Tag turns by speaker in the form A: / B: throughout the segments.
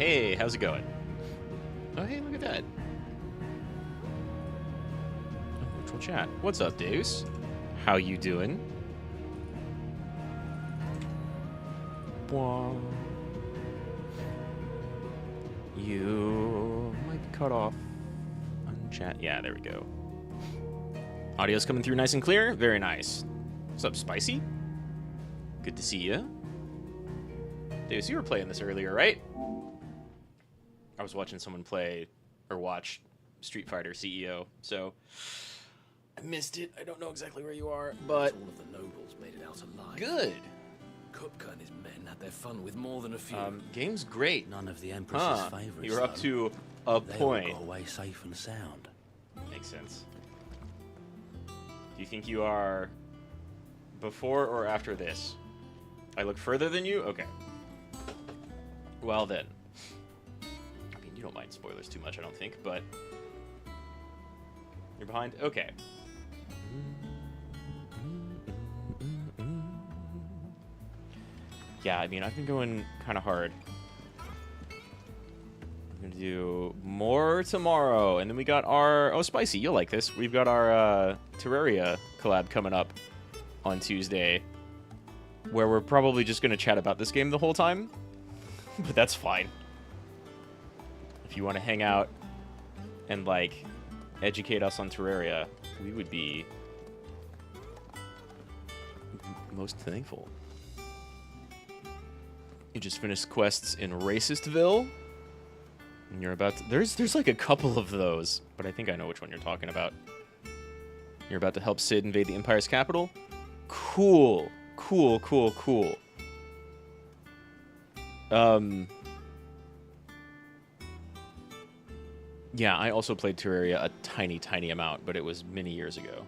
A: Hey, how's it going? Oh, hey, look at that. Oh, virtual chat. What's up, Deus? How you doing? Bwah. You might be cut off on chat. Yeah, there we go. Audio's coming through nice and clear. Very nice. What's up, Spicy? Good to see you. Deus, you were playing this earlier, right? I was watching someone play or watch Street Fighter CEO, so I missed it. I don't know exactly where you are, but
B: all of the nobles made it out alive.
A: Good.
B: Kupka and his men had their fun with more than a few.
A: Game's great.
C: None of the Empress's favorites.
A: You're up to a
C: they
A: point.
C: all got away safe and sound.
A: Makes sense. Do you think you are before or after this? I look further than you? Okay. Well then. I mean, you don't mind spoilers too much, I don't think, but you're behind? Okay. Yeah, I mean, I've been going kind of hard. I'm gonna do more tomorrow, and then we got our... Oh, Spicy, you'll like this. We've got our Terraria collab coming up on Tuesday, where we're probably just gonna chat about this game the whole time, but that's fine. If you want to hang out and, like, educate us on Terraria, we would be most thankful. You just finished quests in Racistville, and you're about to... There's like a couple of those, but I think I know which one you're talking about. You're about to help Sid invade the Empire's capital? Cool. Cool, cool, cool. Yeah, I also played Terraria a tiny, tiny amount, but it was many years ago.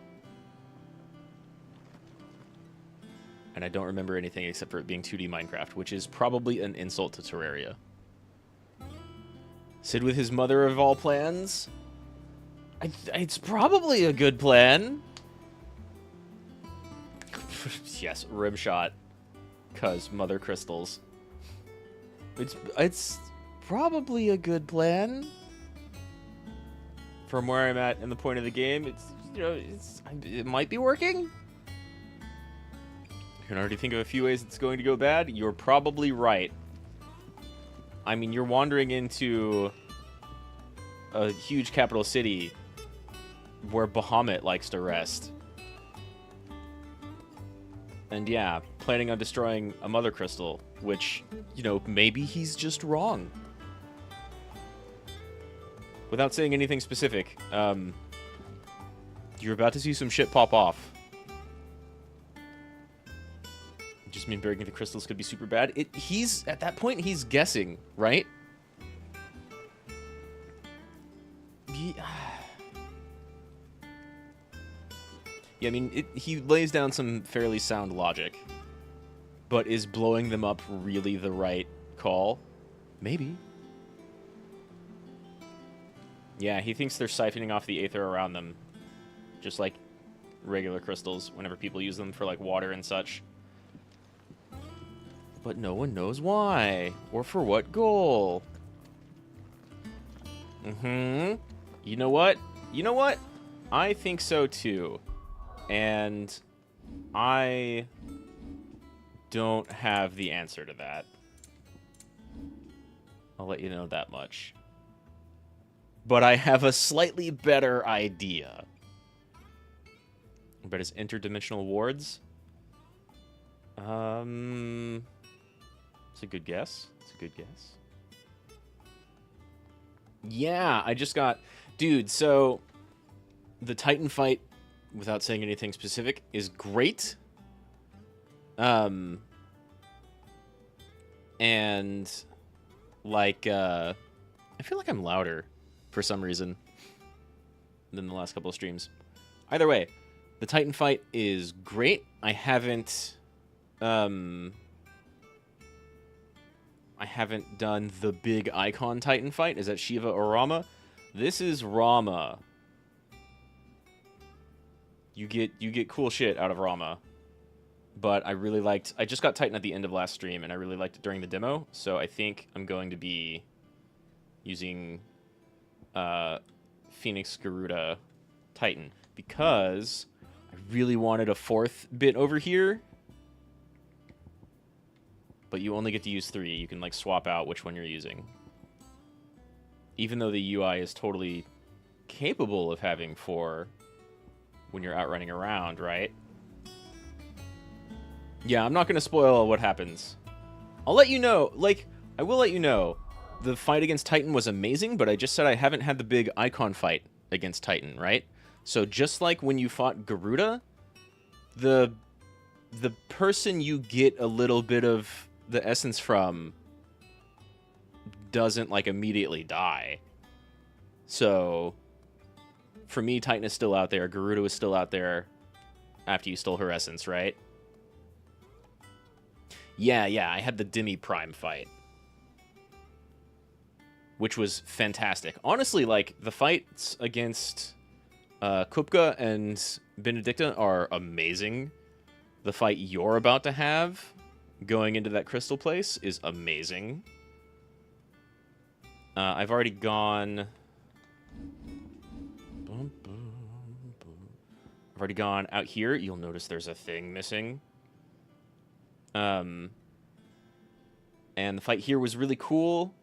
A: And I don't remember anything except for it being 2D Minecraft, which is probably an insult to Terraria. Sid with his mother of all plans? It's probably a good plan. Yes, rimshot. 'Cause mother crystals. It's probably a good plan. From where I'm at in the point of the game, it's, you know, it might be working. You can already think of a few ways it's going to go bad. You're probably right. I mean, you're wandering into a huge capital city where Bahamut likes to rest. And yeah, planning on destroying a mother crystal, which, you know, maybe he's just wrong. Without saying anything specific, you're about to see some shit pop off. Just mean burying the crystals could be super bad. He's at that point, he's guessing, right? Yeah, I mean, he lays down some fairly sound logic, but is blowing them up really the right call? Maybe. Yeah, he thinks they're siphoning off the aether around them, just like regular crystals whenever people use them for like water and such. But no one knows why, or for what goal. You know what? You know what? I think so too. And I don't have the answer to that. I'll let you know that much. But I have a slightly better idea. But it's interdimensional wards? It's a good guess. It's a good guess. Yeah, I just got... Dude, so... The Titan fight, without saying anything specific, is great. And... Like, I feel like I'm louder for some reason than the last couple of streams. Either way, the Titan fight is great. I haven't done the big icon Titan fight. Is that Shiva or Rama? This is Rama. You get cool shit out of Rama. But I just got Titan at the end of last stream, and I really liked it during the demo, so I think I'm going to be using Phoenix Garuda Titan, because I really wanted a 4th bit over here. But you only get to use 3. You can like swap out which one you're using. Even though the UI is totally capable of having 4 when you're out running around, right? Yeah, I'm not going to spoil what happens. I'll let you know. Like, I will let you know. The fight against Titan was amazing, but I just said I haven't had the big icon fight against Titan, right? So just like when you fought Garuda, the person you get a little bit of the essence from doesn't like immediately die. So for me, Titan is still out there. Garuda is still out there after you stole her essence, right? Yeah, I had the Demi Prime fight, which was fantastic. Honestly, like, the fights against Kupka and Benedicta are amazing. The fight you're about to have going into that crystal place is amazing. I've already gone... I've already gone out here. You'll notice there's a thing missing. And the fight here was really cool,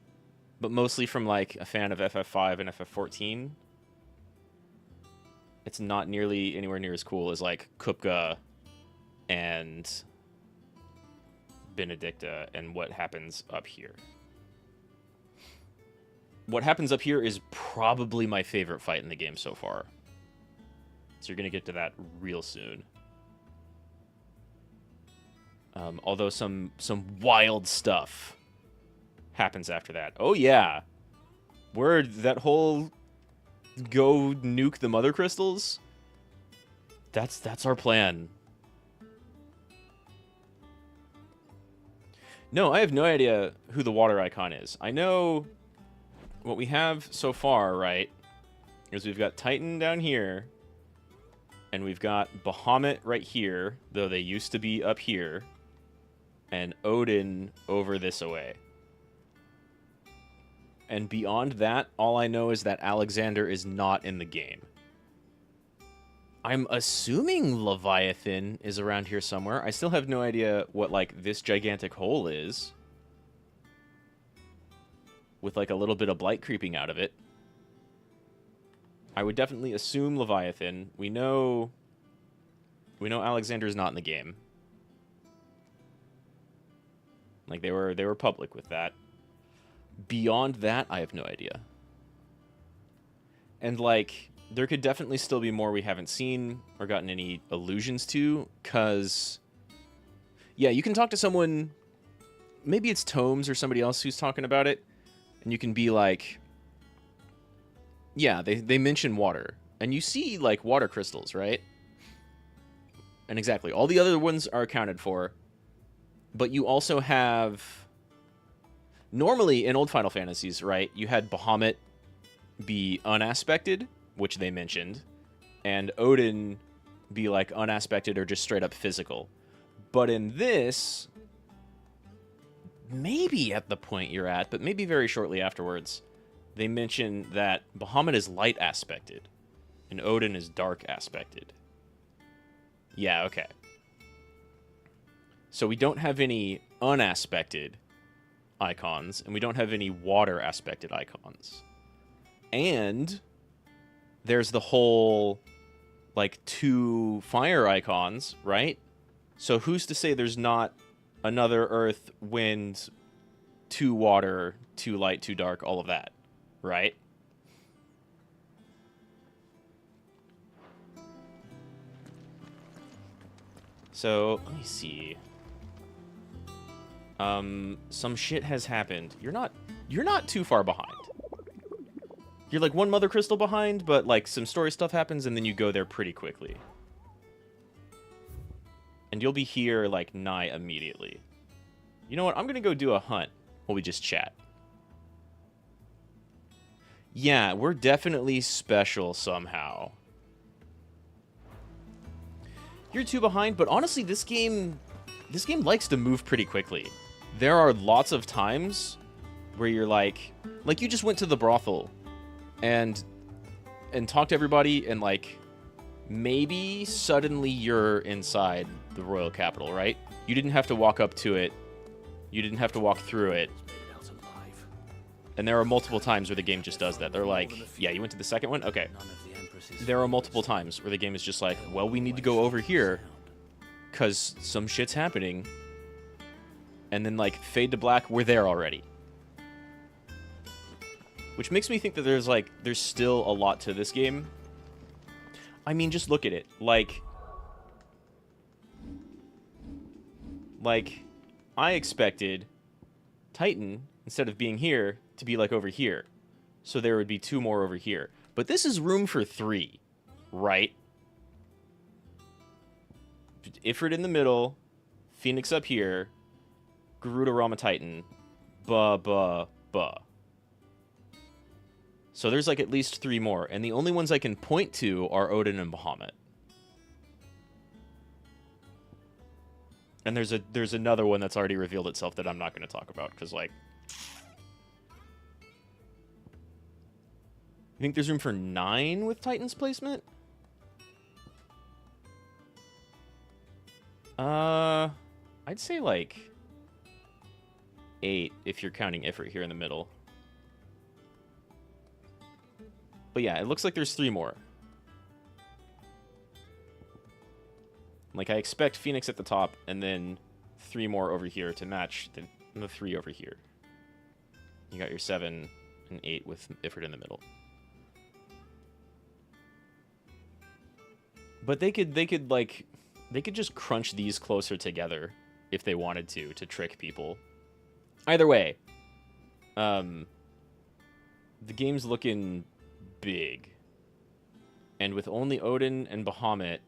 A: but mostly from, like, a fan of FF5 and FF14. It's not nearly anywhere near as cool as, like, Kupka and Benedicta and what happens up here. What happens up here is probably my favorite fight in the game so far. So you're going to get to that real soon. Although some wild stuff happens after that. Oh, yeah. Where that whole go nuke the mother crystals? That's our plan. No, I have no idea who the water icon is. I know what we have so far, right, is we've got Titan down here, and we've got Bahamut right here, though they used to be up here, and Odin over this away. And beyond that, all I know is that Alexander is not in the game. I'm assuming Leviathan is around here somewhere. I still have no idea what, like, this gigantic hole is, with, like, a little bit of blight creeping out of it. I would definitely assume Leviathan. We know Alexander's not in the game. Like, they were public with that. Beyond that, I have no idea. And, like, there could definitely still be more we haven't seen or gotten any allusions to, because, yeah, you can talk to someone, maybe it's Tomes or somebody else who's talking about it, and you can be like, yeah, they mention water, and you see, like, water crystals, right? And exactly, all the other ones are accounted for, but you also have, normally in old Final Fantasies, right, you had Bahamut be unaspected, which they mentioned, and Odin be, like, unaspected or just straight up physical. But in this, maybe at the point you're at, but maybe very shortly afterwards, they mention that Bahamut is light aspected, and Odin is dark aspected. Yeah, okay. So we don't have any unaspected icons, and we don't have any water aspected icons. And there's the whole, like, 2 fire icons, right? So who's to say there's not another earth, wind, 2 water, 2 light, 2 dark, all of that, right? So, let me see. Some shit has happened. You're not too far behind. You're like 1 mother crystal behind, but, like, some story stuff happens, and then you go there pretty quickly. And you'll be here, like, nigh immediately. You know what? I'm gonna go do a hunt while we just chat. Yeah, we're definitely special somehow. You're 2 behind, but honestly, this game likes to move pretty quickly. There are lots of times where you're like you just went to the brothel and talked to everybody, and like maybe suddenly you're inside the royal capital, right? You didn't have to walk up to it. You didn't have to walk through it. And there are multiple times where the game just does that. They're like, yeah, you went to the second one? Okay. There are multiple times where the game is just like, well, we need to go over here because some shit's happening. And then, like, fade to black, we're there already. Which makes me think that there's still a lot to this game. I mean, just look at it. Like, I expected Titan, instead of being here, to be, like, over here. So there would be 2 more over here. But this is room for 3, right? Ifrit in the middle, Phoenix up here, Garuda Rama Titan, buh. So there's like at least 3 more, and the only ones I can point to are Odin and Bahamut. And there's another one that's already revealed itself that I'm not going to talk about, because, like... You think there's room for 9 with Titan's placement? I'd say, like, 8, if you're counting Ifrit here in the middle. But yeah, it looks like there's 3 more. Like, I expect Phoenix at the top, and then 3 more over here to match the 3 over here. You got your 7 and 8 with Ifrit in the middle. But they could just crunch these closer together if they wanted to trick people. Either way, the game's looking big. And with only Odin and Bahamut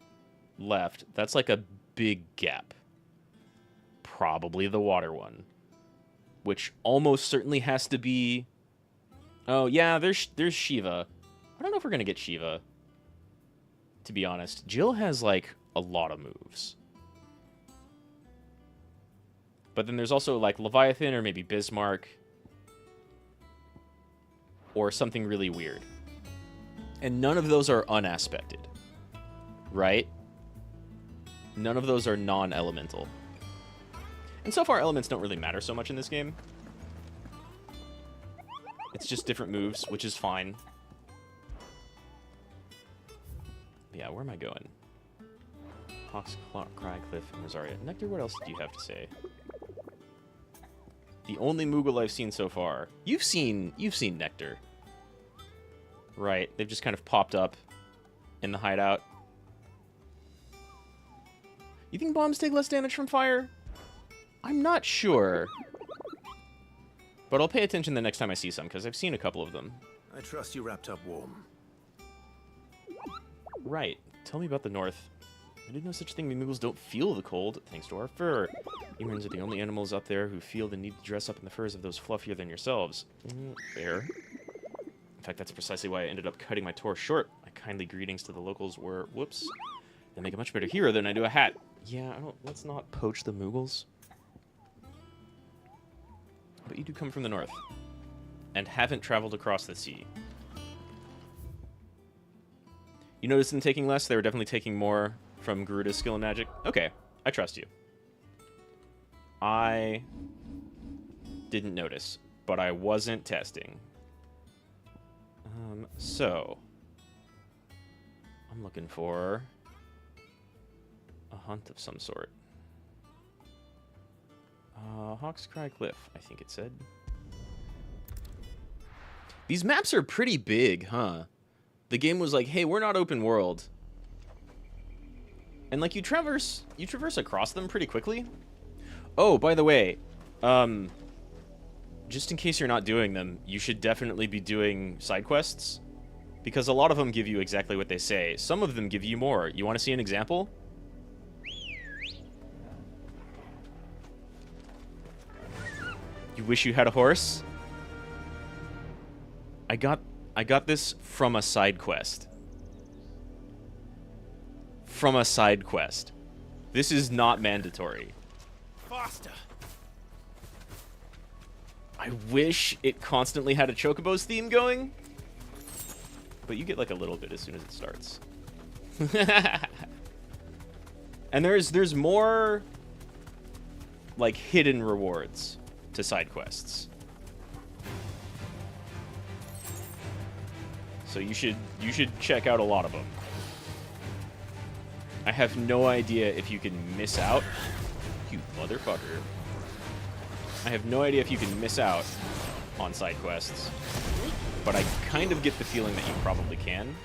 A: left, that's like a big gap. Probably the water one. Which almost certainly has to be... Oh, yeah, there's Shiva. I don't know if we're going to get Shiva, to be honest. Jill has, like, a lot of moves. But then there's also, like, Leviathan or maybe Bismarck. Or something really weird. And none of those are unaspected. Right? None of those are non-elemental. And so far, elements don't really matter so much in this game. It's just different moves, which is fine. Yeah, where am I going? Hawk's Cry, Cliff, and Rosaria. Nectar, what else do you have to say? The only Moogle I've seen so far. You've seen Nectar. Right, they've just kind of popped up in the hideout. You think bombs take less damage from fire? I'm not sure. But I'll pay attention the next time I see some, because I've seen a couple of them.
B: I trust you wrapped up warm.
A: Right. Tell me about the north. I didn't know such a thing. We Moogles don't feel the cold, thanks to our fur. Humans are the only animals out there who feel the need to dress up in the furs of those fluffier than yourselves. Fair. In fact, that's precisely why I ended up cutting my tour short. My kindly greetings to the locals were, whoops, they make a much better hero than I do a hat. Yeah, let's not poach the Moogles. But you do come from the north, and haven't traveled across the sea. You noticed them taking less? They were definitely taking more from Garuda's skill and magic. Okay, I trust you. I didn't notice, but I wasn't testing. So, I'm looking for a hunt of some sort. Hawk's Cry Cliff, I think it said. These maps are pretty big, huh? The game was like, hey, we're not open world. And like you traverse across them pretty quickly. Oh, by the way, just in case you're not doing them, you should definitely be doing side quests, because a lot of them give you exactly what they say. Some of them give you more. You want to see an example? You wish you had a horse? I got this from a side quest. From a side quest. This is not mandatory.
B: Faster.
A: I wish it constantly had a Chocobo's theme going. But you get like a little bit as soon as it starts. And there's more like hidden rewards to side quests. So you should check out a lot of them. I have no idea if you can miss out. You motherfucker. I have no idea if you can miss out on side quests. But I kind of get the feeling that you probably can.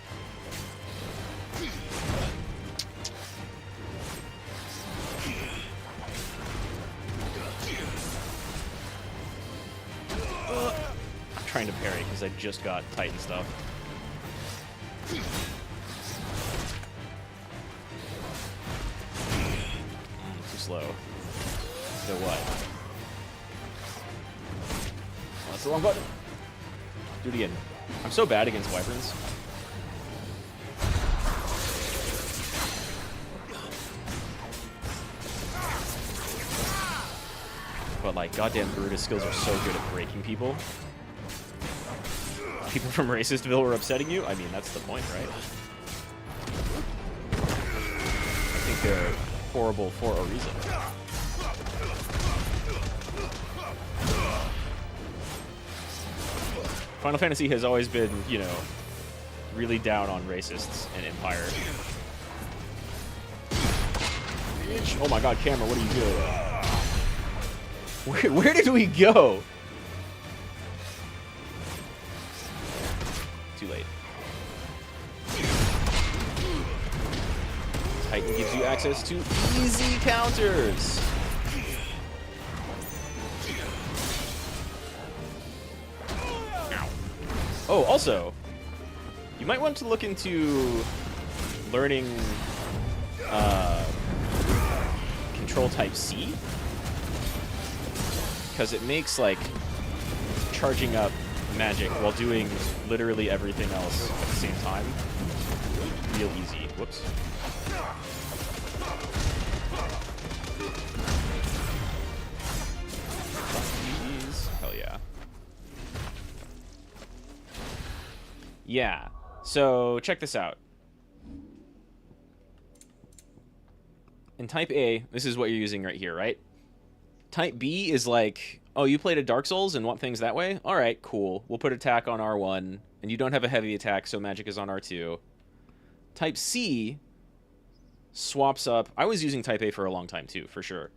A: I'm trying to parry because I just got Titan stuff. Too slow. So what? Oh, that's the wrong button. Do it again. I'm so bad against wyverns. But like, goddamn, Garuda's skills are so good at breaking people. People from Racistville were upsetting you? I mean, that's the point, right? I think they're horrible for a reason. Final Fantasy has always been, you know, really down on racists and Empire. Oh my god, camera, what are you doing? Where did we go? Too late. Titan gives you access to easy counters. Ow. Oh, also, you might want to look into learning Control Type C, because it makes like charging up magic while doing literally everything else at the same time real easy. Whoops. Hell yeah. Yeah. So check this out. In Type A, this is what you're using right here, right? Type B is like, oh, you played a Dark Souls and want things that way? All right, cool. We'll put attack on R1, and you don't have a heavy attack, so magic is on R2. Type C swaps up. I was using Type A for a long time, too, for sure.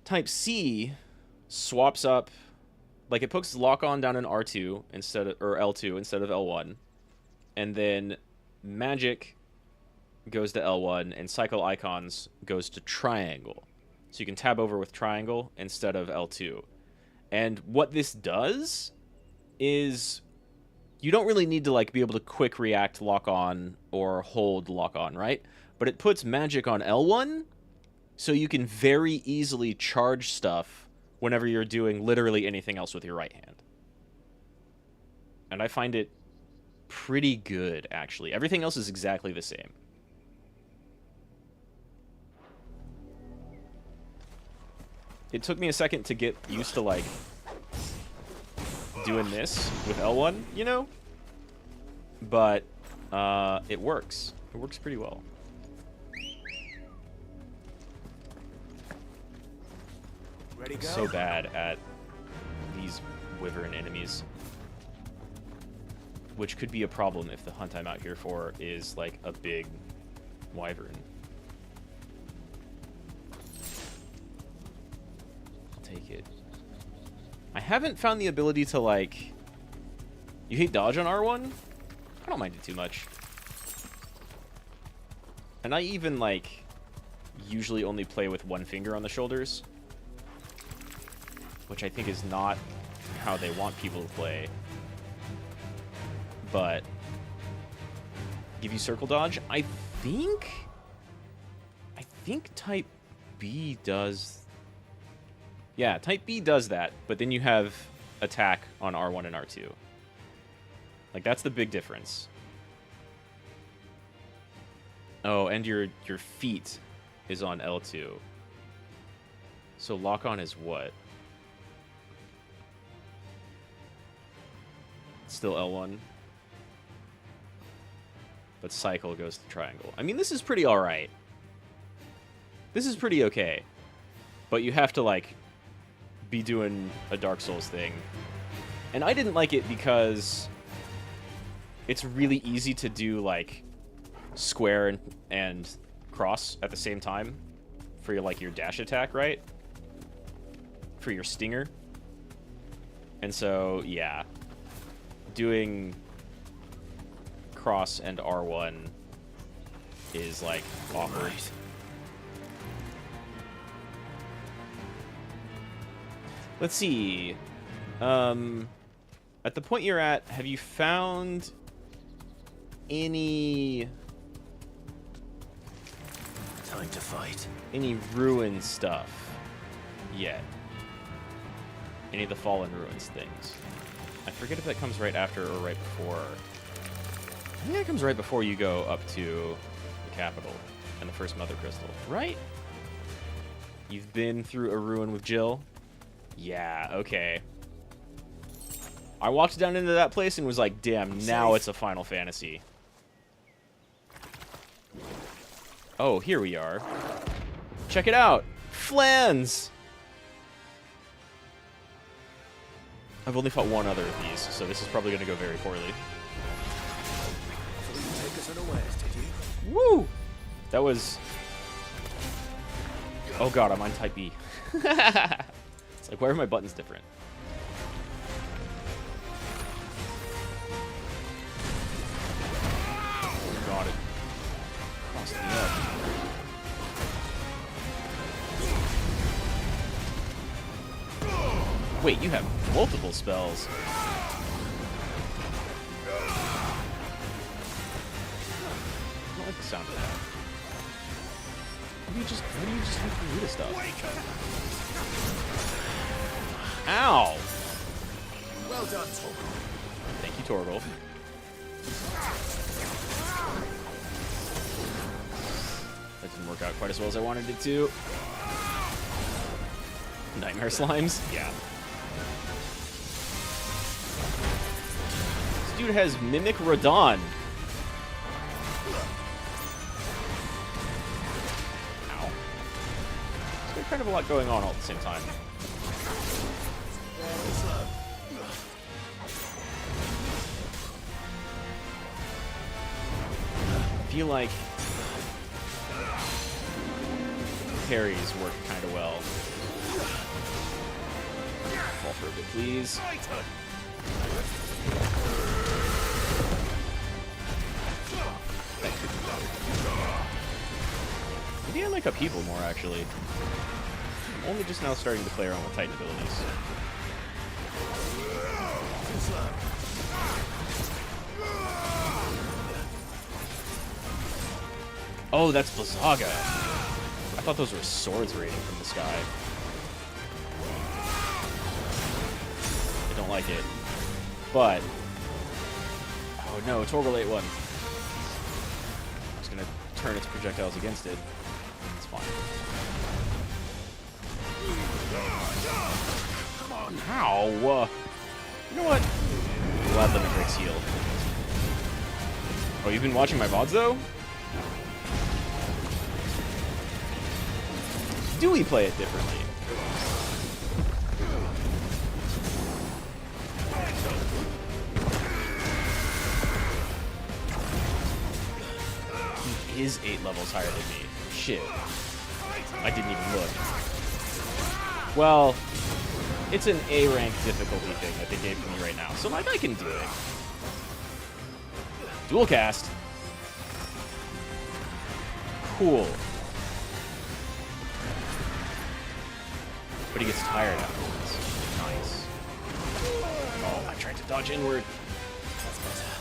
A: Type C swaps up, like it puts lock-on down in R2 instead of, or L2 instead of L1, and then magic goes to L1, and cycle icons goes to triangle. So you can tab over with triangle instead of L2. And what this does is you don't really need to like be able to quick react lock on or hold lock on, right? But it puts magic on L1 so you can very easily charge stuff whenever you're doing literally anything else with your right hand. And I find it pretty good, actually. Everything else is exactly the same. It took me a second to get used to, like, doing this with L1, you know? But, it works. It works pretty well.
B: Ready, go?
A: So bad at these wyvern enemies. Which could be a problem if the hunt I'm out here for is, like, a big wyvern. Take it. I haven't found the ability to, like... You hate dodge on R1? I don't mind it too much. And I even, like, usually only play with one finger on the shoulders. Which I think is not how they want people to play. But... Give you circle dodge? I think Type B does... Yeah, Type B does that, but then you have attack on R1 and R2. Like, that's the big difference. Oh, and your feet is on L2. So lock-on is what? Still L1. But cycle goes to triangle. I mean, this is pretty alright. This is pretty okay. But you have to, like, be doing a Dark Souls thing. And I didn't like it because it's really easy to do, like, square and cross at the same time for your, like, your dash attack, right? For your stinger. And so, yeah. Doing cross and R1 is, like, awkward. Let's see. At the point you're at, have you found any...
B: Time to fight.
A: Any ruin stuff yet? Any of the Fallen Ruins things? I forget if that comes right after or right before. I think that comes right before you go up to the capital and the first Mother Crystal, right? You've been through a ruin with Jill? Yeah, okay. I walked down into that place and was like, damn, now it's a Final Fantasy. Oh, here we are. Check it out! Flans! I've only fought one other of these, so this is probably going to go very poorly.
B: So you take us unawares, did you?
A: Woo! That was... Oh god, I'm on Type B. It's like, why are my buttons different? Oh god, it crossed me up. Wait, you have multiple spells. I don't like the sound of that. Why do you just have to do this stuff? Ow!
B: Well done, Torgal.
A: Thank you, Torgal. That didn't work out quite as well as I wanted it to. Nightmare slimes? Yeah. This dude has Mimic Radon. Ow. There's kind of a lot going on all at the same time. I feel like parries work kind of well. Fall for a bit, please. Maybe I like upheaval more, actually. I'm only just now starting to play around with Titan abilities. Oh, that's Blizzaga. I thought those were swords raining from the sky. I don't like it. But... Oh no, Torgal ate one. I was gonna turn its projectiles against it. It's fine. Come on. Ow! You know what? Glad Limit Breaks heal. Oh, you've been watching my VODs, though? Do we play it differently? He is 8 levels higher than me. Shit. I didn't even look. Well, it's an A-rank difficulty thing that they gave me right now, so like I can do it. Dual cast. Cool. But he gets tired afterwards. Nice. Oh, I tried to dodge inward. That's better.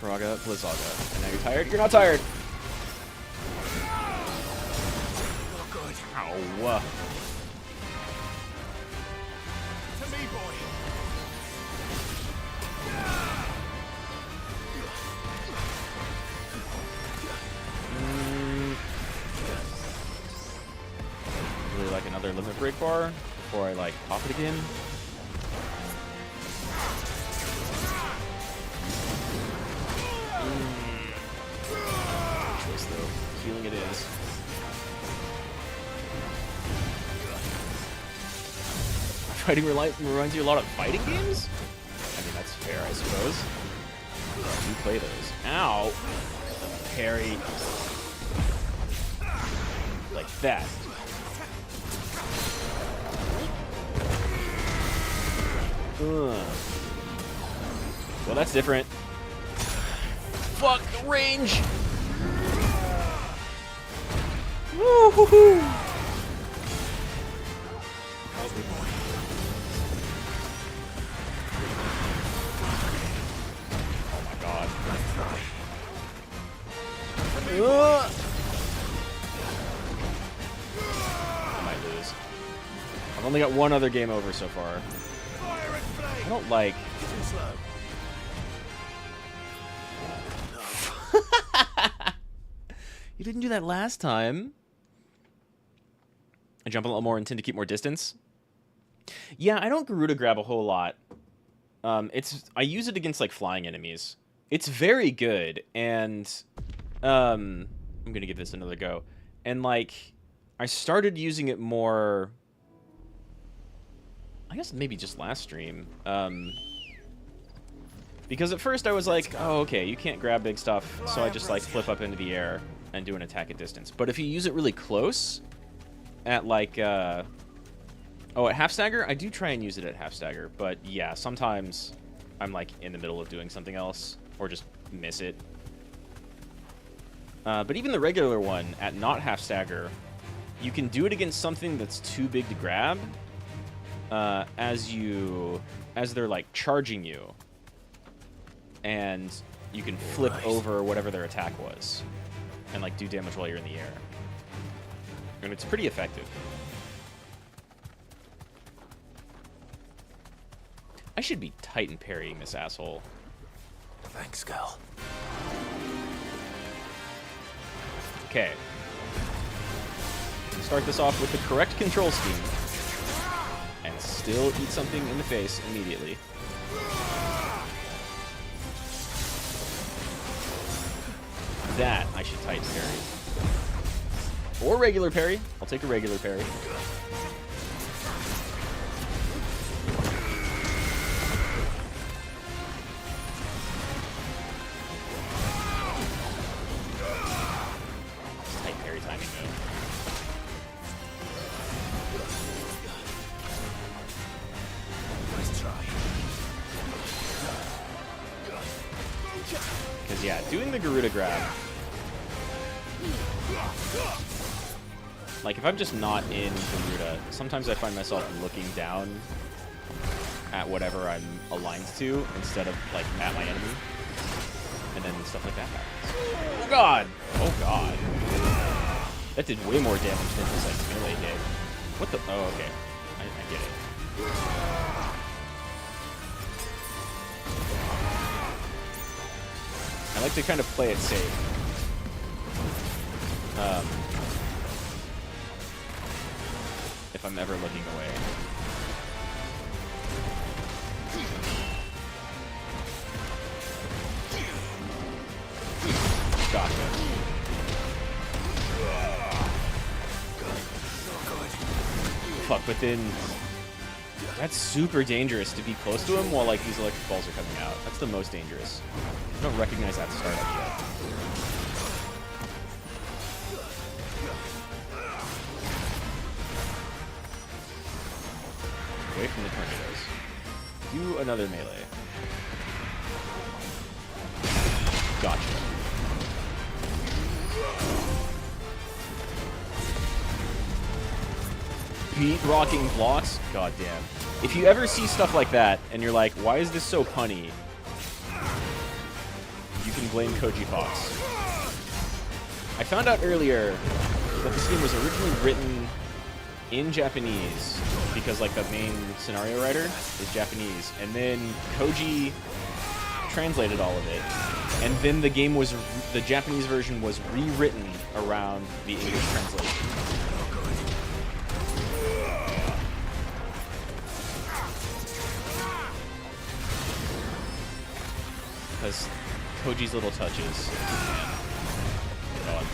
A: Froga, Blizzaga. And now you're tired? You're not tired!
B: Oh, good.
A: Ow.
B: To me, boy.
A: break bar before I, like, pop it again. Choice, though. Healing it is. Fighting reminds you a lot of fighting games? I mean, that's fair, I suppose. You play those. Ow! Parry. Like that. Ugh. Well, that's different. Fuck the range! Woo-hoo-hoo! Oh my god. I might lose. I've only got one other game over so far. I don't like... You didn't do that last time. I jump a little more and tend to keep more distance. Yeah, I don't Garuda grab a whole lot. I use it against like flying enemies. It's very good, and I'm gonna give this another go. And like, I started using it more. I guess maybe just last stream. Because at first I was like, oh, okay, you can't grab big stuff, so I just like flip up into the air and do an attack at distance. But if you use it really close, at like, at half stagger, I do try and use it at half stagger. But yeah, sometimes I'm like in the middle of doing something else, or just miss it. But even the regular one, at not half stagger, you can do it against something that's too big to grab, as they're like charging you. And you can flip over whatever their attack was and like do damage while you're in the air. And it's pretty effective. I should be Titan parrying this asshole.
B: Thanks, Gal.
A: Okay. Start this off with the correct control scheme and still eat something in the face immediately. That I should Titan parry. Or regular parry. I'll take a regular parry. Tight parry timing though.
B: Nice try.
A: Because yeah, doing the Garuda grab. Like, if I'm just not in Garuda, sometimes I find myself looking down at whatever I'm aligned to instead of, like, at my enemy. And then stuff like that happens. Oh, God! Oh, God. That did way more damage than his, like, melee did. What the? Oh, okay. I get it. I like to kind of play it safe. If I'm ever looking away. Gotcha. Fuck, but then that's super dangerous to be close to him while like these electric balls are coming out. That's the most dangerous. I don't recognize that startup yet. Away from the tornadoes. Do another melee. Gotcha. Beat rocking blocks? God damn. If you ever see stuff like that and you're like, why is this so punny? You can blame Koji Fox. I found out earlier that this game was originally written in Japanese because like the main scenario writer is Japanese, and then Koji translated all of it, and then the game was the Japanese version was rewritten around the English translation. Because Koji's little touches. God.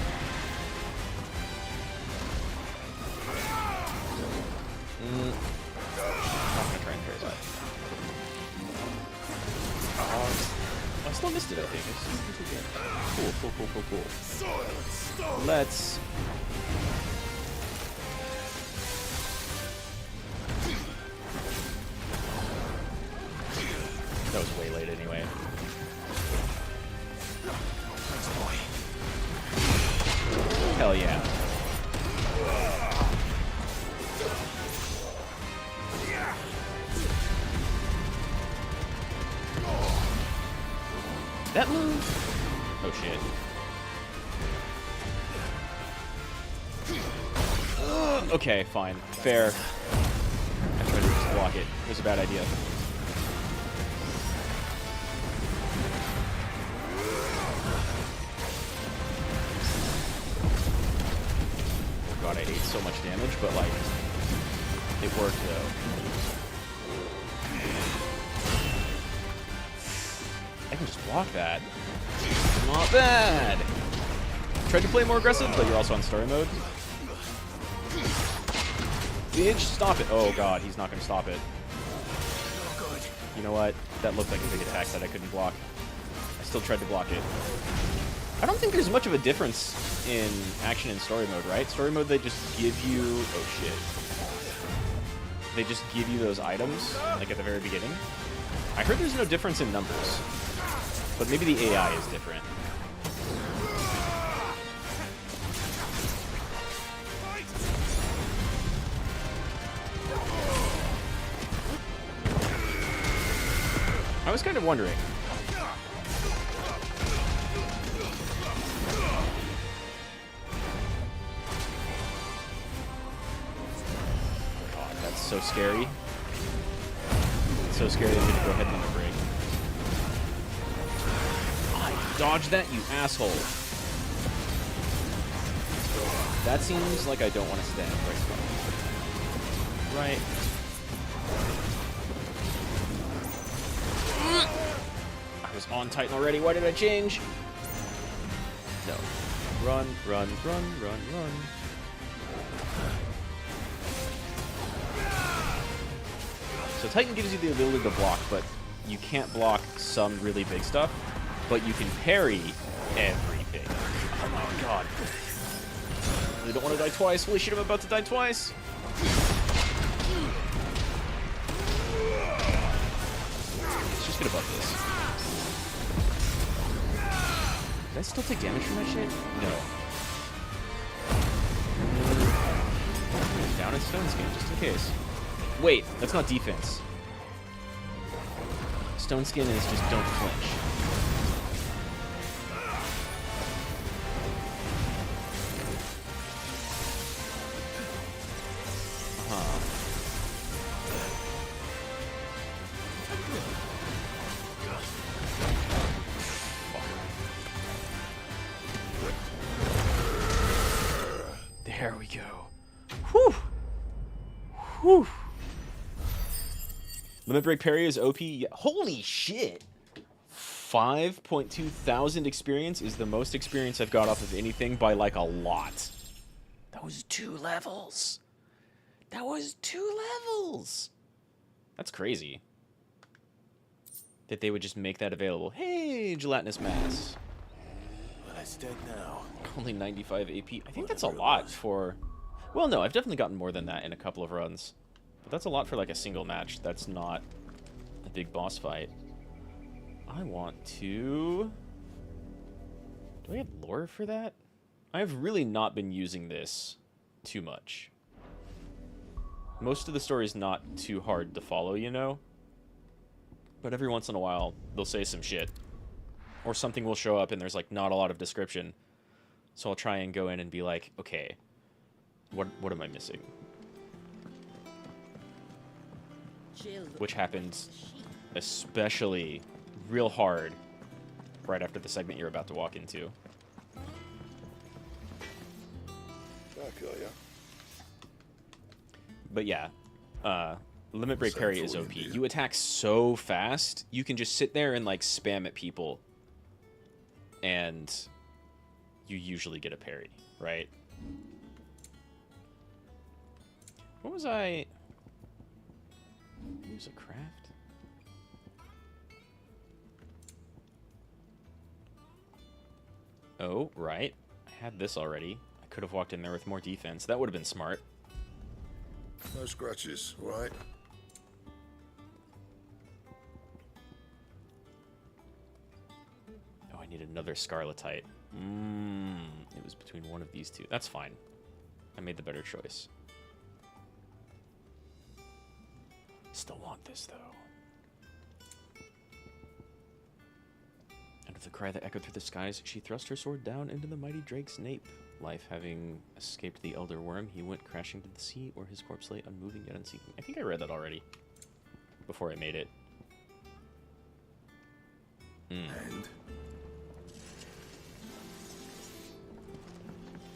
A: I'm not gonna try and parry that. I still missed it, I think. Cool. Let's... That was way late anyway. Hell yeah. That move? Oh shit. Okay, fine. Fair. I tried to just block it. It was a bad idea. God, I ate so much damage, but like, it worked though. I can just block that. Not bad. Tried to play more aggressive, but you're also on story mode. Bitch, stop it. Oh god, he's not gonna stop it. You know what? That looked like a big attack that I couldn't block. I still tried to block it. I don't think there's much of a difference in action and story mode, right? Story mode, they just give you... Oh, shit. They just give you those items, like at the very beginning. I heard there's no difference in numbers. But maybe the AI is different. I was kind of wondering. God, that's so scary. It's so scary I'm gonna go ahead and break. Dodge that, you asshole. That seems like I don't want to stand right. Right. I was on Titan already. Why did I change? No. Run, run, run, run, run. So Titan gives you the ability to block, but you can't block some really big stuff. But you can parry everything. Oh my god. I really don't want to die twice. Holy shit, I'm about to die twice. Let's just get above this. Did I still take damage from that shit? No. Down in Stone Skin, just in case. Wait, that's not defense. Stone Skin is just don't flinch. There we go. Whew. Whew. Limit Break Parry is OP. Holy shit. 5.2 thousand experience is the most experience I've got off of anything by like a lot. That was 2 levels. That was 2 levels. That's crazy. That they would just make that available. Hey, gelatinous mass.
B: But it's dead now.
A: Only 95 AP. I think that's a lot for... Well, no, I've definitely gotten more than that in a couple of runs. But that's a lot for like a single match. That's not a big boss fight. I want to... Do I have lore for that? I've really not been using this too much. Most of the story is not too hard to follow, you know? But every once in a while, they'll say some shit. Or something will show up and there's like not a lot of description. So I'll try and go in and be like, okay, what am I missing? Which happens especially real hard right after the segment you're about to walk into.
D: I feel ya.
A: But yeah, Limit Break Parry is OP. You attack so fast, you can just sit there and, like, spam at people. And you usually get a parry, right? What was I... Use a craft? Oh, right. I had this already. I could have walked in there with more defense. That would have been smart.
D: No scratches, right?
A: Oh, I need another Scarletite. It was between one of these two. That's fine. I made the better choice. Still want this, though. And with a cry that echoed through the skies, she thrust her sword down into the mighty drake's nape. Life having escaped the elder worm, he went crashing to the sea, where his corpse lay unmoving yet unseeking. I think I read that already. Before I made it.
D: And?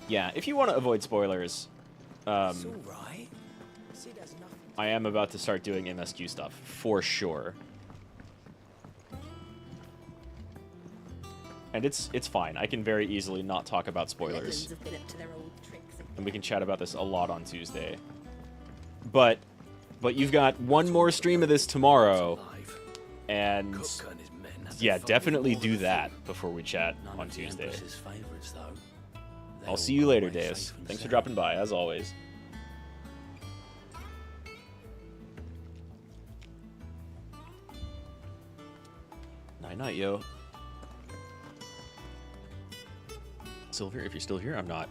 A: Yeah, if you want to avoid spoilers,
B: It's all right. See, there's nothing.
A: I am about to start doing MSQ stuff, for sure. And it's fine. I can very easily not talk about spoilers.
E: Have been up to their old tricks again.
A: And we can chat about this a lot on Tuesday. But you've got one more stream of this tomorrow.
B: Alive.
A: And
B: Cook and his men had
A: yeah,
B: their fun
A: definitely
B: with
A: do
B: more than a
A: that
B: few.
A: before we chat
C: None
A: on
C: of the
A: Tuesday.
C: Empress's favourites, though. They
A: I'll
C: all
A: see you
C: got
A: later,
C: away
A: Deus.
C: safe and
A: Thanks for
C: sound.
A: dropping by, as always. Night, yo. Silver, if you're still here, I'm not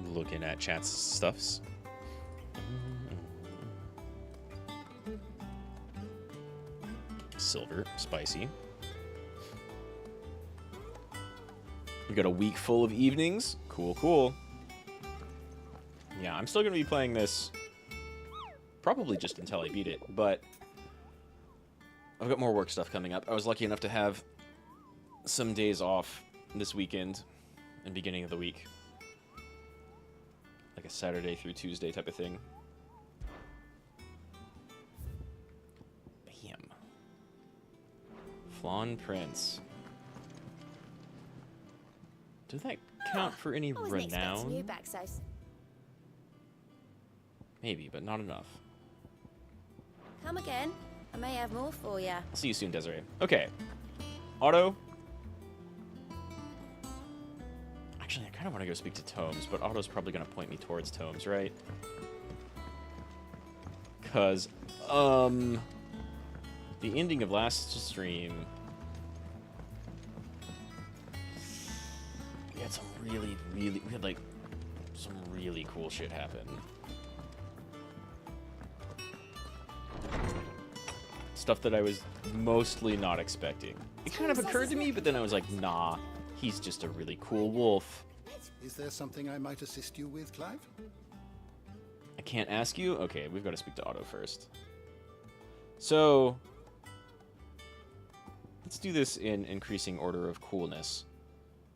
A: looking at chat's stuffs. Silver, spicy. We got a week full of evenings. Cool, cool. Yeah, I'm still going to be playing this probably just until I beat it, but I've got more work stuff coming up. I was lucky enough to have some days off this weekend and beginning of the week. Like a Saturday through Tuesday type of thing. Bam. Flawn Prince. Does that count for any
E: I wasn't expecting you
A: renown?
E: back so soon.
A: Maybe, but not enough.
E: Come again. I may have more for you.
A: I'll see you soon, Desiree. Okay. Otto. Actually, I kind of want to go speak to Tomes, but Otto's probably going to point me towards Tomes, right? Because, the ending of last stream, we had some we had, like, some really cool shit happen. Stuff that I was mostly not expecting. It kind of occurred to me, but then I was like, nah, he's just a really cool wolf.
F: Is there something I might assist you with, Clive?
A: I can't ask you? Okay, we've got to speak to Otto first. So, let's do this in increasing order of coolness.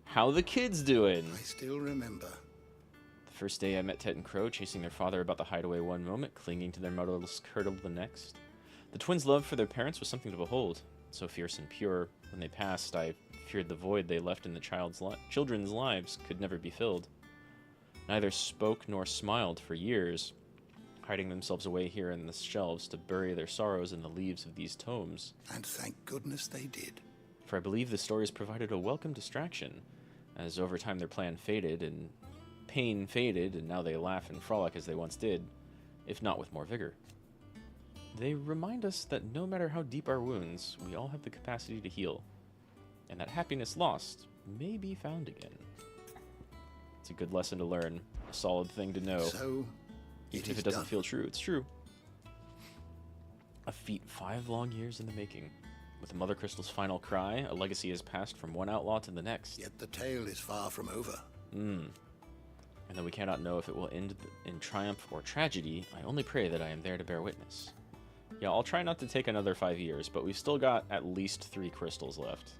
A: How the kids doing?
F: I still remember.
A: The first day I met Tet and Crow, chasing their father about the hideaway one moment, clinging to their motherless curdle the next. The twins' love for their parents was something to behold. So fierce and pure, when they passed, I feared the void they left in the children's lives could never be filled. Neither spoke nor smiled for years, hiding themselves away here in the shelves to bury their sorrows in the leaves of these tomes.
F: And thank goodness they did.
A: For I believe the stories provided a welcome distraction, as over time their plan faded and pain faded, and now they laugh and frolic as they once did, if not with more vigor. They remind us that no matter how deep our wounds, we all have the capacity to heal, and that happiness lost may be found again. It's a good lesson to learn, a solid thing to know.
F: So,
A: Even if it doesn't feel true, it's true. A feat 5 long years in the making. With Mother Crystal's final cry, a legacy has passed from one outlaw to the next.
F: Yet the tale is far from over.
A: And though we cannot know if it will end in triumph or tragedy, I only pray that I am there to bear witness. Yeah, I'll try not to take another 5 years, but we've still got at least 3 crystals left.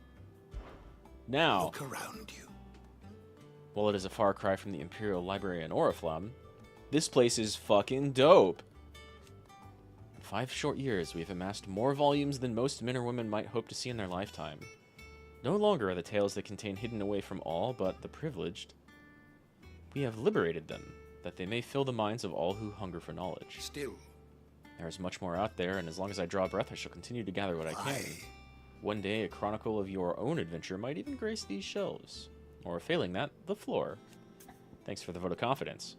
A: Now,
F: Look around you.
A: while it is a far cry from the Imperial Library in Oriflamme, this place is fucking dope. 5 short years, we have amassed more volumes than most men or women might hope to see in their lifetime. No longer are the tales they contain hidden away from all but the privileged. We have liberated them, that they may fill the minds of all who hunger for knowledge.
F: Still,
A: There is much more out there, and as long as I draw breath, I shall continue to gather what I can.
F: why?
A: One day, a chronicle of your own adventure might even grace these shelves. Or, failing that, the floor. Thanks for the vote of confidence.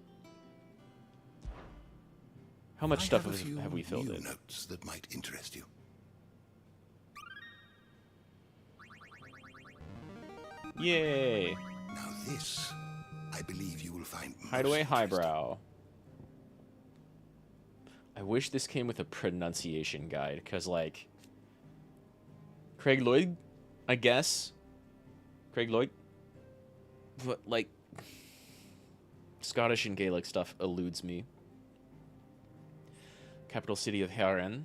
A: How much
F: I
A: stuff
F: have a few
A: have we filled
F: new
A: in?
F: notes that might interest you.
A: Yay!
F: Now this, I believe you will find most
A: Hideaway
F: interesting.
A: highbrow. I wish this came with a pronunciation guide, because, like... Craig Lloyd, I guess? Craig Lloyd? But, like... Scottish and Gaelic stuff eludes me. Capital city of Haren,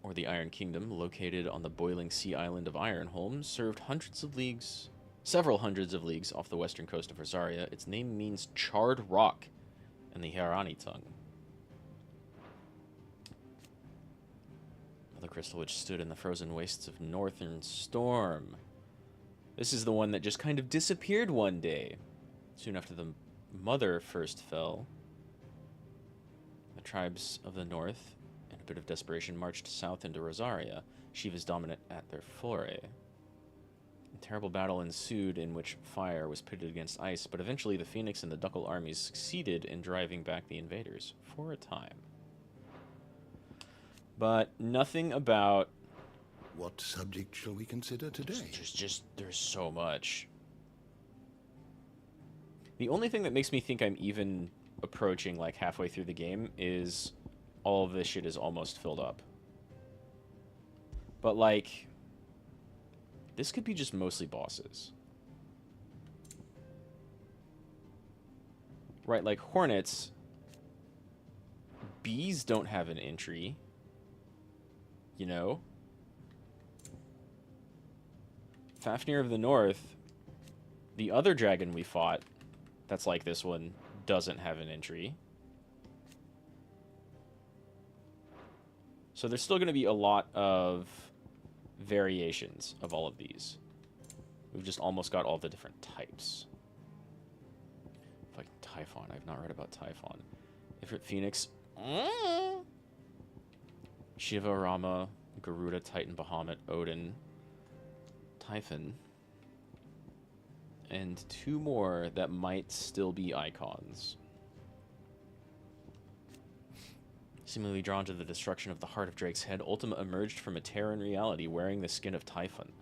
A: or the Iron Kingdom, located on the boiling sea island of Ironholm, served several hundreds of leagues off the western coast of Rosaria. Its name means charred rock in the Harani tongue. Mother Crystal, which stood in the frozen wastes of Northern Storm. This is the one that just kind of disappeared one day, soon after the mother first fell. The tribes of the north, in a bit of desperation, marched south into Rosaria. Shiva's dominant at their foray. A terrible battle ensued in which fire was pitted against ice, but eventually the Phoenix and the Duckle armies succeeded in driving back the invaders, for a time. But nothing about...
F: What subject shall we consider today?
A: There's so much. The only thing that makes me think I'm even approaching, like, halfway through the game is all of this shit is almost filled up. But, like... This could be just mostly bosses. Right, like Hornets. Bees don't have an entry. You know? Fafnir of the North. The other dragon we fought, that's like this one, doesn't have an entry. So there's still going to be a lot of variations of all of these. We've just almost got all the different types. Like Typhon. I've not read about Typhon. Ifrit Phoenix. Shiva, Rama, Garuda, Titan, Bahamut, Odin, Typhon. And 2 more that might still be icons. Seemingly drawn to the destruction of the heart of Drake's head, Ultima emerged from a Terran reality wearing the skin of Typhon,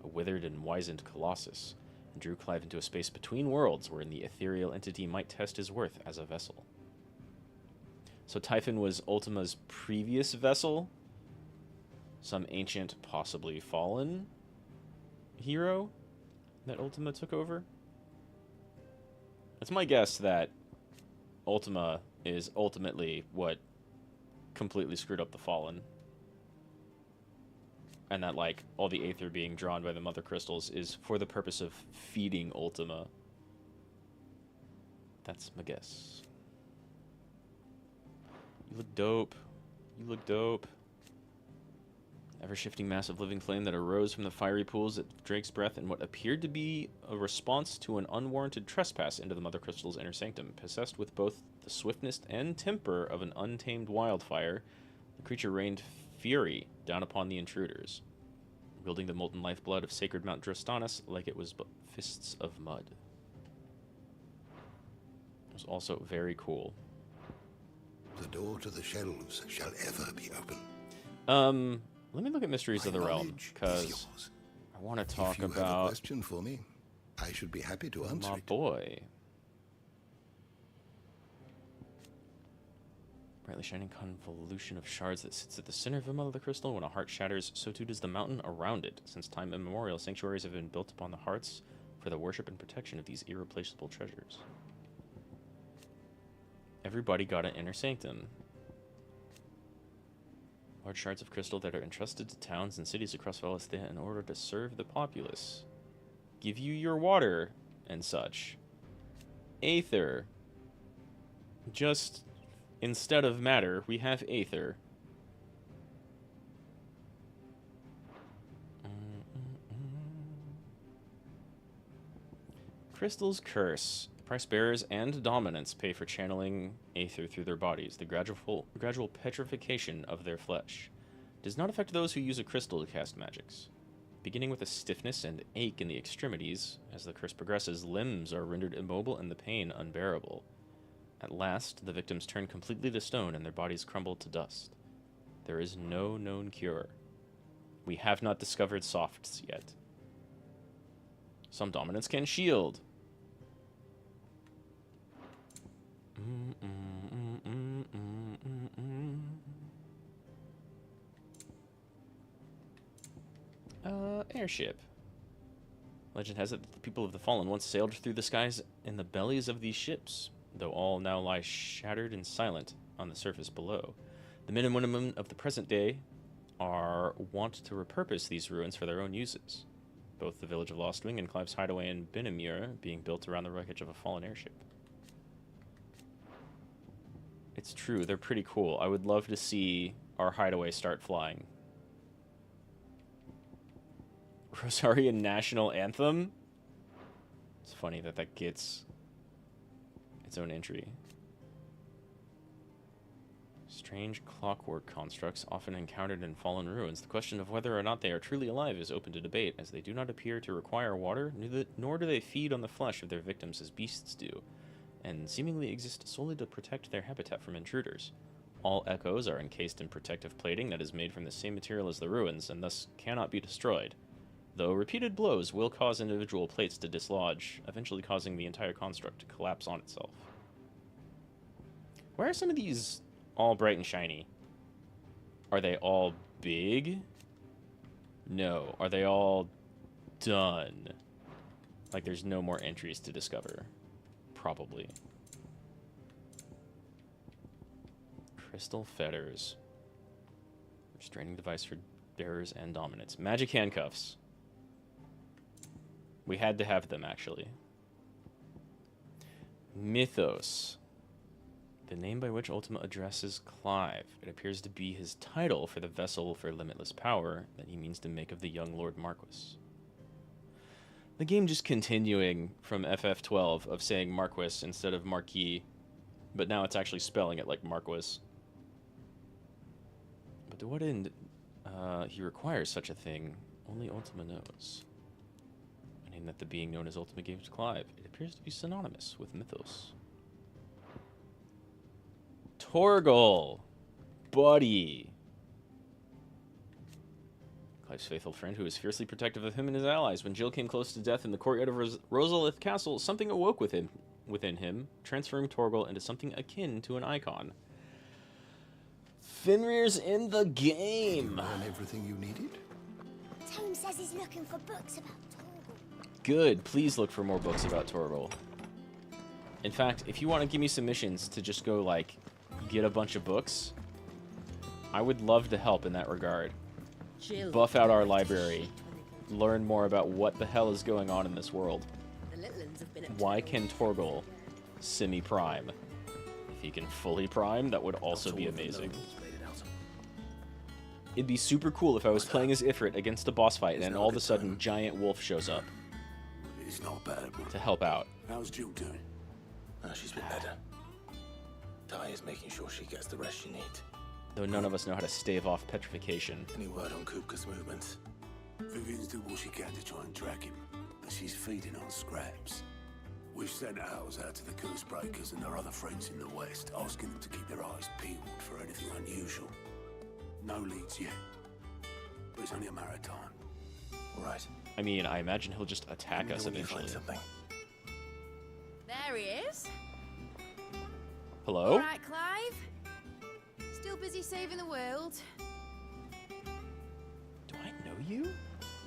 A: a withered and wizened colossus, and drew Clive into a space between worlds wherein the ethereal entity might test his worth as a vessel. So Typhon was Ultima's previous vessel? Some ancient, possibly fallen hero that Ultima took over? It's my guess that Ultima is ultimately what completely screwed up the Fallen. And that, like, all the Aether being drawn by the Mother Crystals is for the purpose of feeding Ultima. That's my guess. You look dope. You look dope. Ever-shifting mass of living flame that arose from the fiery pools at Drake's breath in what appeared to be a response to an unwarranted trespass into the Mother Crystal's inner sanctum. Possessed with both the swiftness and temper of an untamed wildfire, the creature rained fury down upon the intruders, wielding the molten lifeblood of sacred Mount Drostanus like it was but fists of mud. It was also very cool.
F: The door to the shelves shall ever be open.
A: Let me look at Mysteries of the Realm, because I want to talk
F: If you have a
A: about
F: question for me, I should be happy to answer
A: my
F: it.
A: boy. Brightly shining convolution of shards that sits at the center of the Mother of the Crystal. When a heart shatters, so too does the mountain around it. Since time immemorial, sanctuaries have been built upon the hearts for the worship and protection of these irreplaceable treasures. Everybody got an inner sanctum. Large shards of crystal that are entrusted to towns and cities across Valisthea in order to serve the populace. Give you your water and such. Aether. Just instead of matter, we have Aether. Crystal's Curse. Price bearers and dominants pay for channeling aether through their bodies, the gradual petrification of their flesh. Does not affect those who use a crystal to cast magics. Beginning with a stiffness and ache in the extremities, as the curse progresses, limbs are rendered immobile and the pain unbearable. At last, the victims turn completely to stone and their bodies crumble to dust. There is no known cure. We have not discovered softs yet. Some dominants can shield. Airship. Legend has it that the people of the Fallen once sailed through the skies in the bellies of these ships, though all now lie shattered and silent on the surface below. The men and women of the present day are wont to repurpose these ruins for their own uses. Both the village of Lostwing and Clive's hideaway in Binamure being built around the wreckage of a fallen airship. It's true, they're pretty cool. I would love to see our hideaway start flying. Rosarian National Anthem? It's funny that that gets its own entry. Strange clockwork constructs often encountered in fallen ruins. The question of whether or not they are truly alive is open to debate, as they do not appear to require water, nor do they feed on the flesh of their victims as beasts do, and seemingly exist solely to protect their habitat from intruders. All echoes are encased in protective plating that is made from the same material as the ruins, and thus cannot be destroyed, though repeated blows will cause individual plates to dislodge, eventually causing the entire construct to collapse on itself. Why are some of these all bright and shiny? Are they all big? No. Are they all done? Like there's no more entries to discover. Probably. Crystal fetters. Restraining device for bearers and dominants. Magic handcuffs. We had to have them, actually. Mythos. The name by which Ultima addresses Clive. It appears to be his title for the vessel for limitless power that he means to make of the young Lord Marquis. The game just continuing from FF12 of saying Marquis instead of Marquis, but now it's actually spelling it like Marquis. But to what end he requires such a thing, only Ultima knows. A name that the being known as Ultima gave to Clive. It appears to be synonymous with Mythos. Torgal, buddy. Clive's faithful friend, who is fiercely protective of him and his allies. When Jill came close to death in the courtyard of Rosalith Castle, something awoke within him, transferring Torgal into something akin to an icon. Fenrir's in the game.
F: Learn everything you needed?
E: Tome says he's looking for books about Torgal.
A: Good. Please look for more books about Torgal. In fact, if you want to give me some missions to just go, like, get a bunch of books, I would love to help in that regard.
E: Jill.
A: Buff out our library. Learn more about what the hell is going on in this world.
E: The little ones have been up
A: Why can Torgal semi-prime? If he can fully prime, that would also be amazing. It'd be super cool if I was playing as Ifrit against a boss fight and then all of a sudden Giant Wolf shows up
F: It's not bad, but
A: to help out.
F: how's Jill doing?
B: Oh, she's been better. Ty is making sure she gets the rest she needs.
A: Though none of us know how to stave off petrification.
B: Any word on Kupka's movements?
G: Vivian's doing what she can to try and track him, but she's feeding on scraps. We've sent ours out to the curse breakers and their other friends in the west, asking them to keep their eyes peeled for anything unusual. No leads yet, but it's only a matter of time.
B: Right.
A: I mean, I imagine he'll just attack us
B: When you find
A: eventually.
B: something.
E: There he is.
A: Hello?
E: All right, Clive. Still busy saving the world.
A: Do I know you?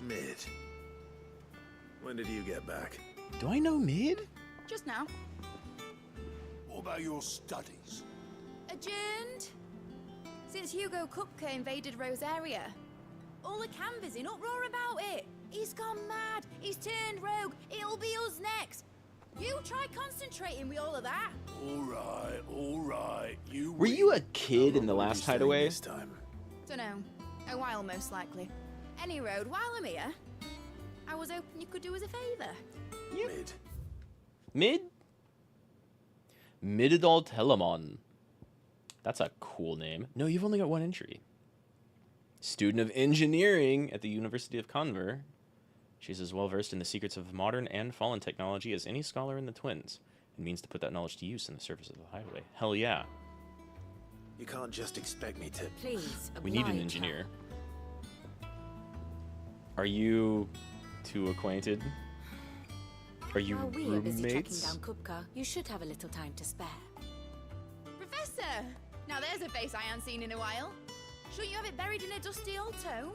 D: Mid. When did you get back?
A: Do I know Mid?
E: Just now.
G: What about your studies?
E: Adjourned. Since Hugo Kupka invaded Rosaria. All the canvas in uproar about it. He's gone mad. He's turned rogue. It'll be us next. You try concentrating with all of that.
G: All right. You
A: Were you a kid in the last hideaway?
D: This time.
E: Dunno. A while, most likely. Any road, while I'm here, I was hoping you could do us a favour.
D: Mid.
A: Mid-adult Telemon. That's a cool name. No, you've only got one entry. Student of engineering at the University of Conver. She's as well versed in the secrets of modern and fallen technology as any scholar in the Twins, and means to put that knowledge to use in the service of the highway. Hell yeah.
D: You can't just expect me to...
E: Please,
A: We need an engineer. Are you two acquainted? Are you
H: While we are busy tracking
A: roommates?
H: down Kupka, you should have a little time to spare.
E: Professor! Now there's a face I haven't seen in a while. Shouldn't you have it buried in a dusty old tome?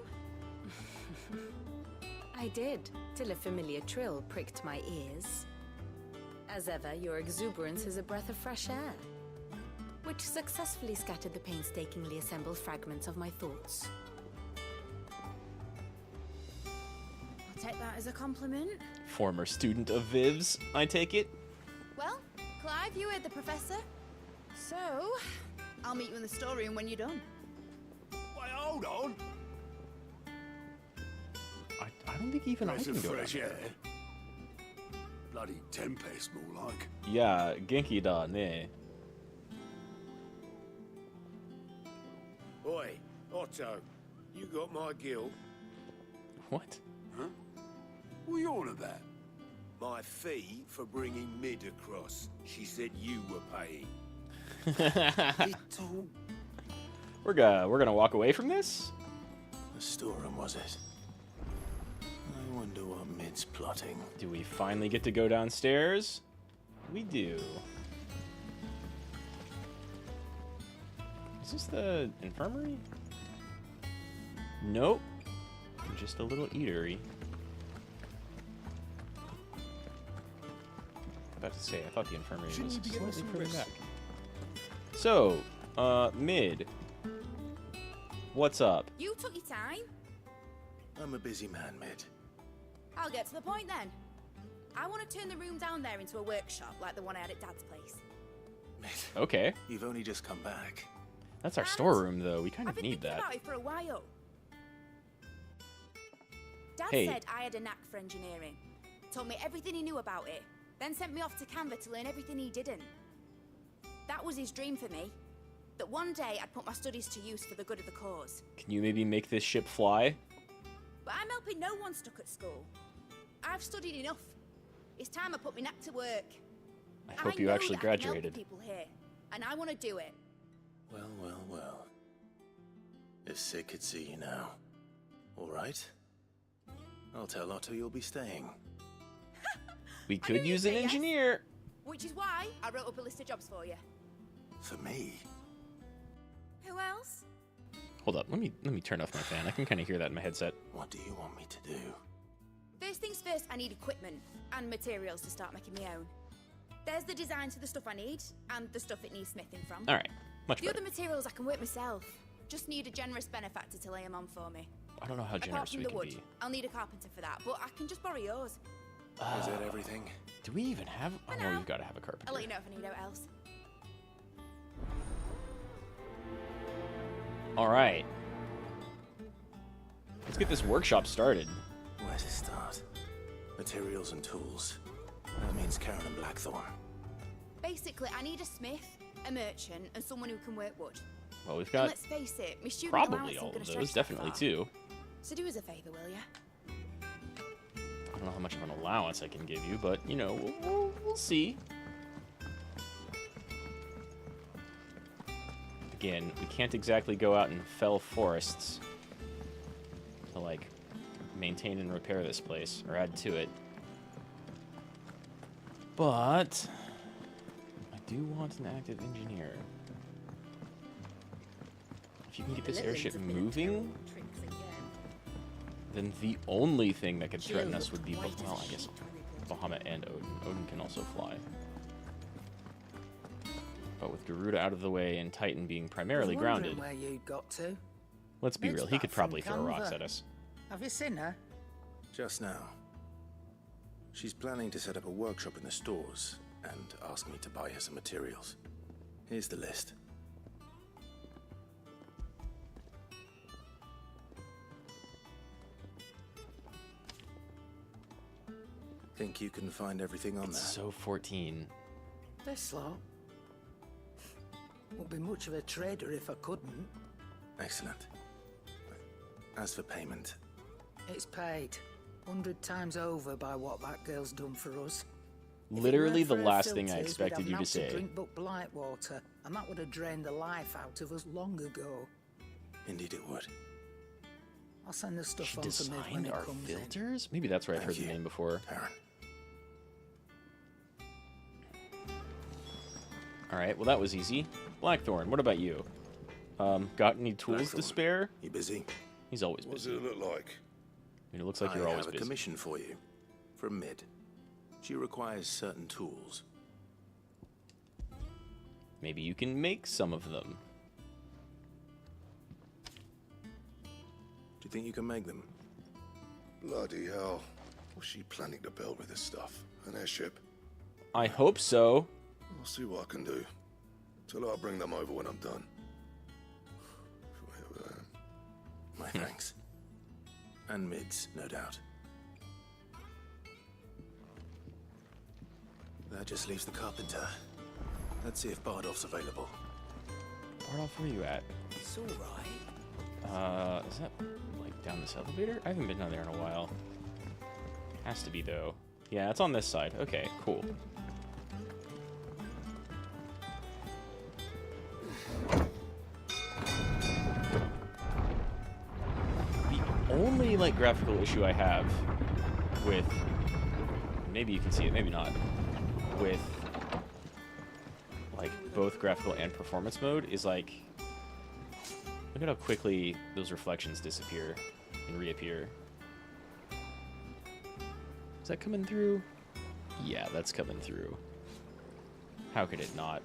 H: I did, till a familiar trill pricked my ears. As ever, your exuberance is a breath of fresh air, which successfully scattered the painstakingly assembled fragments of my thoughts.
E: I'll take that as a compliment.
A: Former student of Viv's, I take it.
E: Well, Clive, you heard the professor. So, I'll meet you in the storeroom when you're done.
G: Wait, hold on.
A: I don't think even I
G: Breath
A: can
G: of
A: go down
G: fresh
A: there.
G: air. Bloody tempest, more like.
A: Yeah, Genki da ne.
G: Oi, Otto, you got my gill?
A: What?
G: What are you on about? My fee for bringing Mid across. She said you were paying. Little...
A: We're gonna walk away from this?
B: The storeroom, was it? I wonder what Mid's plotting.
A: Do we finally get to go downstairs? We do. Is this the infirmary? Nope. Just a little eatery. About to say, I thought the infirmary was
G: Shouldn't you be getting
A: slightly
G: some
A: further
G: rest?
A: back. So, Mid. What's up?
E: You took your time.
B: I'm a busy man, Mid.
E: I'll get to the point then. I want to turn the room down there into a workshop like the one I had at Dad's place.
B: Mid,
A: Okay.
B: you've only just come back.
A: That's our
E: And
A: storeroom, though. We kind
E: I've
A: of
E: been
A: need
E: thinking
A: that.
E: about it for a while. Dad
A: Hey.
E: said I had a knack for engineering. Told me everything he knew about it. Then sent me off to Canva to learn everything he didn't. That was his dream for me. That one day I'd put my studies to use for the good of the cause.
A: Can you maybe make this ship fly?
E: But I'm helping no one stuck at school. I've studied enough. It's time I put my knack to work.
A: I hope you
E: know
A: actually
E: that I can help the
A: graduated.
E: people here, and I want to do it.
B: Well, well, well. If Sid could see you now. All right. I'll tell Otto you'll be staying.
A: We
E: I
A: could
E: knew you'd
A: use an
E: say yes.
A: engineer.
E: Which is why I wrote up a list of jobs for you.
B: For me?
E: Who else?
A: Hold up, let me turn off my fan. I can kind of hear that in my headset.
B: What do you want me to do?
E: First things first, I need equipment and materials to start making my own. There's the designs for the stuff I need, and the stuff it needs smithing from.
A: All right, much
E: The
A: better.
E: other materials I can work myself. Just need a generous benefactor to lay them on for me.
A: I don't know how
E: Apart
A: generous
E: from
A: we
E: the
A: can
E: wood,
A: be.
E: I'll need a carpenter for that, but I can just borrow yours.
B: Is that everything?
A: Do we even have? Oh,
E: For
A: well,
E: now.
A: we've got to have a carpenter.
E: I'll let you know if I need out else.
A: All right. Let's get this workshop started.
B: Where to start? Materials and tools. That means Karen and Blackthorn.
E: Basically, I need a smith, a merchant, and someone who can work wood.
A: Well, we've
E: And
A: got
E: let's face it, my student
A: probably
E: allowance
A: all
E: isn't
A: of
E: gonna
A: those.
E: stretch that
A: Definitely
E: far.
A: two.
E: So do us a favor, will ya?
A: I don't know how much of an allowance I can give you, but you know, we'll see. Again, we can't exactly go out and fell forests to like maintain and repair this place or add to it. But I do want an active engineer. If you can get this airship moving, then the only thing that could threaten us would be, well, I guess Bahamut and Odin. Odin can also fly. But with Garuda out of the way and Titan being primarily grounded,
I: Where you got to?
A: let's be
I: Mid's
A: real, he
I: back
A: could
I: from
A: probably throw rocks
I: Canva.
A: at us.
I: Have you seen her?
B: Just now. She's planning to set up a workshop in the stores and asked me to buy her some materials. Here's the list. Think you can find everything on
A: It's
B: there?
A: so 14.
I: This lot. Wouldn't be much of a trader if I couldn't.
B: Excellent. As for payment,
I: It's paid 100 times over by what that girl's done for us. If it
A: Literally
I: weren't
A: the
I: for her
A: last thing I
I: filters, we'd
A: expected
I: have
A: you to
I: nowt
A: say.
I: drink but blight water, and that would have drained the life out of us long ago.
B: indeed it would.
I: I'll send the stuff
A: She
I: on to Mid when
A: designed
I: it
A: our
I: comes in.
A: filters? Maybe that's where I've heard
B: Thank
A: the
B: you,
A: name before.
B: Aaron.
A: Alright, well that was easy. Blackthorn, what about you? Got any tools to
B: Blackthorn.
A: spare?
B: You busy?
A: He's always
D: What does
A: busy.
D: it look like?
A: I mean, it looks like
B: I
A: you're always
B: have a
A: busy.
B: commission for you. From Mid. She requires certain tools.
A: Maybe you can make some of them.
B: Do you think you can make them?
D: Bloody hell. What's she planning to build with this stuff? An airship?
A: I hope so.
D: I'll see what I can do. Tell her I'll bring them over when I'm done.
B: My thanks. And Mid's, no doubt. That just leaves the carpenter. Let's see if Bardolph's available.
A: Where were you at?
I: It's all right.
A: Is that like down this elevator? I haven't been down there in a while. Has to be though. Yeah, it's on this side. Okay, cool. The only like graphical issue I have with, maybe you can see it, maybe not, with like both graphical and performance mode is like, look at how quickly those reflections disappear and reappear. Is that coming through? Yeah, that's coming through. How could it not?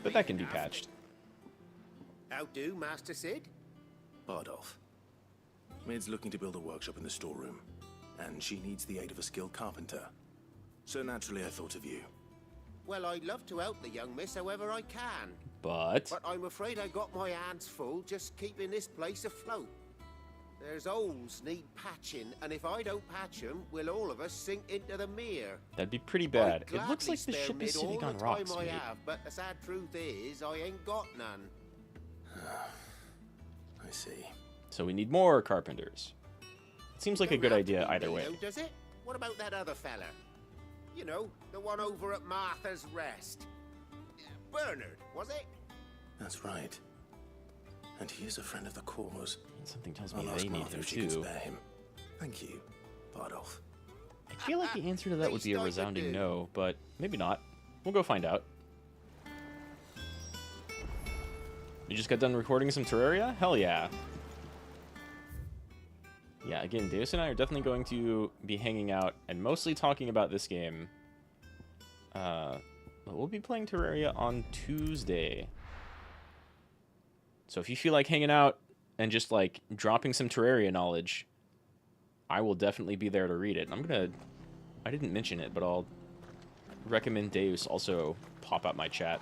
A: But that can be patched.
J: How do, Master Sid?
B: Bardolph. Mid's looking to build a workshop in the storeroom, and she needs the aid of a skilled carpenter. So naturally I thought of you.
J: Well, I'd love to help the young miss however I can.
A: But
J: I'm afraid I got my hands full just keeping this place afloat. There's holes need patching, and if I don't patch them, will all of us sink into the mere.
A: that'd be pretty bad.
J: I'd
A: It looks
J: gladly
A: like the
J: spare
A: ship is
J: Mid all
A: sitting on
J: the
A: rocks,
J: time I
A: mate.
J: have, but the sad truth is, I ain't got none.
B: I see.
A: So we need more carpenters. It seems like a
J: Don't
A: good
J: have to
A: idea
J: be
A: either
J: me,
A: way.
J: though, does it? What about that other fella? You know, the one over at Martha's Rest. Bernard, was it?
B: That's right. And he is a friend of the cause.
A: Something tells me
B: I'll ask
A: they need
B: Martha
A: him
B: if she can
A: too.
B: spare him. Thank you, Bardolph.
A: I feel like the answer to that would be a
J: Least I could
A: resounding
J: do.
A: no, but maybe not. We'll go find out. You just got done recording some Terraria? Hell yeah. Yeah, again, Deus and I are definitely going to be hanging out and mostly talking about this game. But we'll be playing Terraria on Tuesday. So if you feel like hanging out and just like dropping some Terraria knowledge, I will definitely be there to read it. I didn't mention it, but I'll recommend Deus also pop out my chat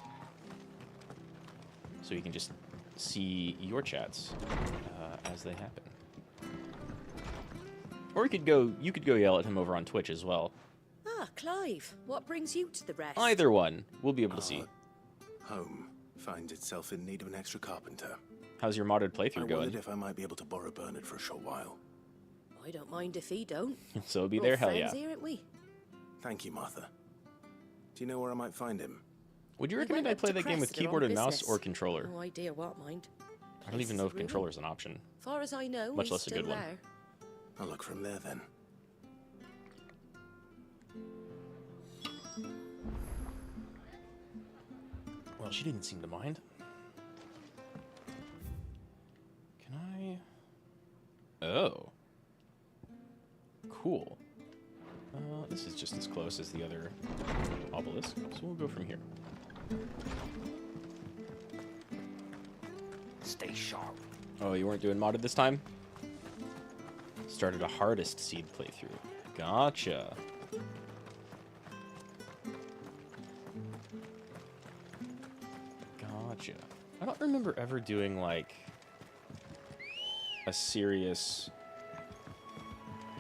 A: so you can just see your chats as they happen. Or you could go yell at him over on Twitch as well.
K: Ah, Clive, what brings you to the rest?
A: Either one, we'll be able to see.
B: Home finds itself in need of an extra carpenter.
A: How's your modded
B: I
A: playthrough going?
B: wondered if I might be able to borrow Bernard for a short while.
K: I don't mind if he don't.
A: So be
K: We're
A: there,
K: all
A: hell
K: friends
A: yeah.
K: here, ain't we?
B: Thank you, Martha. Do you know where I might find him?
A: Would you
K: We
A: recommend
K: went
A: I
K: up
A: play
K: to
A: that game with
K: Cressida on
A: keyboard and mouse
K: business.
A: or controller?
K: No idea what, mind.
A: I don't even know if
K: Place is
A: controller's an option.
K: Far as I know,
A: Much
K: he's
A: less a good
K: still
A: one.
K: there.
B: I'll look from there then.
A: Well, she didn't seem to mind. Can I? Oh. Cool. This is just as close as the other obelisk, so we'll go from here.
C: Stay sharp.
A: Oh, you weren't doing modded this time? Started a hardest seed playthrough. Gotcha. Gotcha. I don't remember ever doing, like, a serious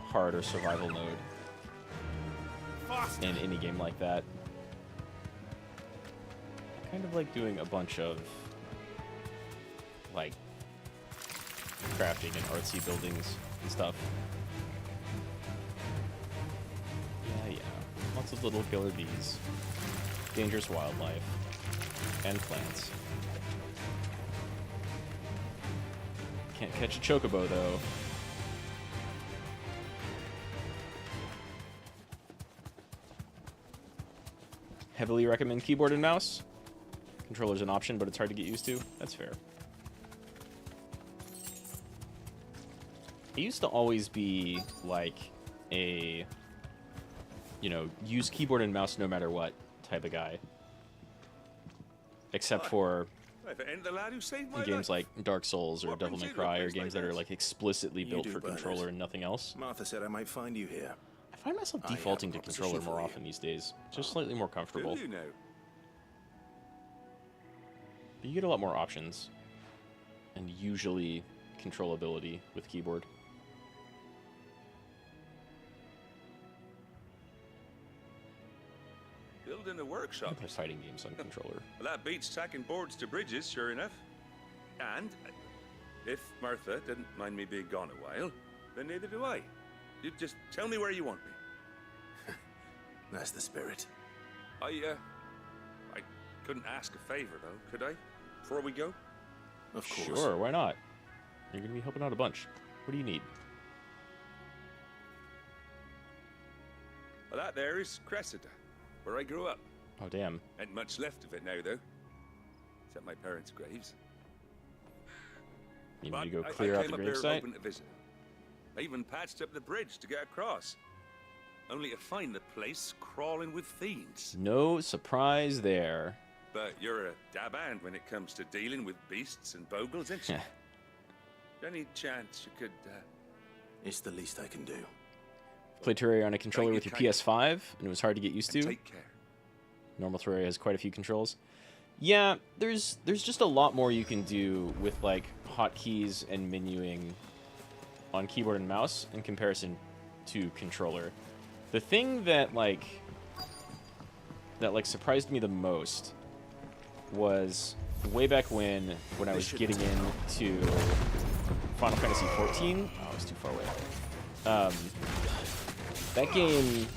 A: hard or survival mode in any game like that. I kind of like doing a bunch of like crafting and artsy buildings and stuff. Yeah. Lots of little killer bees, dangerous wildlife, and plants. Can't catch a chocobo though. Heavily recommend keyboard and mouse. Controller's an option, but it's hard to get used to. That's fair. It used to always be like a, you know, use keyboard and mouse no matter what type of guy. Except for games like Dark Souls or Devil May Cry, or games that are like explicitly built for controller and nothing else.
B: Martha said I might find you here.
A: I find myself defaulting to controller more often these days. Just slightly more comfortable.
G: Do you know?
A: But you get a lot more options. And usually controllability with keyboard.
G: Building a workshop.
A: I play fighting games on controller.
G: Well, that beats tacking boards to bridges, sure enough. And if Martha didn't mind me being gone a while, then neither do I. You just tell me where you want me.
B: That's the spirit.
G: I couldn't ask a favor, though, could I? Before we go?
B: Of course.
A: Sure, why not? You're going to be helping out a bunch. What do you need?
G: Well, that there is Cressida, where I grew up.
A: Oh, damn.
G: Ain't much left of it now, though. Except my parents' graves.
A: You need to go clear out the gravesite?
G: To visit. I even patched up the bridge to get across. Only to find the place crawling with fiends.
A: No surprise there.
G: But you're a dab hand when it comes to dealing with beasts and bogles, ain't you? Any chance you could,
B: It's the least I can do.
A: Played Terraria on a controller with your PS5, and it was hard to get used to.
G: Take care.
A: Normal Terraria has quite a few controls. Yeah, there's just a lot more you can do with like hotkeys and menuing on keyboard and mouse in comparison to controller. The thing that like surprised me the most was way back when I was getting into Final Fantasy XIV. Oh, I was too far away. That game,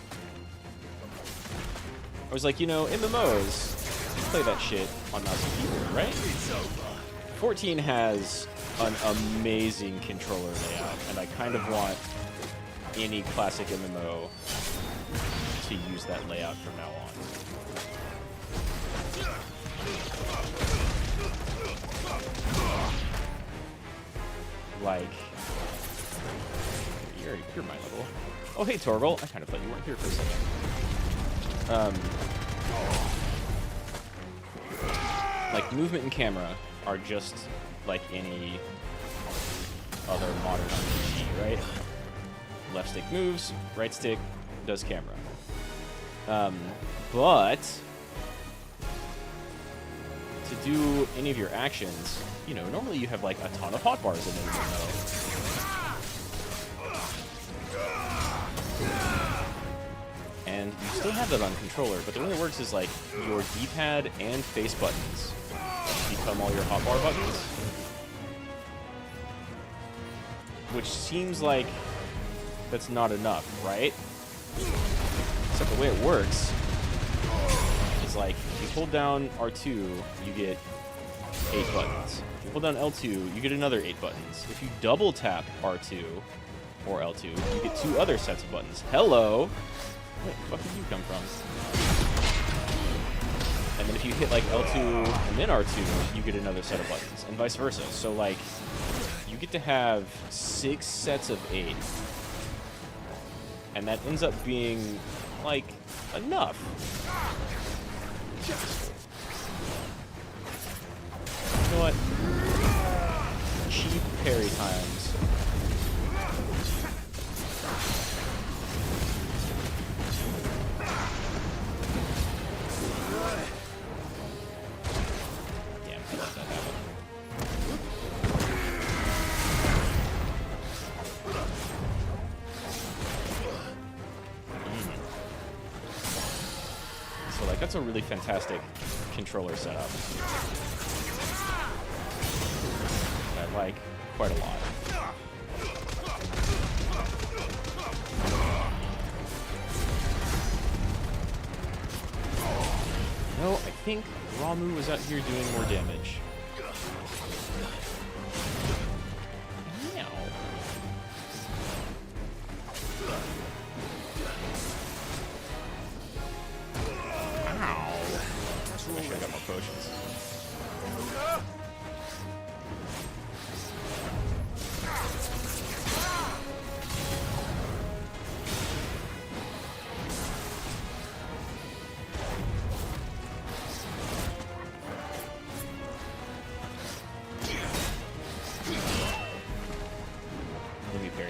A: I was like, you know, MMOs, you play that shit on mouse and keyboard, right? 14 has an amazing controller layout, and I kind of want any classic MMO to use that layout from now on. Like, you're my level. Oh, hey, Torval. I kind of thought you weren't here for a second. Like, movement and camera are just like any other modern RPG, right? Left stick moves, right stick does camera. But to do any of your actions, you know, normally you have like a ton of hotbars in an MMO. And you still have that on controller, but the way it works is like your D-pad and face buttons become all your hotbar buttons. Which seems like that's not enough, right? Except the way it works is like if you hold down R2, you get 8 buttons. If you hold down L2, you get another 8 buttons. If you double tap R2 or L2, you get 2 other sets of buttons. Hello! Where the fuck did you come from? And then if you hit like L2 and then R2, you get another set of buttons, and vice versa. So like, you get to have 6 sets of 8. And that ends up being, like, enough. You know what? Cheap parry times. Yeah, I'm gonna let that happen. That's a really fantastic controller setup. I like quite a lot. No, I think Ramu was out here doing more damage. Meow. Ow. I wish I got more potions.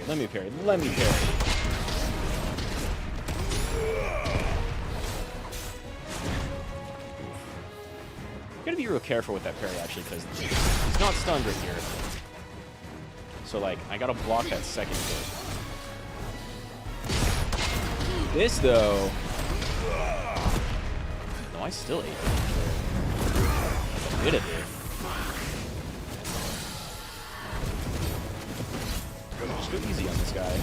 A: Let me parry. Let me parry. Gotta be real careful with that parry, actually, because he's not stunned right here. So, like, I gotta block that second hit. This, though... No, I still ate it. A bit of it. Just go easy on this guy.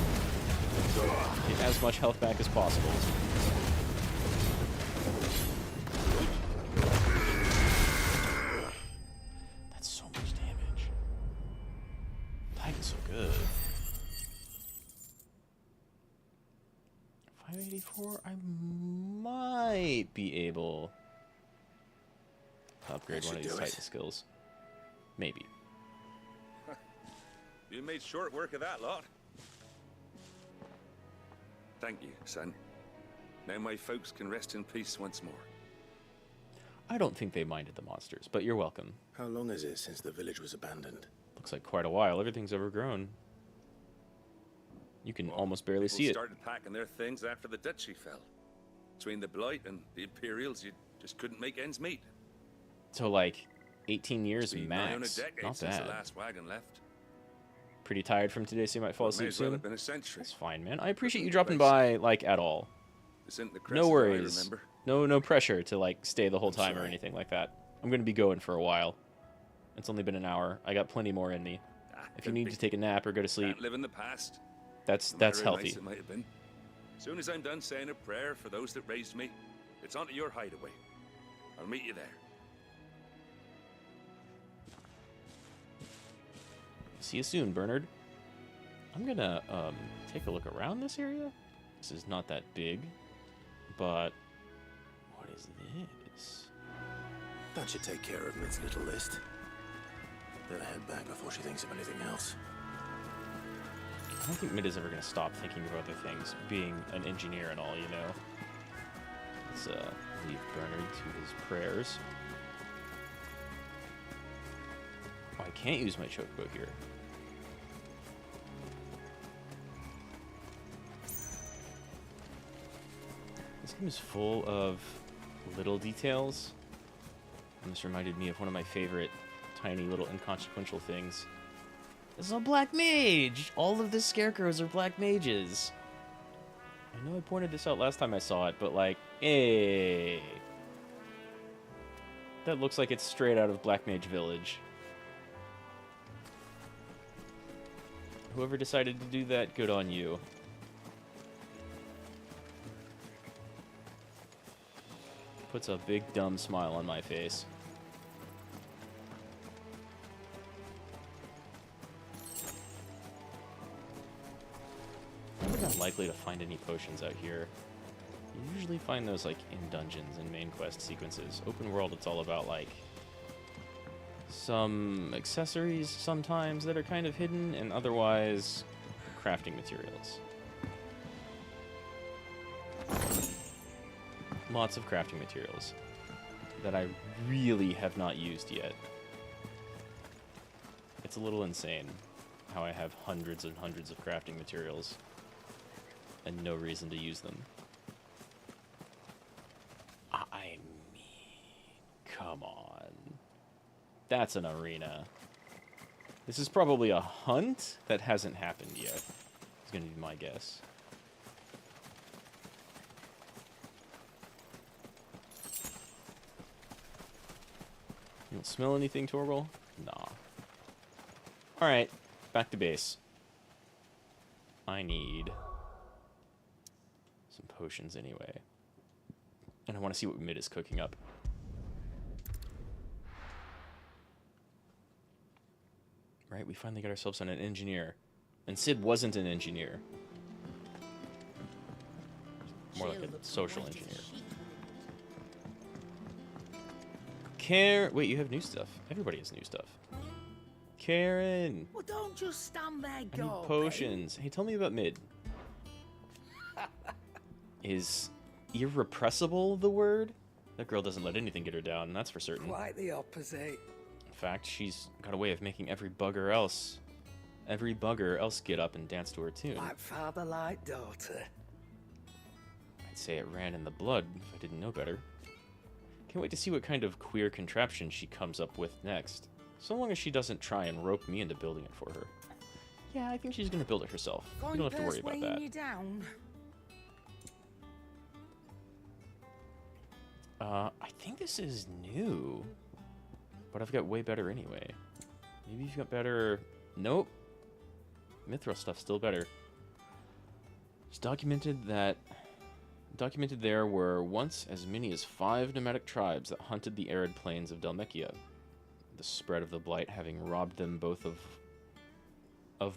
A: Get as much health back as possible. That's so much damage. Titan's so good. 584, I might be able to upgrade one of these Titan skills. Maybe.
L: You made short work of that lot. Thank you, son. Now my folks can rest in peace once more.
A: I don't think they minded the monsters, but you're welcome.
B: How long is it since the village was abandoned?
A: Looks like quite a while. Everything's overgrown. You can almost barely see it.
L: People started packing their things after the duchy fell. Between the Blight and the Imperials, you just couldn't make ends meet.
A: So, like, 18 years
L: It's been
A: max.
L: nigh on a decade
A: Not
L: since
A: bad.
L: the last wagon left.
A: Pretty tired from today, so you might fall
L: Well, may
A: asleep
L: as well
A: soon.
L: have been a century.
A: That's fine, man. I appreciate you dropping by, like, at all.
L: This isn't the
A: No
L: Crescent I
A: worries.
L: remember.
A: No pressure to, like, stay the whole time or anything like that. I'm gonna be going for a while. It's only been an hour. I got plenty more in me. If you need to take a nap or go to sleep,
L: Can't live in the past.
A: that's
L: No matter how
A: healthy.
L: nice it might have been. As soon as I'm done saying a prayer for those that raised me, it's onto your hideaway. I'll meet you there.
A: See you soon, Bernard. I'm gonna take a look around this area. This is not that big, but what is this?
B: That should take care of Mid's little list. Better head back before she thinks of anything else.
A: I don't think Mid is ever gonna stop thinking of other things, being an engineer and all, you know. Let's leave Bernard to his prayers. Oh, I can't use my chocobo here. This game is full of little details. And this reminded me of one of my favorite tiny little inconsequential things. This is a black mage! All of the scarecrows are black mages. I know I pointed this out last time I saw it, but like, hey. That looks like it's straight out of Black Mage Village. Whoever decided to do that, good on you. Puts a big dumb smile on my face. I'm not likely to find any potions out here. You usually find those like in dungeons and main quest sequences. Open world, it's all about like some accessories sometimes that are kind of hidden, and otherwise crafting materials. Lots of crafting materials that I really have not used yet. It's a little insane how I have hundreds and hundreds of crafting materials and no reason to use them. I mean, come on. That's an arena. This is probably a hunt that hasn't happened yet. It's gonna be my guess. You don't smell anything, Torgal? Nah. Alright, back to base. I need some potions anyway. And I want to see what Mid is cooking up. Right, we finally got ourselves on an engineer. And Sid wasn't an engineer. More like a social engineer. Wait, you have new stuff. Everybody has new stuff. Karen!
I: Well, don't just stand there,
A: I need
I: go.
A: potions. Hey, tell me about Mid. Is irrepressible the word? That girl doesn't let anything get her down, that's for certain.
I: Quite the opposite.
A: In fact, she's got a way of making every bugger else get up and dance to her tune.
I: Like father, like daughter.
A: I'd say it ran in the blood if I didn't know better. Can't wait to see what kind of queer contraption she comes up with next. So long as she doesn't try and rope me into building it for her. Yeah, I think she's gonna build it herself. You don't have to worry about that.
I: You down.
A: I think this is new. But I've got way better anyway. Maybe you've got better... Nope. Mithril stuff's still better. It's documented there were once as many as 5 nomadic tribes that hunted the arid plains of Dhalmekia. The spread of the blight having robbed them both of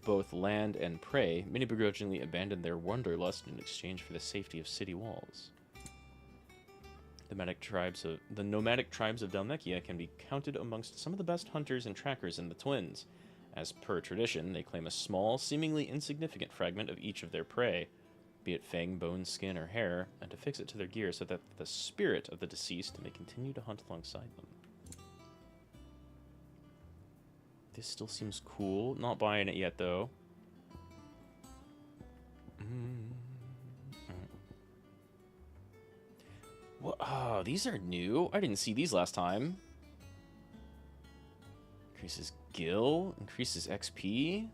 A: both land and prey, many begrudgingly abandoned their wanderlust in exchange for the safety of city walls. The nomadic tribes of Dhalmekia can be counted amongst some of the best hunters and trackers in the Twins. As per tradition, they claim a small, seemingly insignificant fragment of each of their prey, be it fang, bone, skin, or hair, and to fix it to their gear so that the spirit of the deceased may continue to hunt alongside them. This still seems cool. Not buying it yet, though. What? Oh, these are new. I didn't see these last time. Increases gil. Increases XP.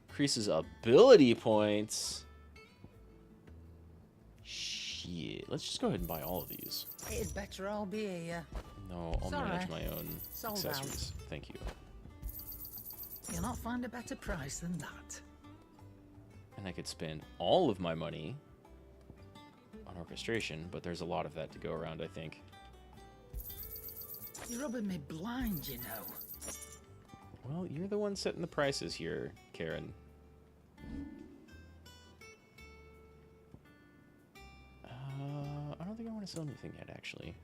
A: Increases ability points. Shit. Let's just go ahead and buy all of these.
I: It'd better all be here.
A: No, I'll manage my own accessories. Thank you.
I: You'll not find a better price than that.
A: And I could spend all of my money on orchestration, but there's a lot of that to go around, I think.
I: You're rubbing me blind, you know.
A: Well, you're the one setting the prices here, Karen. I don't think I want to sell anything yet, actually.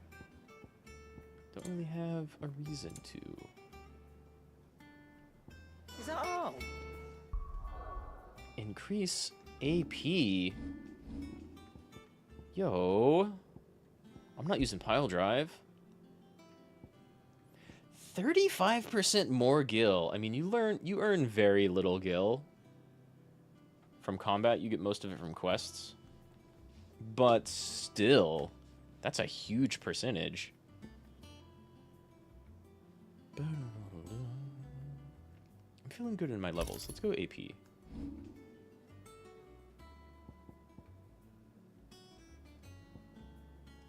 A: Don't really have a reason to.
I: Is that all?
A: Increase AP. Yo. I'm not using pile drive. 35% more gil. I mean, you earn very little gil from combat. You get most of it from quests. But still, that's a huge percentage. I'm feeling good in my levels. Let's go AP.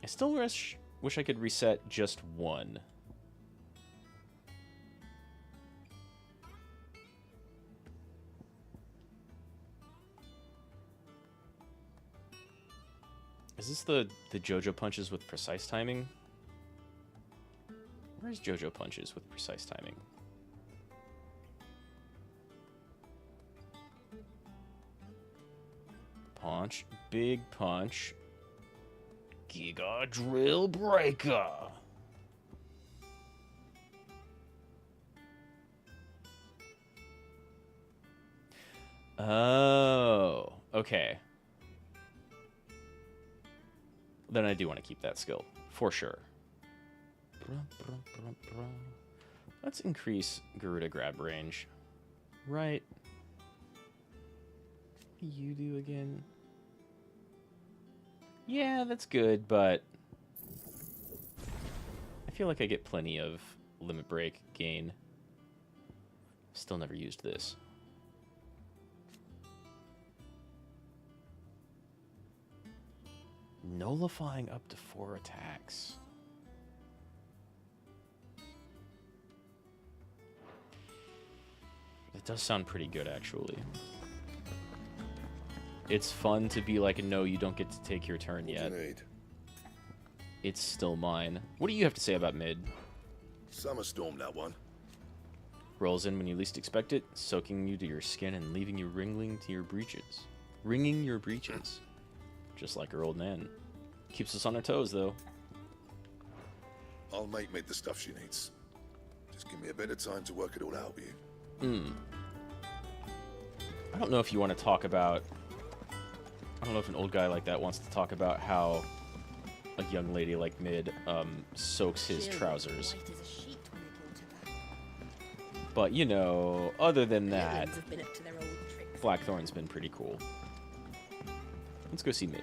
A: I still wish I could reset just one. Is this the JoJo punches with precise timing? Where's JoJo punches with precise timing? Punch, big punch. Giga Drill Breaker. Oh, okay. Then I do want to keep that skill, for sure. Let's increase Garuda grab range. Right. What do you do again? Yeah, that's good, but I feel like I get plenty of limit break gain. Still never used this. Nullifying up to 4 attacks. It does sound pretty good, actually. It's fun to be like, no, you don't get to take your turn yet.
D: What do you need?
A: It's still mine. What do you have to say about mid?
D: Summer storm, that one.
A: Rolls in when you least expect it, soaking you to your skin and leaving you wriggling to your breeches. Wringing your breeches. Just like her old man. Keeps us on our toes, though.
D: I'll make mid the stuff she needs. Just give me a bit of time to work it all out with you.
A: I don't know if you want to talk about... I don't know if an old guy like that wants to talk about how a young lady like Mid soaks his trousers. But, you know, other than that, Blackthorn's been pretty cool. Let's go see Mid.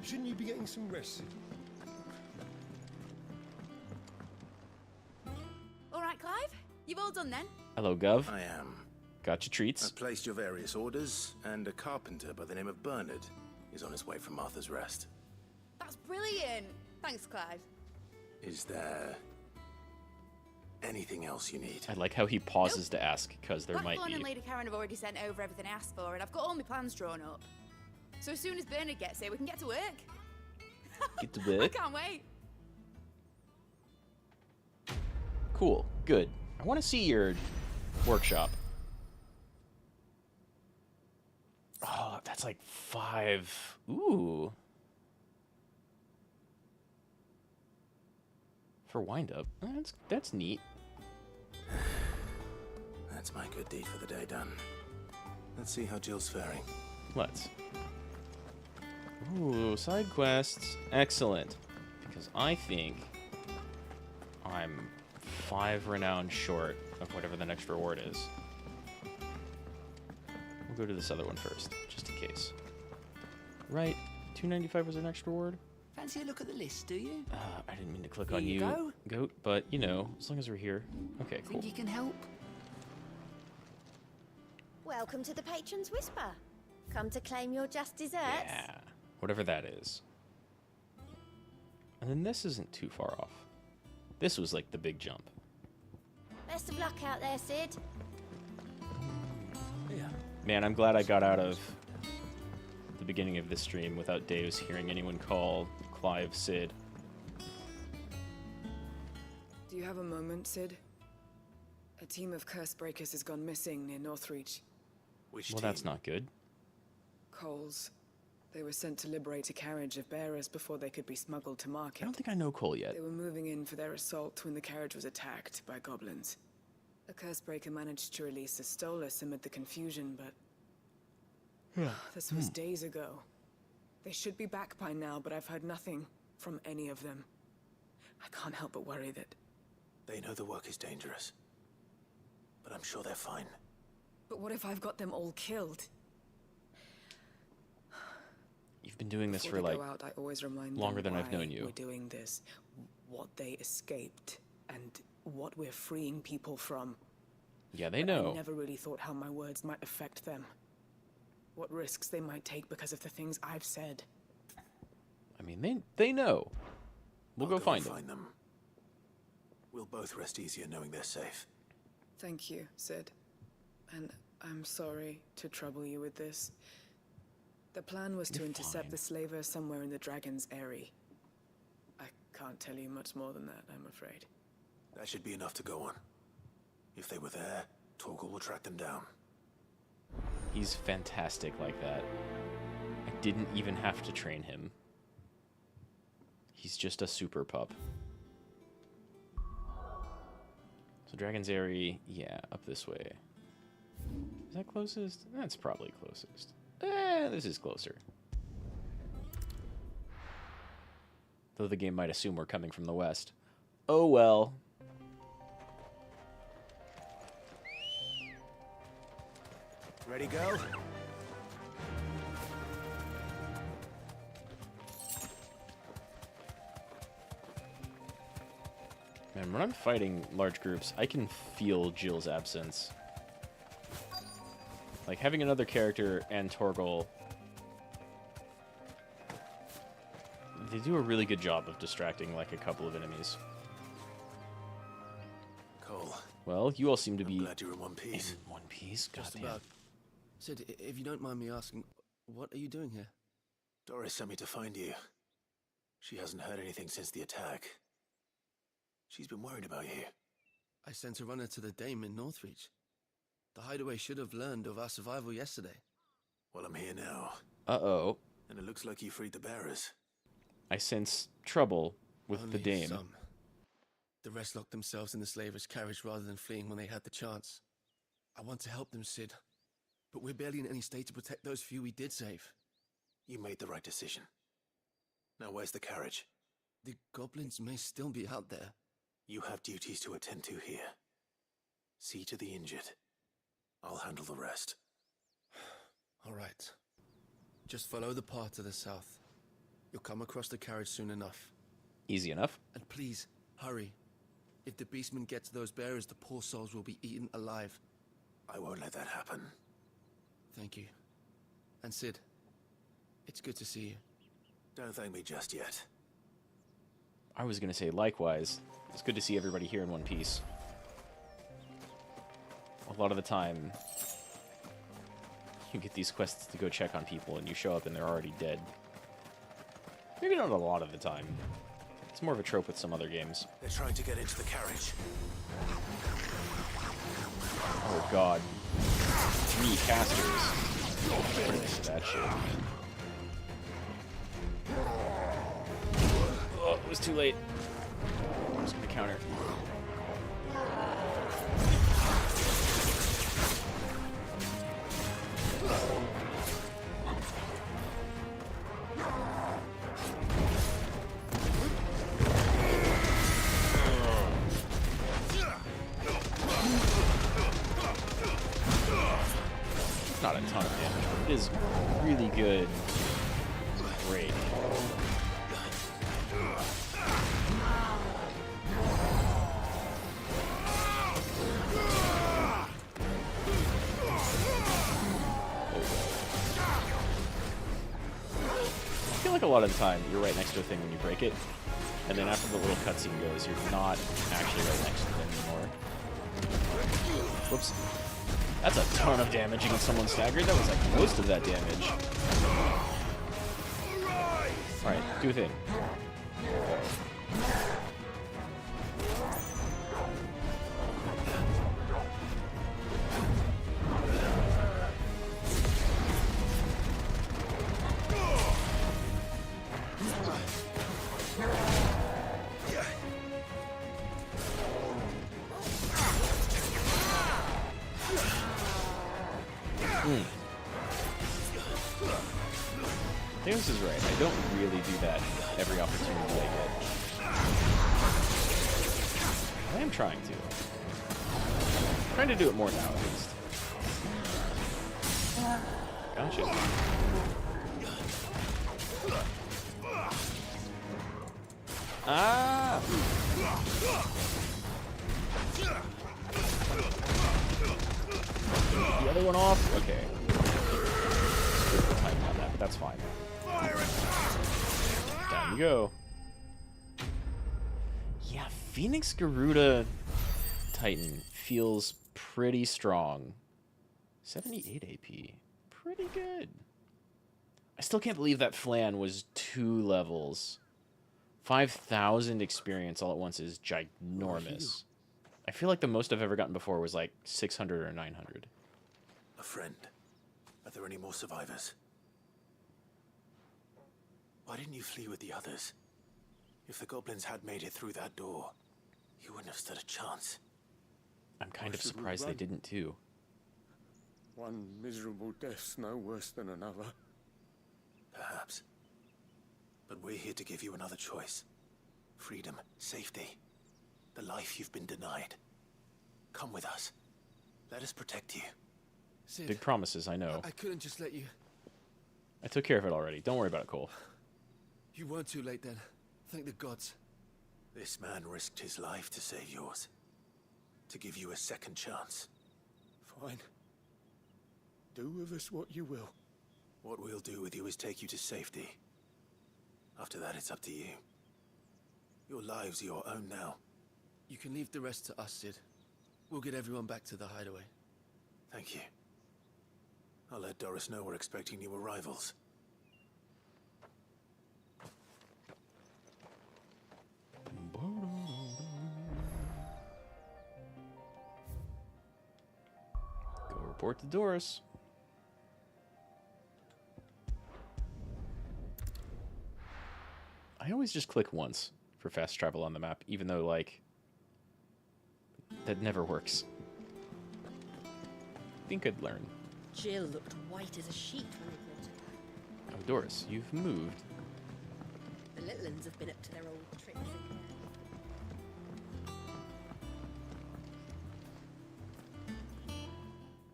M: Shouldn't you be getting some rest?
E: All right, Clive? You've all done then?
A: Hello, Gov.
B: I am.
A: Got your treats.
B: I've placed your various orders, and a carpenter by the name of Bernard is on his way from Martha's Rest.
E: That's brilliant. Thanks, Clive.
B: Is there anything else you need?
A: I like how he pauses to ask, because there might
E: Blackthorn
A: be.
E: and Lady Karen have already sent over everything I asked for, and I've got all my plans drawn up. So as soon as Bernard gets here, we can get to work.
A: Get to work?
E: I can't wait.
A: Cool. Good. I want to see your workshop. Oh, that's like 5. Ooh. For wind up. That's neat.
B: That's my good deed for the day done. Let's see how Jill's faring.
A: Let's. Ooh, side quests. Excellent. Because I think I'm 5 renown short of whatever the next reward is. We'll go to this other one first, just in case. Right, 295 was the next reward?
C: Fancy a look at the list, do you?
A: I didn't mean to click
C: Here
A: on
C: you
A: you,
C: go.
A: Goat, but, you know, as long as we're here. Okay, cool.
C: Think you can help?
N: Welcome to the Patron's Whisper. Come to claim your just desserts?
A: Yeah, whatever that is. And then this isn't too far off. This was like the big jump.
N: Best of luck out there, Sid.
C: Yeah.
A: Man, I'm glad I got out of the beginning of this stream without Dave's hearing anyone call Clive Sid.
O: Do you have a moment, Sid? A team of curse breakers has gone missing near Northreach.
B: Which
A: Well,
B: team?
A: that's not good.
O: Coles. They were sent to liberate a carriage of bearers before they could be smuggled to market.
A: I don't think I know Cole yet.
O: They were moving in for their assault when the carriage was attacked by goblins. A cursebreaker managed to release a stolus amid the confusion, but... This was days ago. They should be back by now, but I've heard nothing from any of them. I can't help but worry that...
B: They know the work is dangerous. But I'm sure they're fine.
O: But what if I've got them all killed?
A: You've been doing this
O: Before
A: for
O: they
A: like
O: go out, I always remind
A: longer
O: them
A: than I've
O: why
A: known you.
O: We're doing this, what they escaped, and what we're freeing people from.
A: Yeah, they
O: But
A: know.
O: I never really thought how my words might affect them. What risks they might take because of the things I've said.
A: I mean, they know. We'll
B: I'll
A: go find
B: them. We'll both rest easier knowing they're safe.
O: Thank you, Sid. And I'm sorry to trouble you with this. The plan was to intercept the slaver somewhere in the Dragon's Eyrie. I can't tell you much more than that, I'm afraid.
B: That should be enough to go on. If they were there, Torgal will track them down.
A: He's fantastic like that. I didn't even have to train him. He's just a super pup. So Dragon's Eyrie, yeah, up this way. Is that closest? That's probably closest. This is closer. Though the game might assume we're coming from the west. Oh well.
B: Ready, go?
A: Man, when I'm fighting large groups, I can feel Jill's absence. Like, having another character and Torgal, they do a really good job of distracting, like, a couple of enemies.
B: Cole.
A: Well, you all seem to be
B: glad you're in one piece.
A: In one piece?
P: Just
A: Goddamn.
P: about. Sid, if you don't mind me asking, what are you doing here?
B: Doris sent me to find you. She hasn't heard anything since the attack. She's been worried about you.
P: I sent a runner to the Dame in Northreach. The hideaway should have learned of our survival yesterday.
B: Well, I'm here now.
A: Uh-oh.
B: And it looks like you freed the bearers.
A: I sense trouble with
P: Only
A: the Dame.
P: some. The rest locked themselves in the slaver's carriage rather than fleeing when they had the chance. I want to help them, Sid. But we're barely in any state to protect those few we did save.
B: You made the right decision. Now where's the carriage?
P: The goblins may still be out there.
B: You have duties to attend to here. See to the injured. I'll handle the rest.
P: All right. Just follow the path to the south. You'll come across the carriage soon enough.
A: Easy enough.
P: And please, hurry. If the beastmen get to those bearers, the poor souls will be eaten alive.
B: I won't let that happen.
P: Thank you. And Sid, it's good to see you.
B: Don't thank me just yet.
A: I was going to say likewise. It's good to see everybody here in one piece. A lot of the time, you get these quests to go check on people, and you show up and they're already dead. Maybe not a lot of the time. It's more of a trope with some other games.
B: They're trying to get into the carriage.
A: Oh god. 3 casters. Finish that shit. Oh, it was too late. I'm just gonna counter. Not a ton of damage, but it is really good break. I feel like a lot of the time you're right next to a thing when you break it, and then after the little cutscene goes, you're not actually right next to it anymore. Whoops. That's a ton of damage against someone staggered. That was like most of that damage. Alright, do a thing. I think this is right. I don't really do that every opportunity I get. I am trying to. I'm trying to do it more now, at least. Gotcha. Ah! The other one off? Okay. Screw the timing on that, but that's fine. Down you go. Yeah, Phoenix Garuda Titan feels pretty strong. 78 AP. Pretty good. I still can't believe that Flan was 2 levels. 5,000 experience all at once is ginormous. I feel like the most I've ever gotten before was like 600 or 900.
B: A friend. Are there any more survivors? Why didn't you flee with the others? If the goblins had made it through that door, you wouldn't have stood a chance.
A: I'm kind of surprised they didn't too.
M: One miserable death's no worse than another.
B: Perhaps. But we're here to give you another choice. Freedom, safety, the life you've been denied. Come with us. Let us protect you.
P: Sid,
A: Big promises, I know.
P: I couldn't just let you...
A: I took care of it already. Don't worry about it, Cole.
P: You weren't too late then. Thank the gods.
B: This man risked his life to save yours. To give you a second chance.
M: Fine. Do with us what you will.
B: What we'll do with you is take you to safety. After that, it's up to you. Your lives are your own now.
P: You can leave the rest to us, Sid. We'll get everyone back to the hideaway.
B: Thank you. I'll let Doris know we're expecting new arrivals.
A: Go report to Doris. I always just click once for fast travel on the map, even though, like, that never works. I think I'd learn.
K: Jill looked white as a sheet when they brought her back.
A: Oh, Doris, you've moved.
K: The little uns have been up to their old tricks again.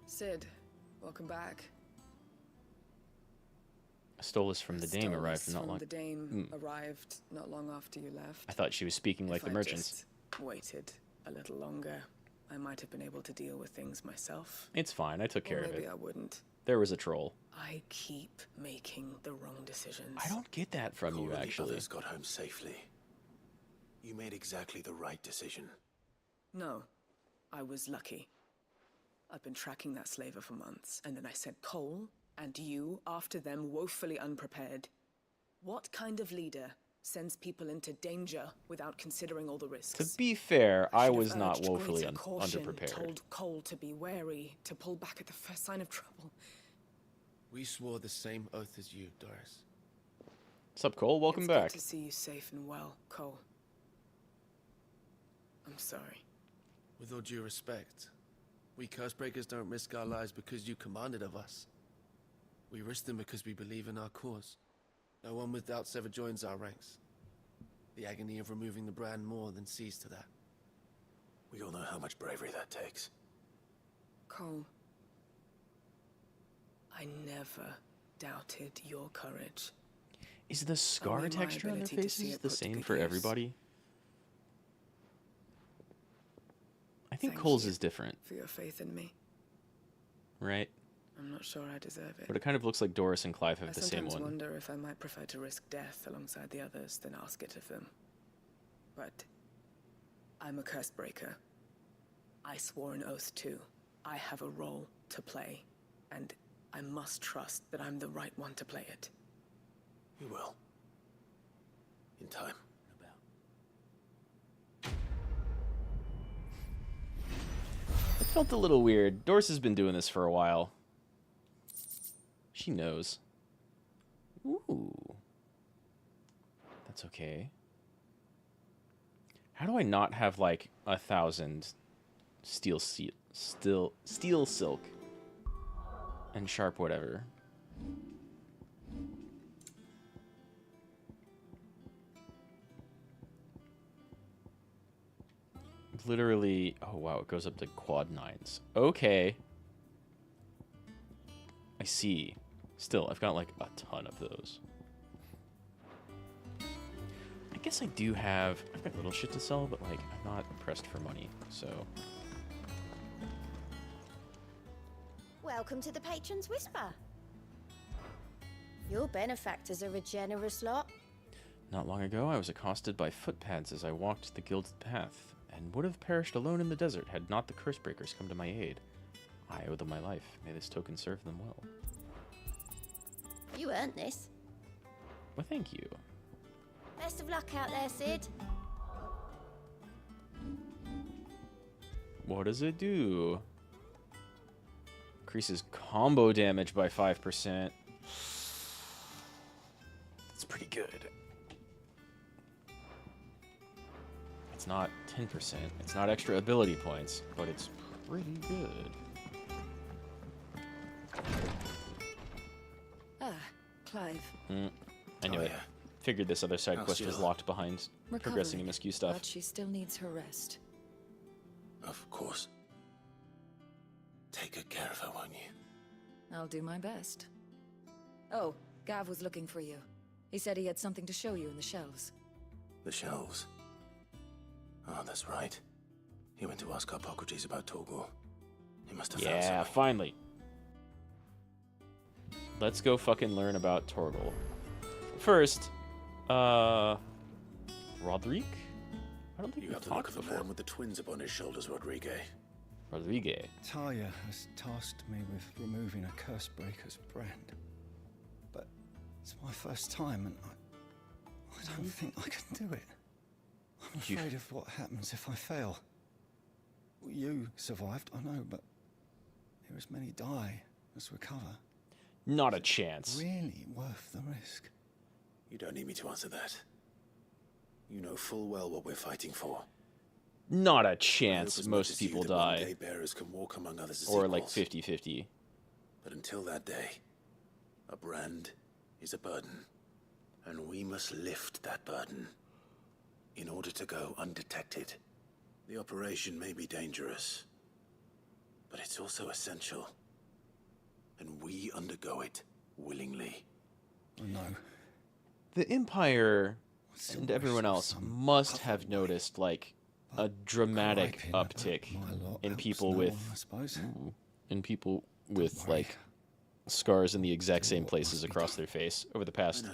O: Sid, welcome back.
A: A Stolas from the Dame arrived not long.
O: The Dame arrived not long after you left.
A: I thought she was speaking like the merchants.
O: Just waited a little longer, I might have been able to deal with things myself.
A: It's fine. I took care of it.
O: Maybe I wouldn't.
A: There was a troll.
O: I keep making the wrong decisions.
A: I don't get that from you, actually.
B: The others got home safely. You made exactly the right decision.
O: No, I was lucky. I've been tracking that slaver for months, and then I sent Cole and you after them, woefully unprepared. What kind of leader sends people into danger without considering all the risks?
A: To be fair, I was not woefully underprepared.
O: Told Cole to be wary, to pull back at the first sign of trouble.
P: We swore the same oath as you, Doris.
A: What's up, Cole? Welcome back.
O: It's good to see you safe and well, Cole. I'm sorry.
P: With all due respect, we Cursebreakers don't risk our lives because you commanded of us. We risk them because we believe in our cause. No one with doubts ever joins our ranks. The agony of removing the brand more than sees to that.
B: We all know how much bravery that takes.
O: Cole, I never doubted your courage.
A: Is the scar texture on their faces the same for everybody? I think Cole's is different.
O: For your faith in me.
A: Right?
O: I'm not sure I deserve it.
A: But it kind of looks like Doris and Clive have the same one.
O: I sometimes wonder if I might prefer to risk death alongside the others than ask it of them. But I'm a Cursebreaker. I swore an oath too. I have a role to play, and I must trust that I'm the right one to play it.
B: You will. In time.
A: It felt a little weird. Doris has been doing this for a while. She knows. Ooh. That's okay. How do I not have like 1,000 steel silk and sharp whatever? Literally, oh wow, it goes up to quad 9s. Okay. I see. Still, I've got like a ton of those. I guess I do have, I've got little shit to sell, but like, I'm not pressed for money, so.
N: Welcome to the Patron's Whisper. Your benefactors are a generous lot.
A: Not long ago, I was accosted by footpads as I walked the gilded path, and would have perished alone in the desert had not the Cursebreakers come to my aid. I owe them my life. May this token serve them well.
N: You earned this.
A: Well, thank you.
N: Best of luck out there, Sid.
A: What does it do? Increases combo damage by 5%. That's pretty good. It's not 10%. It's not extra ability points, but it's pretty good.
H: Ah, Clive.
A: I knew it. Figured this other side quest was locked behind progressing MSQ stuff.
H: But she still needs her rest.
B: Of course. Take good care of her, won't you?
H: I'll do my best. Oh, Gav was looking for you. He said he had something to show you in the shelves.
B: The shelves? Oh, that's right. He went to ask Hippocrates about Torgor. He must have found something.
A: Finally. Let's go fucking learn about Torgal. First, Roderick? I don't think
B: You have to look at the man with the twins upon his shoulders, Rodrigue.
A: Rodrigue.
Q: Talia has tasked me with removing a Cursebreaker's brand. But it's my first time, and I don't think I can do it. I'm afraid of what happens if I fail. You survived, I know, but there as many die as recover.
A: Not a chance.
Q: Really worth the risk?
B: You don't need me to answer that. You know full well what we're fighting for.
A: Not a chance most people die.
B: Day bearers can walk among others as
A: or like
B: equals.
A: 50-50.
B: But until that day, a brand is a burden. And we must lift that burden in order to go undetected. The operation may be dangerous, but it's also essential. And we undergo it willingly.
Q: No.
A: The Empire and everyone else must have noticed like a dramatic uptick in people with like scars in the exact same places across their face over the past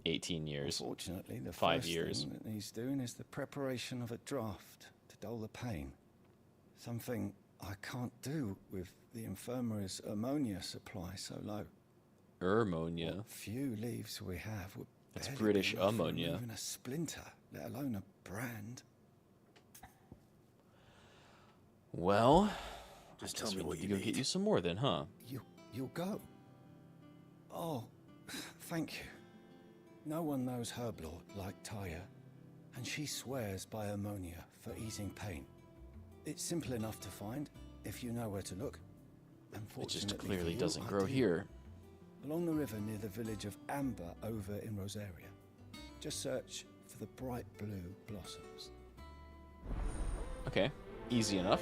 A: 18 years.
Q: Fortunately, the
A: 5
Q: first
A: years.
Q: thing that he's doing is the preparation of a draft to dull the pain. Something I can't do with the infirmary's ammonia supply so low.
A: Ammonia.
Q: What few leaves we have would
A: That's
Q: barely
A: British
Q: be enough for
A: ammonia.
Q: removing a splinter, let alone a brand.
A: Well,
B: Just
A: I
B: tell
A: guess
B: me
A: we
B: what
A: need
B: you
A: to go
B: need.
A: get you some more then, huh?
Q: You'll go. Oh, thank you. No one knows Herblord like Taya, and she swears by ammonia for easing pain. It's simple enough to find if you know where to look.
A: It just
Q: Unfortunately
A: clearly
Q: for you,
A: doesn't
Q: I
A: grow
Q: do.
A: here.
Q: Along the river near the village of Amber over in Rosaria. Just search for the bright blue blossoms.
A: Okay, easy enough.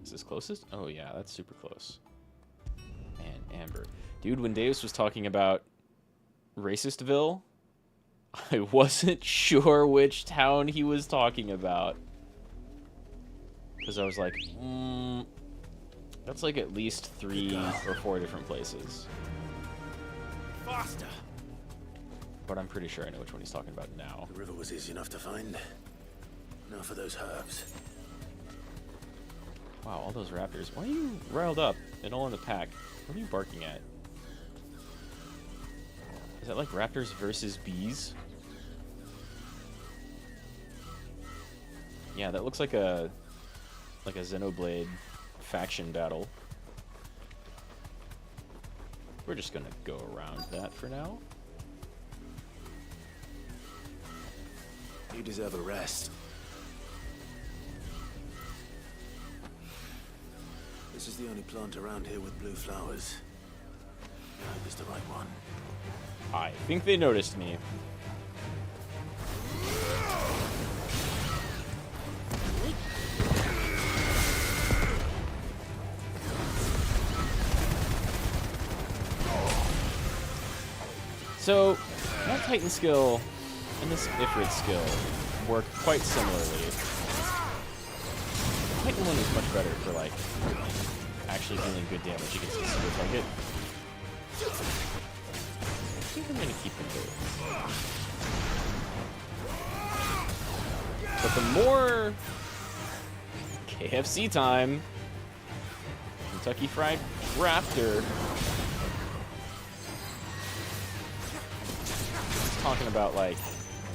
A: Is this closest? Oh yeah, that's super close. And Amber. Dude, when Davis was talking about Racistville, I wasn't sure which town he was talking about. Because I was like, that's like at least 3 or 4 different places.
B: Faster!
A: But I'm pretty sure I know which one he's talking about now.
B: The river was easy enough to find. Now for those herbs.
A: Wow, all those raptors. Why are you riled up and all in the pack? What are you barking at? Is that like raptors versus bees? Yeah, that looks like a Xenoblade faction battle. We're just gonna go around that for now.
B: You deserve a rest. This is the only plant around here with blue flowers. I hope it's the right one.
A: I think they noticed me. So, that Titan skill and this Ifrit skill work quite similarly. The Titan one is much better for, like, actually dealing good damage against a single target. I think I'm gonna keep them both. But the more KFC time, Kentucky Fried Raptor, talking about, like,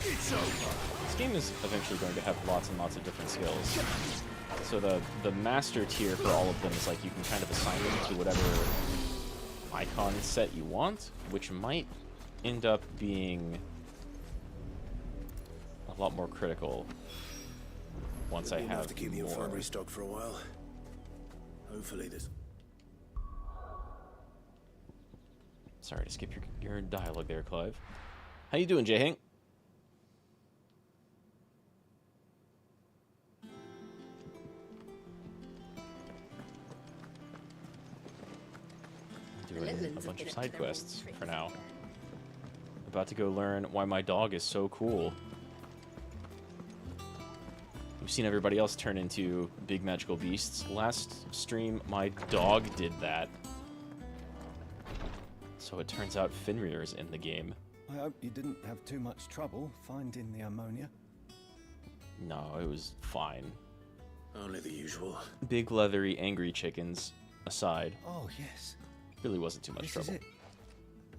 A: this game is eventually going to have lots and lots of different skills. So the master tier for all of them is like you can kind of assign them to whatever icon set you want, which might end up being a lot more critical once I have
B: to keep the
A: more.
B: infirmary stocked for a while. Hopefully this.
A: Sorry to skip your dialogue there, Clive. How you doing, Jay Hank? Doing a bunch of side quests for now. About to go learn why my dog is so cool. You've seen everybody else turn into big magical beasts. Last stream, my dog did that. So it turns out FENRIR is in the game.
Q: I hope you didn't have too much trouble finding the ammonia.
A: No, it was fine.
B: Only the usual.
A: Big, leathery, angry chickens aside.
Q: Oh, yes.
A: Really wasn't too much
Q: This
A: trouble.
Q: is it.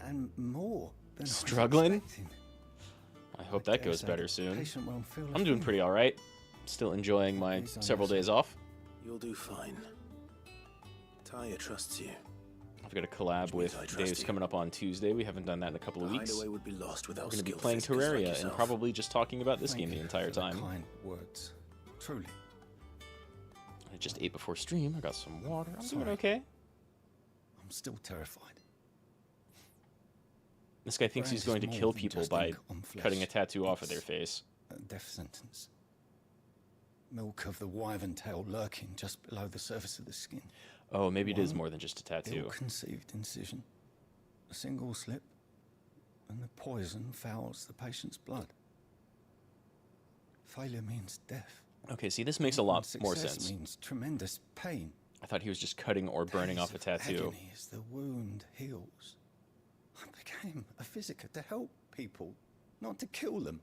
Q: And more than
A: Struggling?
Q: I was expecting.
A: I hope that goes
Q: Guess
A: better
Q: a
A: soon.
Q: patient won't feel a
A: I'm doing
Q: thing.
A: pretty alright. Still enjoying my several days off.
B: You'll do fine. Talia trusts you.
A: I've got a collab with
B: I trust
A: Dave's
B: you.
A: coming up on Tuesday. We haven't done that in a couple of
B: The
A: weeks.
B: hideaway would be lost without
A: We're going to be
B: skilled
A: playing
B: fiskers like
A: Terraria and
B: yourself.
A: probably just talking about this
Q: Thank
A: game the
Q: you
A: entire
Q: for the
A: time.
Q: kind words. Truly.
A: I just ate before stream. I got some water. I'm doing
Q: Sorry.
A: okay.
Q: I'm still terrified.
A: This guy thinks he's
Q: Brand
A: going to
Q: is
A: kill
Q: more than
A: people
Q: just
A: by
Q: ink on flesh.
A: cutting a tattoo off of their
Q: It's
A: face.
Q: a death sentence. Milk of the wyvern tail lurking just below the surface of the skin.
A: Oh, maybe it is
Q: One
A: more than just a tattoo.
Q: ill-conceived incision, a single slip, and the poison fouls the patient's blood. Failure means death.
A: Okay, see, this makes a lot
Q: And
A: more
Q: success
A: sense.
Q: means tremendous pain.
A: I thought he was just cutting or burning
Q: Days
A: off a
Q: of
A: tattoo.
Q: agony as the wound heals. I became a physiker to help people, not to kill them.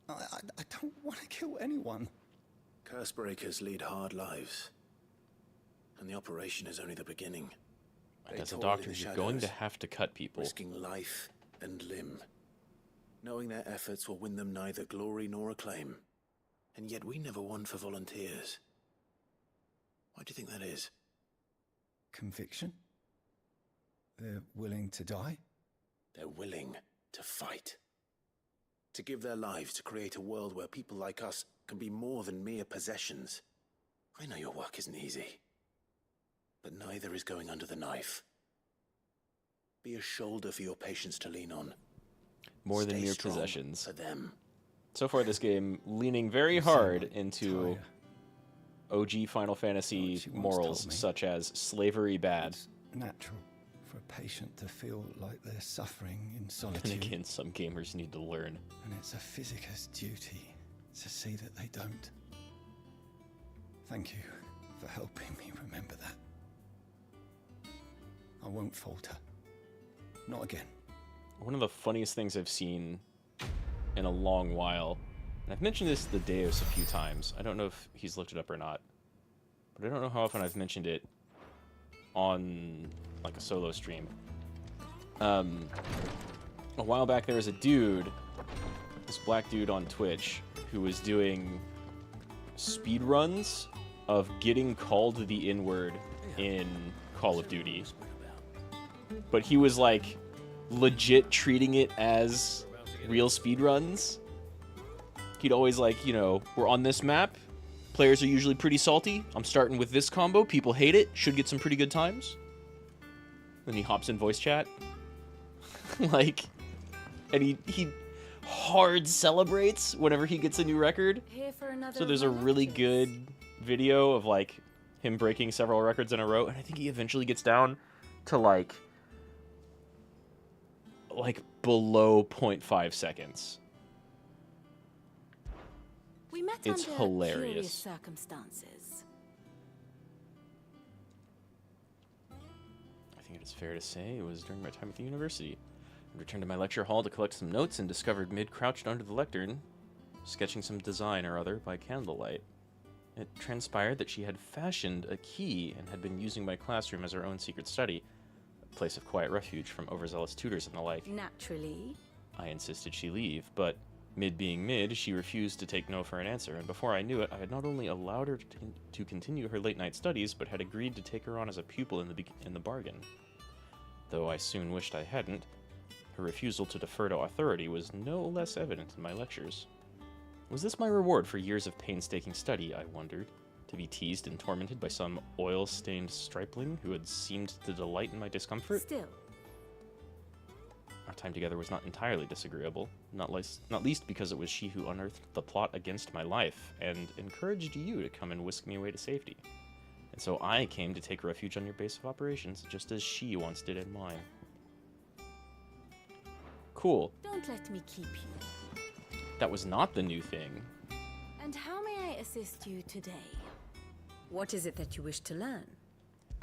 Q: I don't want to kill anyone.
B: Cursebreakers lead hard lives. And the operation is only the beginning.
A: And
B: They
A: as a
B: toil
A: doctor,
B: in the
A: you're going to
B: shadows,
A: have to cut people.
B: risking life and limb, knowing their efforts will win them neither glory nor acclaim. And yet we never won for volunteers. Why do you think that is?
Q: Conviction? They're willing to die?
B: They're willing to fight. To give their lives to create a world where people like us can be more than mere possessions. I know your work isn't easy. But neither is going under the knife. Be a shoulder for your patients to lean on.
A: More than
B: Stay
A: mere
B: strong
A: possessions.
B: for them.
A: So far, this game leaning very hard into OG Final Fantasy
Q: she once
A: morals,
Q: told me.
A: such as slavery bad.
Q: It's natural for a patient to feel like they're suffering in
A: And
Q: solitude.
A: again, some gamers need to learn.
Q: And it's a physiker's duty to see that they don't. Thank you for helping me remember that. I won't falter. Not again.
A: One of the funniest things I've seen in a long while, and I've mentioned this to the Deus a few times. I don't know if he's looked it up or not, but I don't know how often I've mentioned it on like a solo stream. A while back there was a dude, this black dude on Twitch, who was doing speed runs of getting called the N-word in Call of Duty. But he was like legit treating it as real speed runs. He'd always like, you know, we're on this map. Players are usually pretty salty. I'm starting with this combo. People hate it. Should get some pretty good times. Then he hops in voice chat. Like, and he hard celebrates whenever he gets a new record.
H: Here for another
A: So there's a really good video of like him breaking several records in a row, and I think he eventually gets down to like below 0.5 seconds.
H: We met
A: It's
H: under
A: hilarious.
H: curious circumstances.
A: I think it is fair to say it was during my time at the university. I returned to my lecture hall to collect some notes and discovered Mid crouched under the lectern, sketching some design or other by candlelight. It transpired that she had fashioned a key and had been using my classroom as her own secret study, a place of quiet refuge from overzealous tutors and the like.
H: Naturally.
A: I insisted she leave, but Mid being Mid, she refused to take no for an answer, and before I knew it, I had not only allowed her to continue her late-night studies, but had agreed to take her on as a pupil in the bargain. Though I soon wished I hadn't, her refusal to defer to authority was no less evident in my lectures. Was this my reward for years of painstaking study, I wondered, to be teased and tormented by some oil-stained stripling who had seemed to delight in my discomfort?
H: Still.
A: Our time together was not entirely disagreeable, not least because it was she who unearthed the plot against my life, and encouraged you to come and whisk me away to safety. And so I came to take refuge on your base of operations, just as she once did in mine. cool.
H: Don't let me keep you.
A: That was not the new thing.
H: And how may I assist you today? What is it that you wish to learn?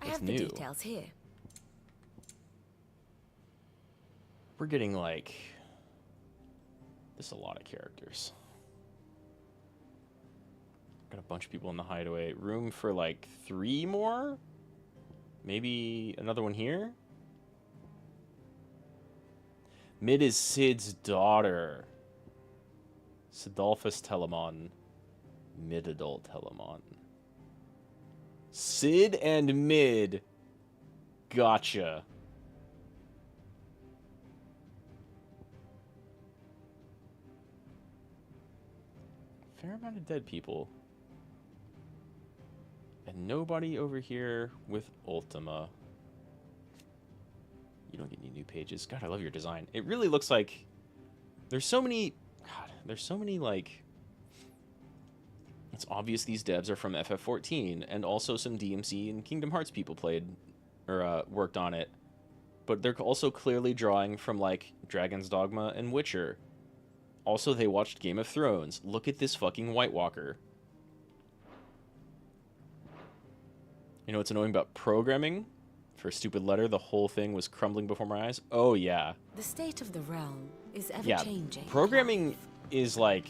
H: I
A: What's
H: have the
A: new?
H: details here.
A: We're getting like there's a lot of characters. Got a bunch of people in the hideaway. Room for like 3 more? Maybe another one here? Mid is Sid's daughter. Sidolphus Telemon. Mid-adult Telemon. Sid and Mid. Gotcha. Fair amount of dead people. And nobody over here with Ultima. You don't get any new pages. God, I love your design. It really looks like there's so many... God, there's so many, like... It's obvious these devs are from FF14, and also some DMC and Kingdom Hearts people played, or worked on it. But they're also clearly drawing from, like, Dragon's Dogma and Witcher. Also, they watched Game of Thrones. Look at this fucking White Walker. You know what's annoying about programming? For a stupid letter, the whole thing was crumbling before my eyes. Oh, yeah.
H: The state of the realm is ever-changing.
A: Programming is, like,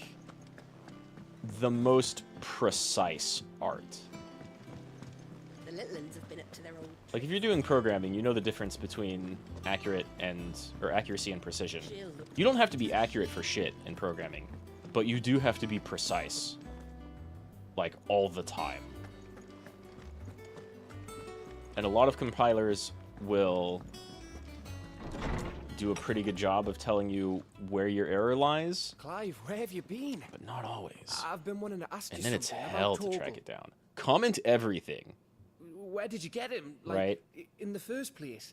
A: the most precise art.
K: The little ones have been up to their old...
A: Like, if you're doing programming, you know the difference between accuracy and precision. You don't have to be accurate for shit in programming, but you do have to be precise. Like, all the time. And a lot of compilers will do a pretty good job of telling you where your error lies.
R: Clive, where have you been?
A: But not always.
R: I've been wanting to ask you
A: And then it's
R: something
A: hell
R: about
A: to track
R: Torgal.
A: it down. Comment everything.
R: Where did you get him? Like,
A: Right.
R: In the first place?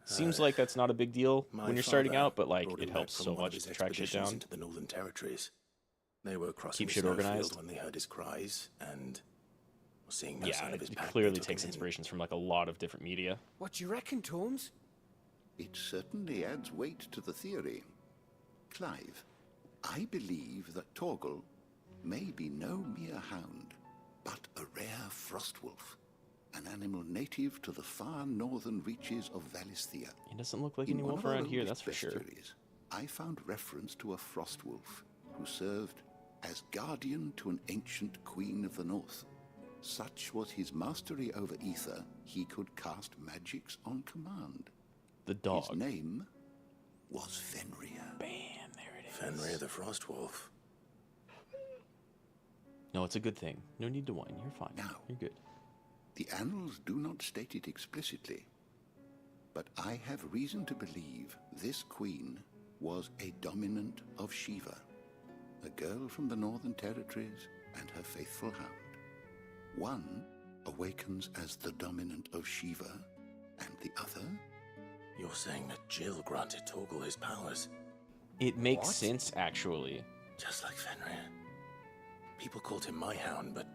A: Seems like that's not a big deal
B: My
A: when you're starting
B: father
A: out, but like
B: brought
A: it
B: him
A: helps
B: back
A: so
B: from one of
A: much
B: his
A: to track shit
B: expeditions
A: down.
B: into the Northern Territories. They were crossing
A: Keep
B: the
A: shit
B: snowfield
A: organized.
B: when they heard his cries and were seeing no
A: Yeah,
B: sign of his
A: it
B: pack.
A: clearly
B: They took
A: takes
B: him in.
A: inspirations from like a lot of different media.
R: What do you reckon, Tomes?
F: It certainly adds weight to the theory. Clive, I believe that Torgal may be no mere hound, but a rare frostwolf, an animal native to the far northern reaches of Valisthea.
A: It doesn't look like
F: In
A: any
F: one
A: wolf
F: of our
A: around here,
F: oldest
A: that's for sure.
F: bestiaries, I found reference to a frostwolf who served as guardian to an ancient queen of the north. Such was his mastery over ether, he could cast magics on command.
A: The dog.
F: His name was Fenrir.
A: Bam, there it is.
B: Fenrir the Frostwolf.
A: No, it's a good thing. No need to whine. You're fine.
F: Now,
A: you're good.
F: The annals do not state it explicitly, but I have reason to believe this queen was a dominant of Shiva, a girl from the Northern Territories and her faithful hound. One awakens as the dominant of Shiva, and the other...
B: You're saying that Jill granted Torgal his powers?
A: It makes sense, actually.
B: Just like Fenrir. People called him my hound, but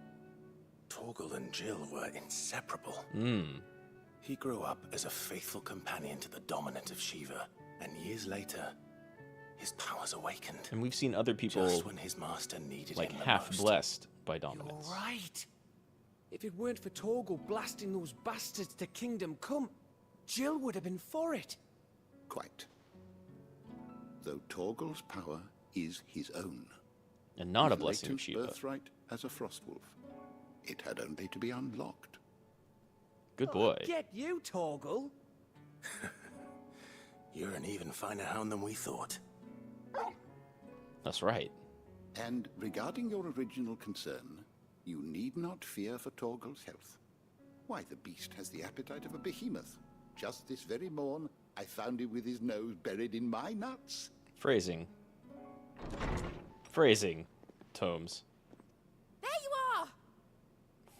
B: Torgal and Jill were inseparable. He grew up as a faithful companion to the dominant of Shiva, and years later, his powers awakened.
A: And we've seen other people
B: Just when his master needed
A: like
B: him the
A: half
B: most.
A: blessed by dominance.
R: You're right. If it weren't for Torgal blasting those bastards to Kingdom Come, Jill would have been for it.
F: Quite. Though Torgal's power is his own.
A: And not a
F: his
A: blessing of
F: latent
A: Shiva.
F: birthright as a frostwolf. It had only to be unlocked.
A: Good boy.
R: Get you, Torgal.
B: You're an even finer hound than we thought.
A: That's right.
F: And regarding your original concern, you need not fear for Torgal's health. Why, the beast has the appetite of a behemoth. Just this very morn, I found him with his nose buried in my nuts.
A: Phrasing. Phrasing. Tomes.
E: There you are!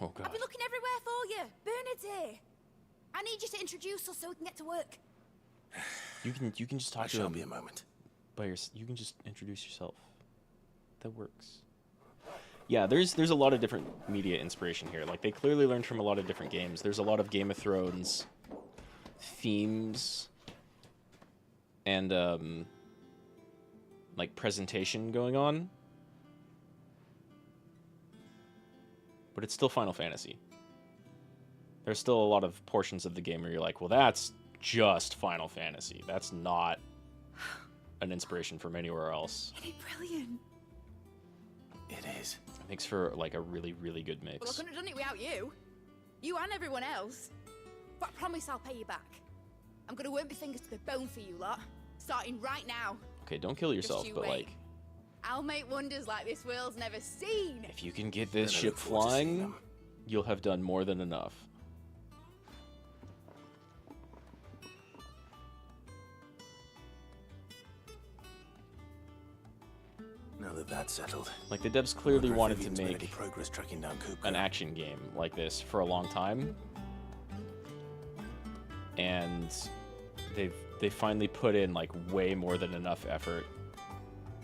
A: Oh, God.
E: I've been looking everywhere for you. Bernard's here. I need you to introduce us so we can get to work.
A: You can just talk
B: I
A: to
B: shall
A: him.
B: be a moment.
A: You can just introduce yourself. That works. Yeah, there's a lot of different media inspiration here. Like, they clearly learned from a lot of different games. There's a lot of Game of Thrones themes and like presentation going on. But it's still Final Fantasy. There's still a lot of portions of the game where you're like, well, that's just Final Fantasy. That's not an inspiration from anywhere else.
E: Isn't it brilliant?
B: It is.
A: It makes for like a really, really good mix.
E: Well, I couldn't have done it without you. You and everyone else. But I promise I'll pay you back. I'm gonna work my fingers to the bone for you lot, starting right now.
A: Okay, don't kill yourself,
E: you
A: but
E: wait.
A: like,
E: I'll make wonders like this world's never seen.
A: if you can get this ship flying, you'll have done more than enough.
B: Now that that's settled,
A: Like, the devs clearly wanted to
B: Vivian's made
A: make
B: any progress tracking down Kupka.
A: an action game like this for a long time, and they finally put in like way more than enough effort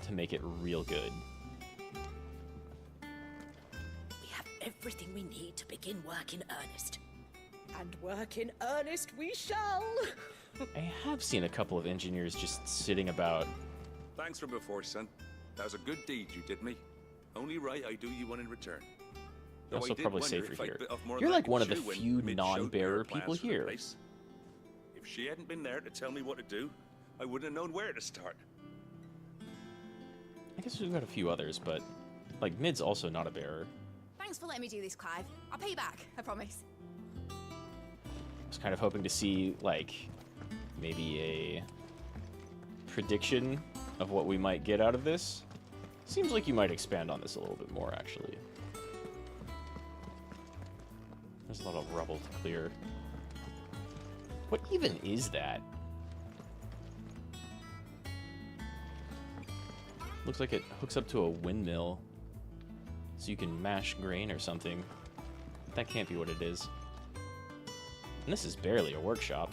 A: to make it real good.
K: We have everything we need to begin work in earnest.
S: And work in earnest we shall.
A: I have seen a couple of engineers just sitting about.
L: Thanks for before, son. That was a good deed you did me. Only right I do you one in return. Though
A: Also
L: I did
A: probably
L: wonder
A: safer
L: if I'd
A: here.
L: bit off more
A: You're
L: than I
A: like
L: could
A: one of the
L: chew when
A: few
L: Mid showed me her
A: non-bearer
L: plans
A: people
L: for the
A: here.
L: place. If she hadn't been there to tell me what to do, I wouldn't have known where to start.
A: I guess we've got a few others, but like Mid's also not a bearer.
E: Thanks for letting me do this, Clive. I'll pay you back, I promise.
A: I was kind of hoping to see like maybe a prediction of what we might get out of this. Seems like you might expand on this a little bit more, actually. There's a lot of rubble to clear. What even is that? Looks like it hooks up to a windmill, so you can mash grain or something. That can't be what it is. And this is barely a workshop.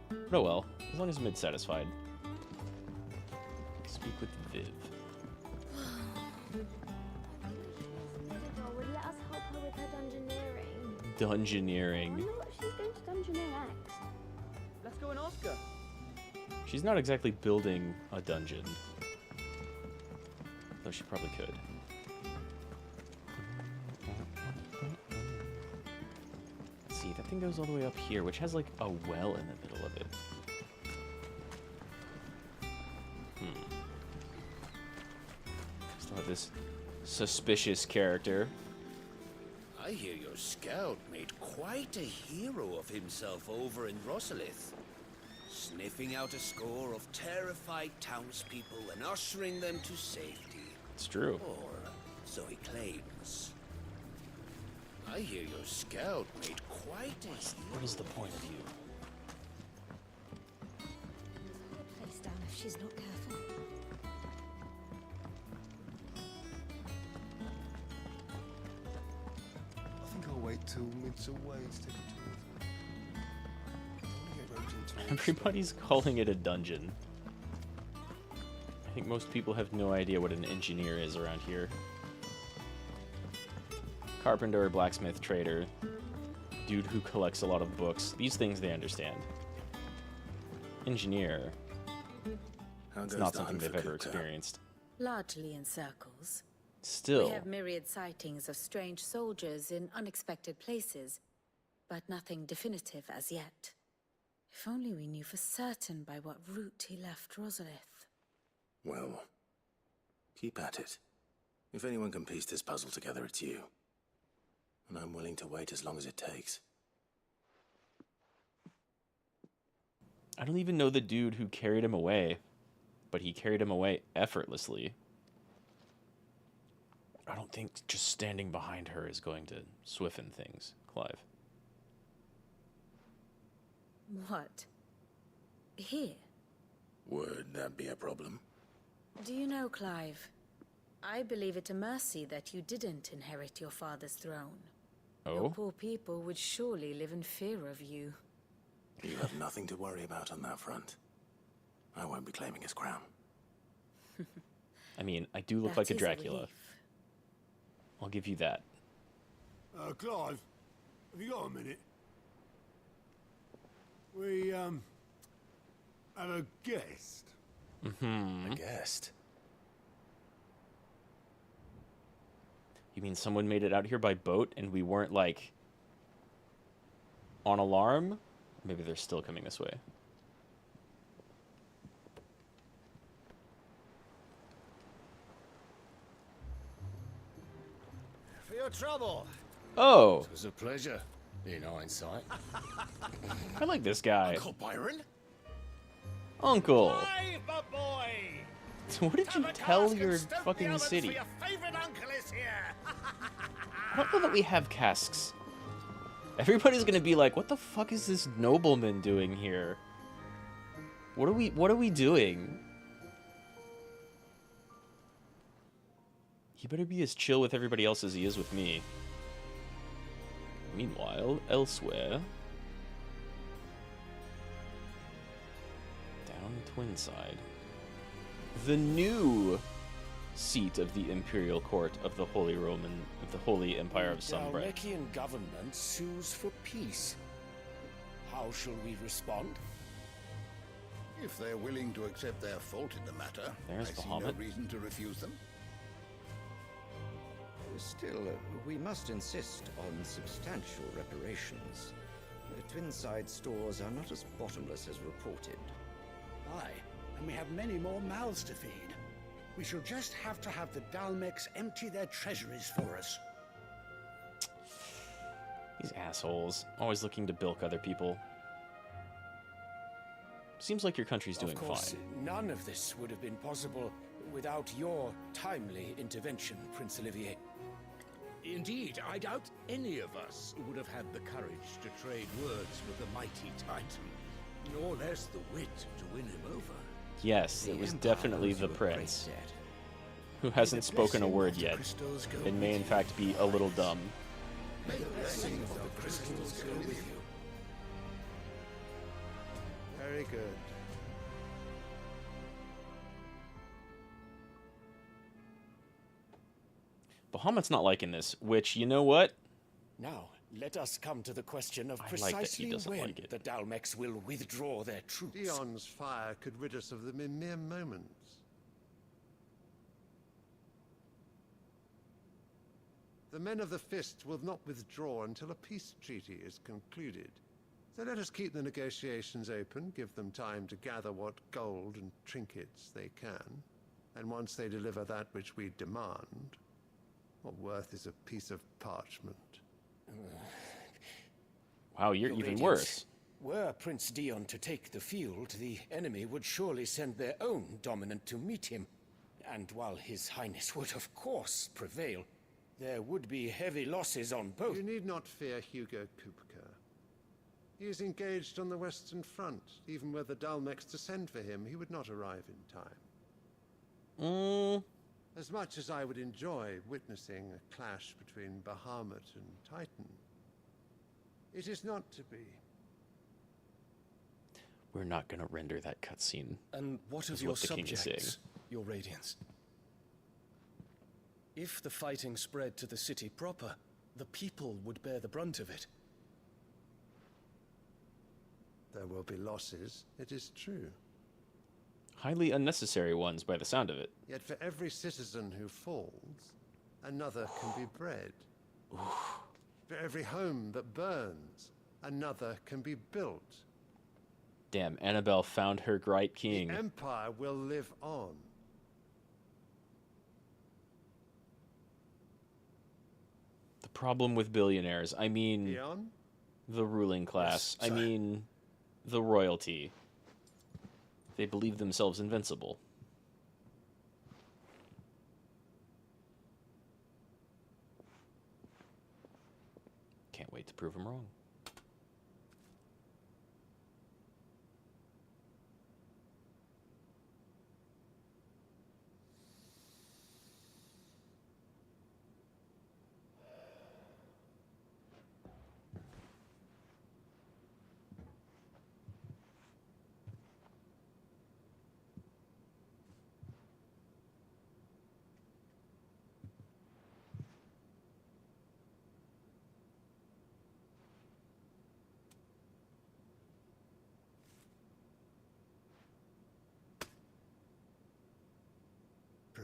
A: But oh well, as long as Mid's satisfied. Speak with Viv.
N: Would let us help her with her dungeoneering.
A: Dungeoneering.
N: I wonder what she's going to dungeoneer next.
R: Let's go and ask her.
A: She's not exactly building a dungeon. Though she probably could. Let's see, that thing goes all the way up here, which has like a well in the middle of it. Still have this suspicious character.
T: I hear your scout made quite a hero of himself over in Rosalith, sniffing out a score of terrified townspeople and ushering them to safety.
A: It's true.
T: Or so he claims. I hear your scout made quite a hero.
A: What is the point of you?
K: Face down if she's not careful.
D: I think I'll wait till Mid's away to take a tour of it.
A: Everybody's calling it a dungeon. I think most people have no idea what an engineer is around here. Carpenter, blacksmith, trader, dude who collects a lot of books. These things they understand. Engineer, it's not something they've ever experienced.
H: Largely in circles.
A: Still.
H: We have myriad sightings of strange soldiers in unexpected places, but nothing definitive as yet. If only we knew for certain by what route he left Rosalith.
B: Well, keep at it. If anyone can piece this puzzle together, it's you. And I'm willing to wait as long as it takes.
A: I don't even know the dude who carried him away, but he carried him away effortlessly. I don't think just standing behind her is going to swiffen things, Clive.
H: What? Here?
B: Would that be a problem?
H: Do you know, Clive? I believe it a mercy that you didn't inherit your father's throne.
A: Oh?
H: Your poor people would surely live in fear of you.
B: You have nothing to worry about on that front. I won't be claiming his crown.
A: I mean, I do look
H: That
A: like a
H: is
A: Dracula.
H: relief.
A: I'll give you that.
G: Clive, have you got a minute? We, have a guest.
A: Mm-hmm.
B: A guest.
A: You mean someone made it out here by boat and we weren't, like, on alarm? Maybe they're still coming this way.
B: For your trouble.
A: Oh.
B: It was a pleasure, in hindsight.
A: I like this guy.
B: Uncle Byron?
A: Uncle.
B: Drive, my boy!
A: What did you tell your fucking city?
B: Your favorite uncle is here.
A: I don't know that we have casks. Everybody's gonna be like, what the fuck is this nobleman doing here? What are we doing? He better be as chill with everybody else as he is with me. Meanwhile, elsewhere, down Twinside, the new seat of the imperial court of the Holy Empire of Sunbright.
B: Dalmekian government sues for peace. How shall we respond?
F: If they're willing to accept their fault in the matter,
A: There's
F: I see no
A: Bahamut.
F: reason to refuse them.
Q: Still, we must insist on substantial reparations. The Twinside stores are not as bottomless as reported.
G: Aye, and we have many more mouths to feed. We shall just have to have the Dalmecs empty their treasuries for us.
A: These assholes, always looking to bilk other people. Seems like your country's doing
G: Of course,
A: fine.
G: none of this would have been possible without your timely intervention, Prince Olivier.
T: Indeed, I doubt any of us would have had the courage to trade words with the mighty Titan, nor less the wit to win him over.
A: Yes, it was definitely the prince, who hasn't spoken a word yet, and may in fact be a little dumb.
G: May the blessing of the crystals go with you.
B: Very good.
A: Bahamut's not liking this, which, you know what?
G: Now, let us come to the question of
A: I like that he
G: precisely
A: doesn't
G: when
A: like it.
G: the Dalmecs will withdraw their troops.
U: Dion's fire could rid us of them in mere moments. The men of the Fist will not withdraw until a peace treaty is concluded. So let us keep the negotiations open, give them time to gather what gold and trinkets they can. And once they deliver that which we demand, what worth is a piece of parchment?
A: Wow, you're
G: Your
A: even
G: Radiance,
A: worse.
G: Were Prince Dion to take the field, the enemy would surely send their own dominant to meet him. And while His Highness would of course prevail, there would be heavy losses on both.
U: You need not fear Hugo Kupka. He is engaged on the Western Front. Even were the Dalmecs to send for him, he would not arrive in time. As much as I would enjoy witnessing a clash between Bahamut and Titan, it is not to be.
A: We're not gonna render that cutscene.
B: And what of
A: is
B: your
A: what the king is saying.
B: subjects, your Radiance? If the fighting spread to the city proper, the people would bear the brunt of it.
U: There will be losses, it is true.
A: Highly unnecessary ones by the sound of it.
U: Yet for every citizen who falls, another can be bred. For every home that burns, another can be built.
A: Damn, Annabelle found her right king.
U: The Empire will live on.
A: The problem with billionaires, I mean,
U: Dion?
A: the ruling class,
U: Yes,
A: I
U: sir.
A: mean, the royalty. They believe themselves invincible. Can't wait to prove them wrong.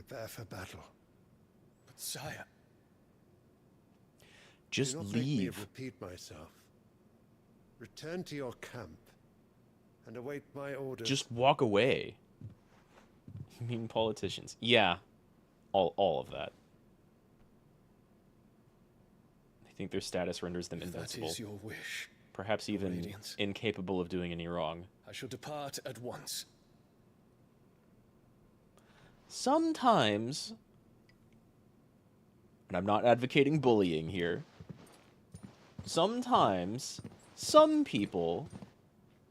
U: Prepare for battle.
M: But sire...
A: Just
U: Do not make me
A: leave.
U: repeat myself. Return to your camp and await my orders.
A: Just walk away. You mean politicians? Yeah. All of that. I think their status renders them invincible.
M: That is your wish.
A: Perhaps even
M: Radiance.
A: incapable of doing any wrong.
M: I shall depart at once.
A: Sometimes, and I'm not advocating bullying here, sometimes some people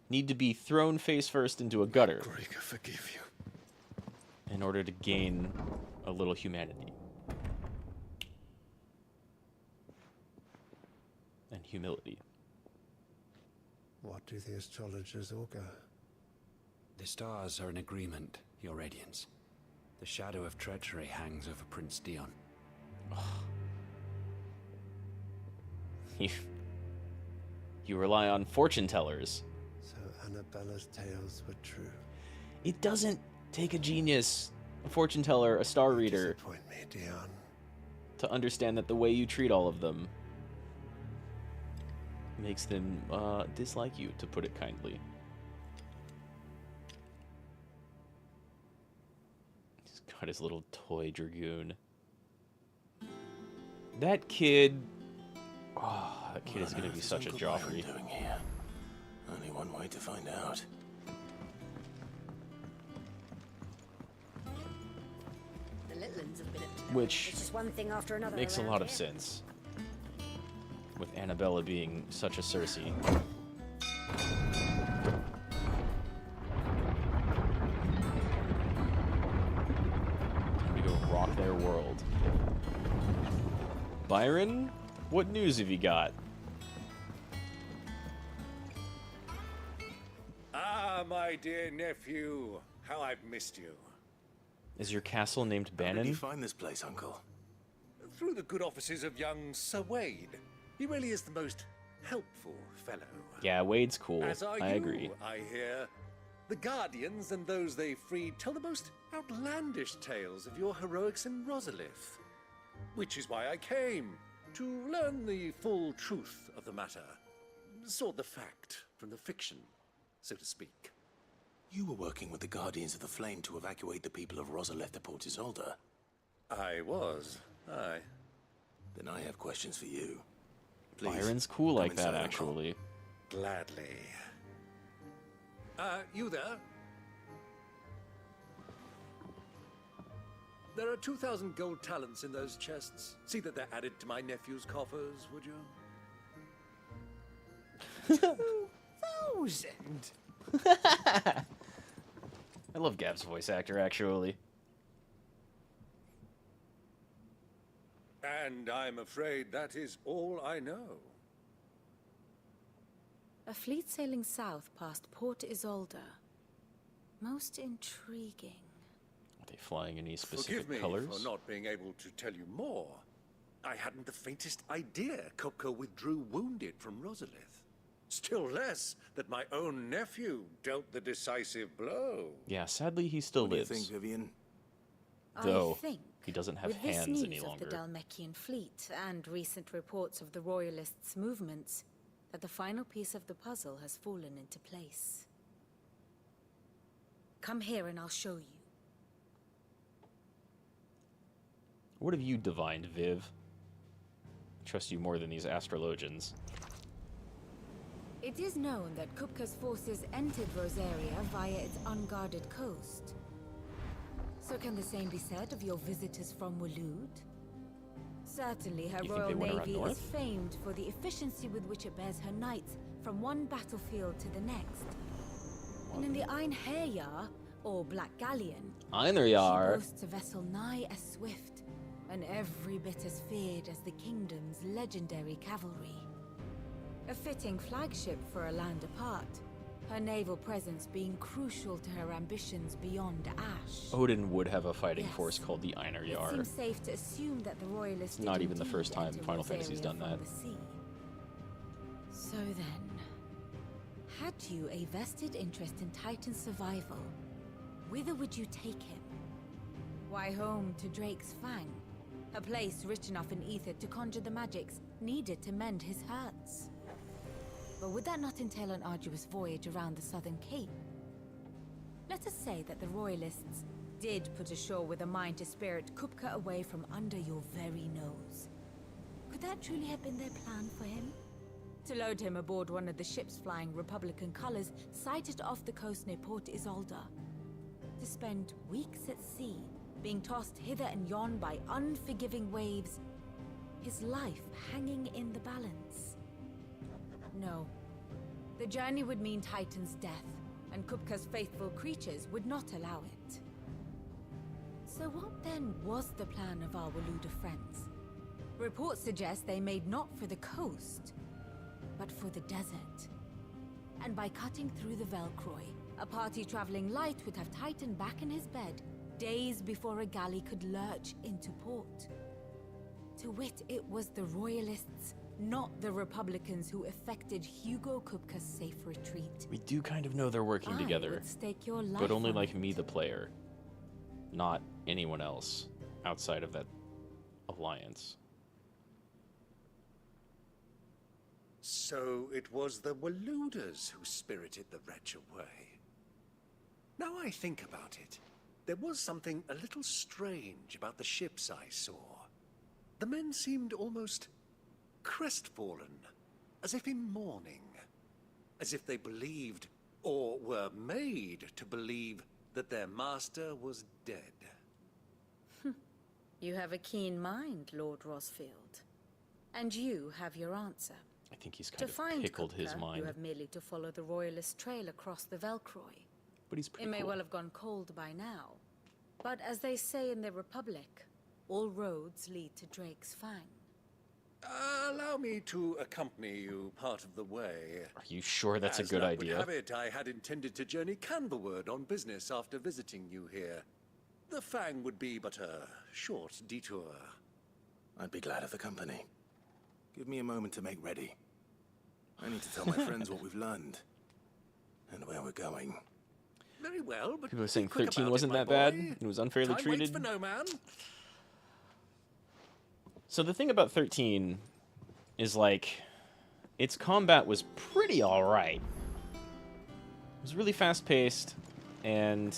A: need to be thrown face first into a gutter
M: Greek, I forgive you.
A: in order to gain a little humanity. And humility.
U: What do the astrologers augur?
J: The stars are in agreement, Your Radiance. The shadow of treachery hangs over Prince Dion.
A: You rely on fortune tellers.
U: So Annabella's tales were true.
A: It doesn't take a genius, a fortune teller, a star reader,
U: Disappoint me, Dion.
A: to understand that the way you treat all of them makes them dislike you, to put it kindly. He's got his little toy dragoon. That kid... Oh, that kid is going to be such a Joffrey.
B: Doing here? Only one way to find out.
K: The little ones have been up to no
A: Which
K: It's just one thing after another.
A: makes a
K: around
A: lot of
K: here.
A: sense. With Annabella being such a Cersei. Time to go rock their world. Byron, what news have you got?
V: Ah, my dear nephew, how I've missed you.
A: Is your castle named
B: How did you
A: Bannon?
B: find this place, Uncle?
V: Through the good offices of young Sir Wade. He really is the most helpful fellow.
A: Yeah, Wade's cool.
V: As are
A: I
V: you,
A: agree.
V: I hear. The Guardians and those they freed tell the most outlandish tales of your heroics in Rosalith. Which is why I came, to learn the full truth of the matter. Sort the fact from the fiction, so to speak.
B: You were working with the Guardians of the Flame to evacuate the people of Rosalith to Port Isolde.
V: I was, aye.
B: Then I have questions for you. Please,
A: Byron's cool
B: come
A: like that,
B: inside, Uncle.
A: actually.
V: Gladly. You there? There are 2,000 gold talents in those chests. See that they're added to my nephew's coffers, would you?
K: 2,000?
A: I love Gab's voice actor, actually.
V: And I'm afraid that is all I know.
H: A fleet sailing south past Port Isolde. Most intriguing.
A: Are they flying any specific
V: Forgive me
A: colors?
V: for not being able to tell you more. I hadn't the faintest idea Kopko withdrew wounded from Rosalith. Still less that my own nephew dealt the decisive blow.
A: Yeah, sadly he still
B: What do you
A: lives.
B: think, Vivian?
A: Though
H: I think,
A: he doesn't have
H: with this
A: hands
H: news
A: any
H: of
A: longer.
H: the Dalmekian fleet and recent reports of the Royalists' movements, that the final piece of the puzzle has fallen into place. Come here and I'll show you.
A: What have you divined, Viv? I trust you more than these astrologians.
H: It is known that Kupka's forces entered Rosaria via its unguarded coast. So can the same be said of your visitors from Waloed? Certainly her
A: You think
H: royal
A: they went around
H: navy is
A: north?
H: famed for the efficiency with which it bears her knights from one battlefield to the next. And in the Einherjar, or Black Galleon,
A: Einherjar.
H: she boasts a vessel nigh as swift, and every bit as feared as the kingdom's legendary cavalry. A fitting flagship for a land apart, her naval presence being crucial to her ambitions beyond Ash.
A: Odin would have a fighting
H: Yes.
A: force called the
H: It
A: Einherjar.
H: seems safe to assume that the Royalists
A: Not
H: did
A: even the
H: indeed
A: first time
H: enter
A: Final
H: Rosaria
A: Fantasy's done
H: from
A: that.
H: the sea. So then, had you a vested interest in Titan's survival, whither would you take him? Why, home to Drake's Fang, a place rich enough in ether to conjure the magics needed to mend his hurts. But would that not entail an arduous voyage around the southern cape? Let us say that the Royalists did put ashore with a mind to spirit Kupka away from under your very nose. Could that truly have been their plan for him? To load him aboard one of the ships flying Republican colors sighted off the coast near Port Isolde. To spend weeks at sea, being tossed hither and yon by unforgiving waves, his life hanging in the balance. No. The journey would mean Titan's death, and Kupka's faithful creatures would not allow it. So what then was the plan of our Waluda friends? Reports suggest they made not for the coast, but for the desert. And by cutting through the Velcroy, a party traveling light would have Titan back in his bed days before a galley could lurch into port. To wit, it was the Royalists, not the Republicans, who effected Hugo Kupka's safe retreat.
A: We do kind of know they're working together,
H: would stake your life
A: but only
H: on
A: like
H: it.
A: me, the player, not anyone else outside of that alliance.
V: So it was the Waludas who spirited the wretch away. Now I think about it, there was something a little strange about the ships I saw. The men seemed almost crestfallen, as if in mourning, as if they believed, or were made to believe, that their master was dead.
H: You have a keen mind, Lord Rosfield. And you have your answer.
A: I think he's kind
H: To
A: of
H: find
A: pickled his
H: Kupka,
A: mind.
H: you have merely to follow the Royalist trail across the Velcroy.
A: But he's pretty
H: It may
A: cool.
H: well have gone cold by now. But as they say in the Republic, all roads lead to Drake's Fang.
V: Allow me to accompany you part of the way.
A: Are you sure that's a
V: As
A: good
V: luck would
A: idea?
V: have it, I had intended to journey Canverward on business after visiting you here. The Fang would be but a short detour.
B: I'd be glad of the company. Give me a moment to make ready. I need to tell my friends what we've learned and where we're going.
V: Very well, but
A: People are saying
V: be quick
A: 13
V: about
A: wasn't
V: it, my
A: that bad.
V: boy.
A: It was unfairly
V: Time
A: treated.
V: waits for no man.
A: So the thing about 13 is, like, its combat was pretty alright. It was really fast-paced, and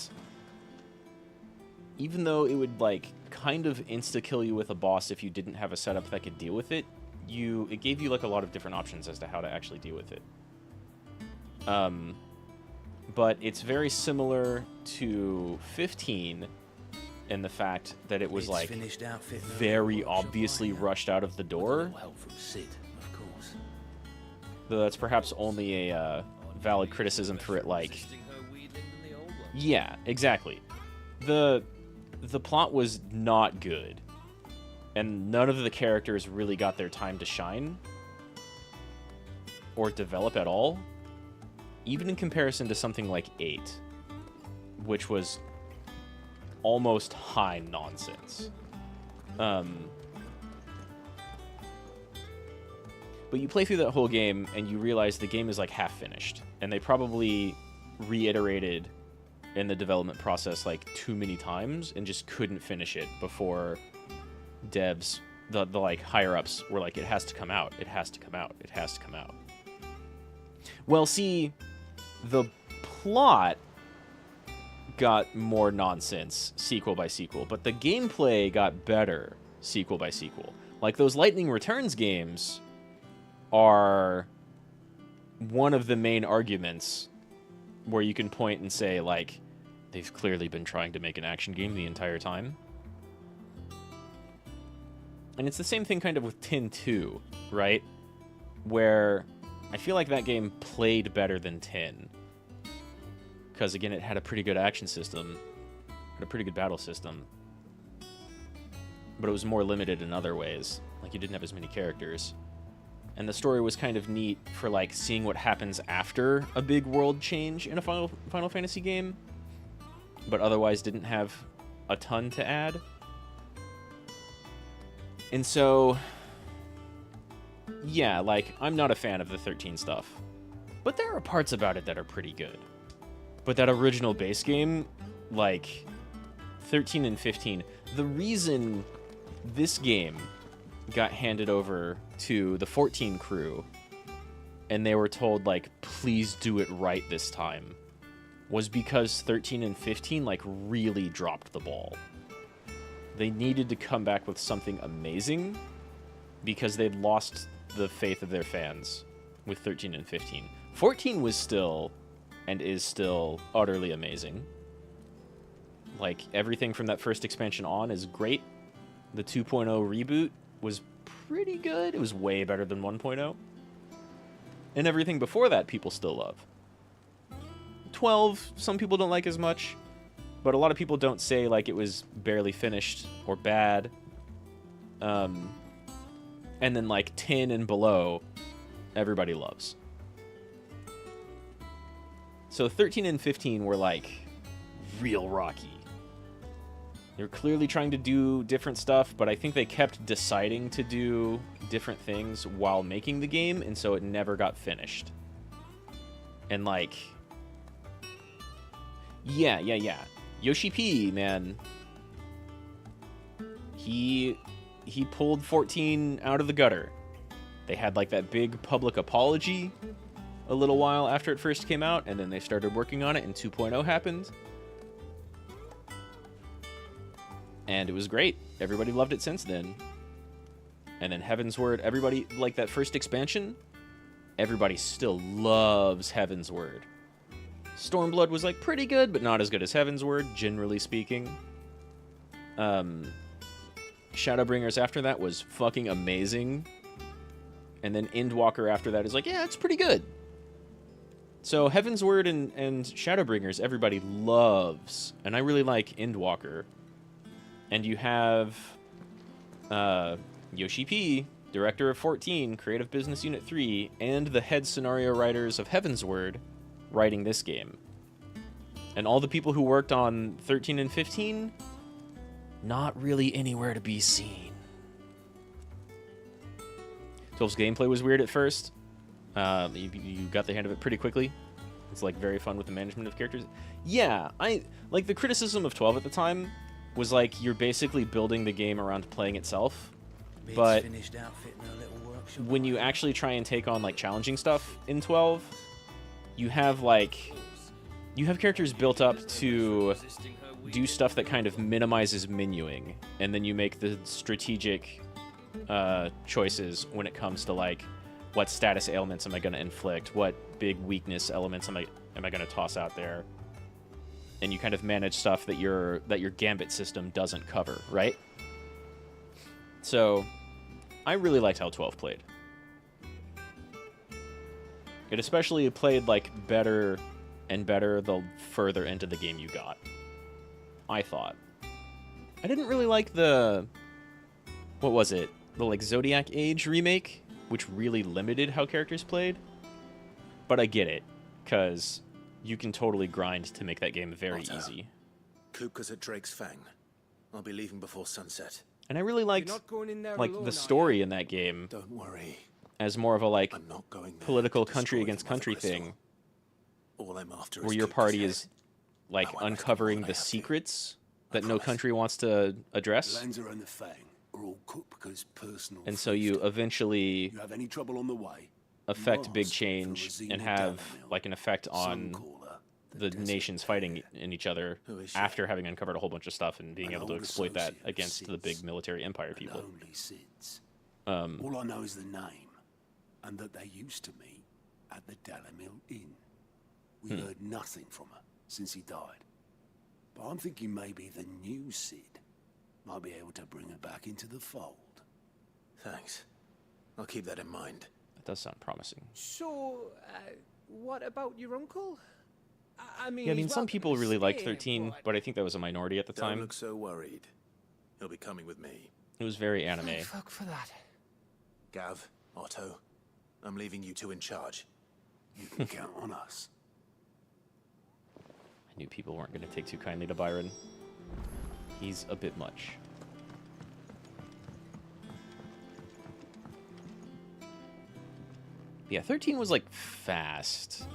A: even though it would, like, kind of insta-kill you with a boss if you didn't have a setup that could deal with it, it gave you, like, a lot of different options as to how to actually deal with it. But it's very similar to 15 in the fact that it was,
T: Its
A: like,
T: finished outfit, no
A: very
T: workshop
A: obviously
T: hire.
A: rushed out of the door.
T: With help from Sid, of course.
A: Though that's perhaps only a valid criticism for it, like... Yeah, exactly. The plot was not good. And none of the characters really got their time to shine. Or develop at all. Even in comparison to something like 8. Which was almost high nonsense. But you play through that whole game, and you realize the game is, like, half finished. And they probably reiterated in the development process, like, too many times, and just couldn't finish it before devs, the like, higher-ups were like, it has to come out, it has to come out, it has to come out. Well, see, the plot got more nonsense sequel by sequel, but the gameplay got better sequel by sequel. Like, those Lightning Returns games are one of the main arguments where you can point and say, like, they've clearly been trying to make an action game the entire time. And it's the same thing kind of with Tin 2, right? Where I feel like that game played better than Tin. Because, again, it had a pretty good action system, had a pretty good battle system. But it was more limited in other ways. Like, you didn't have as many characters. And the story was kind of neat for, like, seeing what happens after a big world change in a Final Fantasy game. But otherwise didn't have a ton to add. And so, yeah, like, I'm not a fan of the 13 stuff. But there are parts about it that are pretty good. But that original base game, like, 13 and 15. The reason this game got handed over to the 14 crew and they were told, like, please do it right this time, was because 13 and 15, like, really dropped the ball. They needed to come back with something amazing because they'd lost the faith of their fans with 13 and 15. 14 was still, and is still, utterly amazing. Like, everything from that first expansion on is great. The 2.0 reboot was pretty good. It was way better than 1.0. And everything before that, people still love. 12, some people don't like as much, but a lot of people don't say, like, it was barely finished or bad. And then, like, 10 and below, everybody loves. So 13 and 15 were, like, real rocky. They were clearly trying to do different stuff, but I think they kept deciding to do different things while making the game, and so it never got finished. And, like... Yeah. Yoshi P, man. He pulled 14 out of the gutter. They had, like, that big public apology a little while after it first came out, and then they started working on it, and 2.0 happened. And it was great. Everybody loved it since then. And then Heaven's Word, everybody, like, that first expansion, everybody still loves Heaven's Word. Stormblood was, like, pretty good, but not as good as Heaven's Word, generally speaking. Shadowbringers after that was fucking amazing. And then Endwalker after that is like, yeah, it's pretty good. So Heaven's Word and Shadowbringers, everybody loves. And I really like Endwalker. And you have Yoshi P, director of 14, Creative Business Unit 3, and the head scenario writers of Heaven's Word writing this game. And all the people who worked on 13 and 15, not really anywhere to be seen. 12's gameplay was weird at first. You got the hang of it pretty quickly. It's, like, very fun with the management of characters. Yeah, like, the criticism of 12 at the time was, like, you're basically building the game around playing itself. But when you actually try and take on, like, challenging stuff in 12, you have characters built up to do stuff that kind of minimizes menuing, and then you make the strategic choices when it comes to, like, what status ailments am I going to inflict, what big weakness elements am I going to toss out there, and you kind of manage stuff that your gambit system doesn't cover, right? So I really liked how 12 played. It especially played, like, better and better the further into the game you got, I thought. I didn't really like the... What was it? The, like, Zodiac Age remake, which really limited how characters played. But I get it, because you can totally grind to make that game very easy.
B: Kupka's at Drake's Fang. I'll be leaving before sunset.
A: And I really liked, like, the story in that game.
B: Don't worry.
A: As more of a, like, political country against country thing.
B: All I'm after
A: where
B: is
A: your
B: Kupka's
A: party
B: head.
A: is, like, uncovering the secrets that no country wants to address.
G: Lanza and the Fang are all Kupka's personal
A: And so you eventually
G: You have any trouble on the way?
A: affect big change and have, like, an effect on the nations fighting in each other after having uncovered a whole bunch of stuff and being able to exploit that against the big military empire people.
G: All I know is the name, and that they used to meet at the Dalamil Inn. We heard nothing from her since he died. But I'm thinking maybe the new Sid might be able to bring her back into the fold.
B: Thanks. I'll keep that in mind.
A: That does sound promising.
R: So, what about your uncle? I mean,
A: Yeah, I mean,
R: he's
A: some
R: welcome
A: people
R: to
A: really liked
R: stay,
A: 13, but I think that was a minority at the
B: Don't
A: time.
B: look so worried. He'll be coming with me.
A: It was very anime.
R: Thank fuck for that.
B: Gav, Otto, I'm leaving you two in charge.
G: You can count on us.
A: I knew people weren't going to take too kindly to Byron. He's a bit much. Yeah, 13 was, like, fast.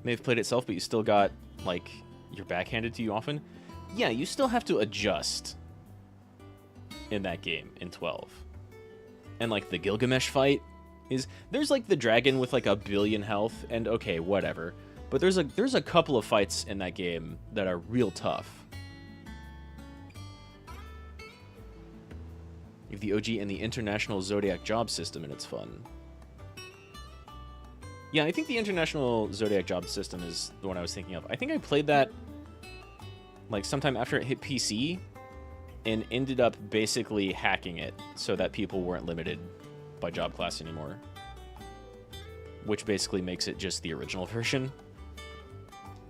A: may have played itself, but you still got, like, your back handed to you often. Yeah, you still have to adjust in that game in 12. And, like, the Gilgamesh fight is... There's, like, the dragon with, like, 1 billion health, and okay, whatever. But there's a couple of fights in that game that are real tough. You have the OG and the International Zodiac job system, and it's fun. Yeah, I think the International Zodiac job system is the one I was thinking of. I think I played that, like, sometime after it hit PC, and ended up basically hacking it so that people weren't limited by job class anymore. Which basically makes it just the original version.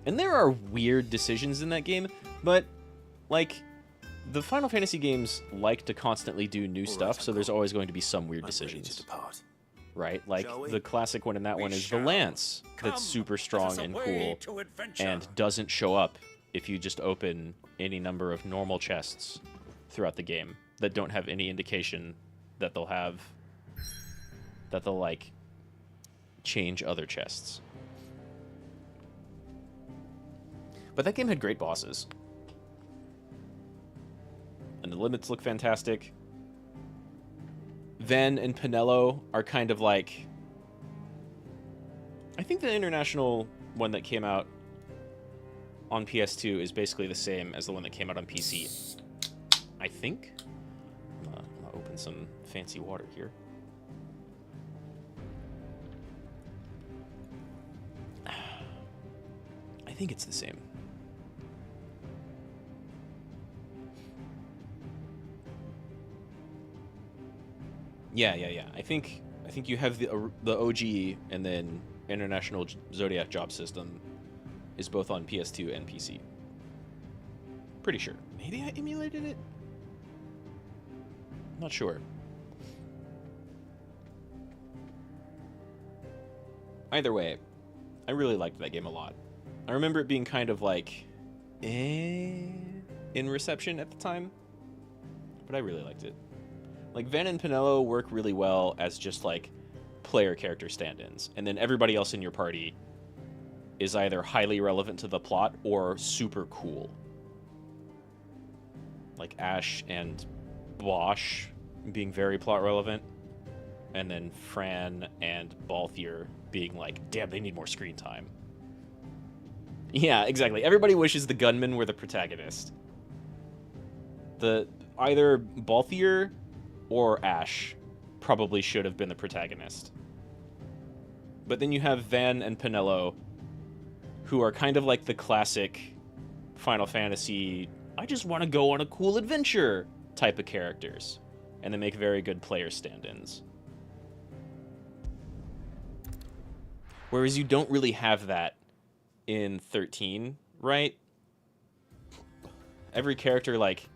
A: And there are weird decisions in that game, but, like, the Final Fantasy games like to constantly do new stuff, so there's always going to be some weird decisions. Right? Like, the classic one in that one is the Lance, that's super strong and cool, and doesn't show up if you just open any number of normal chests throughout the game that don't have any indication that they'll like, change other chests. But that game had great bosses. And the limits look fantastic. Ven and Pinello are kind of like... I think the international one that came out on PS2 is basically the same as the one that came out on PC. I think. I'm gonna open some fancy water here. I think it's the same. Yeah. I think you have the OG, and then International Zodiac job system is both on PS2 and PC. Pretty sure. Maybe I emulated it? I'm not sure. Either way, I really liked that game a lot. I remember it being kind of like, in reception at the time, but I really liked it. Like, Ven and Pinello work really well as just, like, player character stand-ins, and then everybody else in your party is either highly relevant to the plot or super cool. Like Ash and Bosch being very plot relevant, and then Fran and Balthier being like, damn, they need more screen time. Yeah, exactly. Everybody wishes the gunmen were the protagonist. Either Balthier or Ash probably should have been the protagonist. But then you have Van and Pinello, who are kind of like the classic Final Fantasy, I just want to go on a cool adventure type of characters. And they make very good player stand-ins. Whereas you don't really have that in 13, right? Every character, like,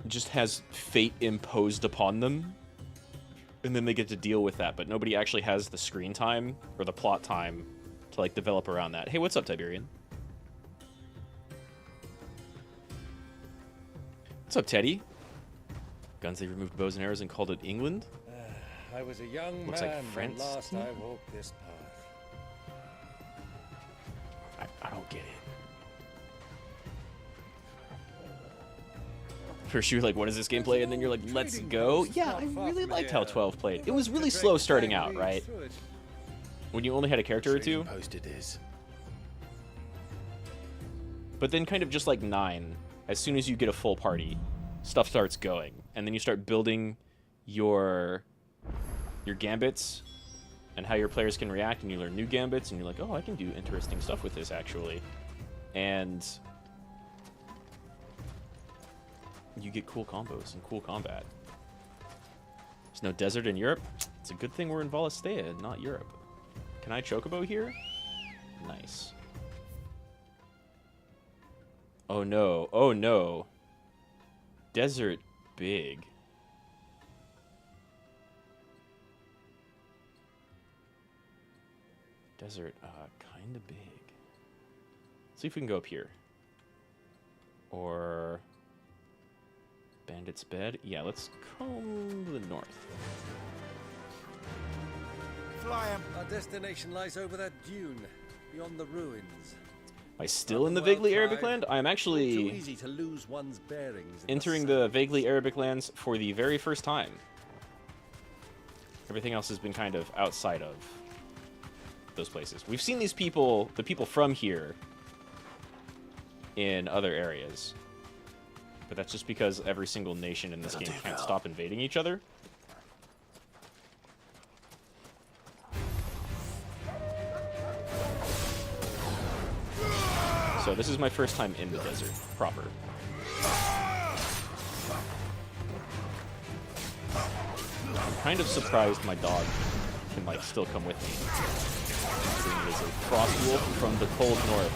A: just has fate imposed upon them, and then they get to deal with that, but nobody actually has the screen time or the plot time to, like, develop around that. Hey, what's up, Tiberian? What's up, Teddy? Guns, they removed bows and arrows and called it England?
U: I was a young
A: Looks
U: man
A: like
U: when
A: France.
U: last I walked this path.
A: I don't get it. First you're like, what is this gameplay? And then you're like, let's go. Yeah, I really liked how 12 played. It was really slow starting out, right? When you only had a character or two.
B: Posted is.
A: But then kind of just like 9, as soon as you get a full party, stuff starts going. And then you start building your gambits and how your players can react, and you learn new gambits, and you're like, oh, I can do interesting stuff with this, actually. And you get cool combos and cool combat. There's no desert in Europe. It's a good thing we're in Valisthea, not Europe. Can I chocobo here? Nice. Oh no, oh no. Desert big. Desert, kind of big. See if we can go up here. Or Bandit's Bed. Yeah, let's come to the north.
R: who I am.
V: Our destination lies over that dune, beyond the ruins.
A: Am I still in the vaguely Arabic land? I am
V: Too
A: actually
V: easy to lose one's bearings. in
A: entering the vaguely Arabic lands for the very first time. Everything else has been kind of outside of those places. We've seen these people, the people from here, in other areas. But that's just because every single nation in this game can't stop invading each other. So this is my first time in the desert, proper. I'm kind of surprised my dog can, like, still come with me. Considering it is a frost wolf from the cold north.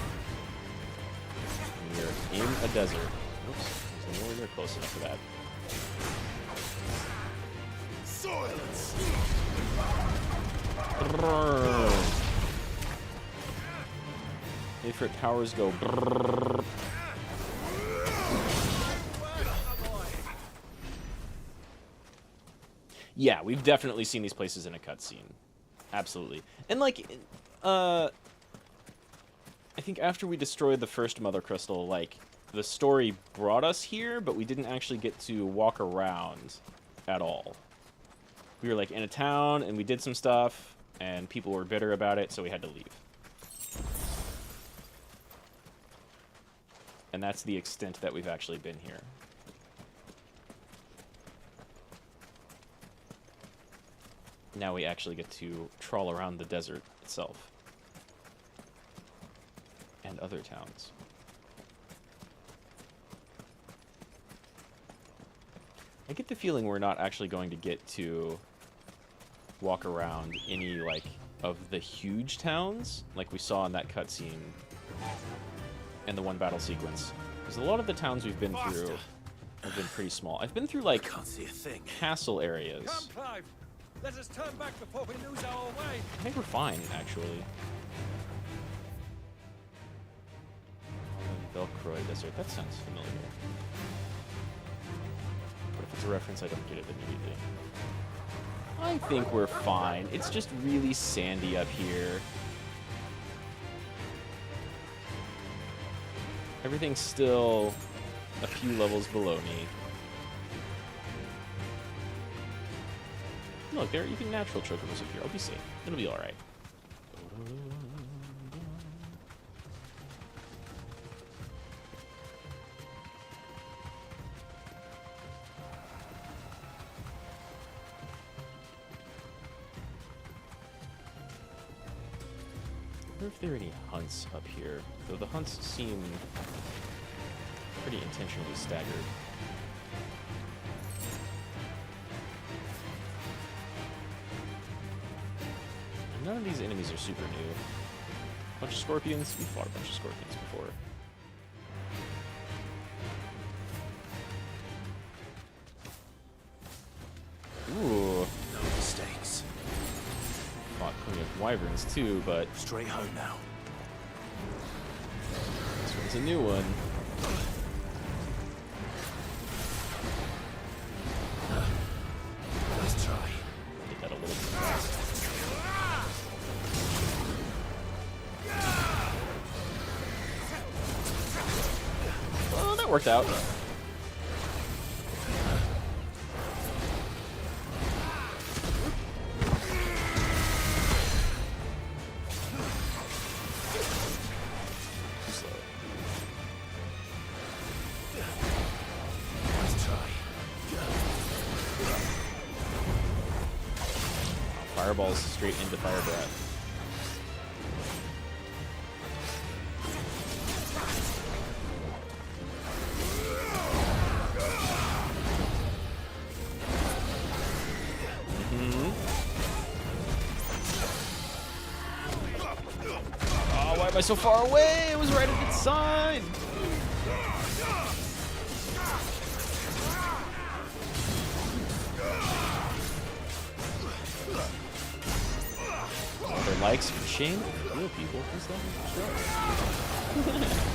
A: And we are in a desert. Oops, there's nowhere near close enough for that.
D: Silence!
A: Favorite powers go brrrr. Yeah, we've definitely seen these places in a cutscene. Absolutely. And, like, I think after we destroyed the first Mother Crystal, like, the story brought us here, but we didn't actually get to walk around at all. We were, like, in a town, and we did some stuff, and people were bitter about it, so we had to leave. And that's the extent that we've actually been here. Now we actually get to trawl around the desert itself. And other towns. I get the feeling we're not actually going to get to walk around any, like, of the huge towns, like we saw in that cutscene and the one battle sequence. Because a lot of the towns we've been through have been pretty small. I've been through, like,
B: Can't see a thing.
A: castle areas.
V: Come, Clive! Let us turn back before we lose our way!
A: I think we're fine, actually. Belcroy Desert. That sounds familiar. But if it's a reference, I don't get it immediately. I think we're fine. It's just really sandy up here. Everything's still a few levels below me. Look, there are even natural chocobos up here. I'll be safe. It'll be alright. I wonder if there are any hunts up here, though the hunts seem pretty intentionally staggered. And none of these enemies are super new. A bunch of scorpions? We've fought a bunch of scorpions before. Ooh.
B: No mistakes.
A: Fought plenty of wyverns too, but
B: Straight home now.
A: this one's a new one.
B: Let's try.
A: Get that a little bit fast. Oh, that worked out. Too slow.
B: Let's try.
A: Fireballs straight into fire breath. Oh, why am I so far away? It was right at its side. Their likes for shame for real people. Who's that? Sure.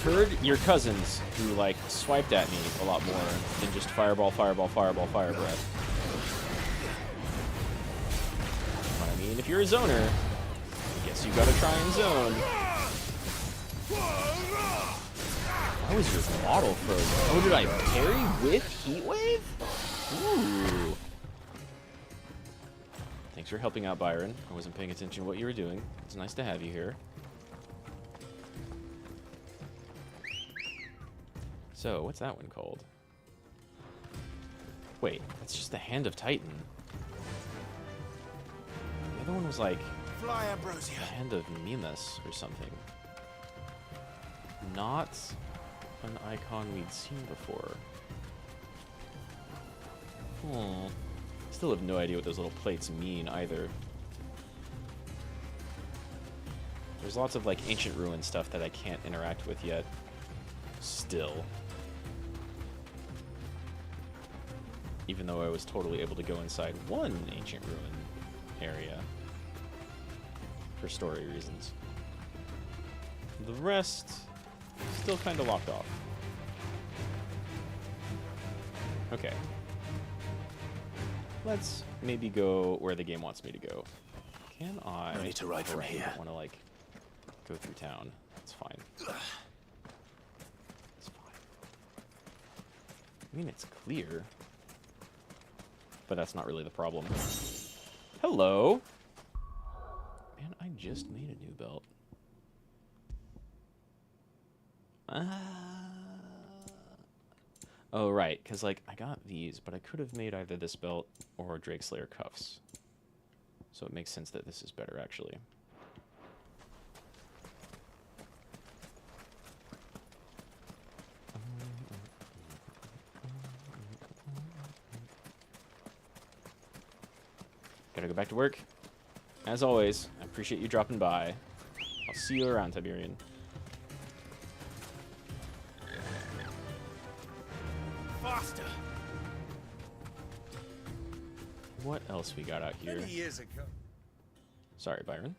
A: heard your cousins who, like, swiped at me a lot more than just fireball, fireball, fireball, fire breath. But I mean, if you're a zoner, I guess you gotta try and zone. Why was your model frozen? Oh, did I parry with Heatwave? Ooh. Thanks for helping out, Byron. I wasn't paying attention to what you were doing. It's nice to have you here. So, what's that one called? Wait, that's just the Hand of Titan. The other one was like
B: Fly, Ambrosia.
A: the Hand of Mimas or something. Not an icon we'd seen before. Still have no idea what those little plates mean either. There's lots of like ancient ruin stuff that I can't interact with yet. Still. Even though I was totally able to go inside one ancient ruin area. For story reasons. The rest, still kind of locked off. Okay. Let's maybe go where the game wants me to go. Can I?
B: No need to ride from here.
A: I don't want to like go through town. That's fine. It's fine. I mean, it's clear, but that's not really the problem. Hello. Man, I just made a new belt. Oh, right, because, like, I got these, but I could have made either this belt or Drake Slayer cuffs. So it makes sense that this is better, actually. Gotta go back to work. As always, I appreciate you dropping by. I'll see you around, Tiberian.
B: Faster.
A: What else we got out here?
V: Many years ago.
A: Sorry, Byron.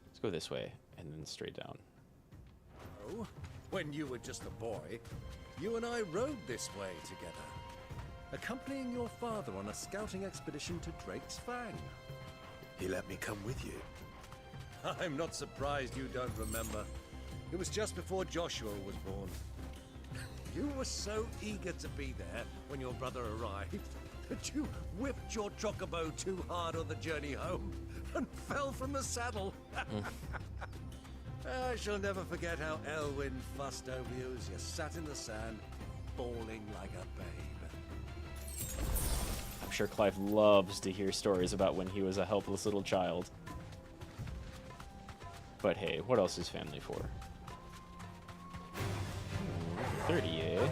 A: Let's go this way, and then straight down.
V: Oh, when you were just a boy, you and I rode this way together, accompanying your father on a scouting expedition to Drake's Fang.
B: He let me come with you.
V: I'm not surprised you don't remember. It was just before Joshua was born. You were so eager to be there when your brother arrived that you whipped your chocobo too hard on the journey home and fell from the saddle. I shall never forget how Elwyn fussed over you as you sat in the sand, bawling like a babe.
A: I'm sure Clive loves to hear stories about when he was a helpless little child. But hey, what else is family for? 30, eh?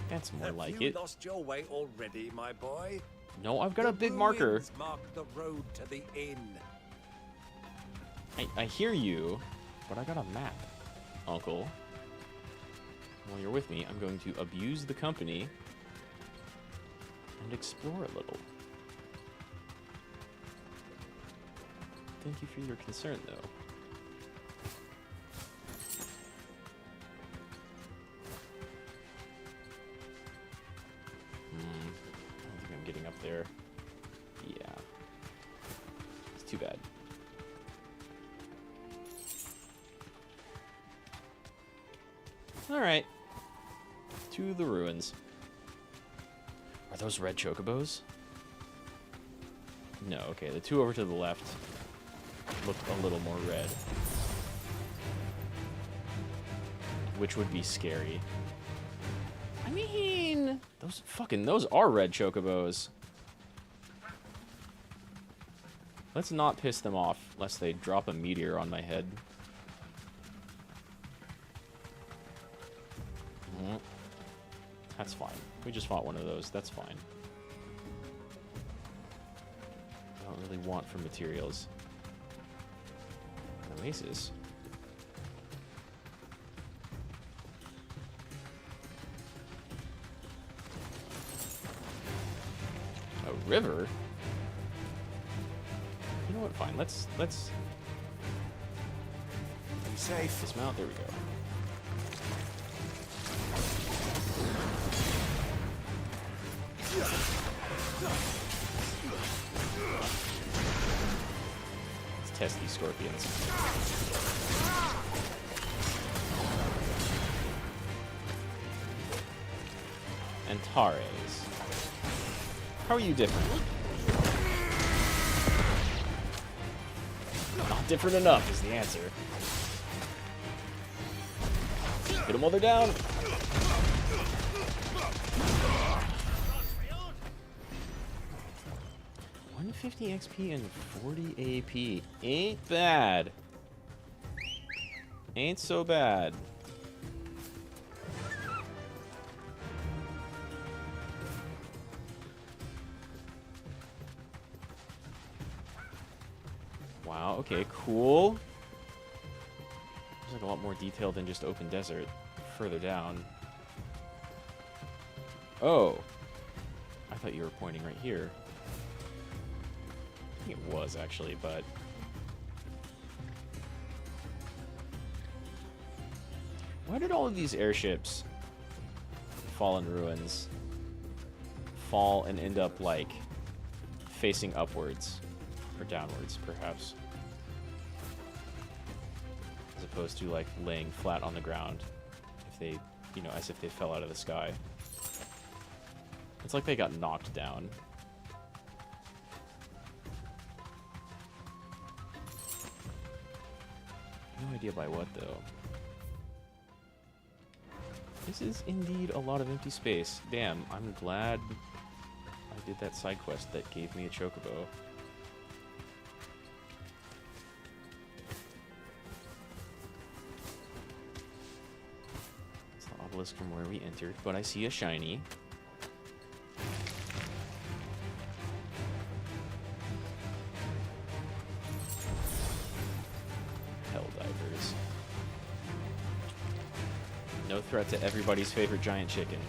A: That's more like it.
V: Have you lost your way already, my boy?
A: No, I've got a big marker.
V: Ruins mark the road to the inn.
A: I hear you, but I got a map, Uncle. While you're with me, I'm going to abuse the company and explore a little. Thank you for your concern, though. I don't think I'm getting up there. Yeah. It's too bad. Alright. To the ruins. Are those red chocobos? No, okay. The two over to the left look a little more red. Which would be scary. I mean, those are red chocobos. Let's not piss them off, lest they drop a meteor on my head. That's fine. We just fought one of those. That's fine. I don't really want for materials. An oasis. A river? fine. Let's
B: Be safe.
A: dismount. There we go. Let's test these scorpions. Antares. How are you different? Not different enough is the answer. Hit them while they're down. 150 XP and 40 AP. Ain't bad. Ain't so bad. Wow, okay, cool. There's like a lot more detail than just open desert further down. Oh. I thought you were pointing right here. I think it was actually, but why did all of these airships fall in ruins? Fall and end up like facing upwards or downwards, perhaps, as opposed to like laying flat on the ground if they, you know, as if they fell out of the sky. It's like they got knocked down. No idea by what, though. This is indeed a lot of empty space. Damn, I'm glad I did that side quest that gave me a chocobo. It's the obelisk from where we entered, but I see a shiny. No threat to everybody's favorite giant chicken.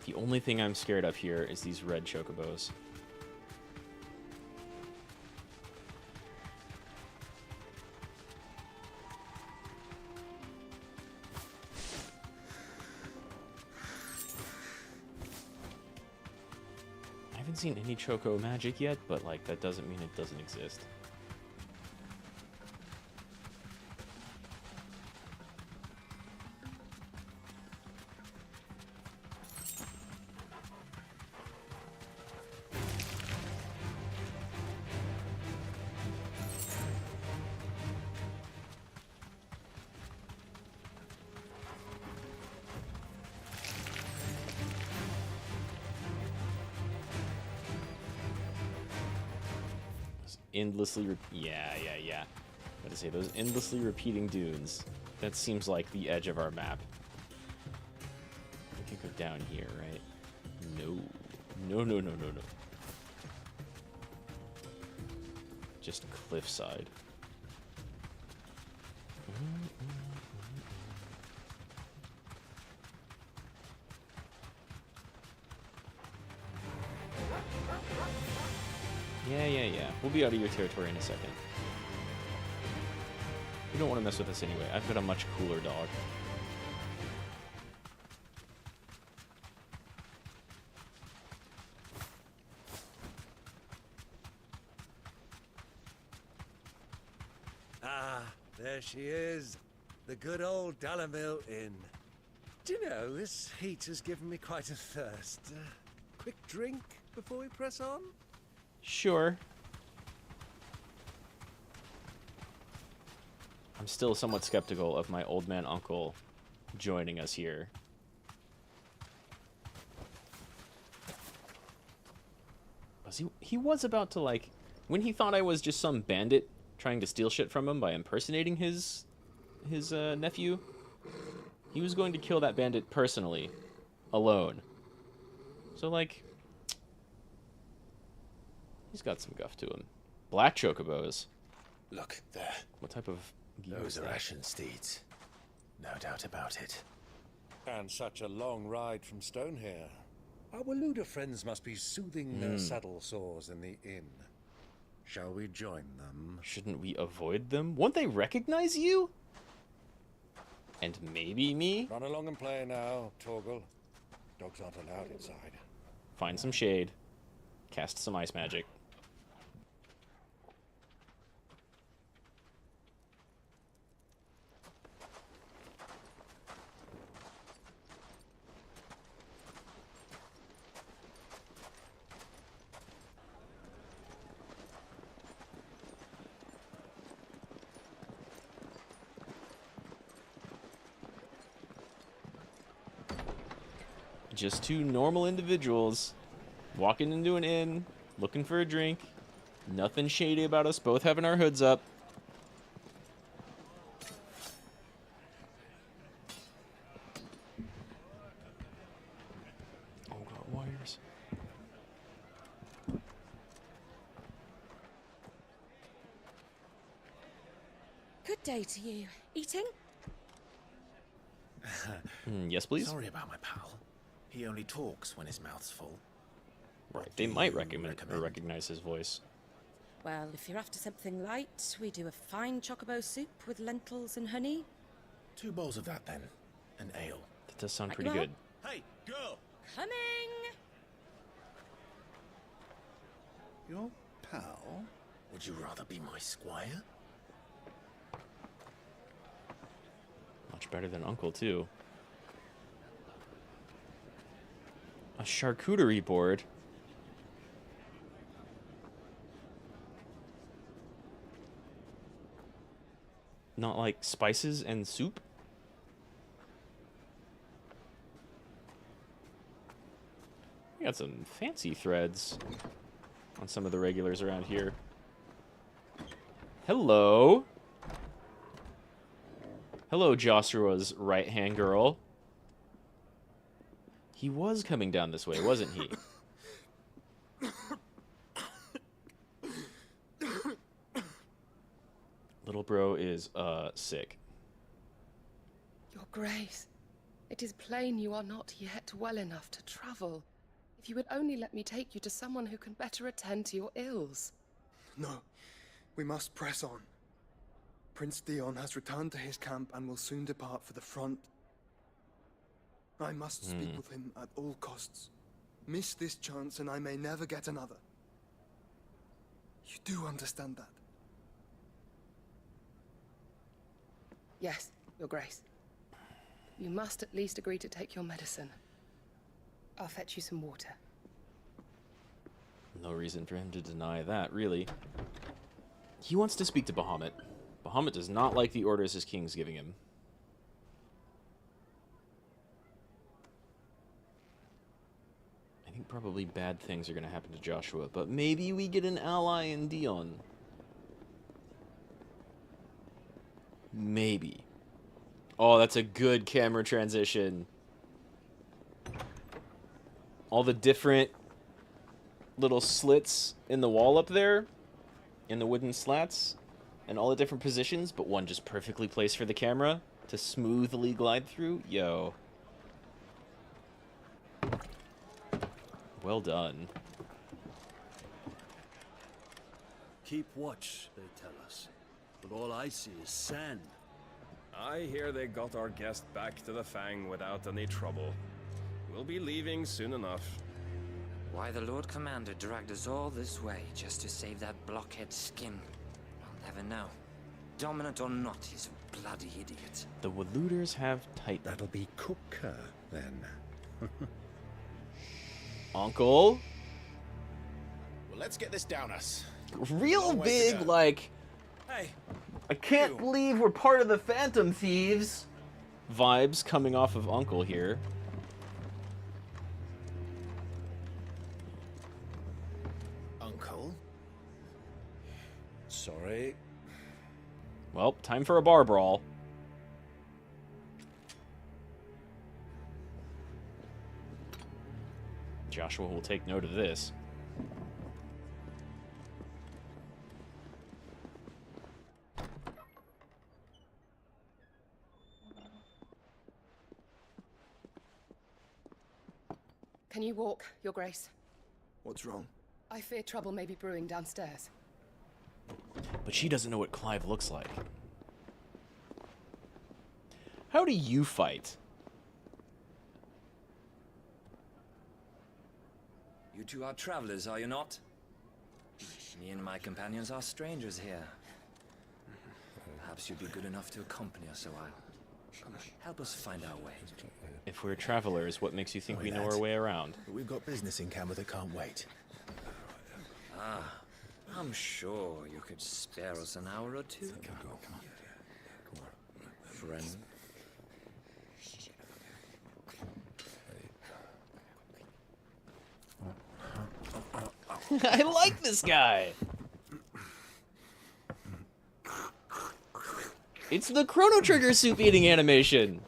A: The only thing I'm scared of here is these red chocobos. I haven't seen any choco magic yet, but like that doesn't mean it doesn't exist. Endlessly yeah. What to say, those endlessly repeating dunes. That seems like the edge of our map. We can go down here, right? No. Just cliffside. Yeah. We'll be out of your territory in a second. You don't want to mess with us anyway. I've got a much cooler dog.
V: Ah, there she is. The good old Dalamil Inn. Do you know, this heat has given me quite a thirst. Quick drink before we press on?
A: Sure. I'm still somewhat skeptical of my old man uncle joining us here. He was about to, like, when he thought I was just some bandit trying to steal shit from him by impersonating his nephew, he was going to kill that bandit personally, alone. So, like, he's got some guff to him. Black chocobos.
V: Look, there.
A: What type of
B: Those are ashen steeds. No doubt about it.
U: And such a long ride from Stonehair. Our Waluda friends must be soothing their saddle sores in the inn. Shall we join them?
A: Shouldn't we avoid them? Won't they recognize you? And maybe me?
U: Run along and play now, Torgal. Dogs aren't allowed inside.
A: Find some shade. Cast some ice magic. Just two normal individuals walking into an inn, looking for a drink. Nothing shady about us both having our hoods up. Oh god, wires.
S: Good day to you. Eating?
A: Yes, please.
B: Sorry about my pal. He only talks when his mouth's full.
A: Right, they might recognize his voice.
S: Well, if you're after something light, we do a fine chocobo soup with lentils and honey.
B: 2 bowls of that, then. An ale.
A: That does sound
S: Right
A: pretty
S: you are.
A: good.
L: Hey, girl!
S: Coming!
B: Your pal? Would you rather be my squire?
A: Much better than Uncle, too. A charcuterie board. Not like spices and soup? We got some fancy threads on some of the regulars around here. Hello. Hello, Joshua's right-hand girl. He was coming down this way, wasn't he? Little bro is, sick.
C: Your Grace, it is plain you are not yet well enough to travel. If you would only let me take you to someone who can better attend to your ills.
I: No, we must press on. Prince Dion has returned to his camp and will soon depart for the front. I must speak with him at all costs. Miss this chance and I may never get another. You do understand that?
C: Yes, Your Grace. You must at least agree to take your medicine. I'll fetch you some water.
A: No reason for him to deny that, really. He wants to speak to Bahamut. Bahamut does not like the orders his king's giving him. I think probably bad things are going to happen to Joshua, but maybe we get an ally in Dion. Maybe. Oh, that's a good camera transition. All the different little slits in the wall up there, in the wooden slats, and all the different positions, but one just perfectly placed for the camera to smoothly glide through. Yo. Well done.
W: Keep watch, they tell us. But all I see is sand. I hear they got our guest back to the Fang without any trouble. We'll be leaving soon enough.
X: Why the Lord Commander dragged us all this way just to save that blockhead skin, I'll never know. Dominant or not, he's a bloody idiot.
A: The Waluders have tight.
U: That'll be Cooker, then.
A: Uncle?
B: Well, let's get this down us.
A: Real big, like...
W: Hey,
A: I can't believe we're part of the Phantom Thieves vibes coming off of Uncle here.
B: Uncle?
U: Sorry.
A: Well, time for a bar brawl. Joshua will take note of this.
C: Can you walk, Your Grace?
I: What's wrong?
C: I fear trouble may be brewing downstairs.
A: But she doesn't know what Clive looks like. How do you fight?
X: You two are travelers, are you not? Me and my companions are strangers here. Perhaps you'd be good enough to accompany us a while. Help us find our way.
A: If we're travelers, what makes you think we know our way around?
B: We've got business in camera that can't wait.
X: Ah, I'm sure you could spare us an hour or two. Come on. Friend.
A: I like this guy. It's the Chrono Trigger soup eating animation.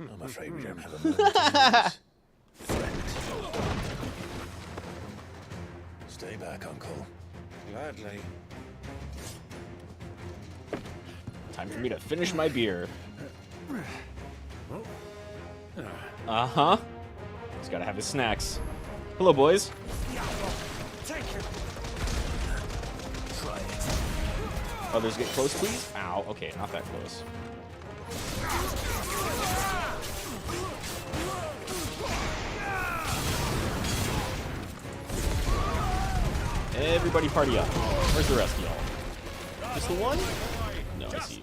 B: I'm afraid we don't have a moment to use. Friend. Stay back, Uncle.
U: Gladly.
A: Time for me to finish my beer. Uh-huh. He's gotta have his snacks. Hello, boys. Others get close, please. Ow. Okay, not that close. Everybody party up. Where's the rest of y'all? Just the one? No, I see you.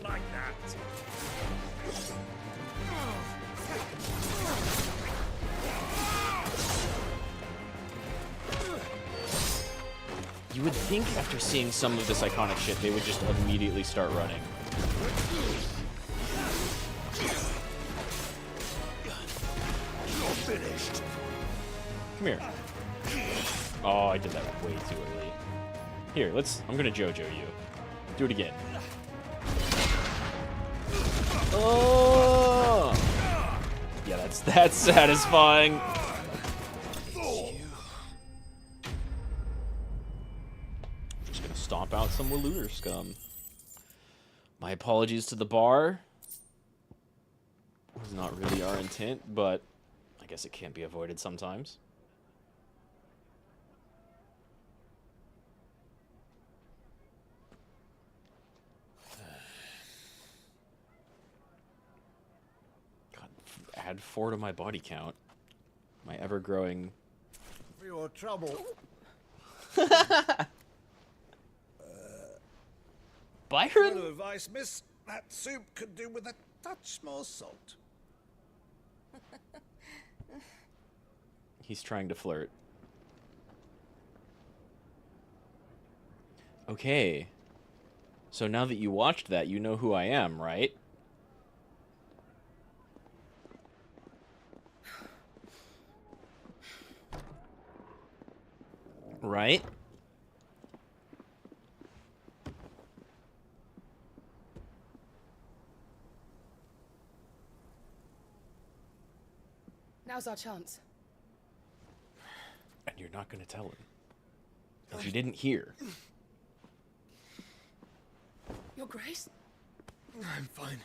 A: You would think after seeing some of this iconic shit, they would just immediately start running.
B: You're finished.
A: Come here. Oh, I did that way too early. Here, I'm gonna JoJo you. Do it again. Oh! Yeah, that's satisfying. Just gonna stomp out some Walooter scum. My apologies to the bar. It was not really our intent, but I guess it can't be avoided sometimes. Add 4 to my body count. My ever-growing...
U: For your trouble.
A: Byron?
U: Word of advice, miss. That soup could do with a touch more salt.
A: He's trying to flirt. Okay. So now that you watched that, you know who I am, right? Right?
C: Now's our chance.
A: And you're not going to tell him. Because you didn't hear.
C: Your Grace?
I: I'm fine.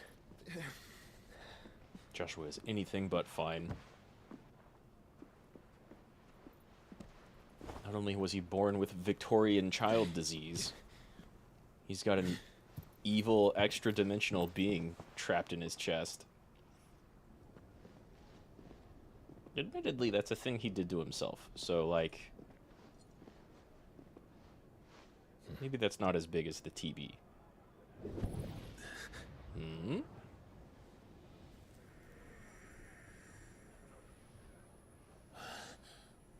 A: Joshua is anything but fine. Not only was he born with Victorian child disease, he's got an evil extra-dimensional being trapped in his chest. Admittedly, that's a thing he did to himself, so, like... maybe that's not as big as the TB. Hmm?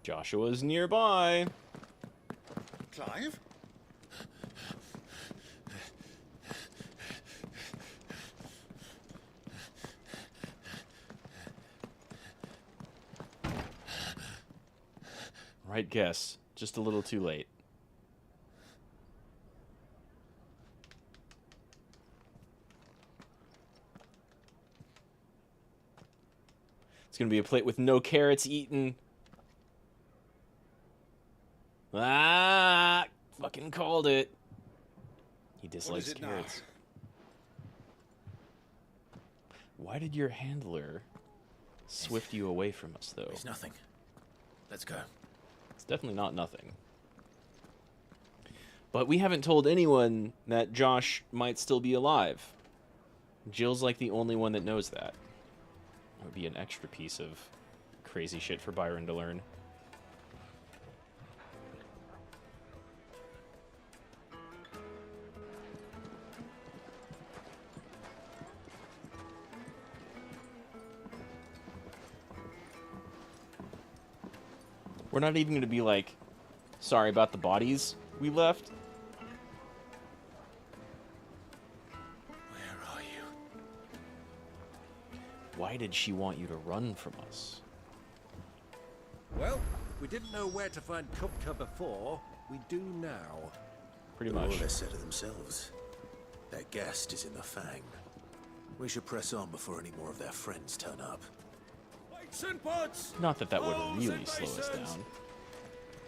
A: Joshua's nearby.
U: Clive?
A: Right guess. Just a little too late. It's gonna be a plate with no carrots eaten. Ah! Fucking called it. He dislikes carrots. Why did your handler swift you away from us, though?
B: It's nothing. Let's go.
A: It's definitely not nothing. But we haven't told anyone that Josh might still be alive. Jill's like the only one that knows that. It would be an extra piece of crazy shit for Byron to learn. We're not even going to be like, sorry about the bodies we left.
B: Where are you?
A: Why did she want you to run from us?
U: Well, we didn't know where to find Kupka before. We do now.
A: Pretty
B: All
A: much.
B: they said of themselves. Their guest is in the Fang. We should press on before any more of their friends turn up.
A: Not that that would really slow us down.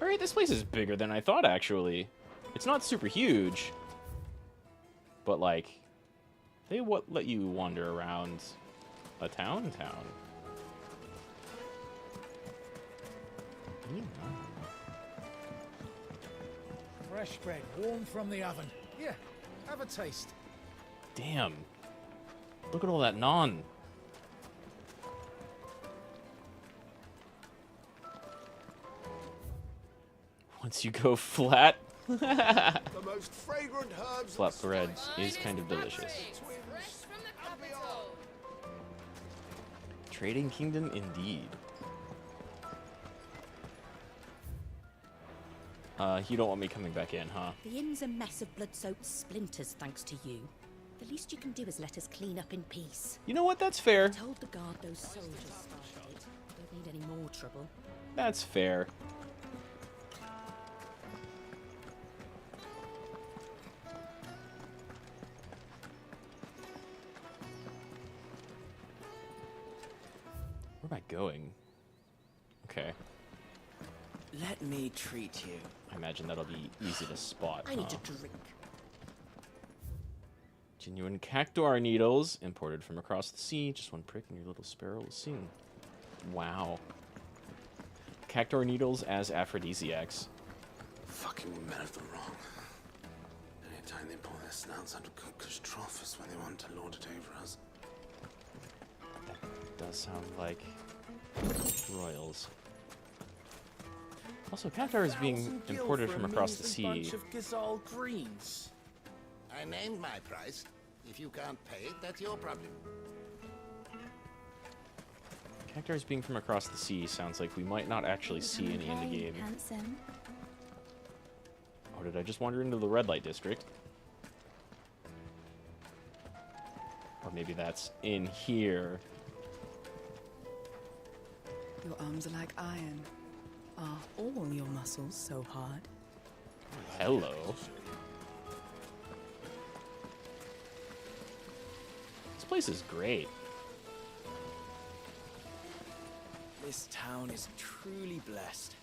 A: Alright, this place is bigger than I thought, actually. It's not super huge. But, like, they let you wander around a town.
E: Fresh bread, warm from the oven. Here, have a taste.
A: Damn. Look at all that naan. Once you go flat,
D: The most fragrant herbs.
A: flat bread is kind of delicious. Trading Kingdom, indeed. You don't want me coming back in, huh?
K: The inn's a mess of blood-soaked splinters, thanks to you. The least you can do is let us clean up in peace.
A: You know what? That's fair.
K: I told the guard those soldiers started. Don't need any more trouble.
A: That's fair. Where am I going? Okay.
N: Let me treat you.
A: I imagine that'll be easy to spot.
K: I need
A: huh?
K: a drink.
A: Genuine cactuar needles imported from across the sea. Just one prick and your little sparrow will sing. Wow. Cactuar needles as aphrodisiacs.
G: Fucking men of the wrong. Anytime they pull their snouts out of Kupka's trough is when they want to lord it over us.
A: That does sound like royals. Also, cactuar is being imported from across the sea.
E: Bunch of Gazal greens.
F: I named my price. If you can't pay it, that's your problem.
A: Cactuars being from across the sea sounds like we might not actually see any in the game.
K: Handsome.
A: Oh, did I just wander into the red light district? Or maybe that's in here.
O: Your arms are like iron. Are all your muscles so hard?
A: Hello. This place is great.
N: This town is truly blessed.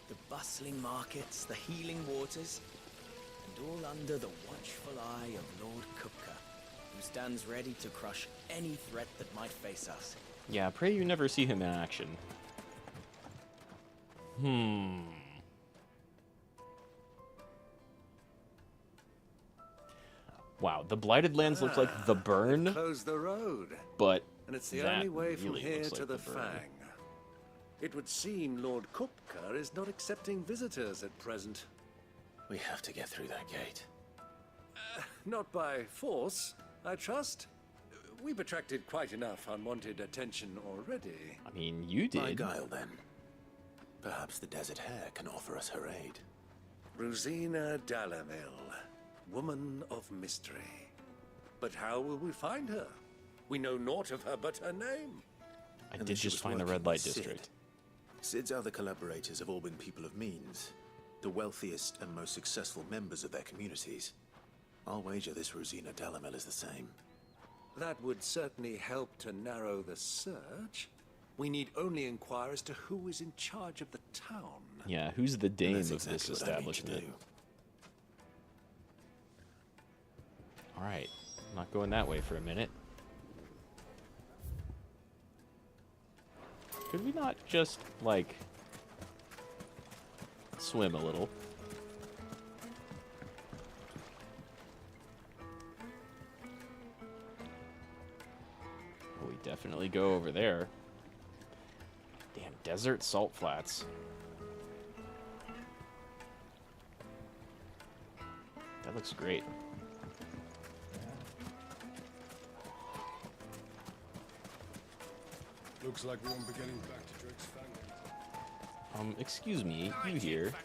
N: The bustling markets, the healing waters, and all under the watchful eye of Lord Kupka, who stands ready to crush any threat that might face us.
A: Yeah, pray you never see him in action. Wow, the Blighted Lands look like the Burn,
U: Close the road.
A: but
U: And it's the
A: that
U: only way from
A: really
U: here
A: looks
U: to
A: like
U: the
A: Burn.
U: Fang. It would seem Lord Kupka is not accepting visitors at present.
B: We have to get through that gate.
U: Not by force, I trust. We've attracted quite enough unwanted attention already.
A: I mean, you
B: By
A: did.
B: guile, then. Perhaps the Desert Hare can offer us her aid.
U: Rosina Dalamil, woman of mystery. But how will we find her? We know naught of her but her name.
A: I
B: And
A: did
B: she
A: just
B: was
A: find the
B: working
A: red light
B: with Sid.
A: district.
B: Sid's other collaborators have all been people of means, the wealthiest and most successful members of their communities. I'll wager this Rosina Dalamel is the same.
U: That would certainly help to narrow the search. We need only inquire as to who is in charge of the town.
A: Yeah, who's the dame
B: That's
A: of
B: exactly
A: this
B: what I mean to
A: establishment?
B: do.
A: Alright, not going that way for a minute. Could we not just, like, swim a little? Oh, we definitely go over there. Damn, desert salt flats. That looks great.
J: Looks like we won't be getting back to Drake's family.
A: Excuse me, you here? Do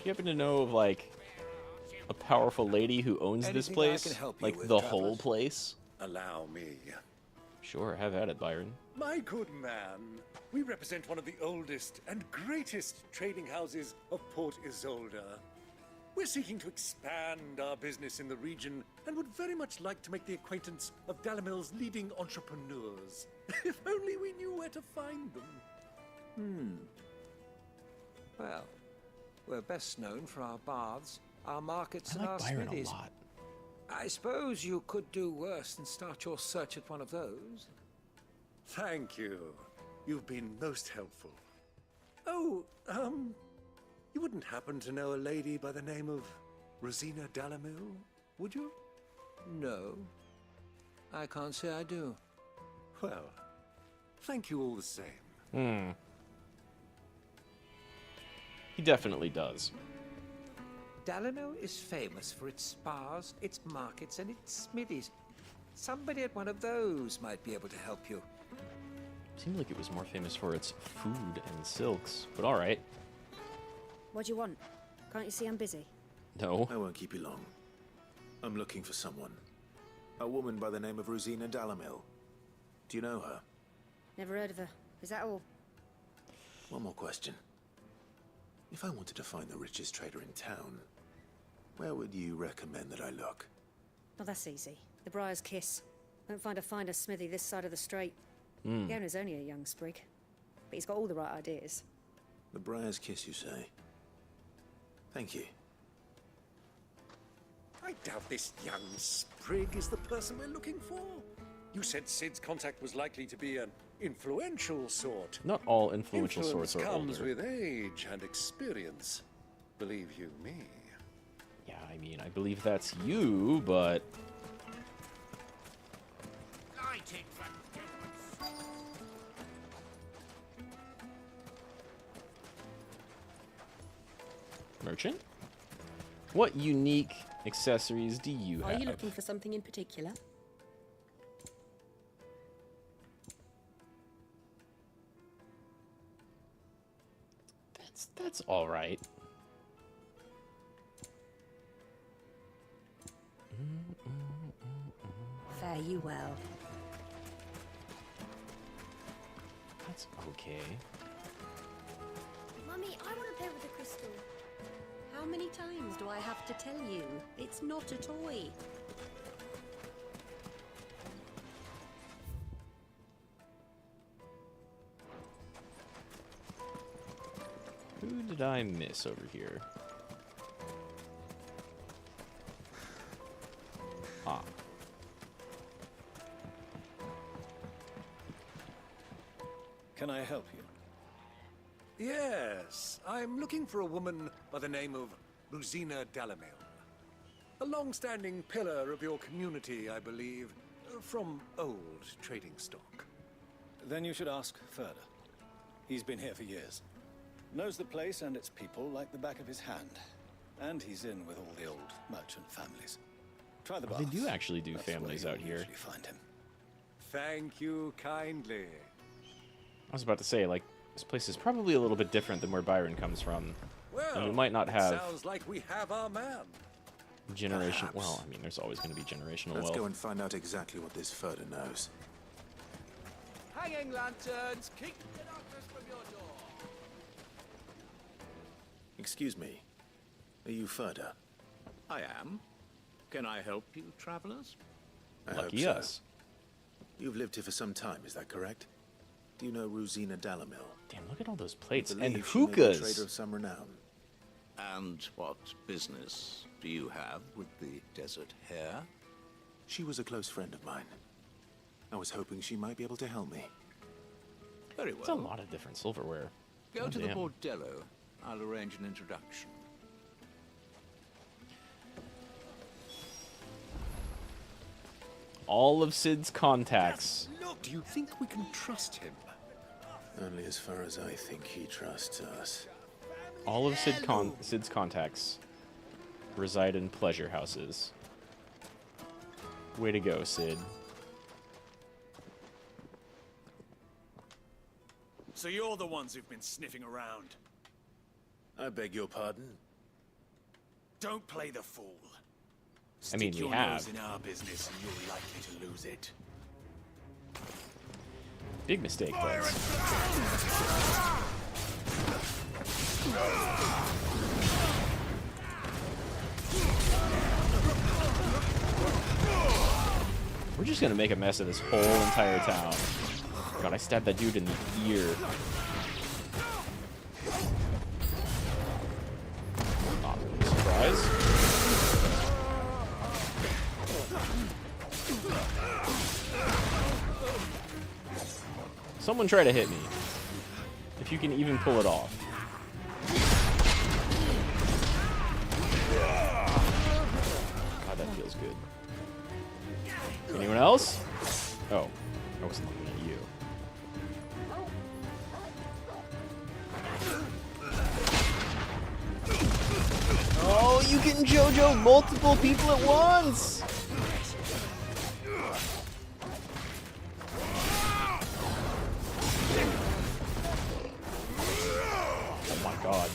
A: you happen to know of, like, a powerful lady who owns this
V: Anything I
A: place?
V: can help you
A: Like,
V: with,
A: the
V: travelers?
A: whole place?
V: Allow me.
A: Sure, have at it, Byron.
V: My good man, we represent one of the oldest and greatest trading houses of Port Isolde. We're seeking to expand our business in the region and would very much like to make the acquaintance of Dalamil's leading entrepreneurs. If only we knew where to find them.
M: Well, we're best known for our baths, our markets,
A: I
M: and
A: like
M: our
A: Byron
M: smithies.
A: a lot.
M: I suppose you could do worse than start your search at one of those.
V: Thank you. You've been most helpful. Oh, you wouldn't happen to know a lady by the name of Rosina Dalamil, would you?
M: No, I can't say I do.
V: Well, thank you all the same.
A: He definitely does.
M: Dalamil is famous for its spas, its markets, and its smithies. Somebody at one of those might be able to help you.
A: Seemed like it was more famous for its food and silks, but alright.
S: What do you want? Can't you see I'm busy?
A: No.
B: I won't keep you long. I'm looking for someone. A woman by the name of Rosina Dalamil. Do you know her?
S: Never heard of her. Is that all?
B: One more question. If I wanted to find the richest trader in town, where would you recommend that I look?
S: Oh, that's easy. The Briar's Kiss. Won't find a finer smithy this side of the strait. The owner's only a young sprig, but he's got all the right ideas.
B: The Briar's Kiss, you say? Thank you.
V: I doubt this young sprig is the person we're looking for. You said Sid's contact was likely to be an influential sort.
A: Not all influential
V: Influence
A: sorts are
V: comes
A: older.
V: with age and experience. Believe you me.
A: Yeah, I mean, I believe that's you, but... Merchant? What unique accessories do you
K: Are
A: have?
K: you looking for something in particular?
A: That's all right.
K: Fare you well.
A: That's okay.
K: Mummy, I want to play with the crystal. How many times do I have to tell you? It's not a toy.
A: Who did I miss over here? Ah.
V: Can I help you? Yes, I'm looking for a woman by the name of Rosina Dalamil. A long-standing pillar of your community, I believe, from old trading stock.
P: Then you should ask further. He's been here for years. Knows the place and its people like the back of his hand. And he's in with all the old merchant families. Try the
A: Oh, they
P: baths.
A: do actually do
P: That's
A: families
P: where
A: out
P: you'll
A: here.
P: usually find him.
V: Thank you kindly.
A: I was about to say, like, this place is probably a little bit different than where Byron comes from.
V: Well,
A: and we might not have
V: sounds like we have our man.
A: generation.
B: Perhaps.
A: Well, I mean, there's always going to be generational
B: Let's
A: wealth.
B: go and find out exactly what this Furder knows.
N: Hanging lanterns, keep the darkness from your door.
B: Excuse me. Are you Furder?
Q: I am. Can I help you, travelers?
B: I
A: Lucky
B: hope so.
A: us.
B: You've lived here for some time, is that correct? Do you know Rosina Dalamil?
A: Damn, look at all those plates
B: I
A: and
B: believe she may be a
A: hookahs.
B: trader of some renown.
Q: And what business do you have with the desert hare?
B: She was a close friend of mine. I was hoping she might be able to help me.
Q: Very well.
A: It's a lot of different silverware.
Q: Go to
A: damn.
Q: the bordello. I'll arrange an introduction.
A: All of Sid's contacts.
V: Look, do you think we can trust him?
B: Only as far as I think he trusts us.
A: All of Sid's contacts reside in pleasure houses. Way to go, Sid.
H: So you're the ones who've been sniffing around.
B: I beg your pardon?
H: Don't play the fool.
A: I mean,
H: Stick
A: we
H: your
A: have.
H: nose in our business and you're likely to lose it.
A: Big mistake, but we're just gonna make a mess of this whole entire town. God, I stabbed that dude in the ear. Not really surprised. Someone try to hit me. If you can even pull it off. God, that feels good. Anyone else? Oh, I wasn't looking at you. Oh, you can JoJo multiple people at once! God.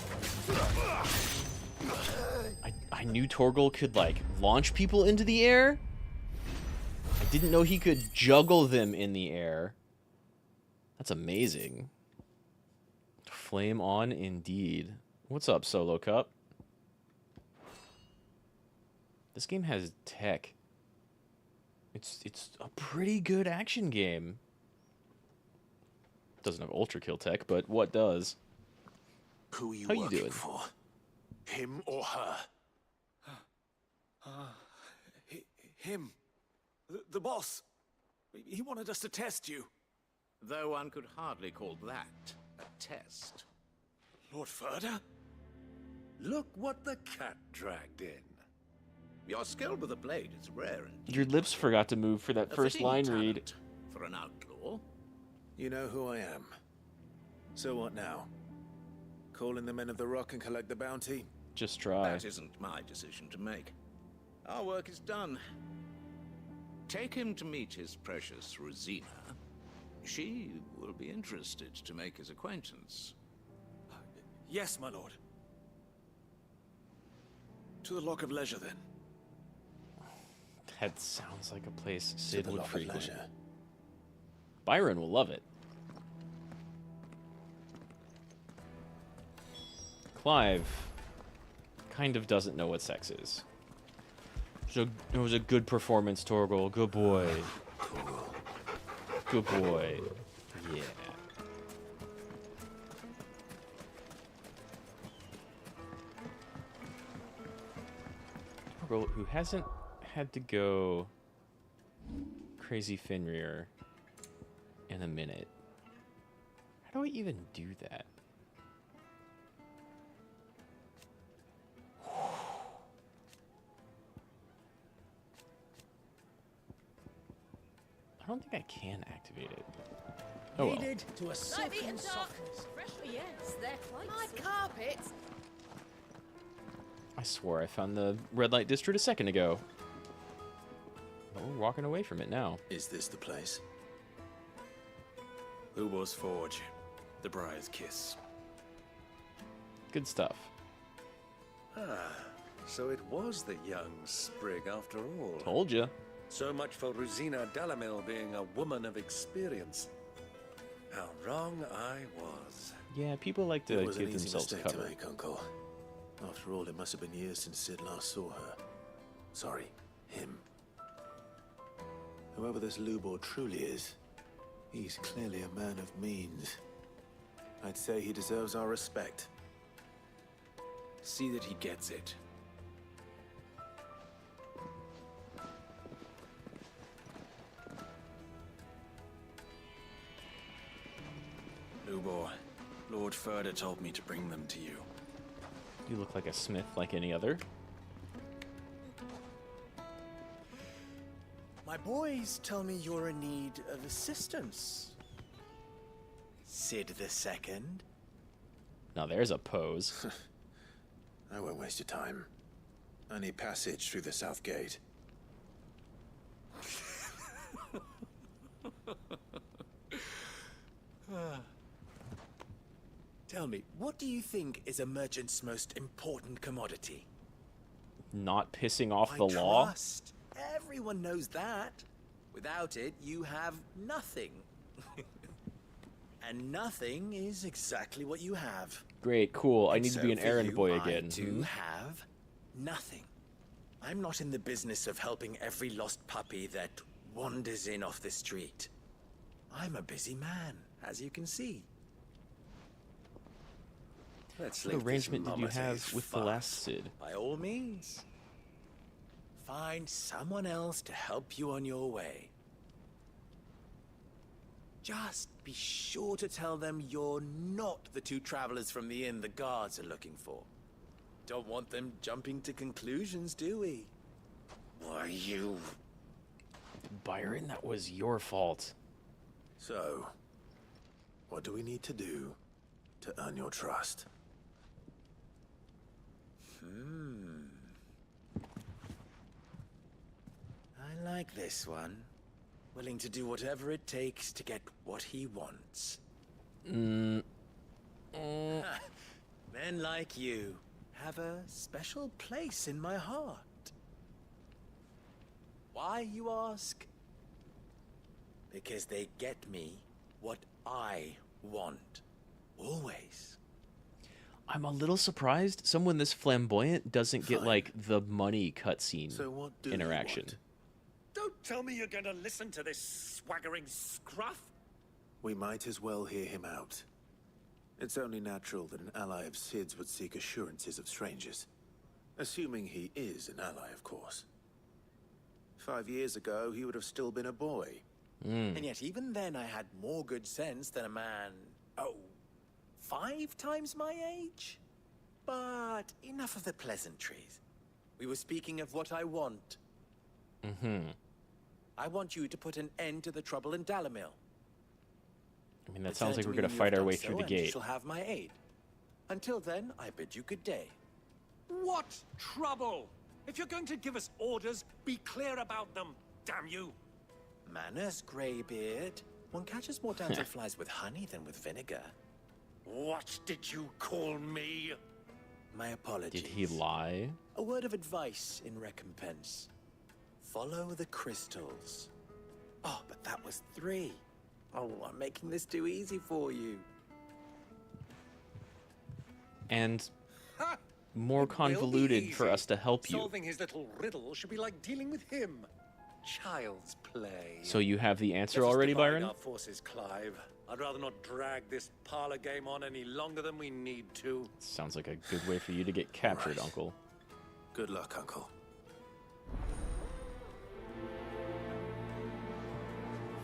A: I knew Torgal could, like, launch people into the air. I didn't know he could juggle them in the air. That's amazing. Flame on indeed. What's up, Solo Cup? This game has tech. It's a pretty good action game. Doesn't have ultra kill tech, but what does?
B: Who are you
A: How you
B: working
A: doing?
B: for? Him or her?
H: Him. The boss. He wanted us to test you.
Q: Though one could hardly call that a test.
H: Lord Ferda?
V: Look what the cat dragged in.
Q: Your skill with the blade is rare and
A: Your lips forgot to move for that
Q: a
A: first
Q: fitting
A: line
Q: talent
A: read.
Q: for an outlaw.
B: You know who I am. So what now? Call in the Men of the Rock and collect the bounty?
A: Just try.
Q: That isn't my decision to make. Our work is done. Take him to meet his precious Rosina. She will be interested to make his acquaintance.
H: Yes, my lord. To the Lock of Leisure, then.
A: That sounds like a place
B: To
A: Sid
B: the
A: would
B: Lock of
A: frequent.
B: Leisure.
A: Byron will love it. Clive kind of doesn't know what sex is. So it was a good performance, Torgal. Good boy. Good boy. Yeah. Torgal, who hasn't had to go crazy Fenrir in a minute. How do I even do that? I don't think I can activate it. Oh well.
E: Needed to a silken softness.
K: Yes, they're quite
C: My carpet.
A: I swore I found the red light district a second ago. But we're walking away from it now.
B: Is this the place?
H: Ubor's Forge. The Briar's Kiss.
A: Good stuff.
V: Ah, so it was the young sprig after all.
A: Told ya.
V: So much for Rosina Dalamil being a woman of experience. How wrong I was.
A: Yeah, people like to
B: It was
A: give
B: an easy
A: themselves
B: mistake
A: cover.
B: to make, Uncle. After all, it must have been years since Sid last saw her. Sorry, him. Whoever this Lubor truly is, he's clearly a man of means. I'd say he deserves our respect.
H: See that he gets it.
N: Lubor, Lord Furder told me to bring them to you.
A: You look like a smith like any other.
N: My boys tell me you're in need of assistance. Sid II?
A: Now there's a pose.
B: I won't waste your time. I need passage through the south gate.
N: Tell me, what do you think is a merchant's most important commodity?
A: Not pissing off
N: My
A: the law.
N: trust. Everyone knows that. Without it, you have nothing. And nothing is exactly what you have.
A: Great, cool. I
N: And
A: need to
N: so
A: be an
N: for
A: errand
N: you,
A: boy
N: I
A: again.
N: do have nothing. I'm not in the business of helping every lost puppy that wanders in off the street. I'm a busy man, as you can see. Let's
A: What
N: leave this
A: arrangement did you
N: mama to
A: have
N: his
A: with the
N: farce.
A: last Sid?
N: By all means. Find someone else to help you on your way. Just be sure to tell them you're not the two travelers from the inn the guards are looking for. Don't want them jumping to conclusions, do we? Why, you...
A: Byron, that was your fault.
B: So, what do we need to do to earn your trust?
N: I like this one. Willing to do whatever it takes to get what he wants. Men like you have a special place in my heart. Why, you ask? Because they get me what I want. Always.
A: I'm a little surprised someone this flamboyant doesn't get, like, the money cutscene
B: So what do you
A: interaction.
B: want?
V: Don't tell me you're going to listen to this swaggering scruff.
B: We might as well hear him out. It's only natural that an ally of Sid's would seek assurances of strangers. Assuming he is an ally, of course. 5 years ago, he would have still been a boy.
N: And yet even then I had more good sense than a man, 5 times my age? But enough of the pleasantries. We were speaking of what I want. I want you to put an end to the trouble in Dalamil.
A: I mean, that sounds like we're going to fight our way through the
N: You
A: gate.
N: shall have my aid. Until then, I bid you good day.
V: What trouble? If you're going to give us orders, be clear about them, damn you.
N: Manners, Greybeard. One catches more damselflies with honey than with vinegar.
V: What did you call me?
N: My apologies.
A: Did he lie?
N: A word of advice in recompense. Follow the crystals. Oh, but that was 3. Oh, I'm making this too easy for you.
A: And
V: Ha!
A: more
V: It will be
A: convoluted for
V: easy.
A: us to help you.
V: Solving his little riddle should be like dealing with him. Child's play.
A: So you have the answer
V: Let us
A: already,
V: divide
A: Byron?
V: our forces, Clive. I'd rather not drag this parlor game on any longer than we need to.
A: Sounds like a good way for you to get captured, Uncle.
B: Good luck, Uncle.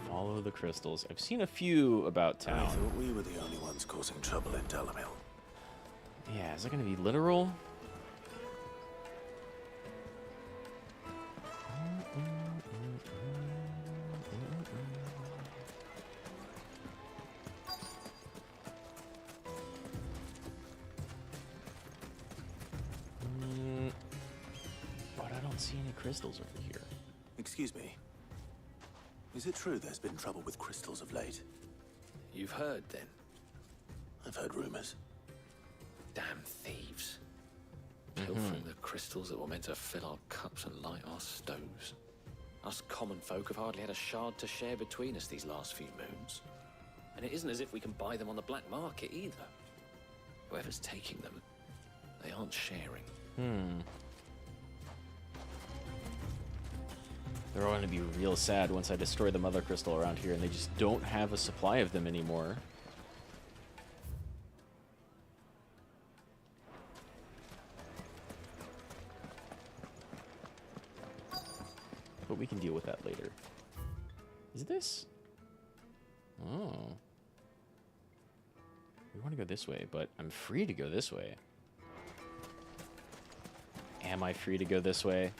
A: Follow the crystals. I've seen a few about
B: I
A: town.
B: thought we were the only ones causing trouble in Dalamil.
A: Yeah, is that going to be literal? But I don't see any crystals over here.
B: Excuse me. Is it true there's been trouble with crystals of late?
L: You've heard, then?
B: I've heard rumors.
L: Damn thieves. Pilfering the crystals that were meant to fill our cups and light our stoves. Us common folk have hardly had a shard to share between us these last few moons. And it isn't as if we can buy them on the black market either. Whoever's taking them, they aren't sharing.
A: They're all going to be real sad once I destroy the mother crystal around here and they just don't have a supply of them anymore. But we can deal with that later. Is this? Oh. want to go this way, but I'm free to go this way. Am I free to go this way?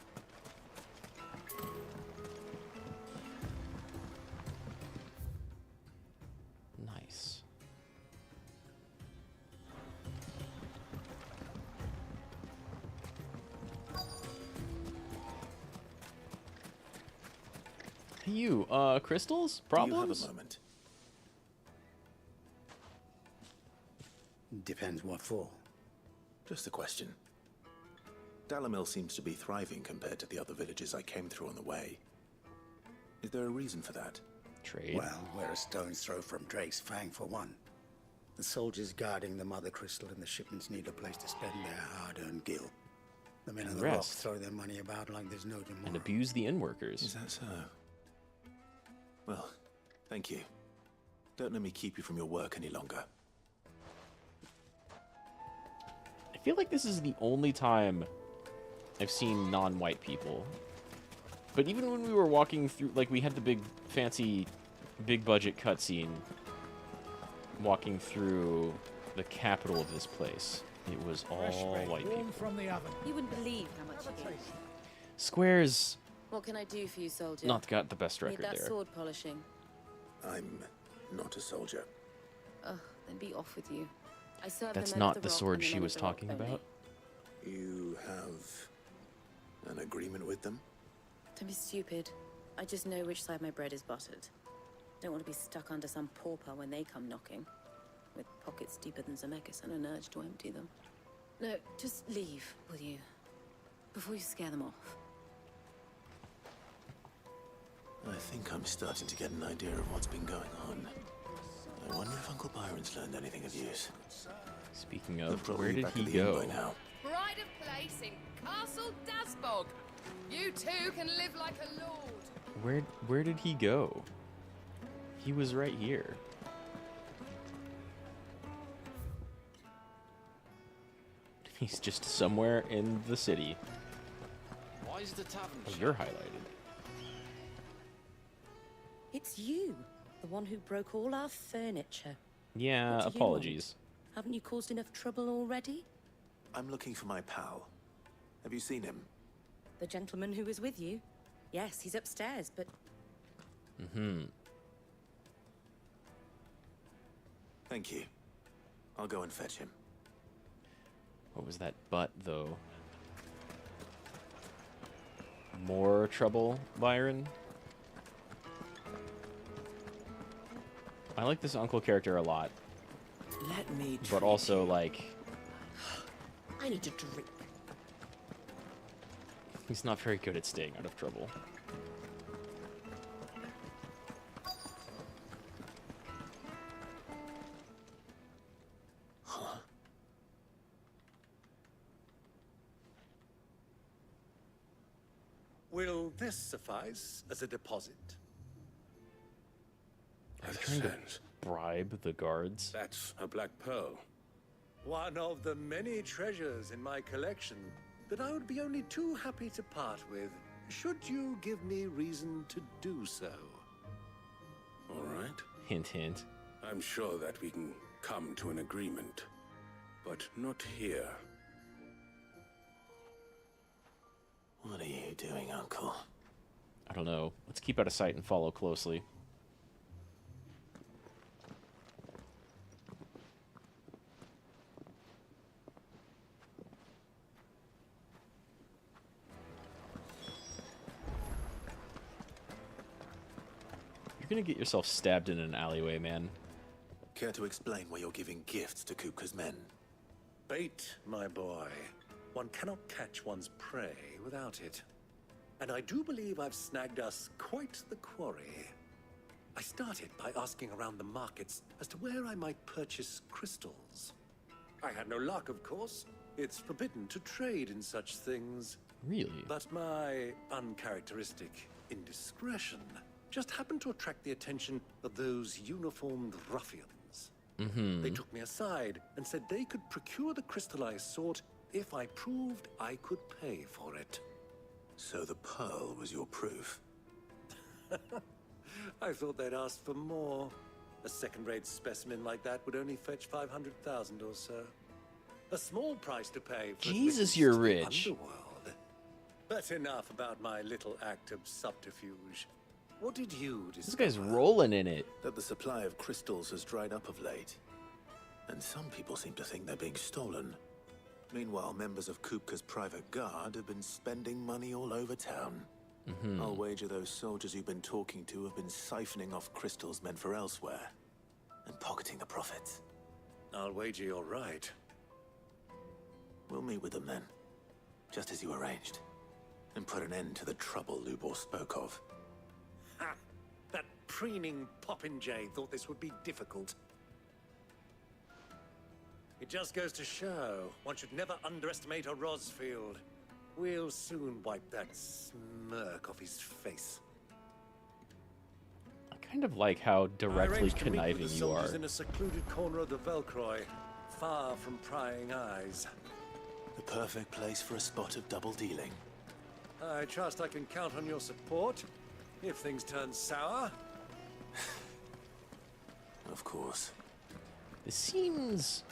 A: Nice. Hey, you, crystals? Problems?
B: Do you have a moment?
R: Depends what for.
B: Just a question. Dalamil seems to be thriving compared to the other villages I came through on the way. Is there a reason for that?
A: Trade?
R: Well, we're a stone's throw from Drake's Fang, for one. The soldiers guarding the Mother Crystal and the shipments need a place to spend their hard-earned gil. The men of the Rock throw their money about like there's no tomorrow.
A: And abuse the inn workers.
B: Is that so? Well, thank you. Don't let me keep you from your work any longer.
A: I feel like this is the only time I've seen non-white people. But even when we were walking through, like, we had the big, fancy, big-budget cutscene walking through the capital of this place. It was all white people.
E: From the oven.
T: You wouldn't believe how much you get.
A: Square's
T: What can I do for you, soldier?
A: not got the best
T: Need
A: record
T: that
A: there.
T: sword polishing.
B: I'm not a soldier.
T: Ugh, then be off with you. I serve
A: That's
T: the men of
A: not the
T: Rock
A: sword
T: and the
A: she
T: men
A: was
T: of the Rock
A: talking
T: only.
A: about.
B: You have an agreement with them?
T: Don't be stupid. I just know which side my bread is buttered. Don't want to be stuck under some pauper when they come knocking, with pockets deeper than Zemeckis and an urge to empty them. No, just leave, will you? Before you scare them off.
B: I think I'm starting to get an idea of what's been going on. I wonder if Uncle Byron's learned anything of use.
A: Speaking
B: They're
A: of,
B: probably
A: where did
B: back
A: he
B: at the inn
A: go?
B: by now.
C: Pride of place in Castle Dasbog. You too can live like a lord.
A: Where did he go? He was right here. He's just somewhere in the city.
L: Why is the tavern
A: Oh,
L: shut?
A: you're highlighted.
K: It's you, the one who broke all our furniture.
A: Yeah,
K: What do you
A: apologies.
K: Haven't you caused enough trouble already?
B: I'm looking for my pal. Have you seen him?
K: The gentleman who was with you? Yes, he's upstairs, but
A: Mm-hmm.
B: Thank you. I'll go and fetch him.
A: What was that butt, though? More trouble, Byron? I like this uncle character a lot.
N: Let me
A: But also, like,
K: I need a drink.
A: he's not very good at staying out of trouble.
V: Will this suffice as a deposit?
A: Are you trying to bribe the guards?
G: That's a black pearl.
V: One of the many treasures in my collection that I would be only too happy to part with, should you give me reason to do so.
G: All right.
A: Hint, hint.
G: I'm sure that we can come to an agreement, but not here.
B: What are you doing, Uncle?
A: I don't know. Let's keep out of sight and follow closely. You're gonna get yourself stabbed in an alleyway, man.
B: Care to explain why you're giving gifts to Kupka's men?
V: Bait, my boy. One cannot catch one's prey without it. And I do believe I've snagged us quite the quarry. I started by asking around the markets as to where I might purchase crystals. I had no luck, of course. It's forbidden to trade in such things.
A: Really?
V: But my uncharacteristic indiscretion just happened to attract the attention of those uniformed ruffians.
A: Mm-hmm.
V: They took me aside and said they could procure the crystal I sought if I proved I could pay for it.
B: So the pearl was your proof?
V: I thought they'd asked for more. A second-rate specimen like that would only fetch 500,000 or so. A small price to pay for
A: Jesus,
V: admittance
A: you're
V: to the
A: rich.
V: underworld. But enough about my little act of subterfuge. What did you
A: This
V: discover?
A: guy's rolling in it.
B: That the supply of crystals has dried up of late. And some people seem to think they're being stolen. Meanwhile, members of Kupka's private guard have been spending money all over town. I'll wager those soldiers you've been talking to have been siphoning off crystals meant for elsewhere. And pocketing the profits.
V: I'll wager you're right.
B: We'll meet with them then. Just as you arranged. And put an end to the trouble Lubor spoke of.
V: Ha! That preening popinjay thought this would be difficult. It just goes to show one should never underestimate a Rosfield. We'll soon wipe that smirk off his face.
A: I kind of like how directly
V: arranged to meet with
A: conniving
V: the
A: you
V: soldiers
A: are.
V: in a secluded corner of the Velcroy, far from prying eyes.
B: The perfect place for a spot of double dealing.
V: I trust I can count on your support if things turn sour.
B: Of course.
A: This seems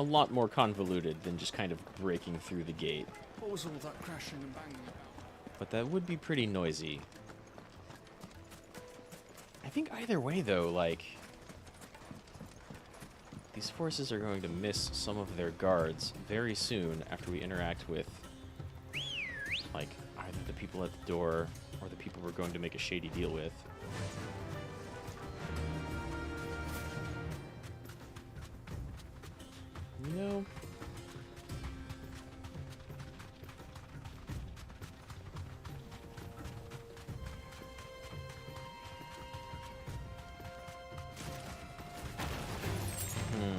A: a lot more convoluted than just kind of breaking through the gate.
J: What was all that crashing and banging about?
A: But that would be pretty noisy. I think either way, though, like, these forces are going to miss some of their guards very soon after we interact with, like, either the people at the door or the people we're going to make a shady deal with. You know,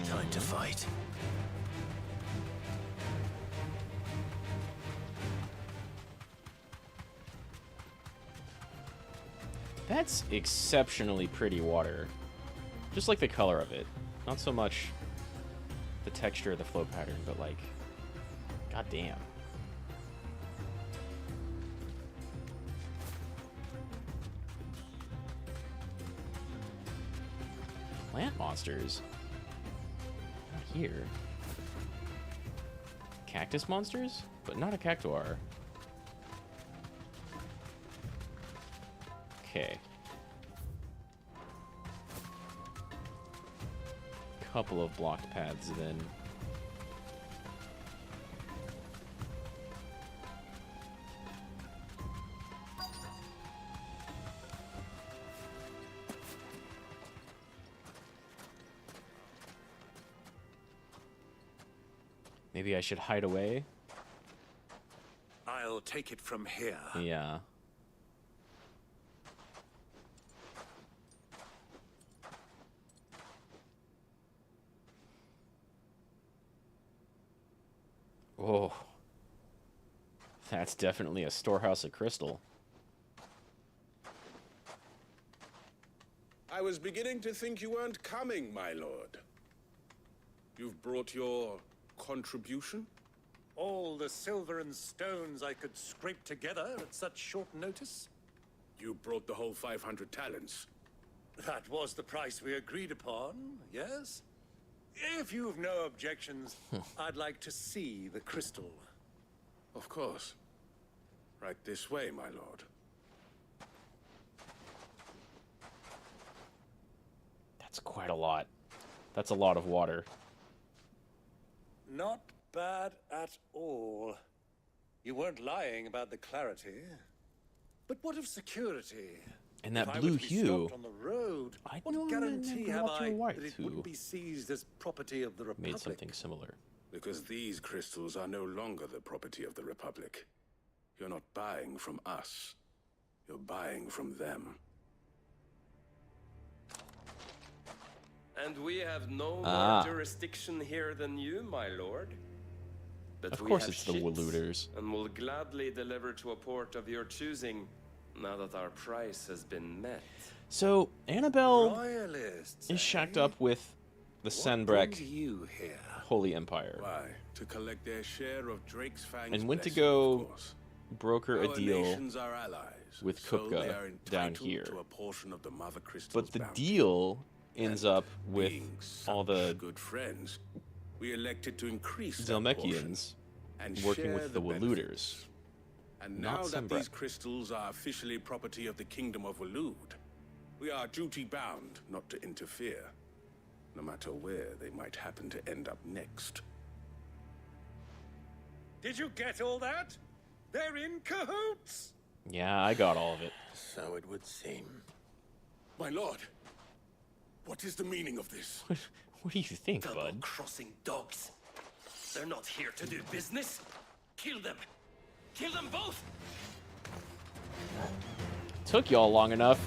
B: Time to fight.
A: that's exceptionally pretty water. Just like the color of it. Not so much the texture of the flow pattern, but like, goddamn. Plant monsters? Not here. Cactus monsters? But not a cactuar. Okay. Couple of blocked paths then. Maybe I should hide away?
V: I'll take it from here.
A: Yeah. Oh. That's definitely a storehouse of crystal.
D: I was beginning to think you weren't coming, my lord. You've brought your contribution?
V: All the silver and stones I could scrape together at such short notice?
D: You brought the whole 500 talents.
V: That was the price we agreed upon, yes? If you've no objections, I'd like to see the crystal.
D: Of course. Right this way, my lord.
A: That's quite a lot. That's a lot of water.
V: Not bad at all. You weren't lying about the clarity. But what of security?
A: And that
V: If I
A: blue
V: were to be
A: hue.
V: stopped on the road,
A: I
V: what
A: don't
V: guarantee
A: remember
V: have
A: Walter
V: I
A: White
V: that it
A: who
V: wouldn't be seized as property of the Republic?
A: Made something similar.
D: Because these crystals are no longer the property of the Republic. You're not buying from us. You're buying from them.
I: And we have no
A: Ah.
I: more jurisdiction here than you, my lord. But
A: Of
I: we
A: course
I: have
A: it's the
I: ships,
A: Waluters.
I: and will gladly deliver to a port of your choosing, now that our price has been met.
A: So, Annabelle
V: Royalists,
A: is shacked up with the Sanbreque
V: you here?
A: Holy Empire.
D: Why? To collect their share of Drake's Fang's
A: And went to
D: blessing, of
A: go
D: course.
A: broker a
D: Our
A: deal
D: nations are allies,
A: with
D: so they
A: Kupka
D: are
A: down
D: entitled
A: here.
D: to a portion of the Mother Crystal's
A: But the
D: bounty.
A: deal ends up with all the
D: good friends, we elected to increase
A: Zelmekians
D: and
A: working
D: share
A: with the
D: benefits.
A: Waluders.
D: And
A: Not
D: now that
A: Sembra.
D: these crystals are officially property of the Kingdom of Walud, we are duty-bound not to interfere, no matter where they might happen to end up next.
V: Did you get all that? They're in cahoots!
A: Yeah, I got all of it.
B: So it would seem.
D: My lord, what is the meaning of this?
A: What do you think, bud?
F: Double-crossing dogs. They're not here to do business. Kill them. Kill them both.
A: Took y'all long enough.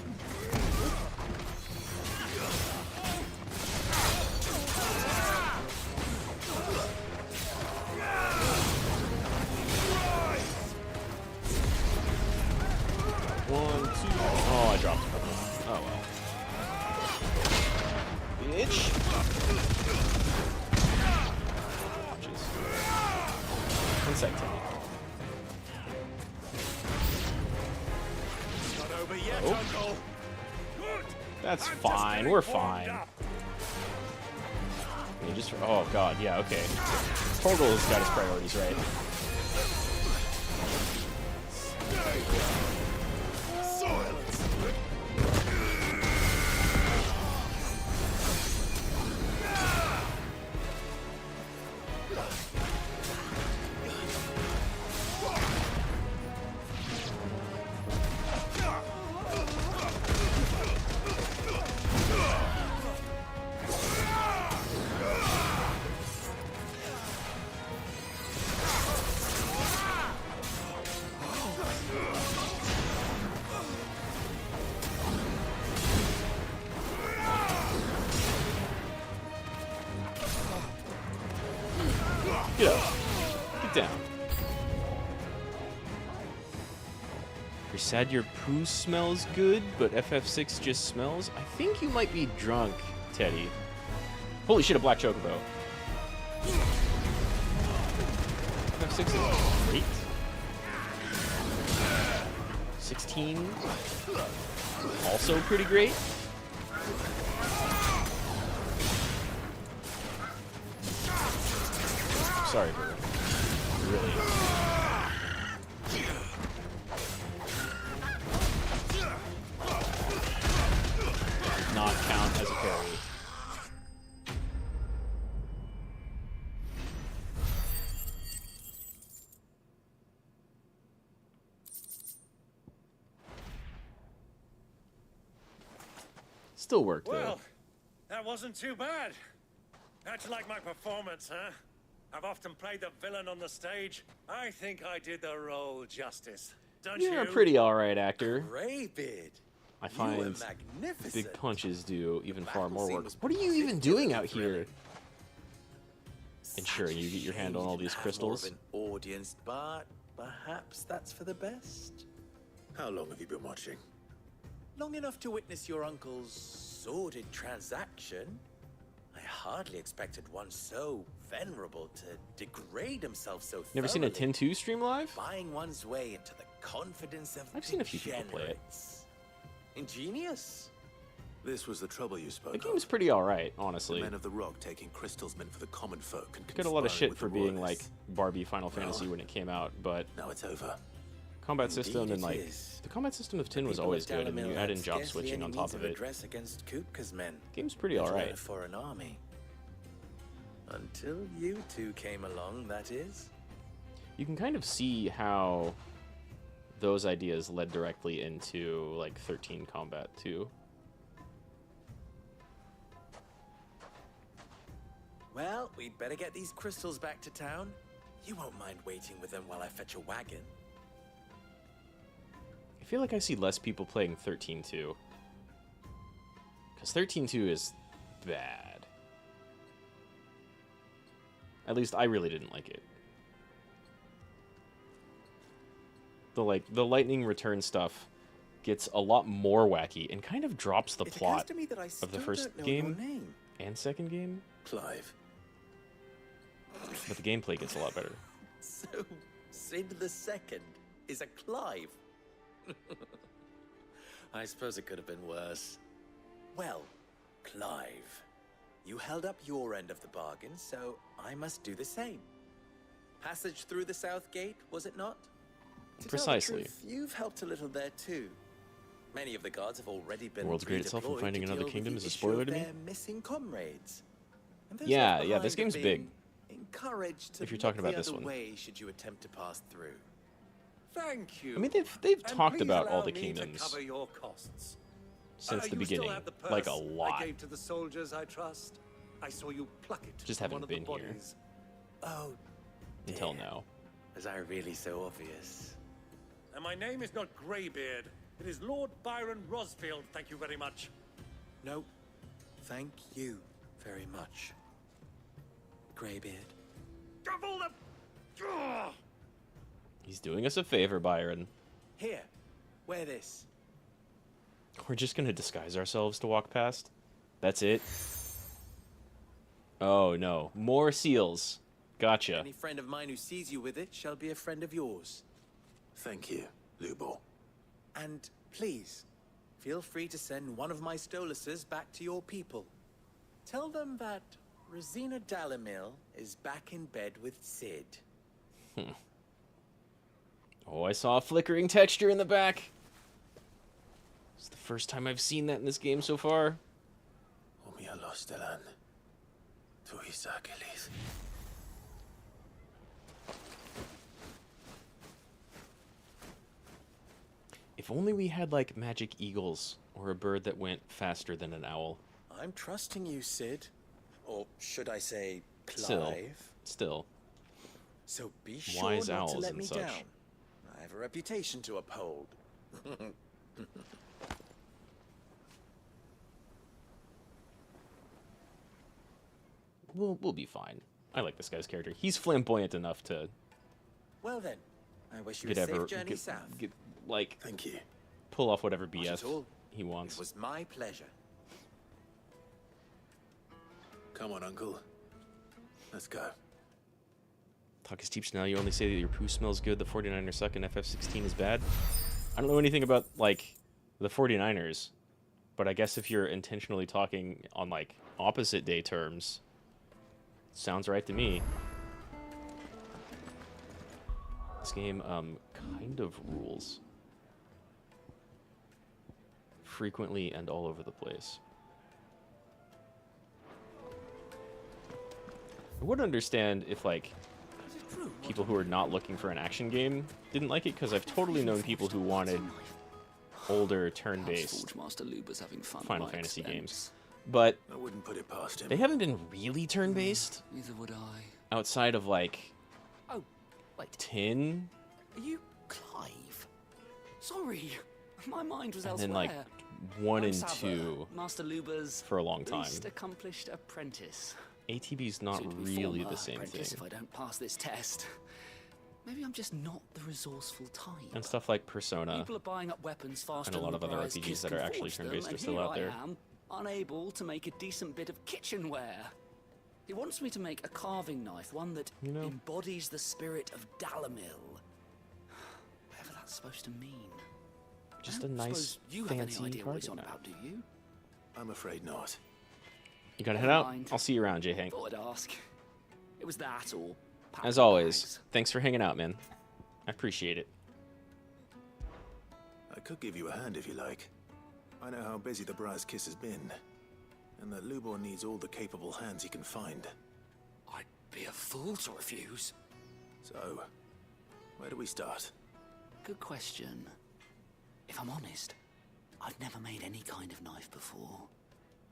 A: One, two. Oh, I dropped it. Oh well. Bitch. Jeez. One sec, Timmy.
V: Not over yet,
A: Oh.
V: Uncle. Good.
A: That's
V: I'm just
A: fine.
V: getting
A: We're
V: warmed
A: fine.
V: up.
A: You just. Oh god. Yeah. Okay. Torgal's got his priorities right. Get up. Get down. You're sad your poo smells good, but FF6 just smells? I think you might be drunk, Teddy. Holy shit, a black chocobo. FF6 is great. 16. Also pretty great. Sorry, bro. Really. Not count as a parry. Still worked though.
V: Well, that wasn't too bad. How'd you like my performance, huh? I've often played the villain on the stage. I think I did the role justice. Don't you?
A: You're a pretty alright actor.
N: Greybeard.
A: I
N: You were
A: find
N: magnificent.
A: big punches do even far more
N: scene
A: work.
N: was
A: What are you even doing out here?
N: Such
A: Ensuring you get your hand on all these
N: have
A: crystals.
N: More of an audience, but perhaps that's for the best.
B: How long have you been watching?
N: Long enough to witness your uncle's sordid transaction. I hardly expected one so venerable to degrade himself so
A: Never seen a
N: thoroughly.
A: 10-2 stream live?
N: Buying one's way into the confidence of
A: I've seen a few people play it.
N: degenerates. Ingenious.
B: This was the trouble you spoke
A: The
B: of.
A: game's pretty alright, honestly.
B: The men of the rock taking crystals meant for the common folk and
A: Got a lot of
B: conspiring
A: shit
B: with
A: for
B: the
A: being like
B: royalists.
A: Barbie Final
B: Well,
A: Fantasy when it came out, but
B: Now it's over.
A: combat
N: Indeed
A: system
N: it
A: and like
N: is.
A: the combat system of 10 was
N: People
A: always
N: at
A: good, and then you
N: Dalamil
A: add
N: had
A: in job
N: scarcely
A: switching
N: any
A: on top
N: means
A: of it.
N: Redress against Kupka's men.
A: Game's pretty
N: let
A: alright.
N: alone for an army. Until you two came along, that is.
A: You can kind of see how those ideas led directly into like 13 combat too.
N: Well, we'd better get these crystals back to town. You won't mind waiting with them while I fetch a wagon.
A: I feel like I see less people playing 13-2. Because 13-2 is bad. At least I really didn't like it. The lightning return stuff gets a lot more wacky and kind of drops the
N: It occurs
A: plot
N: to me that I
A: of the
N: still
A: first
N: don't know your
A: game
N: name.
A: and second game.
B: Clive.
A: But the gameplay gets a lot better.
N: So, Sid the Second is a Clive. I suppose it could have been worse. Well, Clive, you held up your end of the bargain, so I must do the same. Passage through the south gate, was it not? To
A: Precisely.
N: Tell the truth, you've helped a little there too. Many of the guards have already been
A: The world's great itself and
N: redeployed
A: finding
N: to
A: another
N: deal with
A: kingdom
N: the
A: is a
N: issue
A: spoiler
N: of
A: to me?
N: their missing comrades. And those
A: Yeah,
N: left
A: yeah, this
N: behind
A: game's
N: have
A: big.
N: been encouraged to
A: If you're talking
N: look
A: about
N: the
A: this
N: other
A: one.
N: way should you attempt to pass through.
V: Thank you.
A: I mean, they've
V: And
A: talked
V: please
A: about all
V: allow
A: the
V: me
A: kingdoms
V: to cover your costs.
A: since the
V: You still
A: beginning,
V: have the purse
A: like a lot.
V: I gave to the soldiers, I trust. I saw you pluck it.
A: Just
V: from
A: haven't
V: one of the
A: been here.
V: bodies.
N: Oh,
A: Until now.
N: was I really so obvious?
V: And my name is not Greybeard. It is Lord Byron Rosfield. Thank you very much.
N: No, thank you very much, Greybeard.
V: Double the. Ugh!
A: He's doing us a favor, Byron.
N: Here, wear this.
A: We're just gonna disguise ourselves to walk past? That's it? Oh no. More seals. Gotcha.
N: Any friend of mine who sees you with it shall be a friend of yours.
B: Thank you, Lubor.
N: And please, feel free to send one of my Stoluses back to your people. Tell them that Rosina Dalamil is back in bed with Sid.
A: Oh, I saw a flickering texture in the back. It's the first time I've seen that in this game so far.
B: Umia Lostelan. Tuisakelis.
A: If only we had, like, magic eagles, or a bird that went faster than an owl.
N: I'm trusting you, Sid. Or should I say, Clive?
A: Still.
N: So be sure
A: Wise
N: not
A: owls
N: to let
A: and
N: me
A: such.
N: down. I have a reputation to uphold.
A: We'll be fine. I like this guy's character. He's flamboyant enough to
N: Well then, I wish you
A: get
N: a safe
A: ever
N: journey south.
A: get, like
B: Thank you.
A: pull off whatever
N: Not at
A: BS
N: all.
A: he wants.
N: It was my pleasure.
B: Come on, Uncle. Let's go.
A: Talk is cheap now. You only say that your poo smells good. The 49ers suck and FF16 is bad. I don't know anything about, like, the 49ers. But I guess if you're intentionally talking on, like, opposite day terms, sounds right to me. This game, kind of rules. Frequently and all over the place. I would understand if, like, people who are not looking for an action game didn't like it, because I've totally known people who wanted older turn-based Final Fantasy games. But
B: I wouldn't put it past him.
A: they haven't been really turn-based
L: Neither would I.
A: outside of, like,
L: Oh, wait.
A: 10,
L: Are you Clive? Sorry, my mind was
A: and
L: elsewhere.
A: then, like, 1
L: I'm
A: and
L: Sava,
A: 2
L: Master Luba's
A: for a long time.
L: least accomplished apprentice.
A: ATB's not
L: Soon to be
A: really
L: former
A: the same
L: apprentice
A: thing.
L: if I don't pass this test. Maybe I'm just not the resourceful type.
A: And stuff like Persona
L: People are buying up weapons faster
A: and a lot
L: than
A: of
L: the
A: other
L: Briar's
A: RPGs
L: kids
A: that
L: can
A: are actually
L: forge them,
A: turn-based are
L: and
A: still
L: here
A: out there.
L: I am, unable to make a decent bit of kitchenware. He wants me to make a carving knife, one that embodies the spirit of Dalamil. Whatever that's supposed to mean.
A: Just
L: I
A: a
L: don't
A: nice,
L: suppose you have any
A: fancy
L: idea what he's
A: carving
L: on
A: knife.
L: about, do you?
B: I'm afraid not.
A: You gotta head
L: Never
A: out?
L: mind.
A: I'll see you around, J. Hank.
L: Thought I'd ask. It was that or
A: As always, thanks for hanging out, man. I appreciate it.
B: I could give you a hand if you like. I know how busy the Briar's Kiss has been, and that Lubor needs all the capable hands he can find.
L: I'd be a fool to refuse.
B: So, where do we start?
L: Good question. If I'm honest, I've never made any kind of knife before.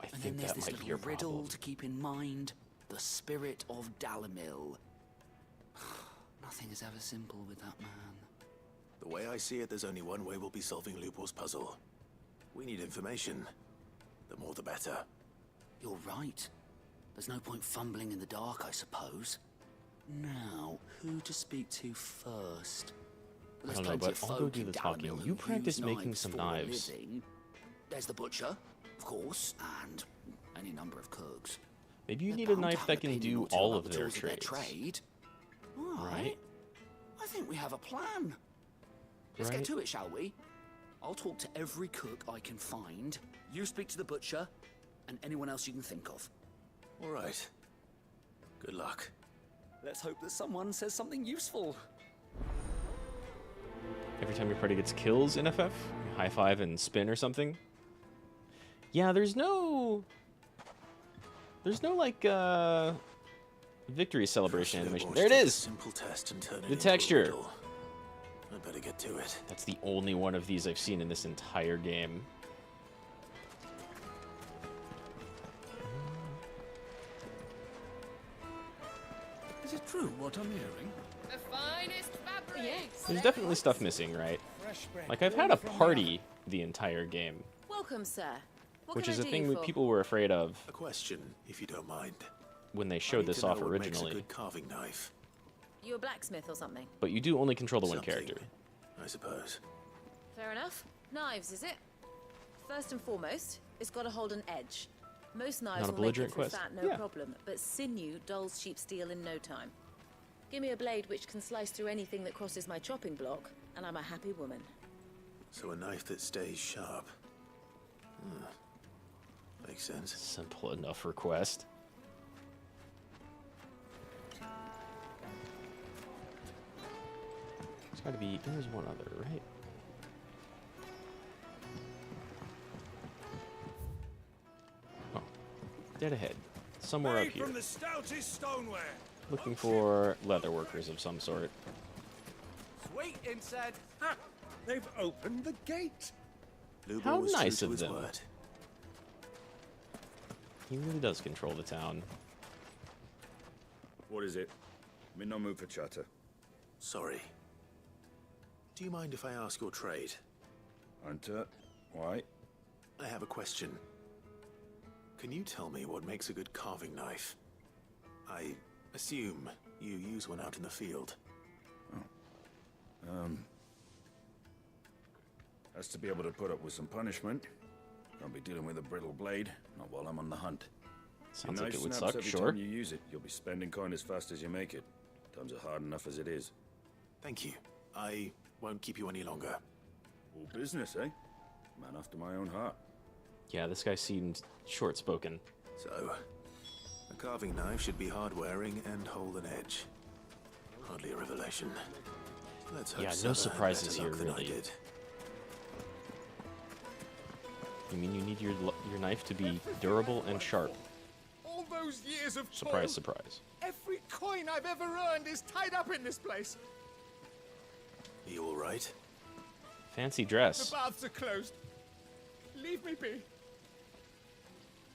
A: I
L: And then
A: think
L: there's
A: that
L: this
A: might be
L: little
A: your
L: riddle
A: problem.
L: to keep in mind. The spirit of Dalamil. Nothing is ever simple with that man.
B: The way I see it, there's only one way we'll be solving Lubor's puzzle. We need information. The more the better.
L: You're right. There's no point fumbling in the dark, I suppose. Now, who to speak to first?
A: I
L: There's
A: don't know,
L: plenty
A: but
L: of
A: I'll go
L: folk
A: do
L: in
A: the talking.
L: Dalamil
A: You
L: who
A: practice
L: use
A: making
L: knives
A: some
L: for a
A: knives.
L: living. There's the butcher, of course, and any number of cooks.
A: Maybe you
L: They're
A: need a
L: bound to
A: knife
L: have
A: that
L: an
A: can
L: opinion
A: do
L: or two
A: all
L: about
A: of
L: the
A: their
L: tools of
A: trades.
L: trade. All
A: Right?
L: I think we have a plan. Let's
A: Right.
L: get to it, shall we? I'll talk to every cook I can find. You speak to the butcher.
N: and anyone else you can think of.
B: All right. Good luck.
N: Let's hope that someone says something useful.
A: Every time your party gets kills in FF, you high five and spin or something. Yeah, there's no like victory celebration animation. There it is.
B: Simple test and turn it
A: The
B: into a
A: texture.
B: riddle. I better get to it.
A: That's the only one of these I've seen in this entire game.
P: Is it true what I'm hearing?
C: The finest fabrics.
A: There's definitely stuff missing, right? Like, I've had a party the entire game,
T: Welcome, sir. What
A: which
T: can
A: is
T: I
A: a
T: do
A: thing
T: you
A: that
T: for?
A: people were afraid of
B: A question, if you don't mind.
A: when they
B: I
A: showed
B: need
A: this
B: to know
A: off
B: what makes a
A: originally.
B: good carving knife.
T: You a blacksmith or something?
A: But you do only control the one
B: Something,
A: character.
B: I suppose.
T: Fair enough. Knives, is it? First and foremost, it's got to hold an edge. Most knives
A: Not a
T: will make it
A: belligerent
T: through
A: quest?
T: fat, no
A: Yeah.
T: problem, but sinew dulls cheap steel in no time. Give me a blade which can slice through anything that crosses my chopping block, and I'm a happy woman.
B: So a knife that stays sharp. Makes sense.
A: Simple enough request. There's gotta be, there's one other, right? Oh, dead ahead. Somewhere up here.
D: From the stoutest stoneware.
A: Looking for leather workers of some sort.
H: Sweet, inside.
V: Ha! They've opened the gate.
B: Lubo
A: How
B: was true
A: nice
B: to
A: of
B: his
A: them.
B: word.
A: He really does control the town.
J: What is it? I'm in no mood for chatter.
B: Sorry. Do you mind if I ask your trade?
J: Hunter, why?
B: I have a question. Can you tell me what makes a good carving knife? I assume you use one out in the field.
J: Has to be able to put up with some punishment. Can't be dealing with a brittle blade, not while I'm on the hunt.
A: Sounds
J: Your
A: like
J: knife
A: it would
J: snaps
A: suck,
J: every
A: sure.
J: time you use it. You'll be spending coin as fast as you make it. Times are hard enough as it is.
B: Thank you. I won't keep you any longer.
J: All business, eh? Man after my own heart.
A: Yeah, this guy seemed short-spoken.
B: So, a carving knife should be hard-wearing and hold an edge. Hardly a revelation. Let's hope
A: Yeah, no
B: Sava had
A: surprises
B: better
A: here,
B: luck than I
A: really.
B: did.
A: You mean you need your knife to be durable and sharp?
E: All those years of toil.
A: Surprise, surprise.
E: Every coin I've ever earned is tied up in this place.
B: Are you all right?
A: Fancy
E: The
A: dress.
E: baths are closed. Leave me be.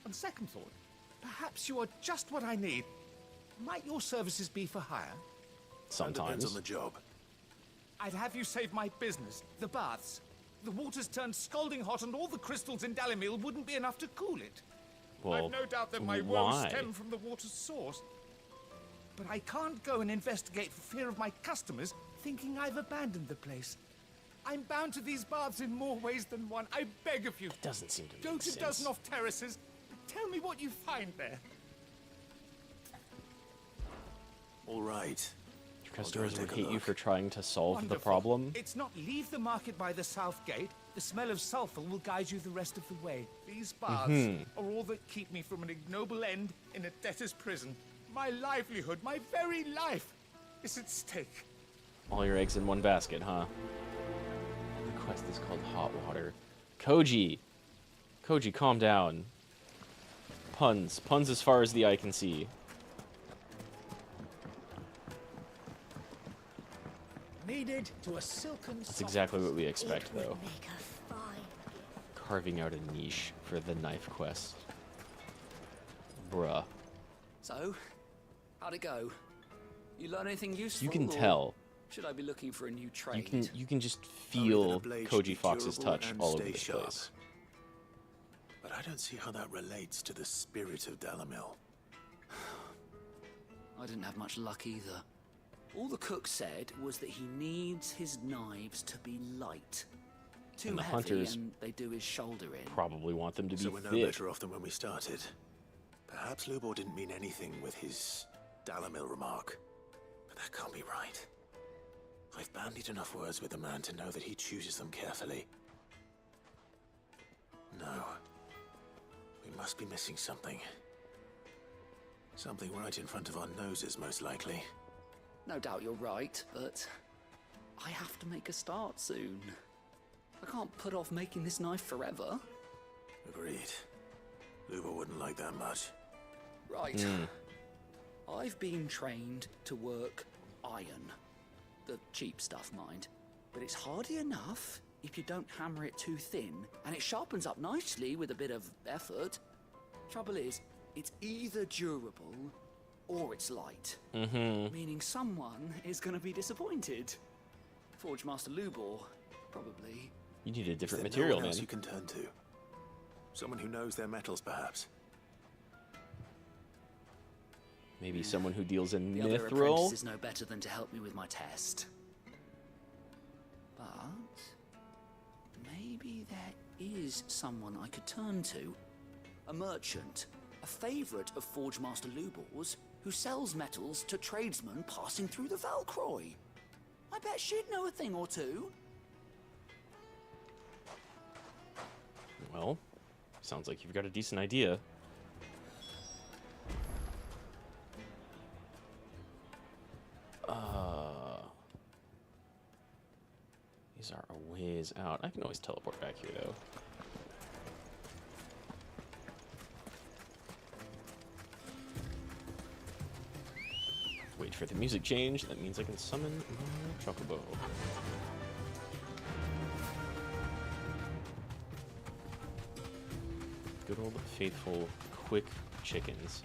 E: On second thought, perhaps you are just what I need. Might your services be for hire?
B: That depends
A: Sometimes.
B: on the job.
E: I'd have you save my business, the baths. The water's turned scalding hot and all the crystals in Dalimil wouldn't be enough to cool it.
A: Well,
E: I've no doubt that my woes
A: why?
E: stem from the water's source. But I can't go and investigate for fear of my customers thinking I've abandoned the place. I'm bound to these baths in more ways than one. I beg of you.
A: Doesn't seem to make
E: Go to
A: sense.
E: Dozenhoff Terraces. Tell me what you find there.
B: All right.
A: Your customers
B: take
A: would
B: a
A: hate you
B: look.
A: for trying to solve the
E: Wonderful.
A: problem.
E: It's not leave the market by the south gate. The smell of sulfur will guide you the rest of the way. These baths are all that keep me from an ignoble end in a debtor's prison. My livelihood, my very life, is at stake.
A: All your eggs in one basket, huh? The quest is called Hot Water. Koji! Koji, calm down. Puns. Puns as far as the eye can see.
E: Needed to a silken.
A: That's exactly what we expect, though. Carving out a niche for the knife quest. Bruh.
N: So, how'd it go? You learn anything useful?
A: You can
N: or
A: tell.
N: Should I be looking for a new trade?
A: You can just
B: Only that a
A: feel
B: blade should be
A: Koji Fox's
B: durable
A: touch
B: and
A: all over
B: stay
A: this
B: sharp.
A: place.
B: But I don't see how that relates to the spirit of Dalimil.
N: I didn't have much luck either. All the cook said was that he needs his knives to be light. Too
A: And the
N: heavy,
A: hunters
N: and they do his shoulder in.
A: Probably want them to be
B: So we're no
A: thick.
B: better off than when we started. Perhaps Lubor didn't mean anything with his Dalimil remark. But that can't be right. I've bandied enough words with the man to know that he chooses them carefully. No. We must be missing something. Something right in front of our noses, most likely.
O: No doubt you're right, but I have to make a start soon. I can't put off making this knife forever.
B: Agreed. Luba wouldn't like that much.
O: Right. I've been trained to work iron. The cheap stuff, mind. But it's hardy enough if you don't hammer it too thin, and it sharpens up nicely with a bit of effort. Trouble is, it's either durable or it's light. Meaning someone is going to be disappointed. Forge Master Lubor, probably.
A: You need a different
B: Is there
A: material,
B: no one else
A: man.
B: you can turn to? Someone who knows their metals, perhaps?
A: Maybe someone who deals in
O: The other
A: mithril.
O: apprentices know better than to help me with my test. But maybe there is someone I could turn to. A merchant, a favourite of Forge Master Lubor's, who sells metals to tradesmen passing through the Valcroy. I bet she'd know a thing or two.
A: Well, sounds like you've got a decent idea. These are a ways out. I can always teleport back here, though. Wait for the music change. That means I can summon my Chocobo. Good old faithful quick chickens.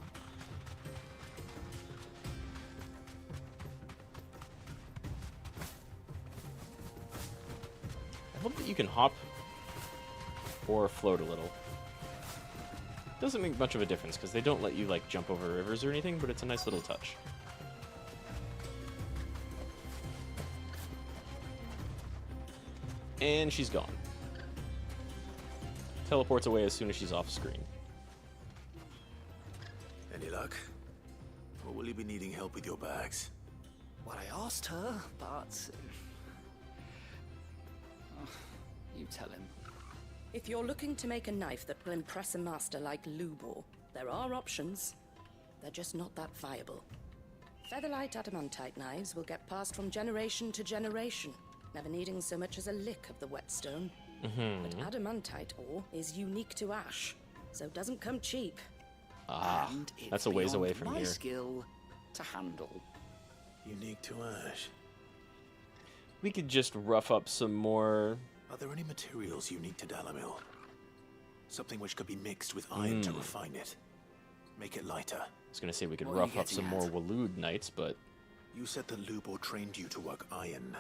A: I hope that you can hop or float a little. Doesn't make much of a difference because they don't let you like jump over rivers or anything, but it's a nice little touch. And she's gone. Teleports away as soon as she's off screen.
B: Any luck? Or will you be needing help with your bags?
O: Well, I asked her, but... you tell him.
K: If you're looking to make a knife that will impress a master like Lubor, there are options. They're just not that viable. Featherlight adamantite knives will get passed from generation to generation, never needing so much as a lick of the whetstone. But adamantite ore is unique to ash, so it doesn't come cheap.
O: And
A: that's a ways away from
O: my
A: here.
O: Skill to handle.
B: Unique to ash.
A: We could just rough up some more.
B: Are there any materials unique to Dalamil? Something which could be mixed with iron to refine it. Make it lighter.
A: I was gonna say we could
B: What are
A: rough
B: you
A: up some
B: getting
A: more
B: at?
A: Waloed knights, but
B: You said that Lubor trained you to work iron.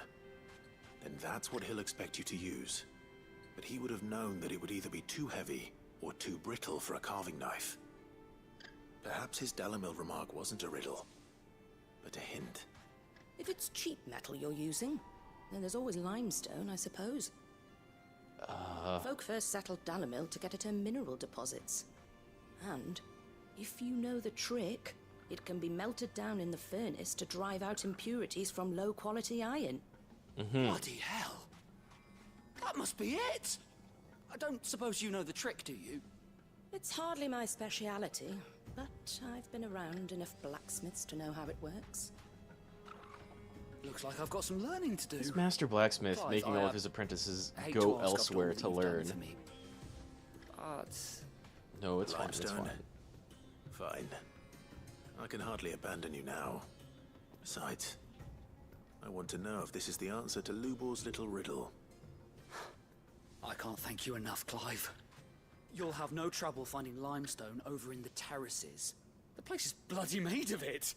B: Then that's what he'll expect you to use. But he would have known that it would either be too heavy or too brittle for a carving knife. Perhaps his Dalamil remark wasn't a riddle, but a hint.
K: If it's cheap metal you're using, then there's always limestone, I suppose. Folk first settled Dalamil to get at her mineral deposits. And, if you know the trick, it can be melted down in the furnace to drive out impurities from low-quality iron.
O: Bloody hell! That must be it! I don't suppose you know the trick, do you?
K: It's hardly my speciality, but I've been around enough blacksmiths to know how it works.
O: Looks like I've got some learning to do.
A: this master blacksmith
O: Clive,
A: making
O: I,
A: all of his apprentices
O: hate
A: go
O: to ask after all
A: elsewhere
O: that
A: to
O: you've done
A: learn.
O: for me. But
A: No, it's fine. It's
B: Limestone?
A: fine.
B: Fine. I can hardly abandon you now. Besides, I want to know if this is the answer to Lubor's little riddle.
O: I can't thank you enough, Clive. You'll have no trouble finding limestone over in the terraces. The place is bloody made of it.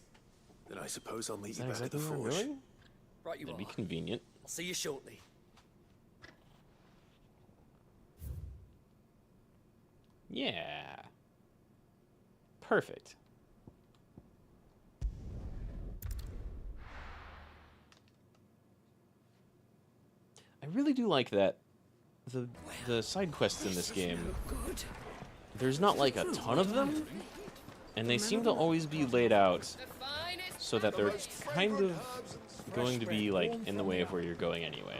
B: Then I suppose I'll meet
A: Is
B: you
A: that
B: back at the
A: exactly where we're
B: forge.
A: going?
O: Right, you
A: That'd
O: are.
A: be convenient.
O: I'll see you shortly.
A: Yeah. Perfect. I really do like that the side quests in this game. There's not like a ton of them, and they seem to always be laid out so that they're kind of going to be like in the way of where you're going anyway.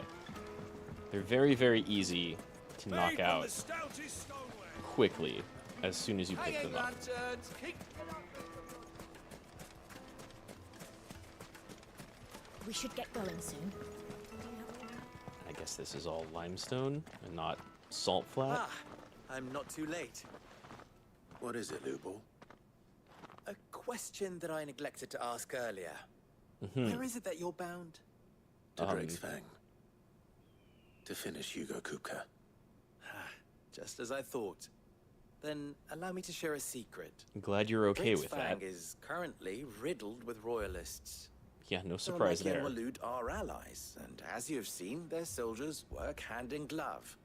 A: They're very, very easy to knock out quickly. as soon as you pick them up.
E: Lanterns, keep
M: We should get going soon.
A: I guess this is all limestone and not salt flat.
N: Ah, I'm not too late.
B: What is it, Lubor?
N: A question that I neglected to ask earlier.
A: Mhm.
N: Where is it that you're bound?
B: To Drake's Fang. To finish Hugo Kupka.
N: Just as I thought. Then allow me to share a secret.
A: I'm glad you're okay
N: Drake's
A: with
N: Fang
A: that.
N: is currently riddled with royalists.
A: Yeah, no surprise
N: Some, like
A: there.
N: ENVtuber are allies, and as you have seen, their soldiers work hand in glove.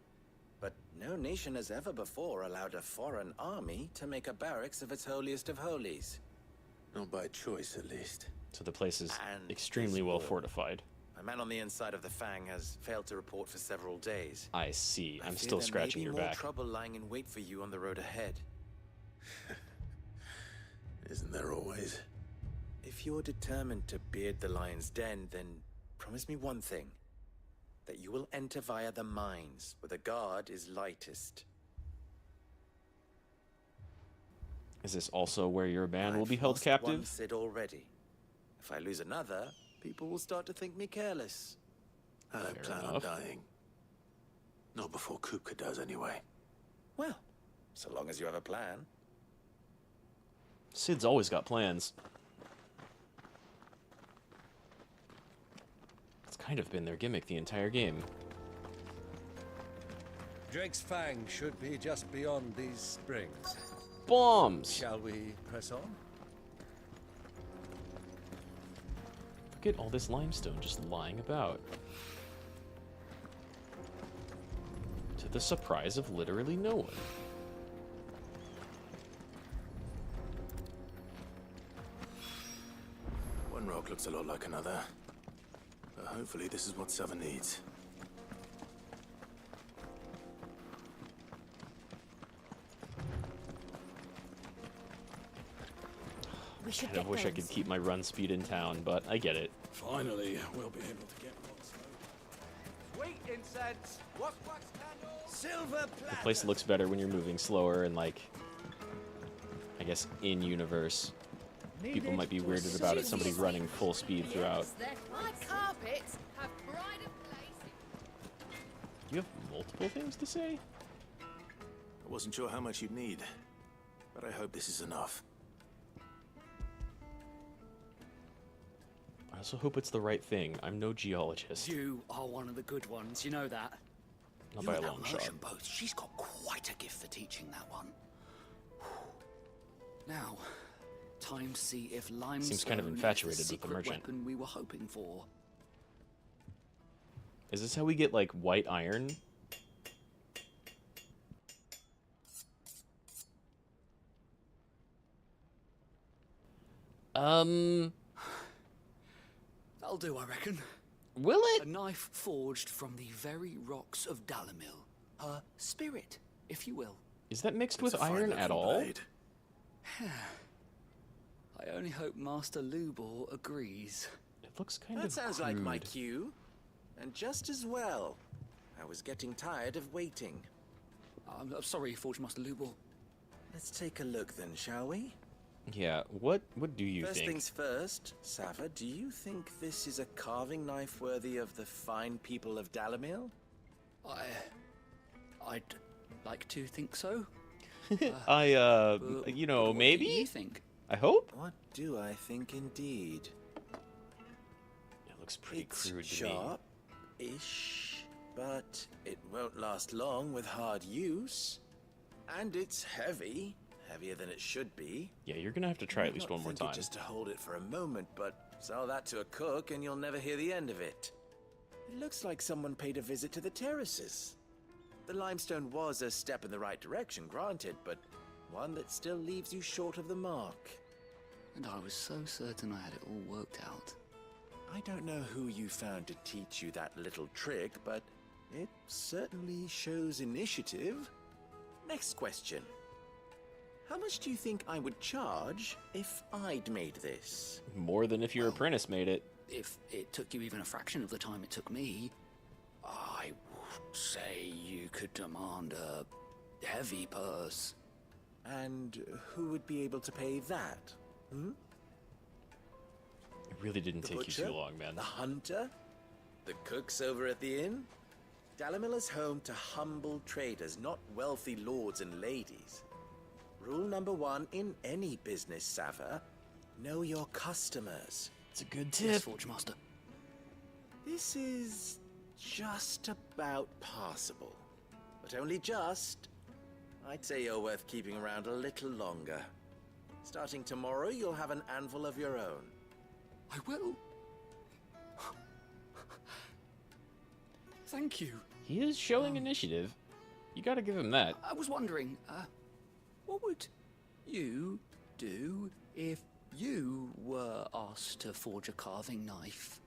N: But no nation has ever before allowed a foreign army to make a barracks of its holiest of holies.
B: Not by choice, at least.
A: So the place is
N: And
A: extremely
N: this
A: well
N: war.
A: fortified.
N: A man on the inside of the Fang has failed to report for several days.
A: I see.
N: I
A: I'm
N: fear
A: still
N: there
A: scratching
N: may
A: your
N: be more
A: back.
N: trouble lying in wait for you on the road ahead.
B: Isn't there always?
N: If you're determined to beard the lion's den, then promise me one thing. That you will enter via the mines, where the guard is lightest.
A: Is this also where your band will
N: I've
A: be held
N: lost
A: captive?
N: one Sid already. If I lose another, people will start to think me careless.
B: I don't
A: Fair
B: plan on
A: enough.
B: dying. Not before Kupka does, anyway.
N: Well, so long as you have a plan.
A: Sid's always got plans. It's kind of been their gimmick the entire game.
V: Drake's Fang should be just beyond these springs.
A: Bombs!
V: Shall we press on?
A: Look at all this limestone just lying about. To the surprise of literally no one.
B: One rock looks a lot like another. But hopefully this is what Seven needs.
M: We should
A: I kind of wish I could keep my run speed in town, but I get it.
J: Finally, we'll be able to get
E: Sweet incense, wax candles, silver
A: The
E: platter.
A: place looks better when you're moving slower and, like, I guess in universe. People might be weirded about it, somebody running full speed throughout.
C: My carpets have pride of place.
A: Do you have multiple things to say?
B: I wasn't sure how much you'd need, but I hope this is enough.
A: I also hope it's the right thing. I'm no geologist.
O: You are one of the good ones, you know that.
A: Not
O: You
A: by a
O: and that
A: long shot.
O: merchant boat, she's got quite a gift for teaching that one. Now, time to see if limestone
A: Seems kind of
O: is
A: infatuated
O: the
A: with the
O: secret
A: merchant.
O: weapon we were hoping for.
A: Is this how we get, like, white iron?
O: That'll do, I reckon.
A: Will it?
O: A knife forged from the very rocks of Dalamil. Her spirit, if you will.
A: Is that mixed with iron at all?
O: I only hope Master Lubor agrees.
A: It looks kind
N: That
A: of
N: sounds like my
A: crude.
N: cue. And just as well. I was getting tired of waiting.
O: I'm sorry, Forge Master Lubor.
N: Let's take a look then, shall we?
A: Yeah, what do you
N: First
A: think?
N: things first, Sava, do you think this is a carving knife worthy of the fine people of Dalamil?
O: I'd like to think so.
A: You know,
O: what
A: maybe?
O: do you think?
A: I hope?
N: What do I think indeed?
A: It looks pretty
N: It's
A: crude to me.
N: sharp-ish, but it won't last long with hard use. And it's heavy. Heavier than it should be.
A: Yeah, you're gonna have to try at least
N: Not
A: one more
N: think it
A: time.
N: just to hold it for a moment, but sell that to a cook and you'll never hear the end of it. It looks like someone paid a visit to the terraces. The limestone was a step in the right direction, granted, but one that still leaves you short of the mark.
O: And I was so certain I had it all worked out.
N: I don't know who you found to teach you that little trick, but it certainly shows initiative. Next question. How much do you think I would charge if I'd made this?
A: More than if your apprentice made it.
O: If it took you even a fraction of the time it took me, I would say you could demand a heavy purse.
B: And who would be able to pay that? Hmm?
A: It really didn't take you too long, man.
N: The hunter? The cooks over at the inn? Dalamil is home to humble traders, not wealthy lords and ladies. Rule number 1 in any business, Sava: know your customers.
A: It's a good
O: Yes,
A: tip.
O: Forge Master.
N: This is just about passable. But only just. I'd say you're worth keeping around a little longer. Starting tomorrow, you'll have an anvil of your own.
O: I will. Thank you.
A: He is showing initiative. You gotta give him that.
O: I was wondering, what would you do if you were asked to forge a carving knife?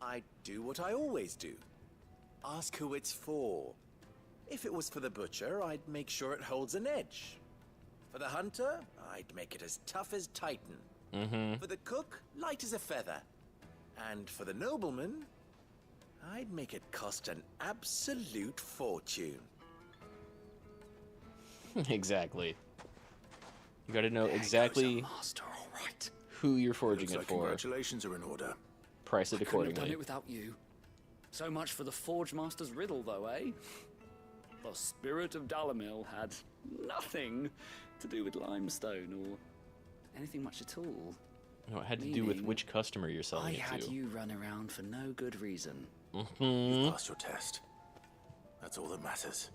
N: I'd do what I always do. Ask who it's for. If it was for the butcher, I'd make sure it holds an edge. For the hunter, I'd make it as tough as Titan. For the cook, light as a feather. And for the nobleman, I'd make it cost an absolute fortune.
A: Exactly. You gotta know exactly
O: Master, all right.
A: who you're forging
B: Looks
A: it
B: like
A: for.
B: congratulations are in order.
A: Price it
O: I couldn't have done
A: accordingly.
O: it without you. So much for the Forge Master's riddle, though, eh? The spirit of Dalamil had nothing to do with limestone or anything much at all.
A: No, it had to do with
O: Meaning,
A: which customer you're selling
O: I
A: it
O: had
A: to.
O: you run around for no good reason.
B: You passed your test. That's all that matters.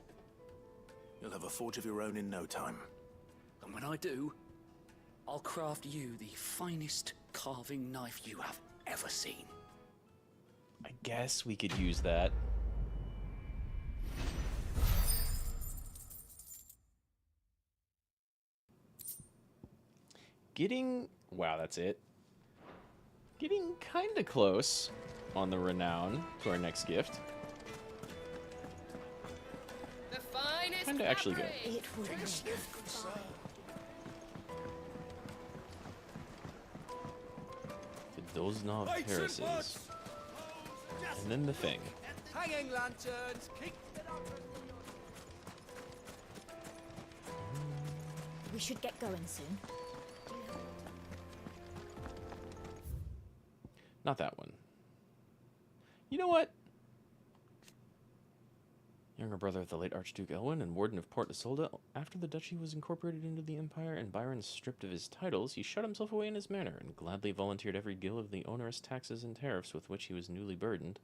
B: You'll have a forge of your own in no time.
O: And when I do, I'll craft you the finest carving knife you have ever seen.
A: I guess we could use that. Wow, that's it. Getting kinda close on the renown to our next gift.
C: The finest
A: Kinda actually good.
M: It would make
A: The Doznov Terraces. And then the thing.
E: Hanging lanterns, keep it up.
M: We should get going soon.
A: Not that one. You know what? Younger brother of the late Archduke Elwin and warden of Port Isolde, after the duchy was incorporated into the empire and Byron stripped of his titles, he shut himself away in his manor and gladly volunteered every gil of the onerous taxes and tariffs with which he was newly burdened,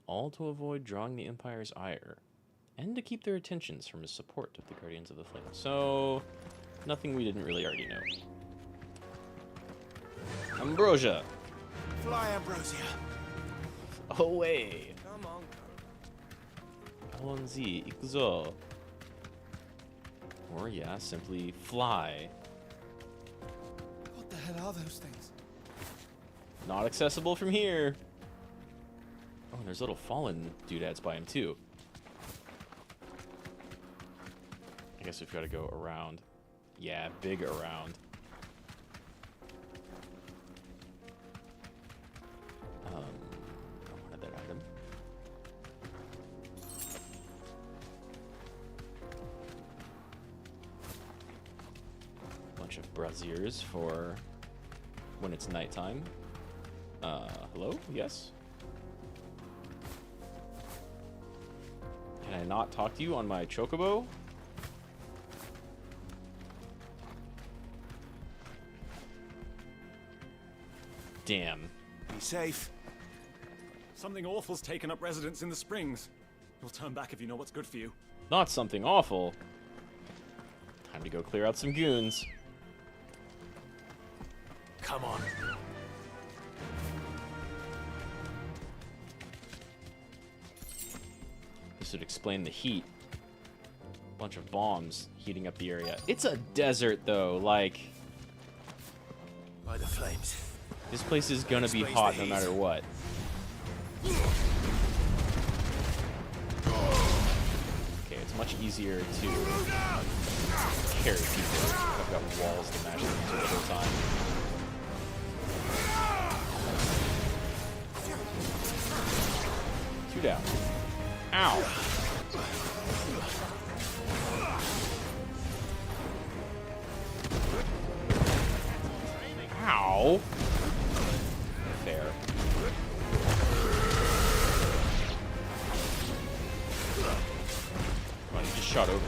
A: all to avoid drawing the empire's ire, and to keep their attentions from his support of the Guardians of the Flame. So, nothing we didn't really already know. Ambrosia!
B: Fly, Ambrosia!
A: Away!
E: Come on.
A: Allons-y, Ixo. Or, yeah, simply fly.
E: What the hell are those things?
A: Not accessible from here. Oh, and there's little fallen doodads by him, too. I guess we've got to go around. Yeah, big around. I wanted that item. Bunch of braziers for when it's nighttime. Hello? Yes? Can I not talk to you on my chocobo? Damn.
B: Be safe.
H: Something awful's taken up residence in the springs. You'll turn back if you know what's good for you.
A: Not something awful. Time to go clear out some goons.
B: Come on.
A: This would explain the heat. Bunch of bombs heating up the area. It's a desert, though. Like,
B: By the flames.
A: this place is gonna be
B: Explains
A: hot
B: the
A: no
B: heat.
A: matter what. Okay, it's much easier to carry people. I've got walls to mash them into the whole time. Two down. Ow! Ow. Fair. Come on, you just shot over me.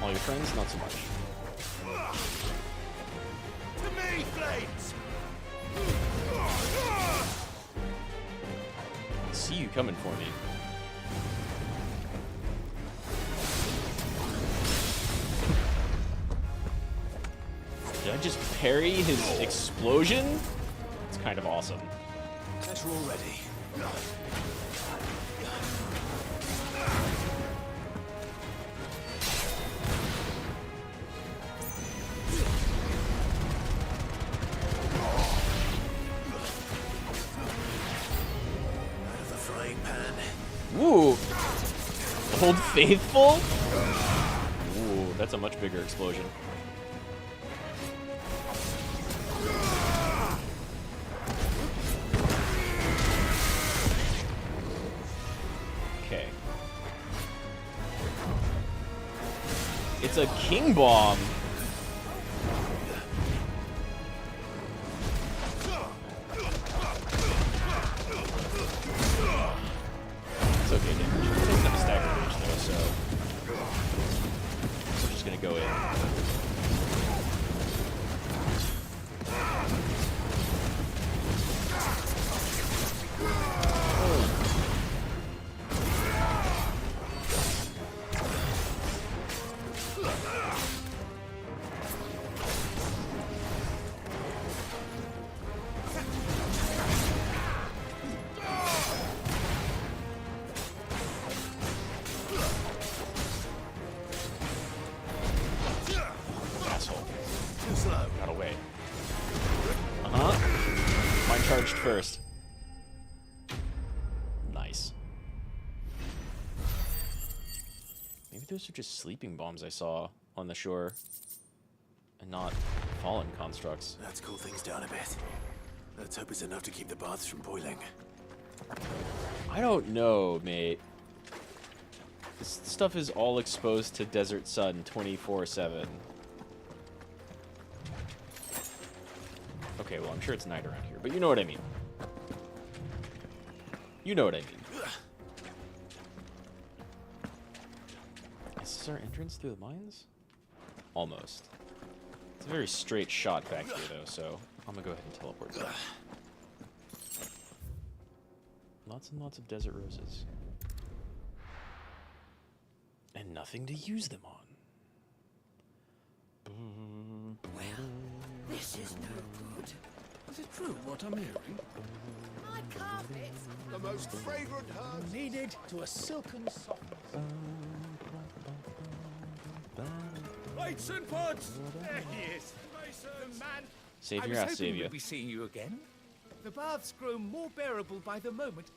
A: All your friends, not so much.
E: To me, flames!
A: I see you coming for me. Did I just parry his explosion? It's kind of awesome.
B: Better already. Out of the frying pan.
A: Ooh. Old Faithful? Ooh, that's a much bigger explosion. Okay. It's a king bomb. It's okay, damage. It doesn't have a stagger range though, so we're just gonna go in. Asshole.
B: Too slow.
A: Got away. Uh-huh. Mine charged first. Nice. Maybe those are just sleeping bombs I saw on the shore. And not fallen constructs.
B: Let's cool things down a bit. Let's hope it's enough to keep the baths from boiling.
A: I don't know, mate. This stuff is all exposed to desert sun 24/7. Okay, well, I'm sure it's night around here, but you know what I mean. You know what I mean. Is this our entrance through the mines? Almost. It's a very straight shot back here, though, so I'm gonna go ahead and teleport back. Lots and lots of desert roses. And nothing to use them on.
O: Well, this is no good.
V: Is it true what I'm hearing?
M: My carpets.
E: The most fragrant herbs needed to a silken softness. Lights and pods! There he is. The man.
A: Save
E: I
A: your
E: was
A: ass,
E: hoping
A: save you.
E: we'd be seeing you again. The baths grow more bearable by the moment.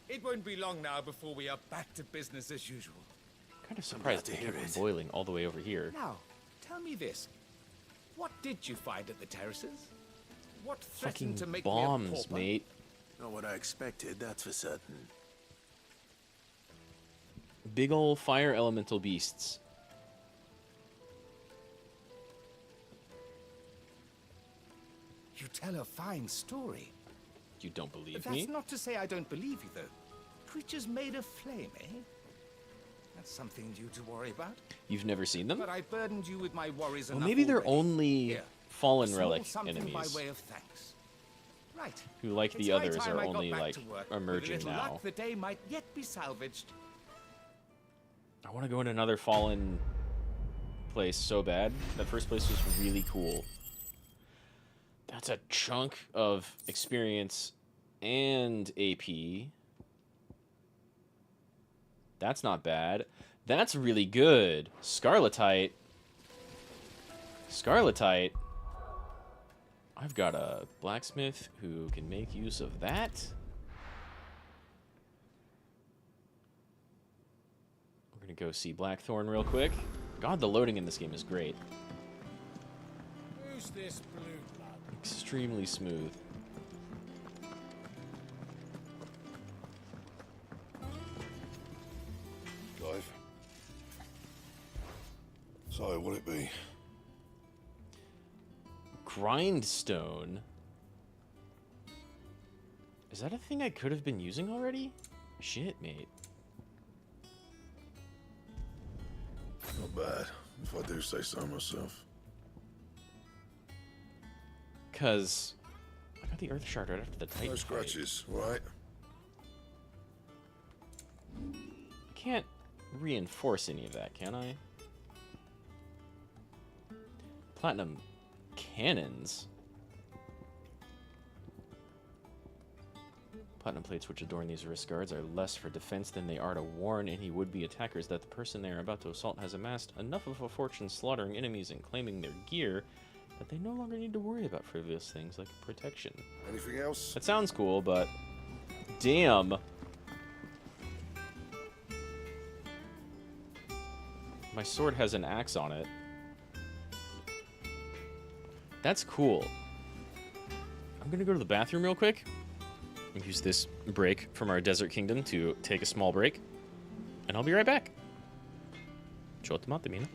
E: It won't be long now before we are back to business as usual.
A: Kind of surprised to hear it boiling all the way over here.
E: Now, tell me this. What did you find at the terraces? What threatened
A: Fucking
E: to make
A: bombs,
E: me a pauper?
A: mate.
B: Not what I expected, that's for certain.
A: Big ol' fire elemental beasts.
E: You tell a fine story.
A: You don't believe
E: That's
A: me?
E: not to say I don't believe you, though. Creatures made of flame, eh? That's something due to worry about.
A: You've never seen them?
E: But I burdened you with my worries
A: Well,
E: enough
A: maybe they're
E: already.
A: only
E: Here, a
A: fallen
E: small
A: relic
E: something
A: enemies.
E: by way of thanks. Right.
A: Who, like
E: It's
A: the
E: high
A: others,
E: time
A: are
E: I got
A: only,
E: back
A: like,
E: to work.
A: emerging
E: With a little
A: now.
E: luck, the day might yet be salvaged.
A: I want to go in another fallen place so bad. That first place was really cool. That's a chunk of experience and AP. That's not bad. That's really good. Scarletite. Scarletite. I've got a blacksmith who can make use of that. We're gonna go see Blackthorn real quick. God, the loading in this game is great.
E: Who's this blue blood?
A: Extremely smooth.
V: Clive. So, will it be?
A: Grindstone. Is that a thing I could have been using already? Shit, mate.
S: Not bad, if I do say so myself.
A: Cause I got the Earth Shard right after the Titan.
S: No scratches, right?
A: I can't reinforce any of that, can I? Platinum cannons. Platinum plates which adorn these wrist guards are less for defense than they are to warn any would-be attackers that the person they are about to assault has amassed enough of a fortune slaughtering enemies and claiming their gear that they no longer need to worry about frivolous things like protection.
S: Anything else?
A: That sounds cool, but damn. My sword has an axe on it. That's cool. I'm gonna go to the bathroom real quick. Use this break from our desert kingdom to take a small break. And I'll be right back. Ciao, Mina.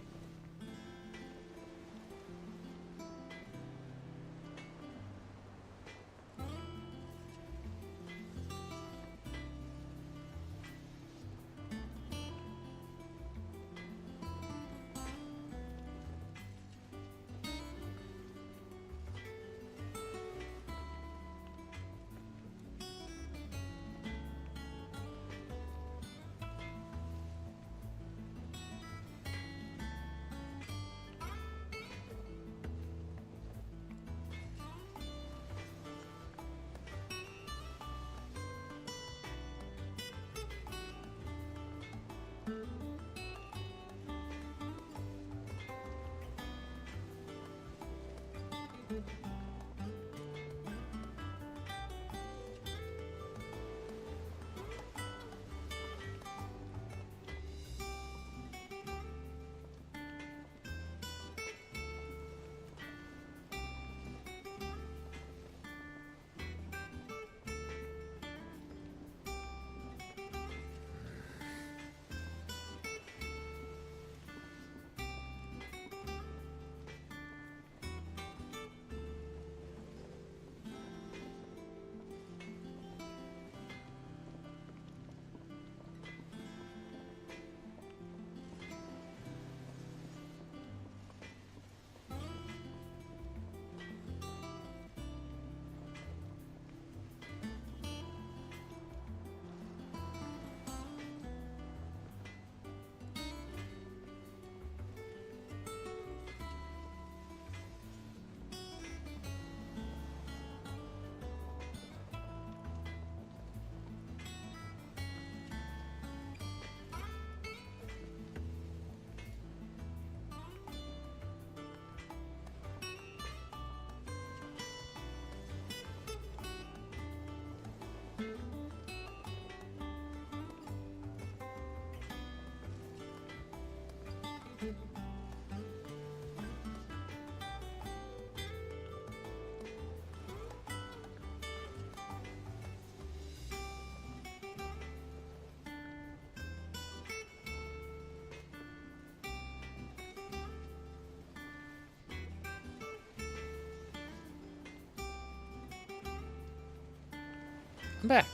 A: I'm back.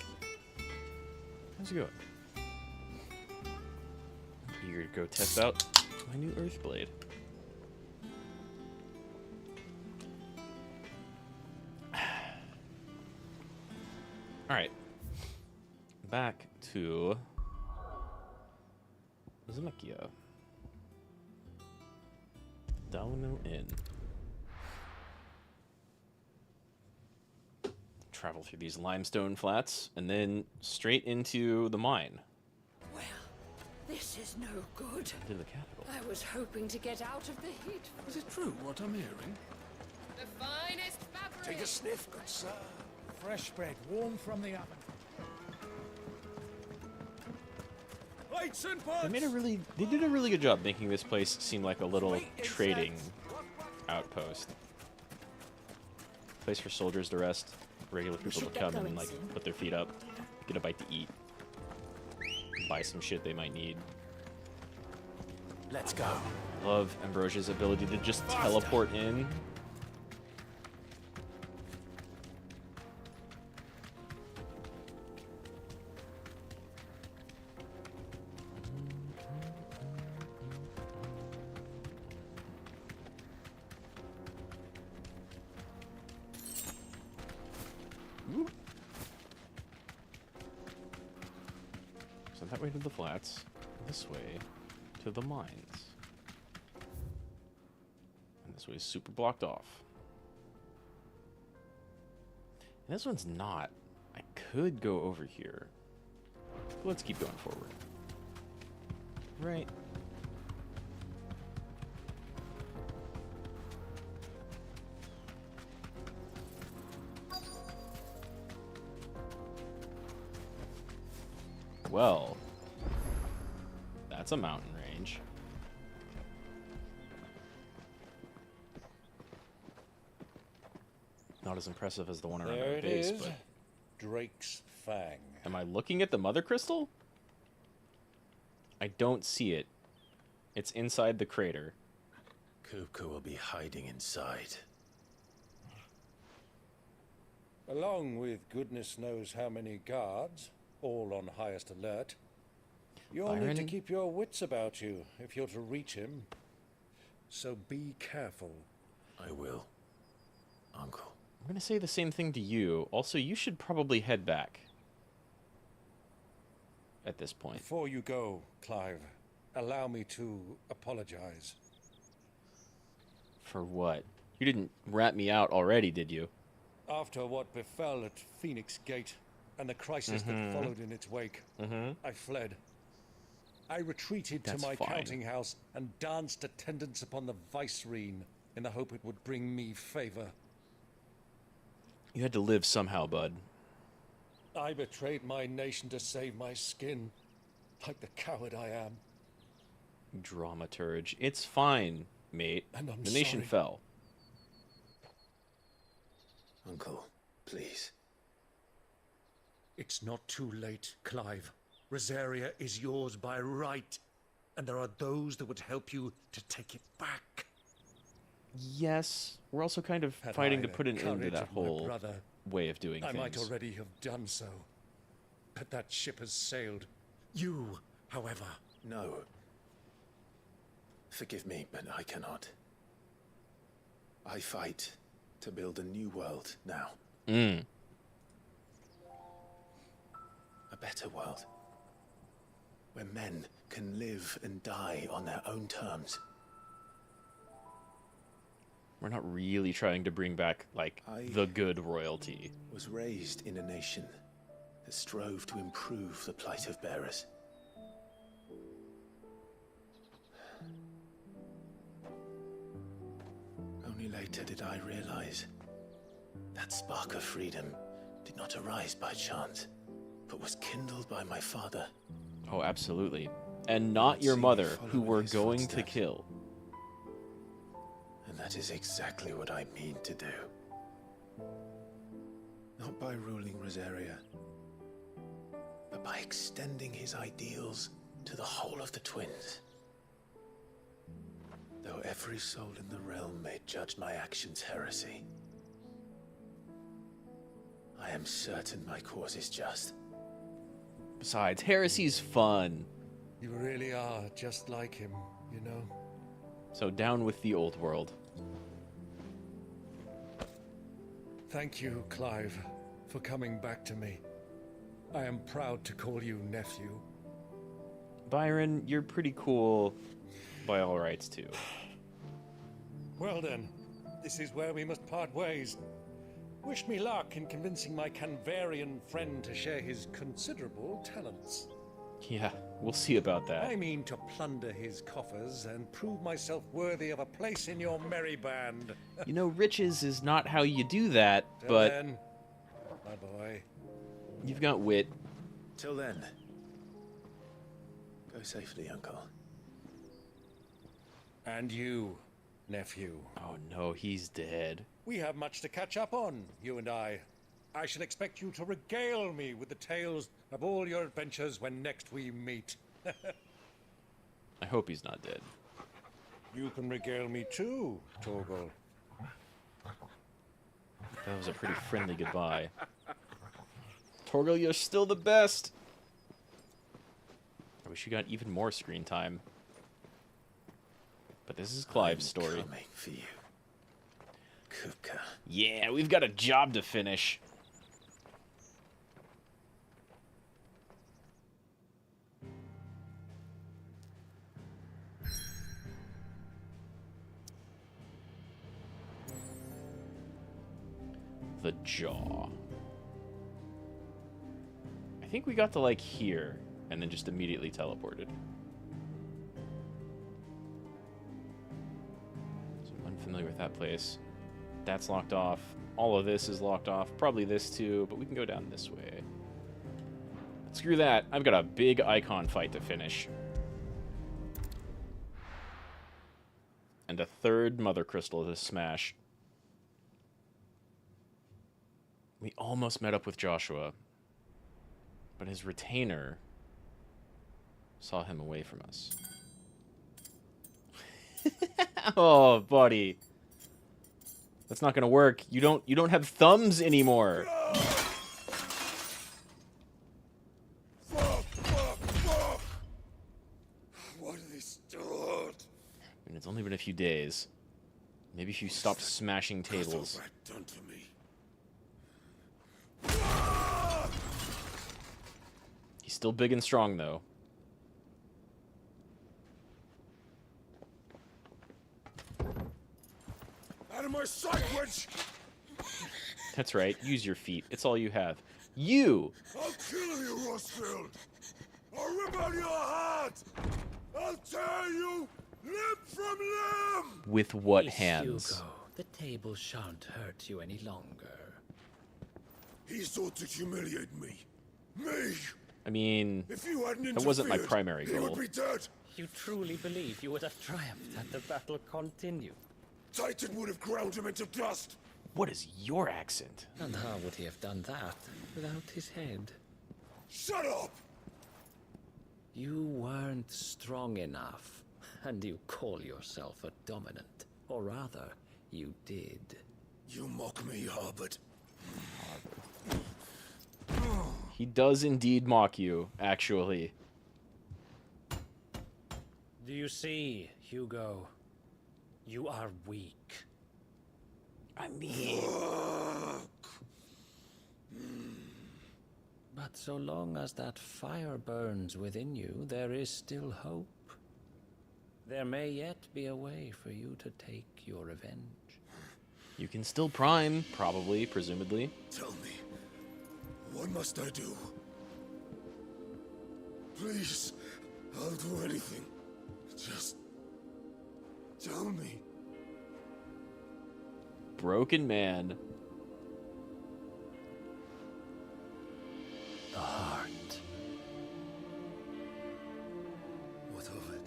A: How's it going? I'm eager to go test out my new Earthblade. Alright. Back to Zemekia. Domino Inn. Travel through these limestone flats, and then straight into the mine.
M: Well, this is no good.
A: Into the capital.
M: I was hoping to get out of the heat.
S: Is it true what I'm hearing?
M: The finest fabric.
E: Take a sniff, good sir. Fresh bread, warm from the oven. Plates and pots.
A: They did a really good job making this place seem like a little trading outpost. Place for soldiers to rest, regular people to come and like put their feet up, get a bite to eat, buy some shit they might need.
B: Let's go.
A: Love Ambrosia's ability to just teleport in. That way to the flats. This way to the mines. And this way is super blocked off. And this one's not. I could go over here. But let's keep going forward. Right. Well, that's a mountain range. Not as impressive as the one around our base, but...
V: Drake's Fang.
A: Am I looking at the mother crystal? I don't see it. It's inside the crater.
B: Kupka will be hiding inside.
V: Along with goodness knows how many guards, all on highest alert. You'll need to
A: Byron?
V: keep your wits about you if you're to reach him. So be careful.
B: I will, Uncle.
A: I'm going to say the same thing to you. Also, you should probably head back. At this point.
V: Before you go, Clive, allow me to apologize.
A: For what? You didn't rat me out already, did you?
V: After what befell at Phoenix Gate and the crisis that followed in its wake, I fled. I retreated
A: That's
V: to my
A: fine.
V: counting house and danced attendance upon the vicereine in the hope it would bring me favor.
A: You had to live somehow, bud.
V: I betrayed my nation to save my skin, like the coward I am.
A: Dramaturge. It's fine, mate.
V: And I'm
A: the nation
V: sorry.
A: fell.
B: Uncle, please.
V: It's not too late, Clive. Rosaria is yours by right, and there are those that would help you to take it back.
A: Yes, we're also kind of
V: Had
A: fighting
V: I
A: to
V: the
A: put an end to
V: courage
A: that
V: of my
A: whole
V: brother,
A: way of doing
V: I
A: things.
V: might already have done so. But that ship has sailed. You, however...
B: No. Forgive me, but I cannot. I fight to build a new world now. A better world. Where men can live and die on their own terms.
A: We're not really trying to bring back, like, the good royalty.
B: Was raised in a nation that strove to improve the plight of bearers. Only later did I realize that spark of freedom did not arise by chance, but was kindled by my father.
A: Oh, absolutely. And not your mother, who we're going to kill.
B: And that is exactly what I mean to do. Not by ruling Rosaria, but by extending his ideals to the whole of the twins. Though every soul in the realm may judge my actions heresy, I am certain my cause is just.
A: Besides, heresy's fun.
V: You really are just like him, you know?
A: So down with the old world.
V: Thank you, Clive, for coming back to me. I am proud to call you nephew.
A: Byron, you're pretty cool by all rights, too.
V: Well then, this is where we must part ways. Wish me luck in convincing my Canvarian friend to share his considerable talents.
A: Yeah, we'll see about that.
V: I mean to plunder his coffers and prove myself worthy of a place in your merry band.
A: You know, riches is not how you do that,
V: Till
A: but
V: then, my boy.
A: you've got wit.
B: Till then, go safely, Uncle.
V: And you, nephew.
A: Oh no, he's dead.
V: We have much to catch up on, you and I. I shall expect you to regale me with the tales of all your adventures when next we meet.
A: I hope he's not dead.
V: You can regale me too, Torgal.
A: That was a pretty friendly goodbye. Torgal, you're still the best! I wish you got even more screen time. But this is Clive's story.
B: Coming for you, Kupka.
A: Yeah, we've got a job to finish. the jaw. I think we got to, like, here, and then just immediately teleported. So I'm unfamiliar with that place. That's locked off. All of this is locked off. Probably this too, but we can go down this way. Screw that. I've got a big icon fight to finish. And a third mother crystal to smash. We almost met up with Joshua, but his retainer saw him away from us. Oh, buddy. That's not gonna work. You don't have thumbs anymore.
S: Why do they start?
A: I mean, it's only been a few days. Maybe if you stopped smashing tables.
S: Done to me.
A: He's still big and strong, though.
S: Out of my sight, witch!
A: That's right. Use your feet. It's all you have. You!
S: I'll kill you, Rossfield! I'll rip out your heart! I'll tear you limb from limb!
A: With what
L: Miss
A: hands?
L: Hugo, the table shan't hurt you any longer.
S: He sought to humiliate me. Me!
A: I mean,
S: If you hadn't
A: that wasn't my
S: interfered,
A: primary
S: he
A: goal.
S: would be dead.
L: You truly believe you would have triumphed had the battle continued?
S: Titan would have ground him into dust.
A: What is your accent?
L: And how would he have done that without his head?
S: Shut up!
L: You weren't strong enough, and you call yourself a dominant. Or rather, you did.
S: You mock me, Harbert.
A: He does indeed mock you, actually.
L: Do you see, Hugo? You are weak.
A: I mean...
L: But so long as that fire burns within you, there is still hope. There may yet be a way for you to take your revenge.
A: You can still prime, probably, presumably.
S: Tell me, what must I do? Please, I'll do anything. Just tell me.
A: Broken man.
L: The heart.
S: What of it?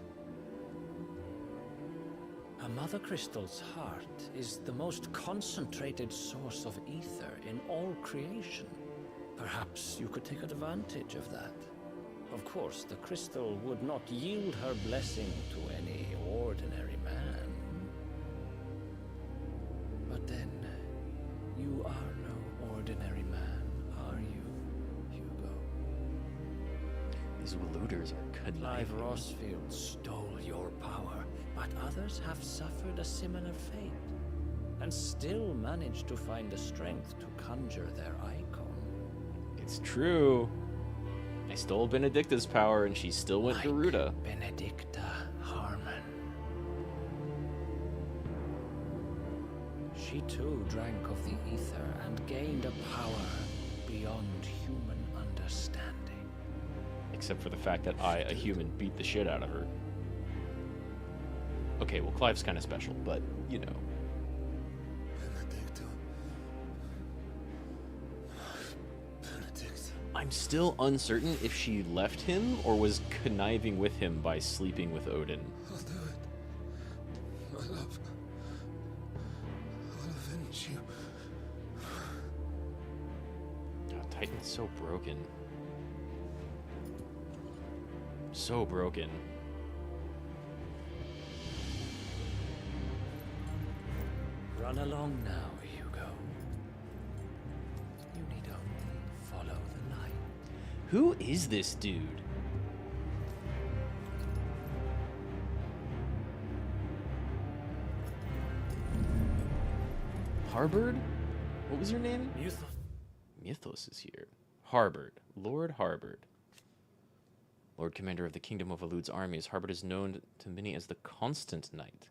L: A mother crystal's heart is the most concentrated source of ether in all creation. Perhaps you could take advantage of that. Of course, the crystal would not yield her blessing to any ordinary man. But then, you are no ordinary man, are you, Hugo?
A: These Waluders are
L: Clive
A: conniving.
L: Rossfield stole your power, but others have suffered a similar fate, and still managed to find the strength to conjure their icon.
A: It's true. I stole Benedicta's power and she still went Garuda.
L: Benedicta Harmon. She too drank of the ether and gained a power beyond human understanding.
A: Except for the fact that I, a human, beat the shit out of her. Okay, well, Clive's kind of special, but, you know. I'm still uncertain if she left him or was conniving with him by sleeping with Odin.
S: I'll do it. My love. I'll avenge you.
A: God, Titan's so broken. So broken.
L: Run along now, Hugo. You need only follow the light.
A: Who is this dude? Harbord? What was her name?
L: Mythos.
A: Mythos is here. Harbord. Lord Harbord. Lord Commander of the Kingdom of Alud's armies, Harbord is known to many as the Constant Knight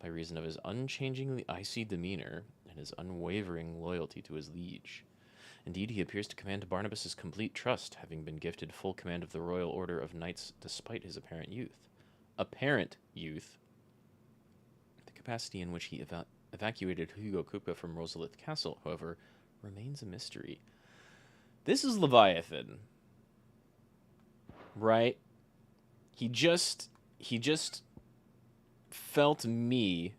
A: by reason of his unchangingly icy demeanor and and his unwavering loyalty to his liege. Indeed, he appears to command Barnabas's complete trust, having been gifted full command of the Royal Order of Knights despite his apparent youth. Apparent youth? The capacity in which he evacuated Hugo Kupka from Rosalith Castle, however, remains a mystery. This is Leviathan. Right? He just felt me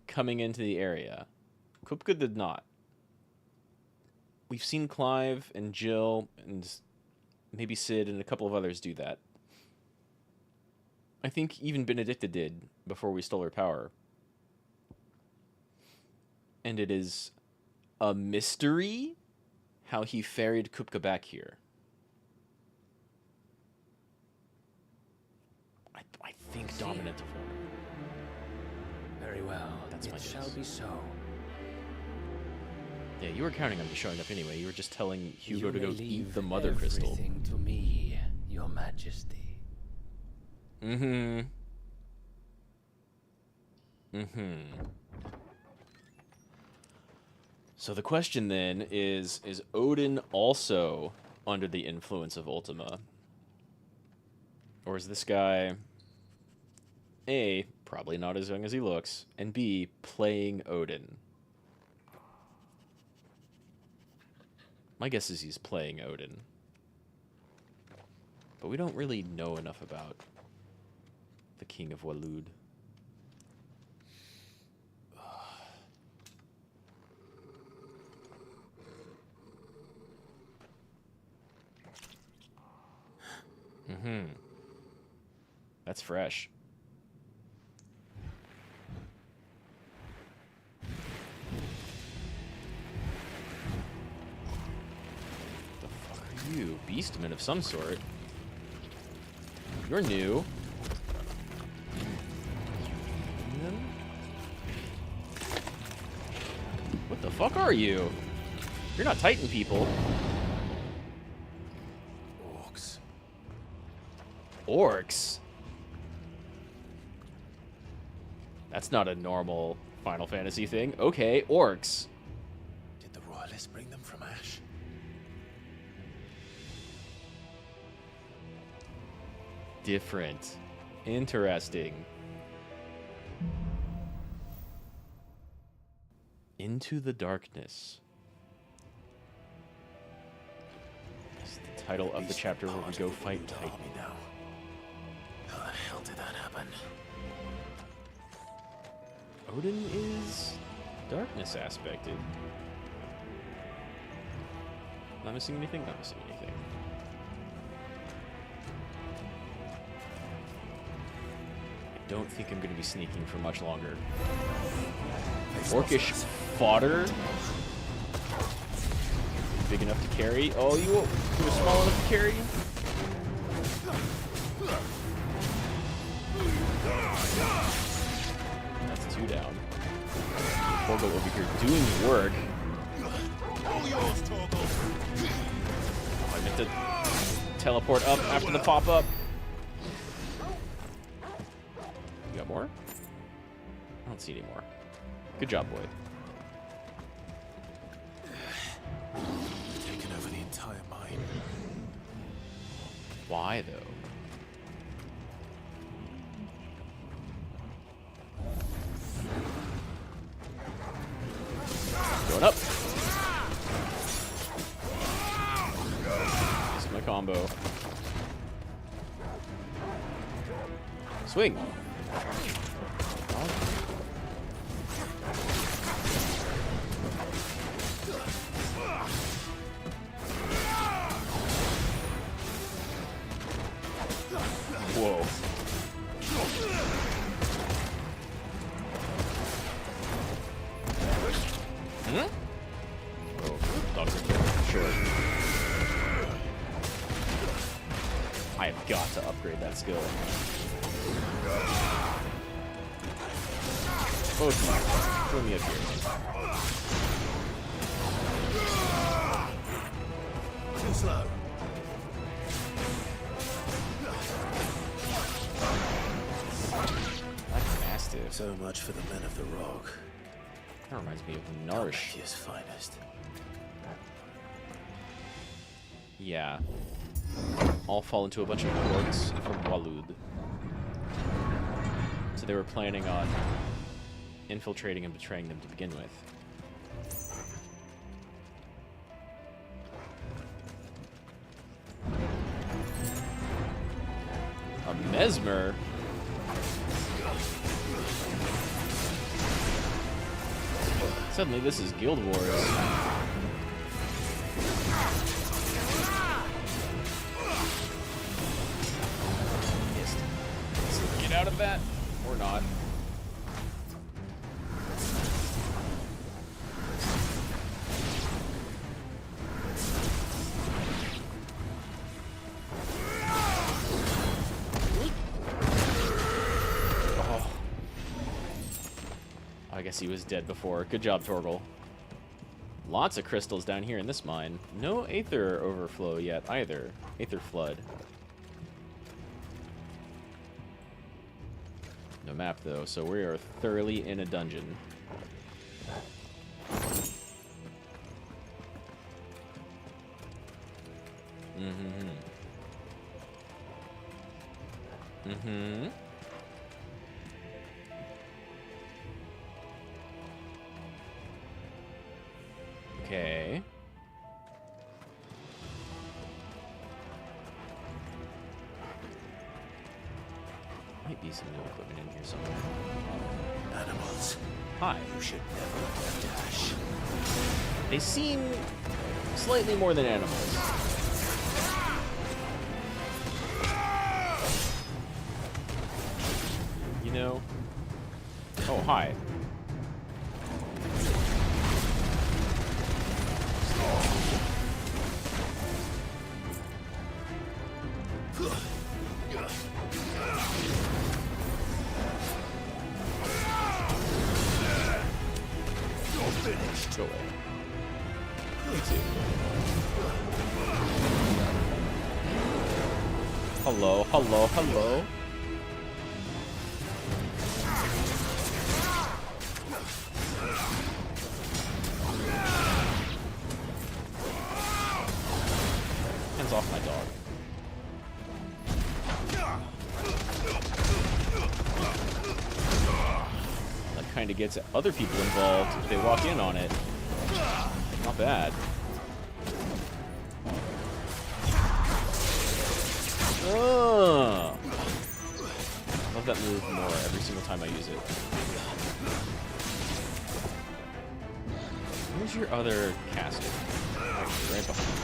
A: coming into the area. Kupka did not. We've seen Clive and Jill and maybe Sid and a couple of others do that. I think even Benedicta did before we stole her power. And it is a mystery how he ferried Kupka back here. I think dominant of her.
F: Very well.
A: That's my
F: it
A: guess.
F: shall be so.
A: Yeah, you were counting on me showing up anyway. You were just telling Hugo
F: You
A: to
F: may
A: go
F: leave
A: eat the mother crystal.
F: everything to me, Your Majesty.
A: Mm-hmm. So the question then is Odin also under the influence of Ultima? Or is this guy, A, probably not as young as he looks, and B, playing Odin? My guess is he's playing Odin. But we don't really know enough about the King of Waloed. That's fresh. The fuck are you? Beastman of some sort. You're new. What the fuck are you? You're not Titan people.
B: Orcs.
A: Orcs? That's not a normal Final Fantasy thing. Okay, orcs.
B: Did the Royalists bring them from Ash?
A: Different. Interesting. Into the Darkness. That's the title of the chapter where we go fight Titan.
B: Now. How the hell did that happen?
A: Odin is darkness aspected. Not missing anything? Not missing anything. I don't think I'm going to be sneaking for much longer. Orcish fodder? Big enough to carry? Oh, you're small enough to carry? That's 2 down. Torgal over here doing work. I meant to teleport up after the pop-up. You got more? I don't see any more. Good job, boy.
B: Taken over the entire mine.
A: Why, though? Going up. This is my combo. Swing. Whoa. Oh, dogs are killing for sure. I have got to upgrade that skill. Both my throw me up here.
B: Too slow.
A: That's massive.
B: So much for the men of the rock.
A: That reminds me of Narsh.
B: His finest.
A: Yeah. All fall into a bunch of courts from Walud. So they were planning on infiltrating and betraying them to begin with. A mesmer? Suddenly this is Guild Wars. Get out of that, or not. Oh. I guess he was dead before. Good job, Torgal. Lots of crystals down here in this mine. No Aether overflow yet either. Aether flood. No map though, so we are thoroughly in a dungeon. Okay. Might be some new equipment in here somewhere.
B: Animals.
A: Hi.
B: You should never dash.
A: They seem slightly more than animals. You know? Oh, hi. Go away. Me too. Hello, hello, hello. Hands off my dog. That kind of gets other people involved if they walk in on it. Not bad. Oh. I love that move more every single time I use it. Where's your other casket? Oh, right behind you.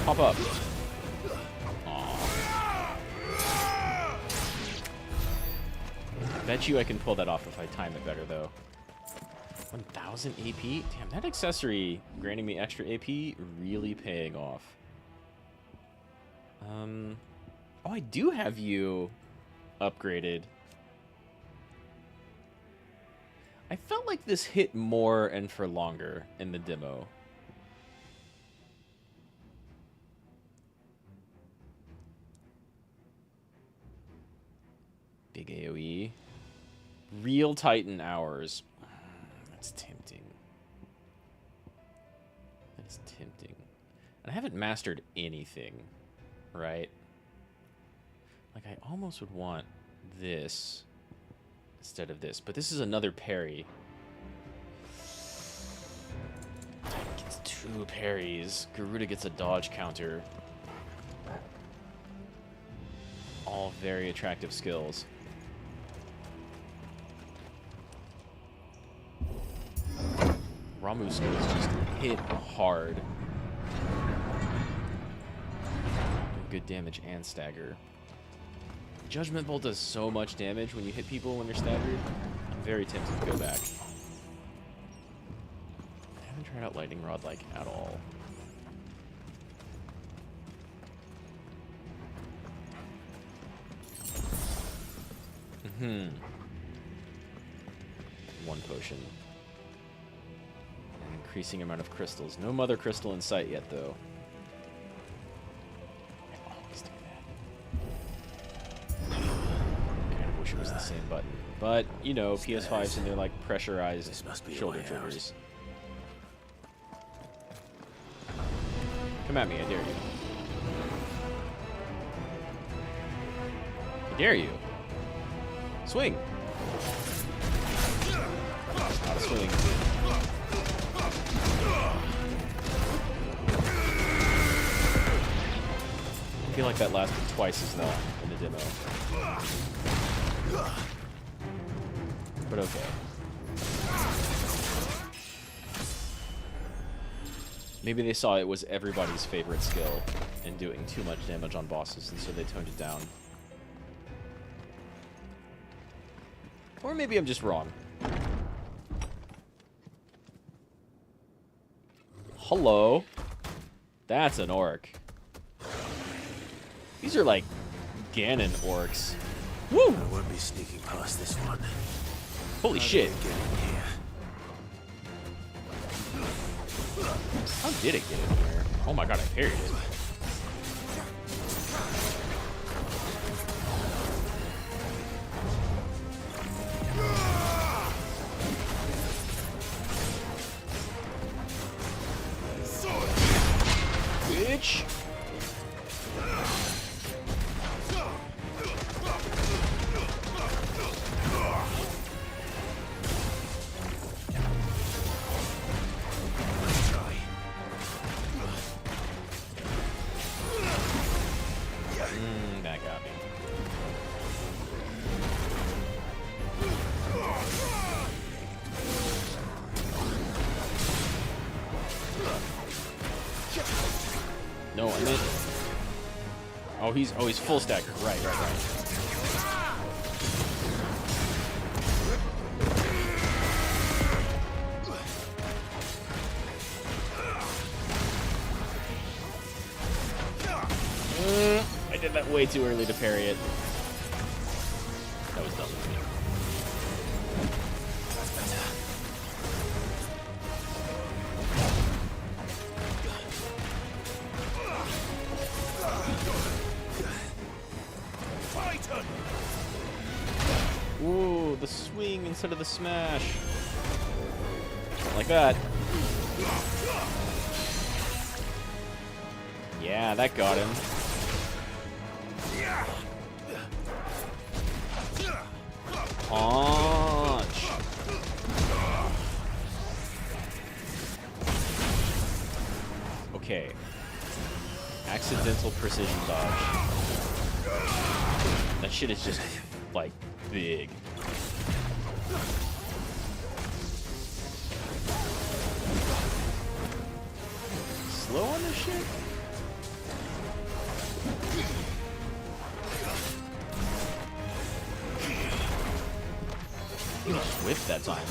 A: Pop up. Bet you I can pull that off if I time it better, though. 1,000 AP? Damn, that accessory granting me extra AP really paying off. Oh, I do have you upgraded. I felt like this hit more and for longer in the demo. Big AoE. Real Titan hours. That's tempting. That's tempting. And I haven't mastered anything, right? Like, I almost would want this instead of this. But this is another parry. Titan gets 2 parries. Garuda gets a dodge counter. All very attractive skills. Ramuh's skills just hit hard. Good damage and stagger. Judgment Bolt does so much damage when you hit people when they're staggered. I'm very tempted to go back. I haven't tried out Lightning Rod like at all. One potion. An increasing amount of crystals. No mother crystal in sight yet, though. I always do that. wish it was the same button. But, you know, PS5s and they're like pressurized shoulder triggers. Come at me, I dare you. I dare you. Swing. Not a swing. I feel like that lasted twice as long in the demo. But okay. Maybe they saw it was everybody's favorite skill and doing too much damage on bosses, and so they toned it down. Or maybe I'm just wrong. Hello. That's an orc. These are like Ganon orcs. Woo!
B: I won't be sneaking past this one.
A: Holy shit. How did it get in here? Oh my god, I parried it. Bitch! That got me. No, I meant... Oh, he's full staggered. Right. I did that way too early to parry it. That was dumb of me. Ooh, the swing instead of the smash. Like that. Yeah, that got him. Punch. Okay. Accidental precision dodge. That shit is just, like, big. Slow on this shit? He was whipped that time.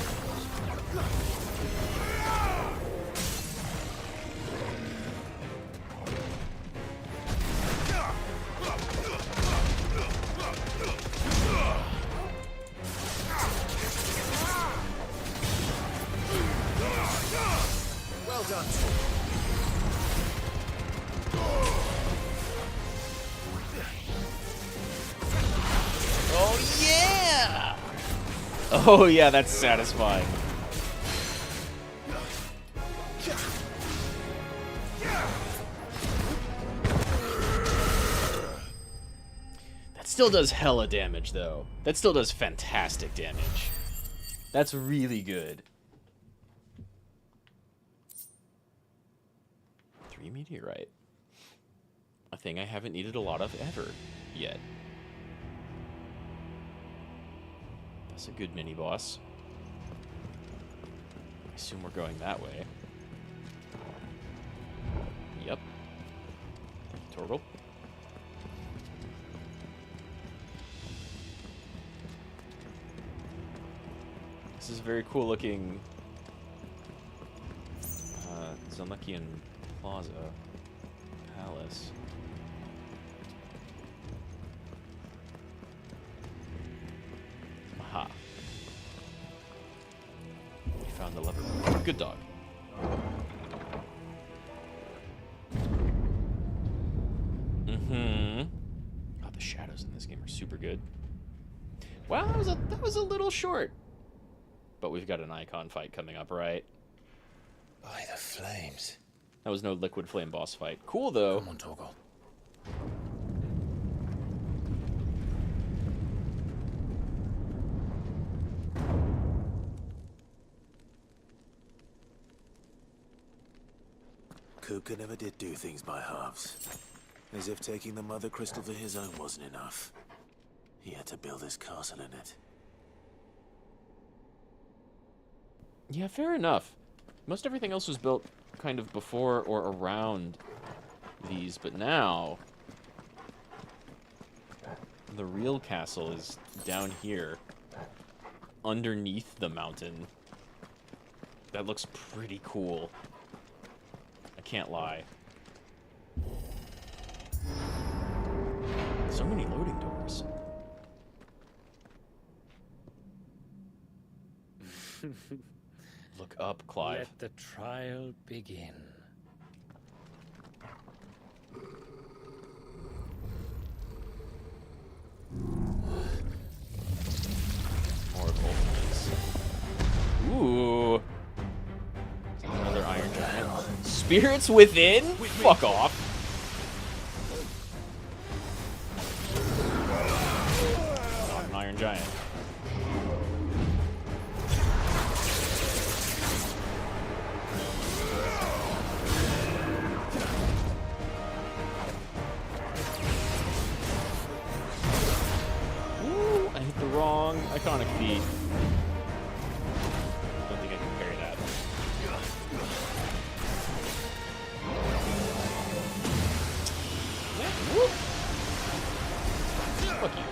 E: Well done.
A: Oh yeah! Oh yeah, that's satisfying. That still does hella damage though. That still does fantastic damage. That's really good. 3 meteorite. A thing I haven't needed a lot of ever yet. That's a good mini boss. I assume we're going that way. Yep. Turtle. This is a very cool looking Zelnikian Plaza Palace. Aha. We found the lever. Good dog. Mm-hmm. God, the shadows in this game are super good. Well, that was a little short. But we've got an icon fight coming up, right?
B: By the flames.
A: That was no liquid flame boss fight. Cool, though.
B: Come on, Torgal. Kupka never did do things by halves. As if taking the Mother Crystal for his own wasn't enough. He had to build his castle in it.
A: Yeah, fair enough. Most everything else was built kind of before or around these, but now the real castle is down here, underneath the mountain. That looks pretty cool. I can't lie. So many loading doors. Look up, Clive.
L: Let the trial begin.
A: More ultimates. Ooh. Another Iron Giant. Spirits within? Fuck off. Not an Iron Giant. Wrong iconic feat. Don't think I can parry that. Whoop. Fuck you.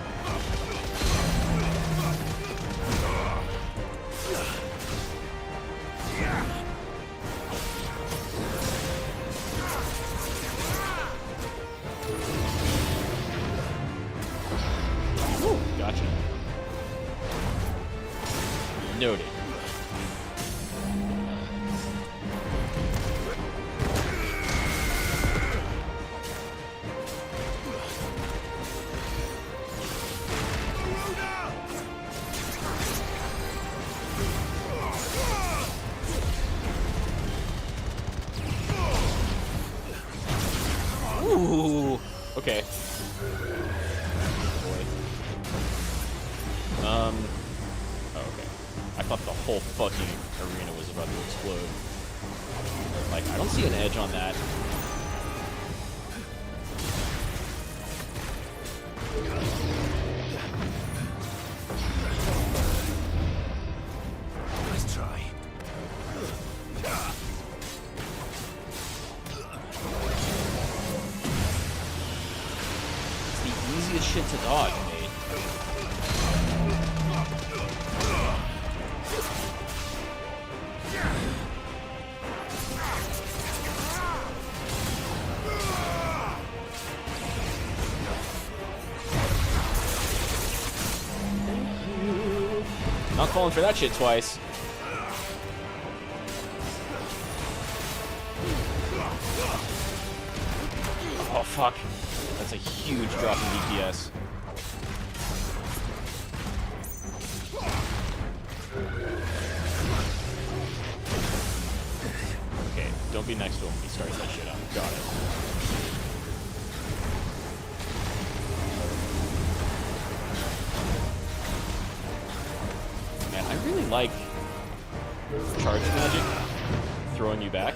A: Ooh, gotcha. Noted. Ooh. Okay. Boy. Oh, okay. I thought the whole fucking arena was about to explode. Like, I don't see an edge on that.
B: Nice try.
A: It's the easiest shit to dodge, mate. Not falling for that shit twice. Oh, fuck. That's a huge drop in DPS. Okay, don't be next to him when he starts that shit up. Got it. Man, I really like charge magic throwing you back.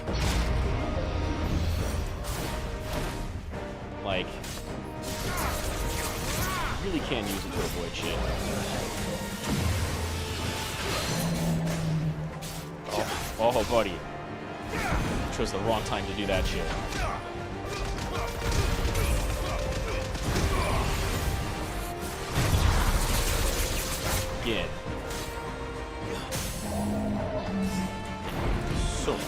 A: Like, you really can use it to avoid shit. Oh, buddy. Chose the wrong time to do that shit. Again. So much.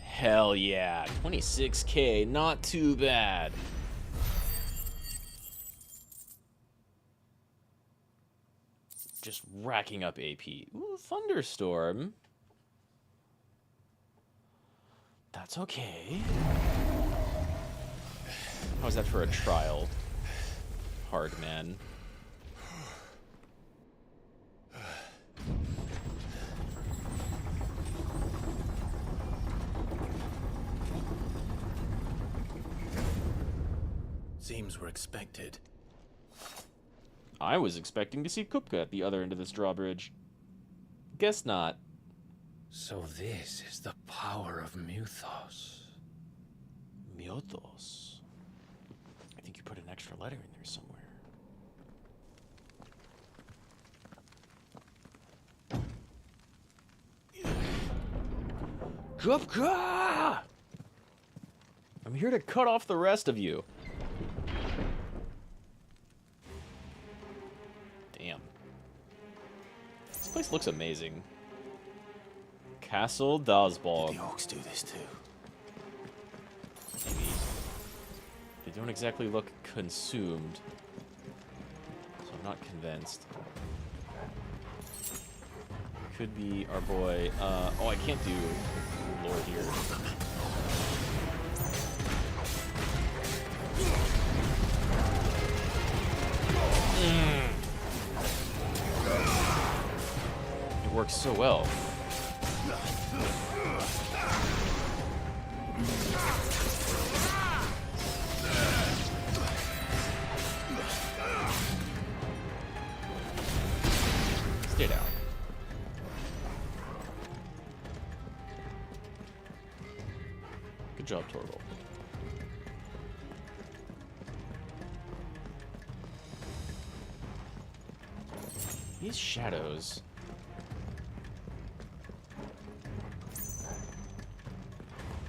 A: Hell yeah. 26k, not too bad. just racking up AP. Ooh, Thunderstorm. That's okay. How's that for a trial? Hard man.
B: Seems we're expected.
A: I was expecting to see Kupka at the other end of this drawbridge. Guess not.
L: So this is the power of Muthos.
A: Muthos. I think you put an extra letter in there somewhere. Kupka! I'm here to cut off the rest of you. Damn. This place looks amazing. Castle Dazbog.
B: Did the orcs do this too?
A: Maybe. They don't exactly look consumed. So I'm not convinced. Could be our boy. Oh, I can't do lore here. It works so well. Stay down. Good job, Torval. These shadows.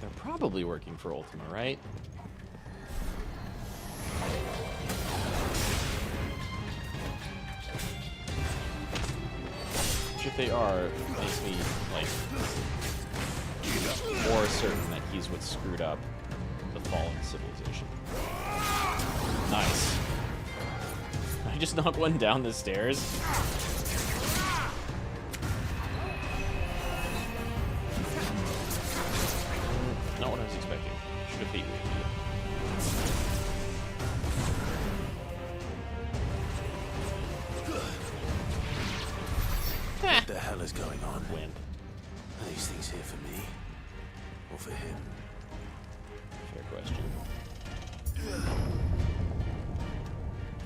A: They're probably working for Ultima, right? Which, if they are, makes me, like, more certain that he's what screwed up the fallen civilization. Nice. I just knocked one down the stairs. Not what I was expecting. Should have beat me.
B: What the hell is going on?
A: Win.
B: Are these things here for me? Or for him?
A: Fair question.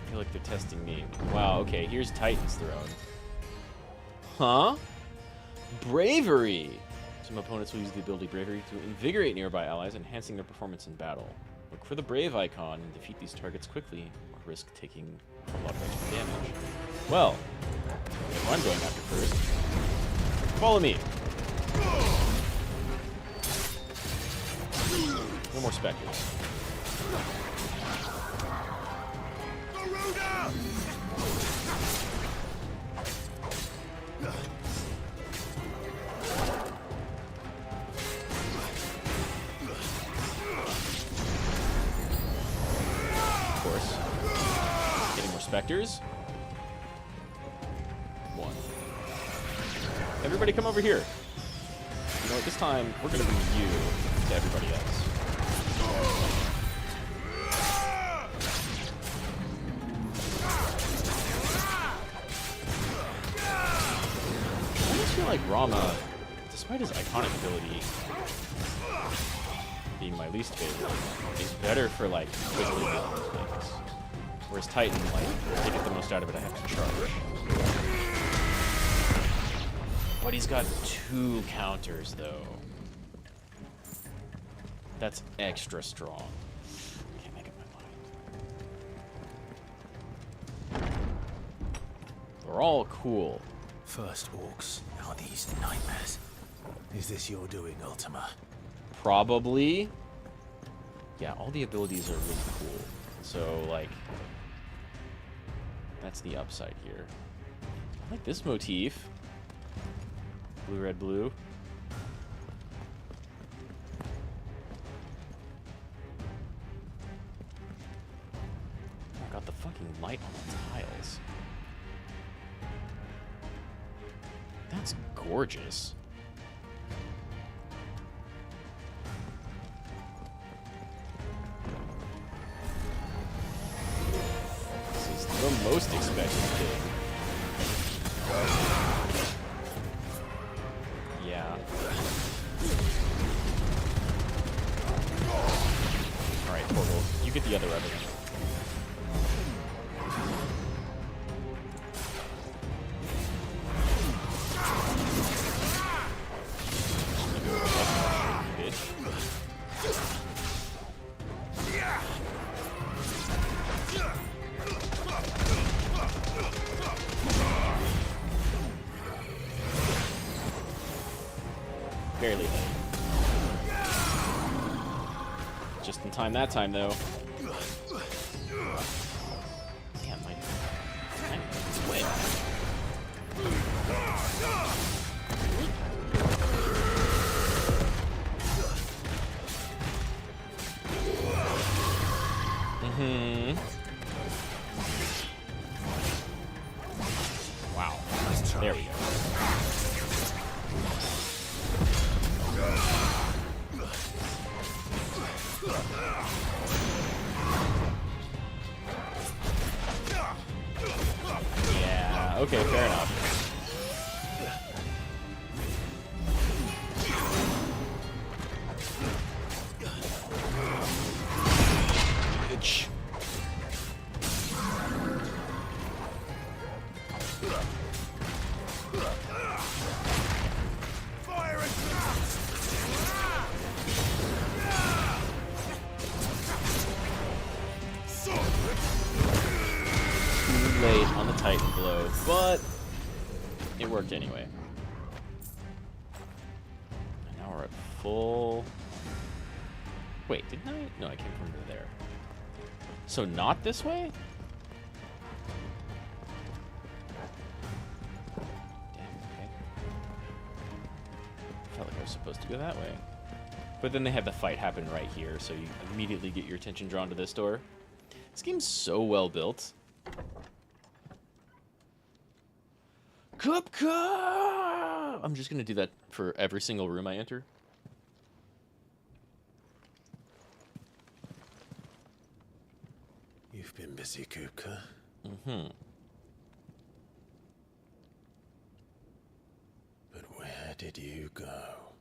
A: I feel like they're testing me. Wow, okay, here's Titan's Throne. Huh? Bravery! Some opponents will use the ability Bravery to invigorate nearby allies, enhancing their performance in battle. Look for the Brave icon and defeat these targets quickly, or risk taking a lot of extra damage. Well, if I'm going after first. Follow me! No more specters. Of course. Getting more specters. One. Everybody come over here. You know what, this time, we're gonna bring you to everybody else. I just feel like Rama, despite his iconic ability being my least favorite, is better for, like, quickly dealing with things. Whereas Titan, like, to get the most out of it, I have to charge. But he's got 2 counters, though. That's extra strong. Can't make up my mind. They're all cool.
B: First orcs, are these nightmares? Is this your doing, Ultima?
A: Probably. Yeah, all the abilities are really cool. So, like, that's the upside here. I like this motif. Blue, red, blue. I got the fucking light on the tiles. It's gorgeous. This is the most expected thing. Yeah. Alright, Portal, you get the other evidence. Barely hit. Just in time that time, though. Damn, my... Wait. Wow. There we go. Yeah, okay, fair enough. Bitch. Too late on the Titan blow, but it worked anyway. And now we're at full... Wait, didn't I? No, I came from over there. So not this way? Damn, okay. Felt like I was supposed to go that way. But then they had the fight happen right here, so you immediately get your attention drawn to this door. This game's so well built. Kupka! I'm just gonna do that for every single room I enter.
B: You've been busy, Kupka.
A: Mm-hmm.
B: But where did you go?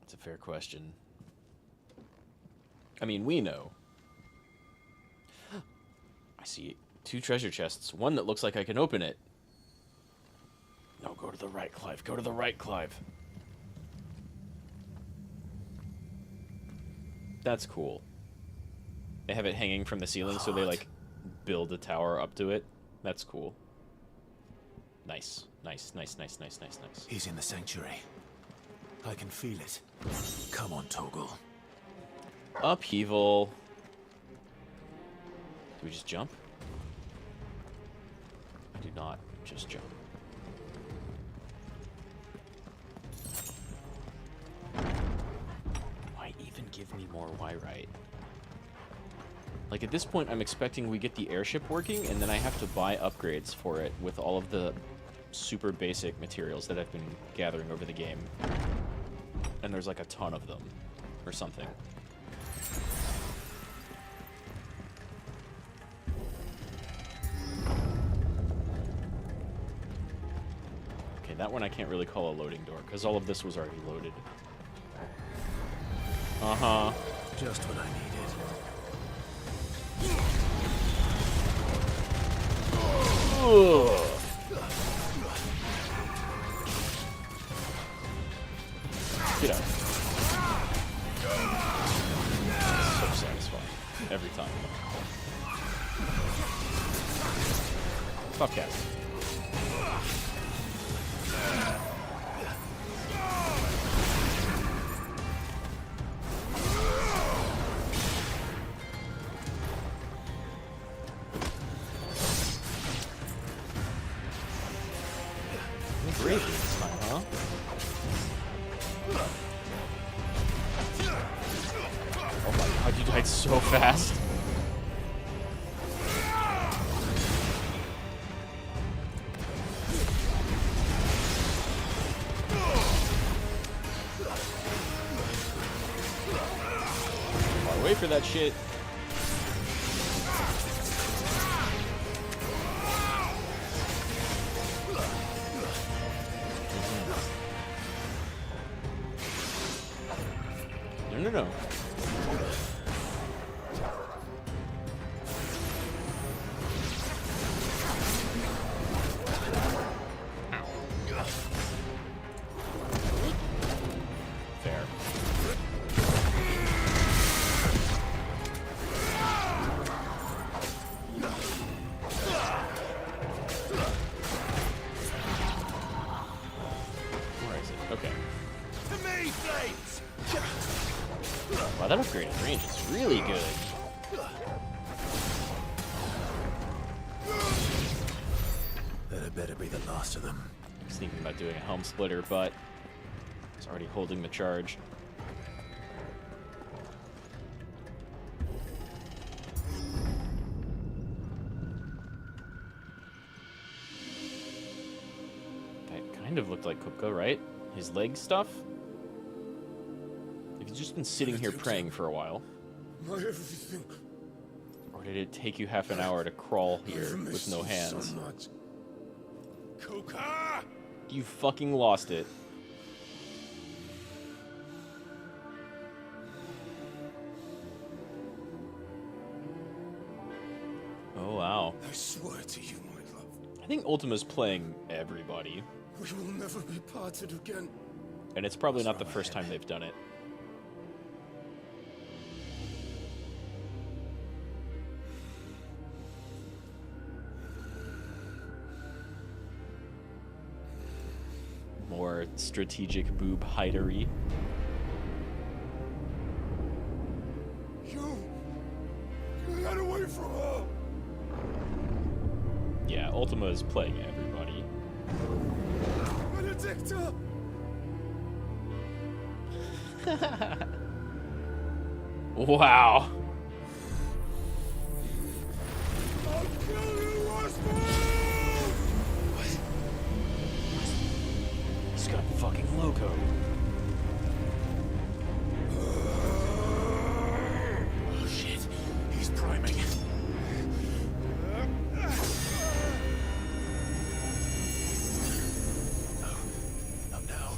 A: That's a fair question. I mean, we know. I see 2 treasure chests. One that looks like I can open it. No, go to the right, Clive. Go to the right, Clive. That's cool. They have it hanging from the ceiling, so they, like, build a tower up to it. That's cool. Nice. Nice, nice, nice, nice, nice, nice.
B: He's in the sanctuary. I can feel it. Come on, Toggle.
A: Upheaval. Do we just jump? I do not just jump. Why even give me more Y-Right? Like, at this point, I'm expecting we get the airship working, and then I have to buy upgrades for it with all of the super basic materials that I've been gathering over the game. And there's like a ton of them, or something. Okay, that one I can't really call a loading door, because all of this was already loaded. Uh-huh.
B: Just what I needed.
A: Ugh. Get out. So satisfying. Every time. Stop casting. Great this time, huh? Oh my god, you died so fast. away for that shit. No. Fair. Where is it? Okay.
S: To me, flames!
A: Wow, that upgraded range is really good.
B: That had better be the last of them.
A: I was thinking about doing a helm splitter, but it's already holding the charge. That kind of looked like Kupka, right? His leg stuff? Have you just been sitting here praying for a while?
S: My everything.
A: Or did it take you half an hour to crawl here with no hands?
S: So much. Kuka!
A: You fucking lost it. Oh, wow.
S: I swear to you, my love.
A: I think Ultima's playing everybody.
S: We will never be parted again.
A: And it's probably not the first time they've done it. More strategic boob hidery.
S: You got away from her.
A: Yeah, Ultima is playing everybody.
S: Benedicta!
A: Wow.
S: I'll kill you, Roswell!
A: He's got fucking loco.
B: Oh shit, he's priming. Up now.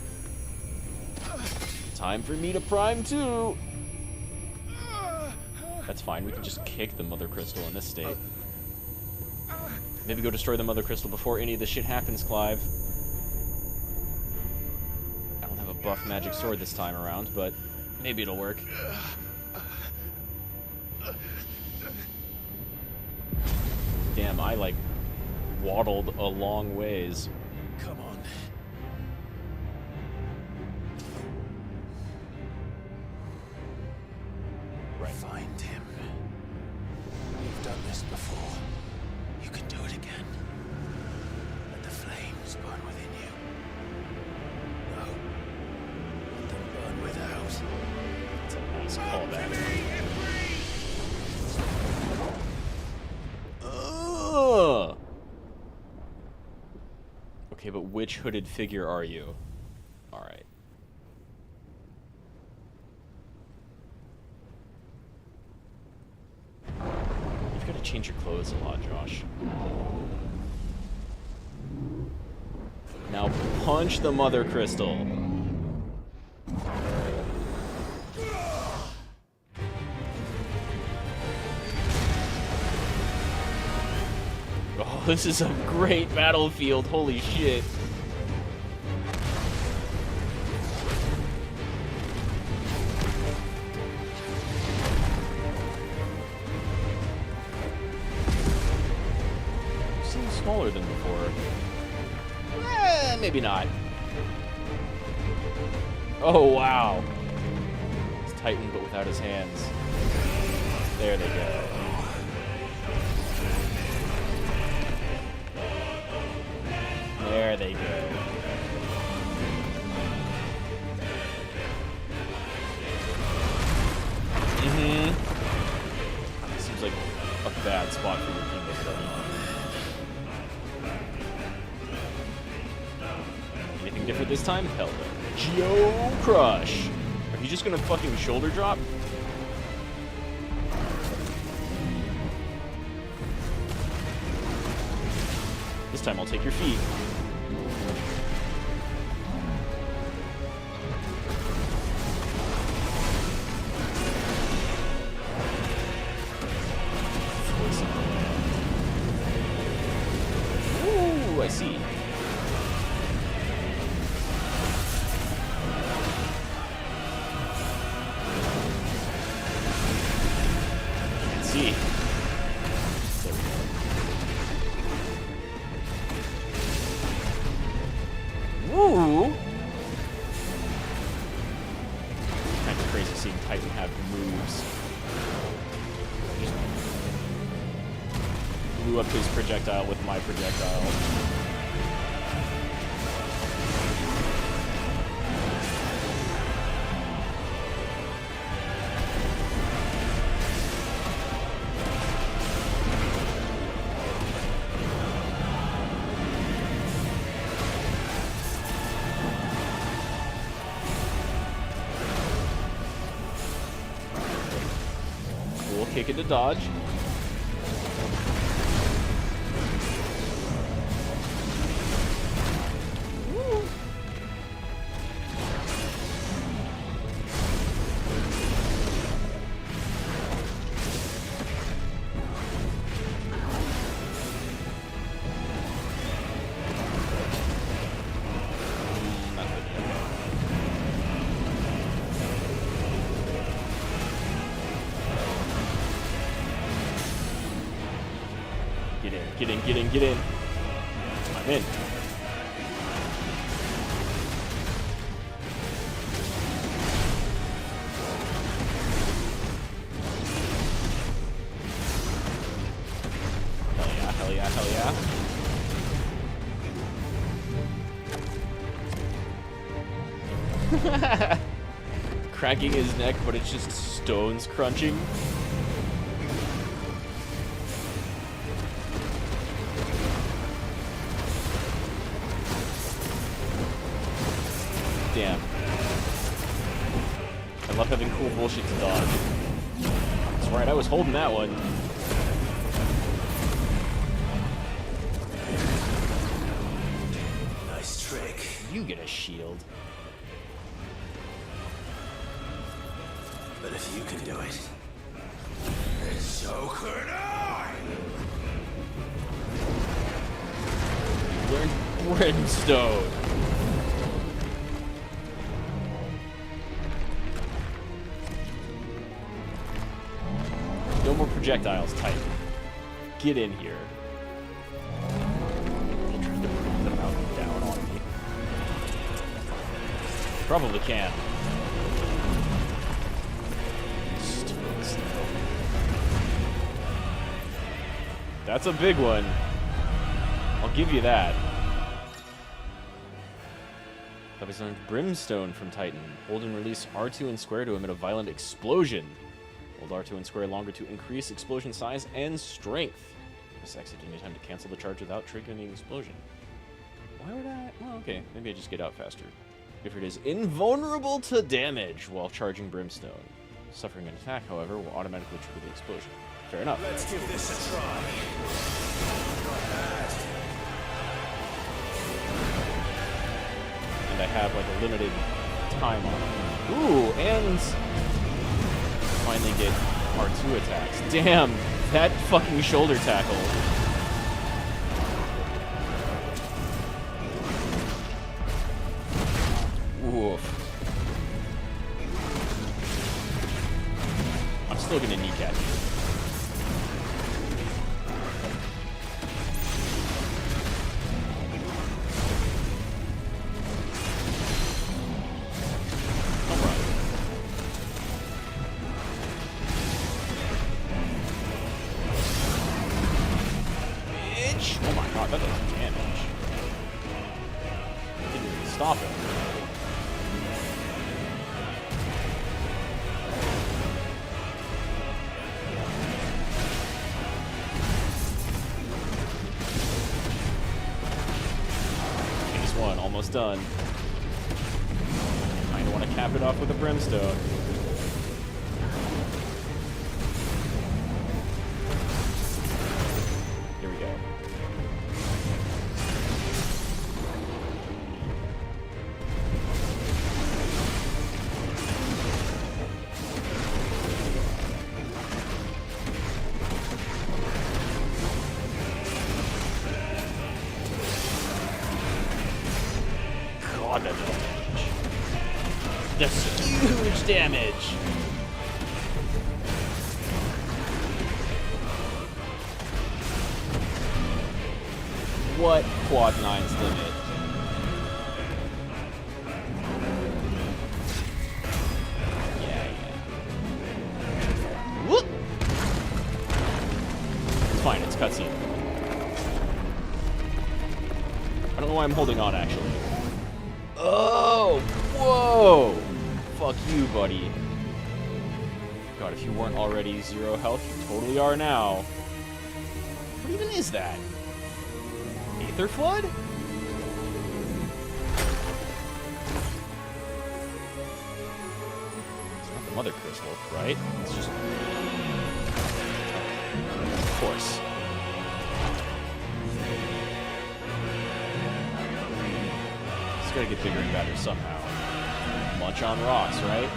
A: Time for me to prime too. That's fine, we can just kick the Mother Crystal in this state. Maybe go destroy the Mother Crystal before any of this shit happens, Clive. I don't have a buff magic sword this time around, but maybe it'll work. Damn, I like waddled a long ways.
B: Come on.
A: Right.
B: Find him. You've done this before. You can do it again. Let the flames burn within you. No. Let them burn without.
A: That's a nice callback. Ugh. Okay, but which hooded figure are you? Alright. You've got to change your clothes a lot, Josh. Now punch the Mother Crystal. Oh, this is a great battlefield. Holy shit. Seems smaller than before. Maybe not. Oh, wow. It's Titan, but without his hands. There they go. There they go. Seems like a bad spot for your kingdom, buddy. Anything different this time? Hell no. Geo Crush! Are you just gonna fucking shoulder drop? This time I'll take your feet. Ooh, I see. Can't see. There we go. Woo! Kind of crazy seeing Titan have moves. Blew up his projectile with my projectile. Cool, kick into dodge. Get in. I'm in. Hell yeah. Cracking his neck, but it's just stones crunching. Damn. I love having cool bullshit to dodge. That's right, I was holding that one.
B: Nice trick.
A: You get a shield.
B: But if you can do it, then so could I!
A: Learn brimstone. No more projectiles, Titan. Get in here. I'll try to bring them out and down on me. Probably can. That's a big one. I'll give you that. That was learned Brimstone from Titan. Hold and release R2 and square to emit a violent explosion. Hold R2 and square longer to increase explosion size and strength. Press X at any time to cancel the charge without triggering an explosion. Why would I? Well, okay. Maybe I just get out faster. Ifrit is invulnerable to damage while charging Brimstone. Suffering an attack, however, will automatically trigger the explosion. Fair enough.
B: Let's give this a try.
A: And I have like a limited time on it. Ooh, and finally get R2 attacks. Damn, that fucking shoulder tackle. Woof. I'm still gonna kneecap you. Oh my god, that does damage. Didn't even stop him. Phase 1, almost done. Kinda want to cap it off with a brimstone. god, that does damage. That's huge damage. What quad 9's limit? Whoop! It's fine, it's cutscene. I don't know why I'm holding on, actually. Oh! Whoa! Fuck you, buddy. God, if you weren't already 0 health, you totally are now. What even is that? Aether Flood? It's not the Mother Crystal, right? It's just... Of course. It's gotta get bigger and better somehow. Munch on rocks, right?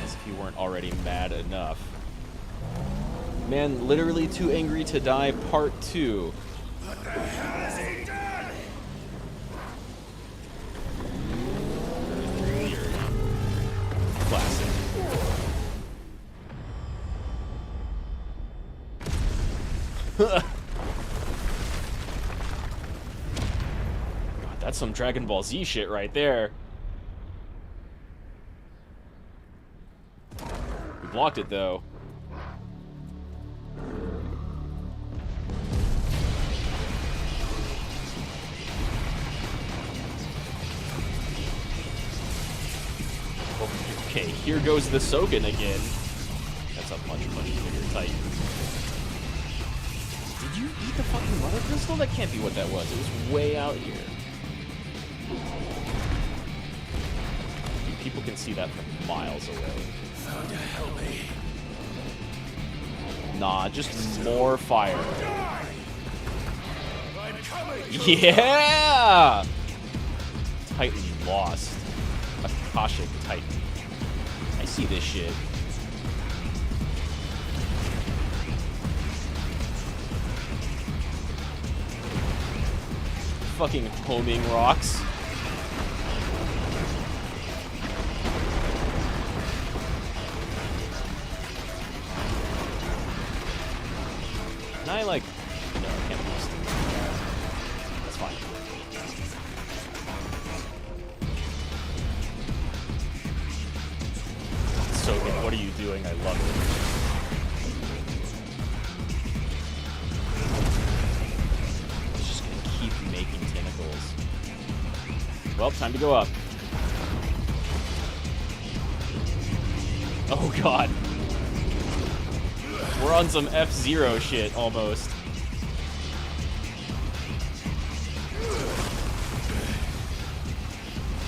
A: As if you weren't already mad enough. Man, literally too angry to die, part 2.
S: What the hell has he done?
A: Classic. God, that's some Dragon Ball Z shit right there. We blocked it though. Okay, here goes the Sogen again. That's a much bigger Titan. Did you eat the fucking Mother Crystal? That can't be what that was. It was way out here. People can see that from miles away.
S: Thunder, help me.
A: Nah, just more fire.
S: I'm coming.
A: Yeah! Titan lost. Akashic Titan. I see this shit. Fucking homing rocks. Can I, like... No, I can't boost. That's fine. So good. What are you doing? I love it. It's just gonna keep making tentacles. Well, time to go up. Oh god. We're on some F-Zero shit, almost.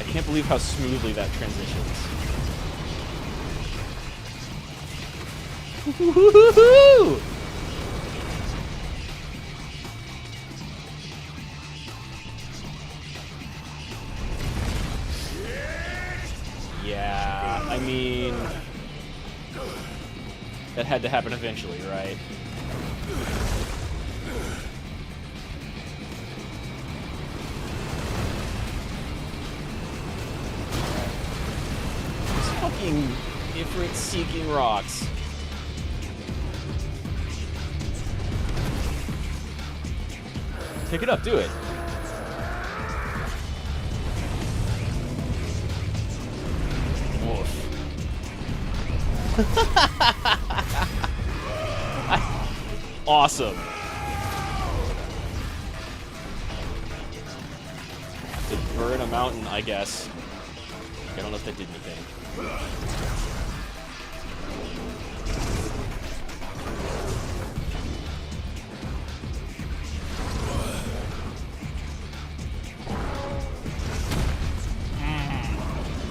A: I can't believe how smoothly that transitions. Woohoo! Yeah, I mean... That had to happen eventually, right? These fucking Ifrit seeking rocks. Pick it up, do it. Woof. Awesome. To burn a mountain, I guess. I don't know if that did anything.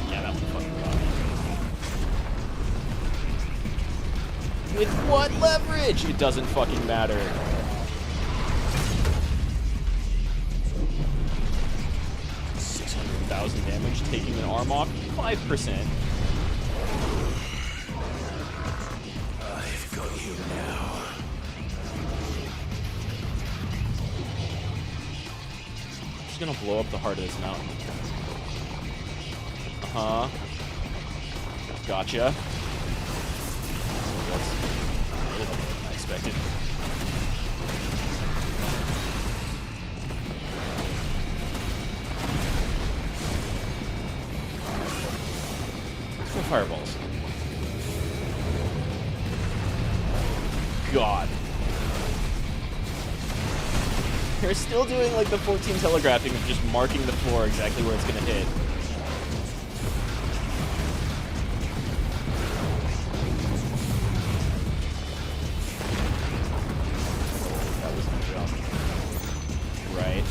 A: Yeah, that one fucking got me. With what leverage? It doesn't fucking matter. $600,000 damage, taking an arm off, 5%.
S: I've got you now.
A: just gonna blow up the heart of this mountain. Uh-huh. Gotcha. That's really than I expected. Let's go fireballs. God. They're still doing like the 14 telegraphing of just marking the floor exactly where it's gonna hit. That was a jump. Right.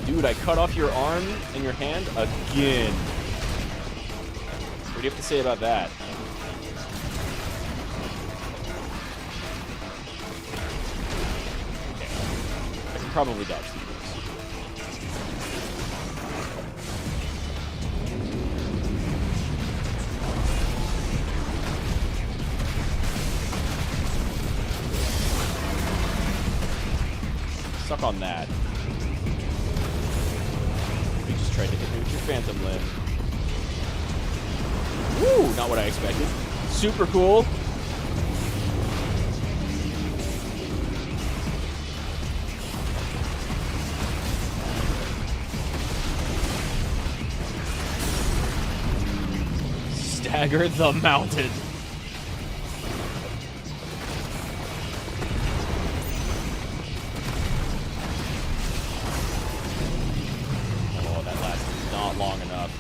A: Dude, I cut off your arm and your hand again. What do you have to say about that? Probably dodge these. Suck on that. You just tried to hit me with your phantom limb. Woo! Not what I expected. Super cool. Stagger the mountain. Oh, that lasted not long enough.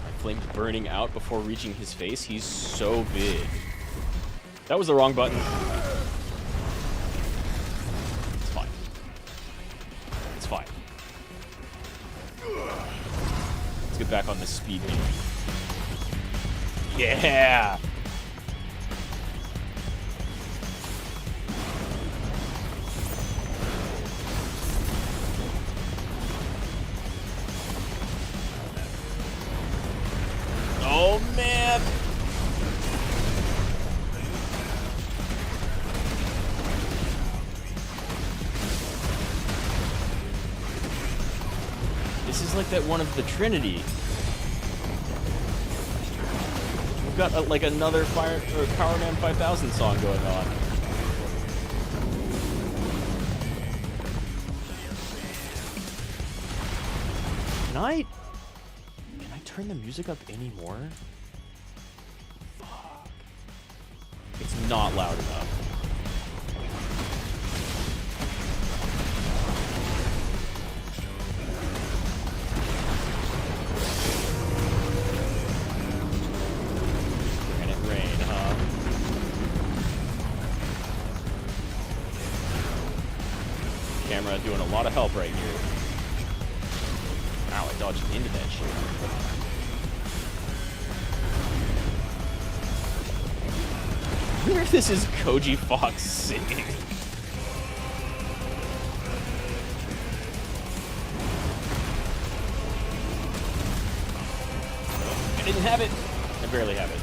A: My flame's burning out before reaching his face. He's so big. That was the wrong button. It's fine. It's fine. Let's get back on this speed game. Yeah! Oh, man! This is like that one of the Trinity. We've got like another Power Man 5000 song going on. Can I turn the music up any more? Fuck. It's not loud enough. Camera doing a lot of help right here. Ow, I dodged into that shit. I wonder if this is Koji Fox singing. I didn't have it. I barely have it.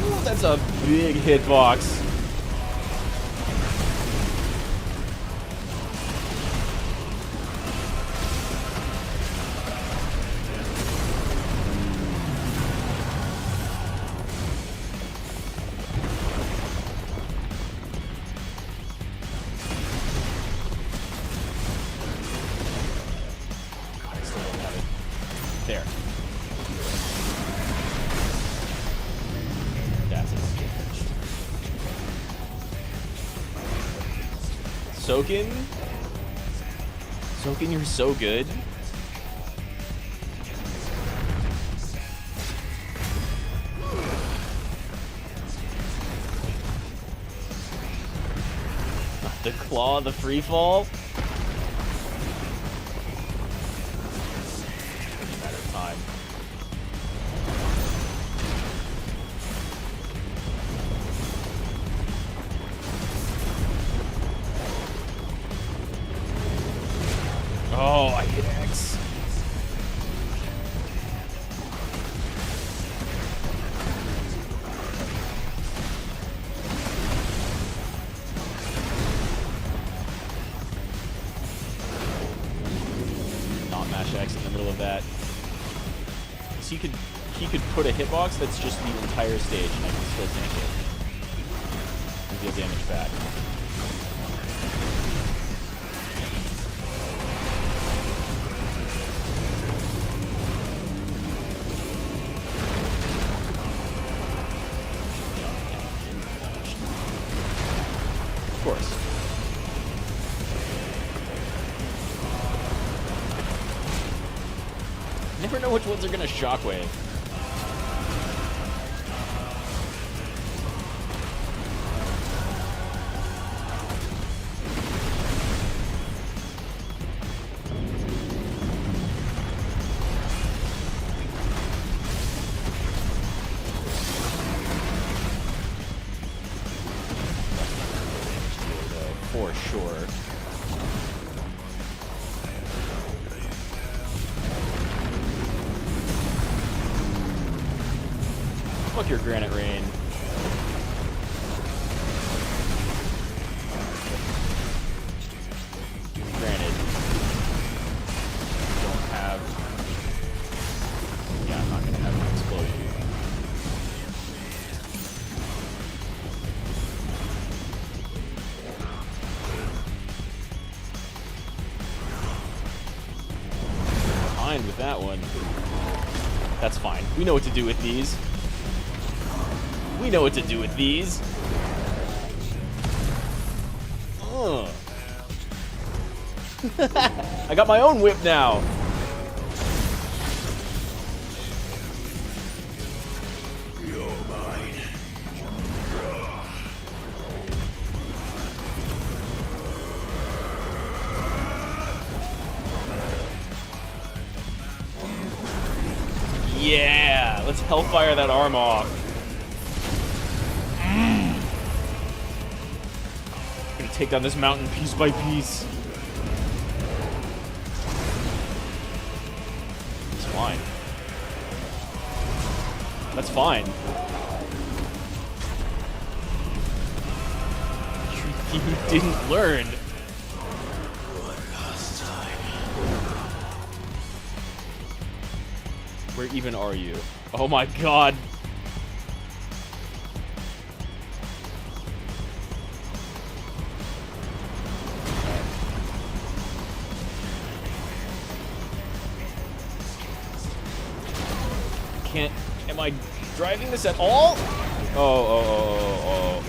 A: Ooh, that's a big hitbox. There. That's it. Soakin'? Soakin', you're so good. The claw, the free fall. Time. Oh, I hit X. he could put a hitbox that's just the entire stage, and I can still tank it and deal damage back. Of course. Never know which ones are gonna shockwave. For sure. Fuck your Granite Rain. Granted, don't have. Yeah, I'm not gonna have an explosion. Fine with that one. That's fine. We know what to do with these. We know what to do with these. I got my own whip now.
S: You're mine.
A: Yeah, let's hellfire that arm off. Gonna take down this mountain piece by piece. It's fine. That's fine. You didn't learn. Where even are you? Oh my god. Can't. Am I driving this at all? Oh.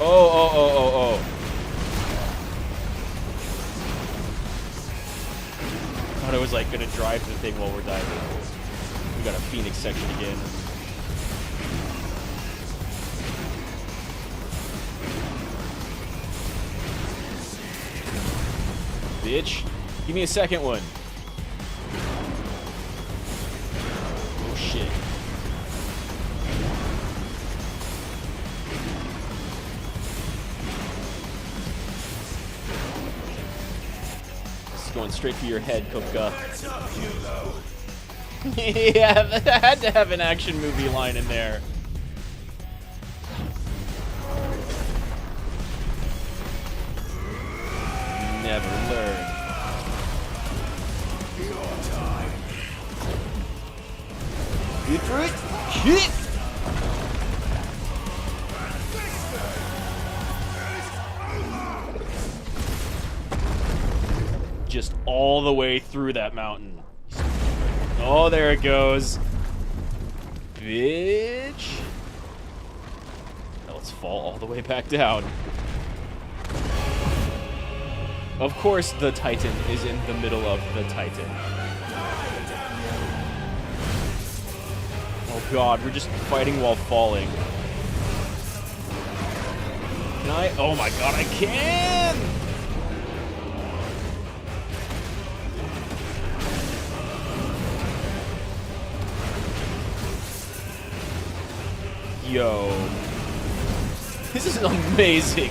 A: Thought I was like gonna drive the thing while we're diving. We got a Phoenix section again. Bitch. Give me a second one. Oh shit. This is going straight for your head, Kupka. Yeah, that had to have an action movie line in there. Never learn. Good for it? Shit! Just all the way through that mountain. Oh, there it goes. Bitch. Now let's fall all the way back down. Of course, the Titan is in the middle of the Titan. Oh god, we're just fighting while falling. Can I? Oh my god, I can! Yo. This is amazing.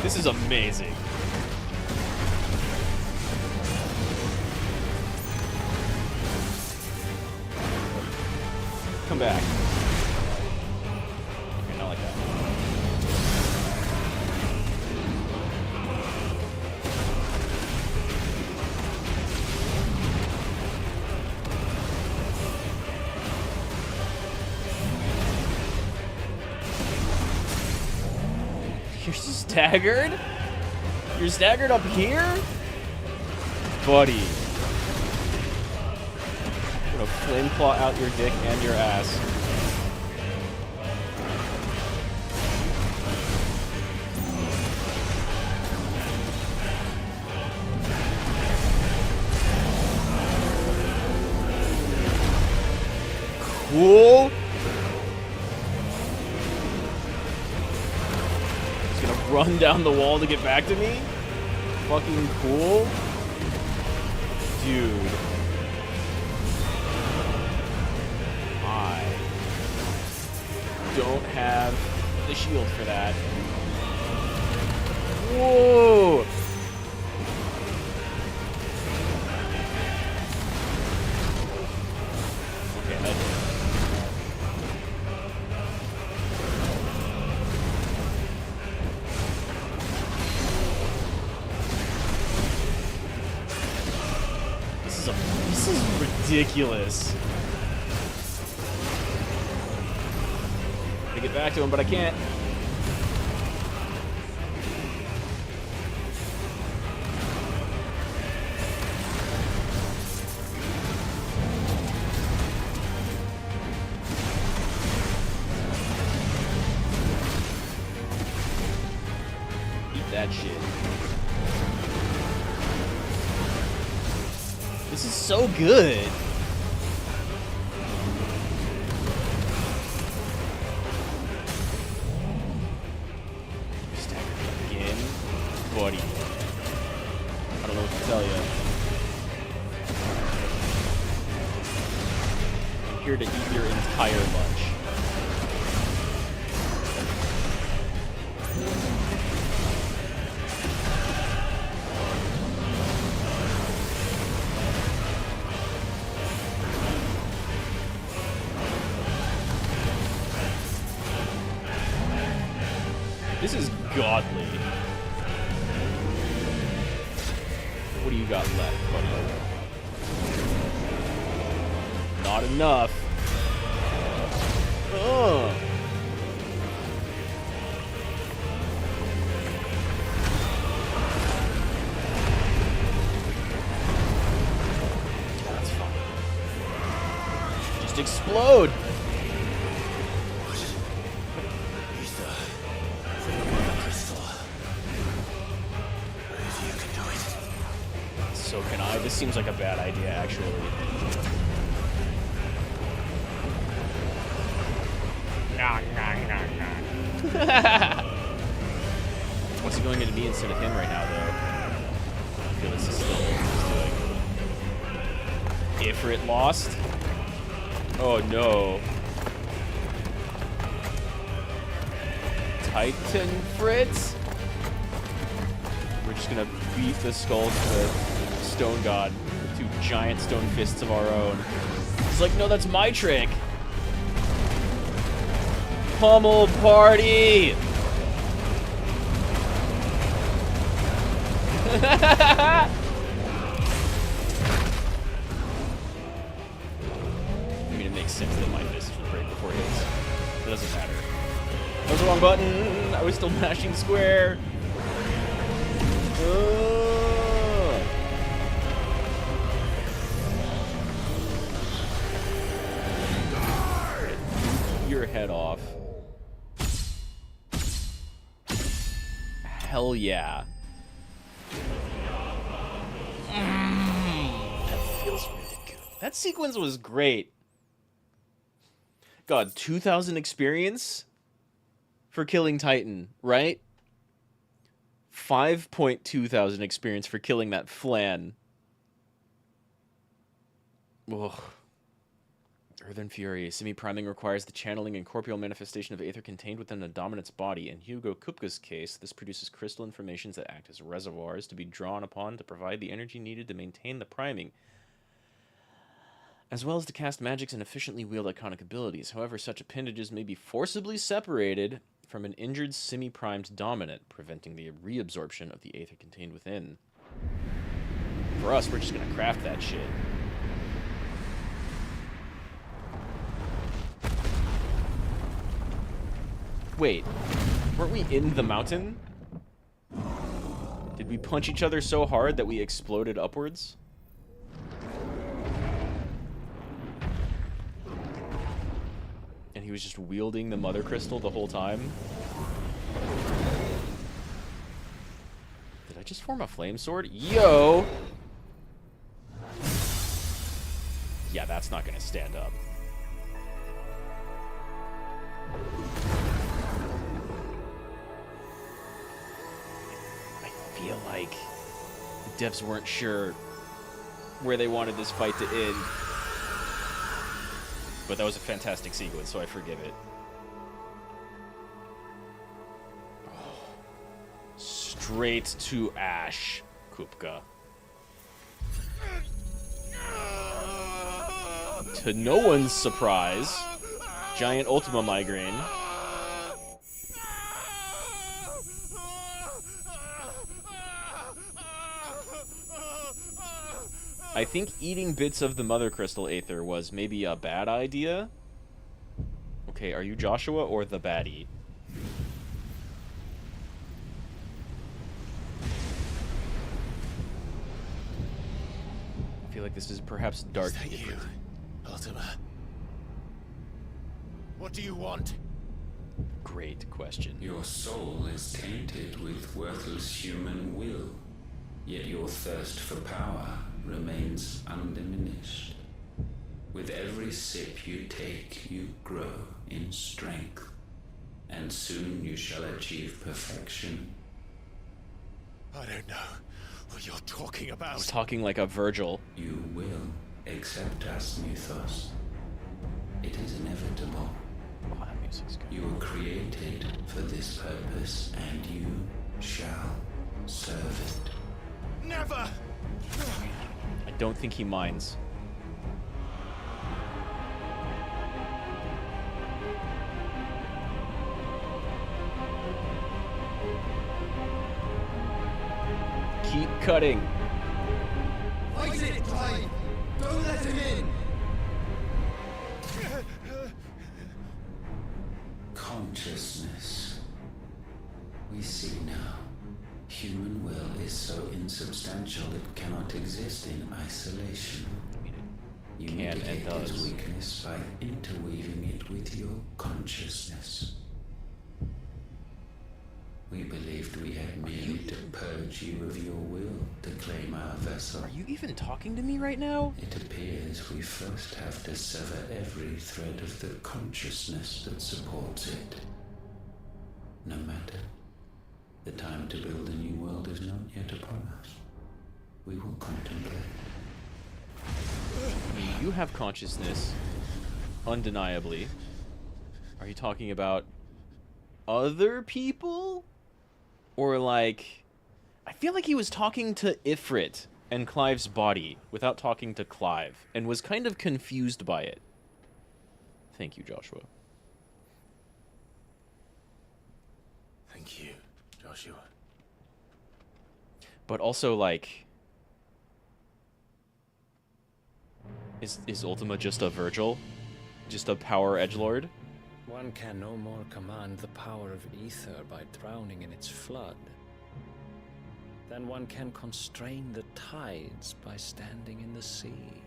A: This is amazing. Come back. Okay, not like that. You're staggered? You're staggered up here? Buddy. I'm gonna flame claw out your dick and your ass. Cool. He's gonna run down the wall to get back to me? Fucking cool. Dude. I don't have the shield for that. Whoa! Okay, that did. This is ridiculous. I get back to him, but I can't. Eat that shit. This is so good. Staggered again, buddy. I don't know what to tell you. I'm here to eat your entire lunch. This is godly. What do you got left, buddy? Not enough. Ugh. That's fine. Just explode. So can I. This seems like a bad idea, actually. What's he going into me instead of him right now, though? I feel this is still what he's doing. Ifrit lost? Oh, no. Titan Fritz? We're just gonna beat the skull to the stone god with two giant stone fists of our own. It's like, no, that's my trick. Pummel party! I mean, it makes sense that my fist would break before his. It doesn't matter. That was the wrong button. I was still mashing square. Your head off. Hell yeah. That feels really good. That sequence was great. God, 2,000 experience for killing Titan, right? 5,200 experience for killing that flan. Ugh. Earthen Fury. Semi-priming requires the channeling and corporeal manifestation of aether contained within a dominant's body. In Hugo Kupka's case, this produces crystal informations that act as reservoirs to be drawn upon to provide the energy needed to maintain the priming, as well as to cast magics and efficiently wield iconic abilities. However, such appendages may be forcibly separated from an injured semi-primed dominant, preventing the reabsorption of the aether contained within. For us, we're just gonna craft that shit. Wait. Weren't we in the mountain? Did we punch each other so hard that we exploded upwards? And he was just wielding the mother crystal the whole time? Did I just form a flame sword? Yo! Yeah, that's not gonna stand up. I feel like the devs weren't sure where they wanted this fight to end. But that was a fantastic sequence, so I forgive it. Oh. Straight to Ash, Kupka. To no one's surprise, giant Ultima migraine. I think eating bits of the Mother Crystal Aether was maybe a bad idea. Okay, are you Joshua or the baddie? I feel like this is perhaps dark.
B: Is that you, Ultima? What do you want?
A: Great question.
Q: Your soul is tainted with worthless human will, yet your thirst for power remains undiminished. With every sip you take, you grow in strength, and soon you shall achieve perfection.
B: I don't know what you're talking about.
A: He's talking like a Virgil.
Q: You will accept us, Mythos. It is inevitable.
A: Oh, that music's good.
Q: You were created for this purpose, and you shall serve it.
B: Never!
A: I don't think he minds. Keep cutting.
S: Fight it, Clive! Don't let him in!
Q: Consciousness. We see now. Human will is so insubstantial it cannot exist in isolation. You
A: can and
Q: mitigate
A: does.
Q: its weakness by interweaving it with your consciousness. We believed we had merely to purge you of your will to claim our vessel.
A: Are you even talking to me right now?
Q: It appears we first have to sever every thread of the consciousness that supports it. No matter. The time to build a new world is not yet upon us. We will contemplate.
A: You have consciousness, undeniably. Are you talking about other people? Or like... I feel like he was talking to Ifrit and Clive's body without talking to Clive, and was kind of confused by it. Thank you, Joshua.
B: Thank you, Joshua.
A: But also, like... Is Ultima just a Virgil? Just a power edgelord?
L: One can no more command the power of ether by drowning in its flood than one can constrain the tides by standing in the sea.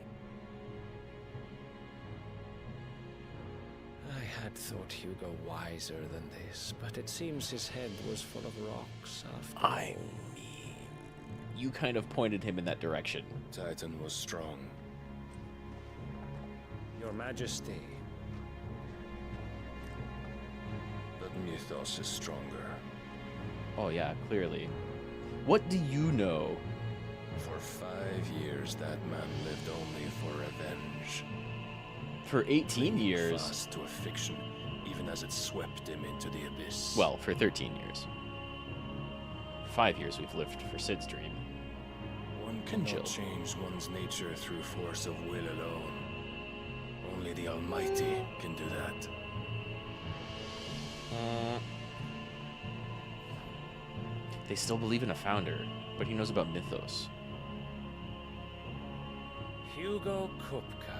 L: I had thought Hugo wiser than this, but it seems his head was full of rocks after all.
A: I mean, you kind of pointed him in that direction.
J: Titan was strong.
L: Your Majesty.
J: But Mythos is stronger.
A: Oh yeah, clearly. What do you know?
J: For 5 years, that man lived only for revenge.
A: For 18
J: Clinging
A: years.
J: Fast to a fiction, even as it swept him into the abyss.
A: Well, for 13 years. 5 years we've lived for Sid's dream.
J: One cannot change one's nature through force of will alone. Only the Almighty can do that.
A: They still believe in a founder, but he knows about Mythos.
L: Hugo Kupka,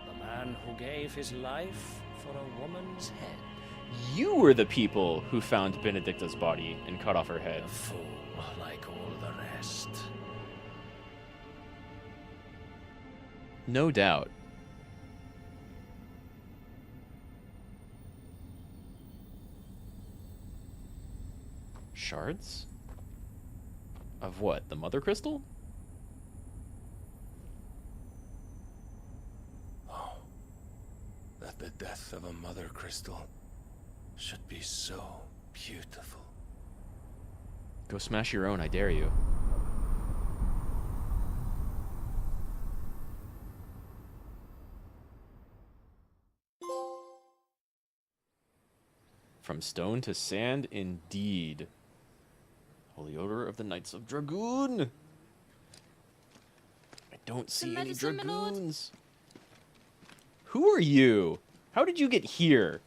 L: the man who gave his life for a woman's head.
A: You were the people who found Benedicta's body and cut off her head.
J: A fool like all the rest.
A: No doubt. Shards? Of what? The Mother Crystal?
J: Oh, that the death of a Mother Crystal should be so beautiful.
A: Go smash your own, I dare you. From stone to sand, indeed. Holy odor of the Knights of Dragoon. I don't see any dragoons. Who are you? How did you get here?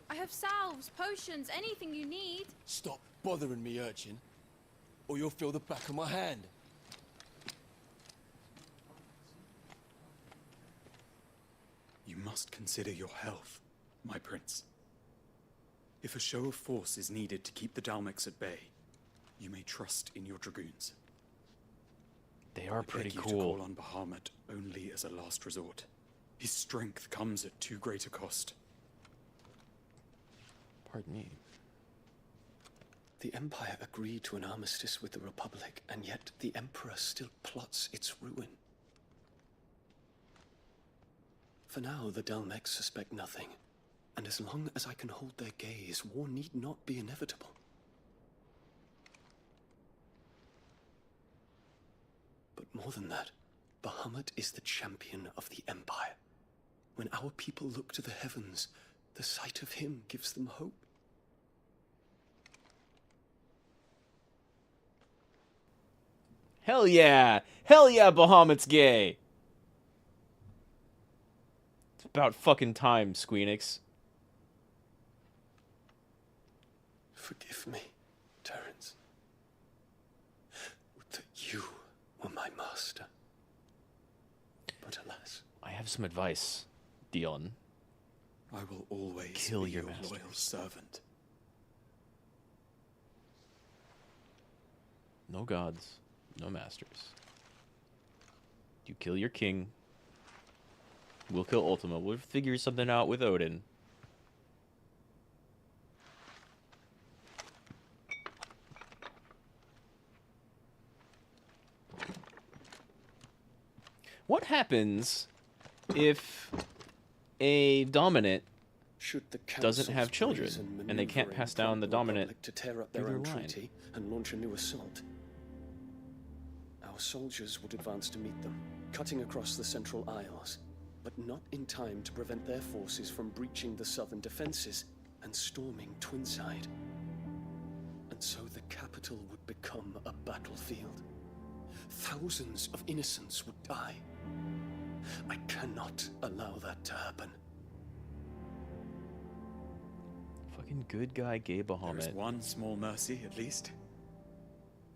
R: I have salves, potions, anything you need.
J: Stop bothering me, urchin, or you'll feel the back of my hand.
U: You must consider your health, my prince. If a show of force is needed to keep the Dalmex at bay, you may trust in your dragoons.
A: They are pretty
U: cool. To call on Bahamut only as a last resort. His strength comes at too great a cost.
A: Pardon me.
W: The Empire agreed to an armistice with the Republic, and yet the Emperor still plots its ruin. For now, the Dalmex suspect nothing, and as long as I can hold their gaze, war need not be inevitable. But more than that, Bahamut is the champion of the Empire. When our people look to the heavens, the sight of him gives them hope.
A: Hell yeah! Hell yeah, Bahamut's gay! It's about fucking time, Squeenix.
W: Forgive me, Terence. Would that you were my master. But alas.
A: I have some advice, Dion.
U: I will always
A: kill
U: be
A: your
U: loyal servant.
A: No gods, no masters. You kill your king. We'll kill Ultima. We'll figure something out with Odin. What happens if a dominant doesn't have children and they can't pass down the dominant
W: to tear up their
A: through
W: own
A: their line?
W: treaty and launch a new assault? Our soldiers would advance to meet them, cutting across the Central Isles, but not in time to prevent their forces from breaching the southern defenses and storming Twinside. And so the capital would become a battlefield. Thousands of innocents would die. I cannot allow that to happen.
A: Fucking good guy, gay
U: There is
A: Bahamut.
U: one small mercy, at least.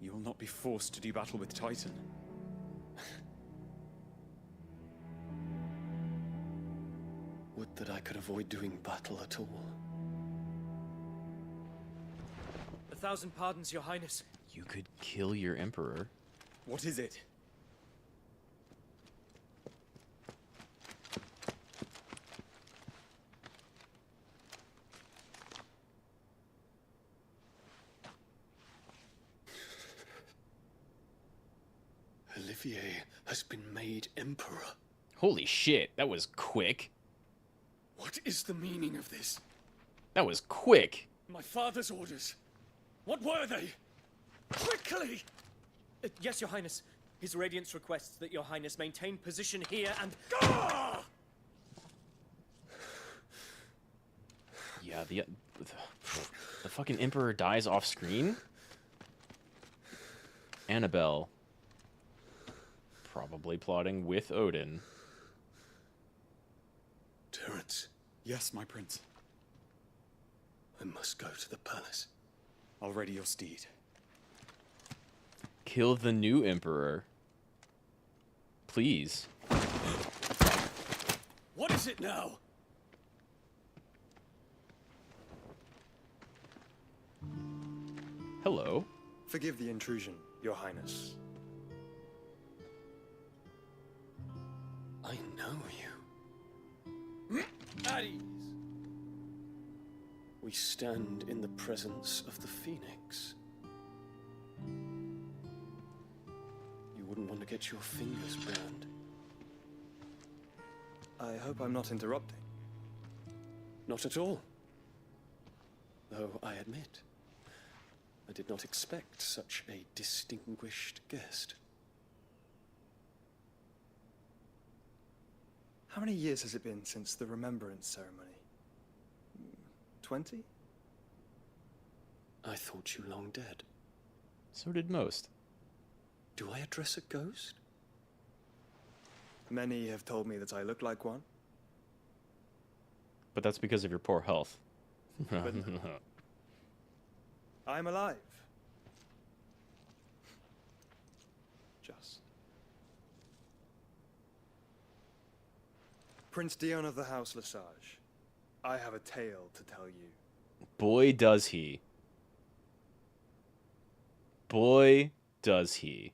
U: You will not be forced to do battle with Titan.
W: Would that I could avoid doing battle at all.
X: 1,000 pardons, Your Highness.
A: You could kill your emperor.
U: What is it?
W: Olivier has been made emperor.
A: Holy shit, that was quick.
W: What is the meaning of this?
A: That was quick.
X: My father's orders. What were they? Quickly! Yes, Your Highness. His Radiance requests that Your Highness maintain position here and...
A: Yeah, the fucking emperor dies off screen. Annabelle. Probably plotting with Odin.
W: Terence.
U: Yes, my prince.
W: I must go to the palace.
U: I'll ready your steed.
A: Kill the new emperor. Please.
X: What is it now?
A: Hello.
G: Forgive the intrusion, Your Highness.
W: I know you.
X: At ease.
W: We stand in the presence of the Phoenix. You wouldn't want to get your fingers burned.
G: I hope I'm not interrupting.
W: Not at all. Though I admit, I did not expect such a distinguished guest.
G: How many years has it been since the Remembrance ceremony? 20?
W: I thought you long dead.
A: So did most.
W: Do I address a ghost?
G: Many have told me that I look like one.
A: But that's because of your poor health.
G: But I'm alive. Just. Prince Dion of the House Lesage, I have a tale to tell you.
A: Boy, does he. Boy, does he.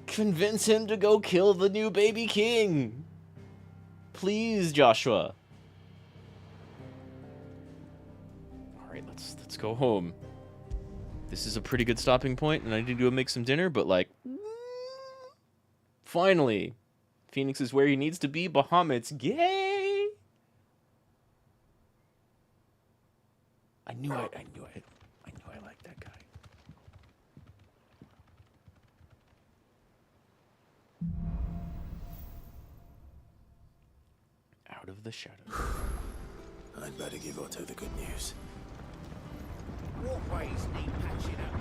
A: Convince him to go kill the new baby king. Please, Joshua. All right, let's go home. This is a pretty good stopping point, and I need to go make some dinner, but like, finally, Phoenix is where he needs to be. Bahamut's gay. I knew I liked that guy. Out of the shadows.
B: I'd better give Otto the good news.
E: Walkways need patching up.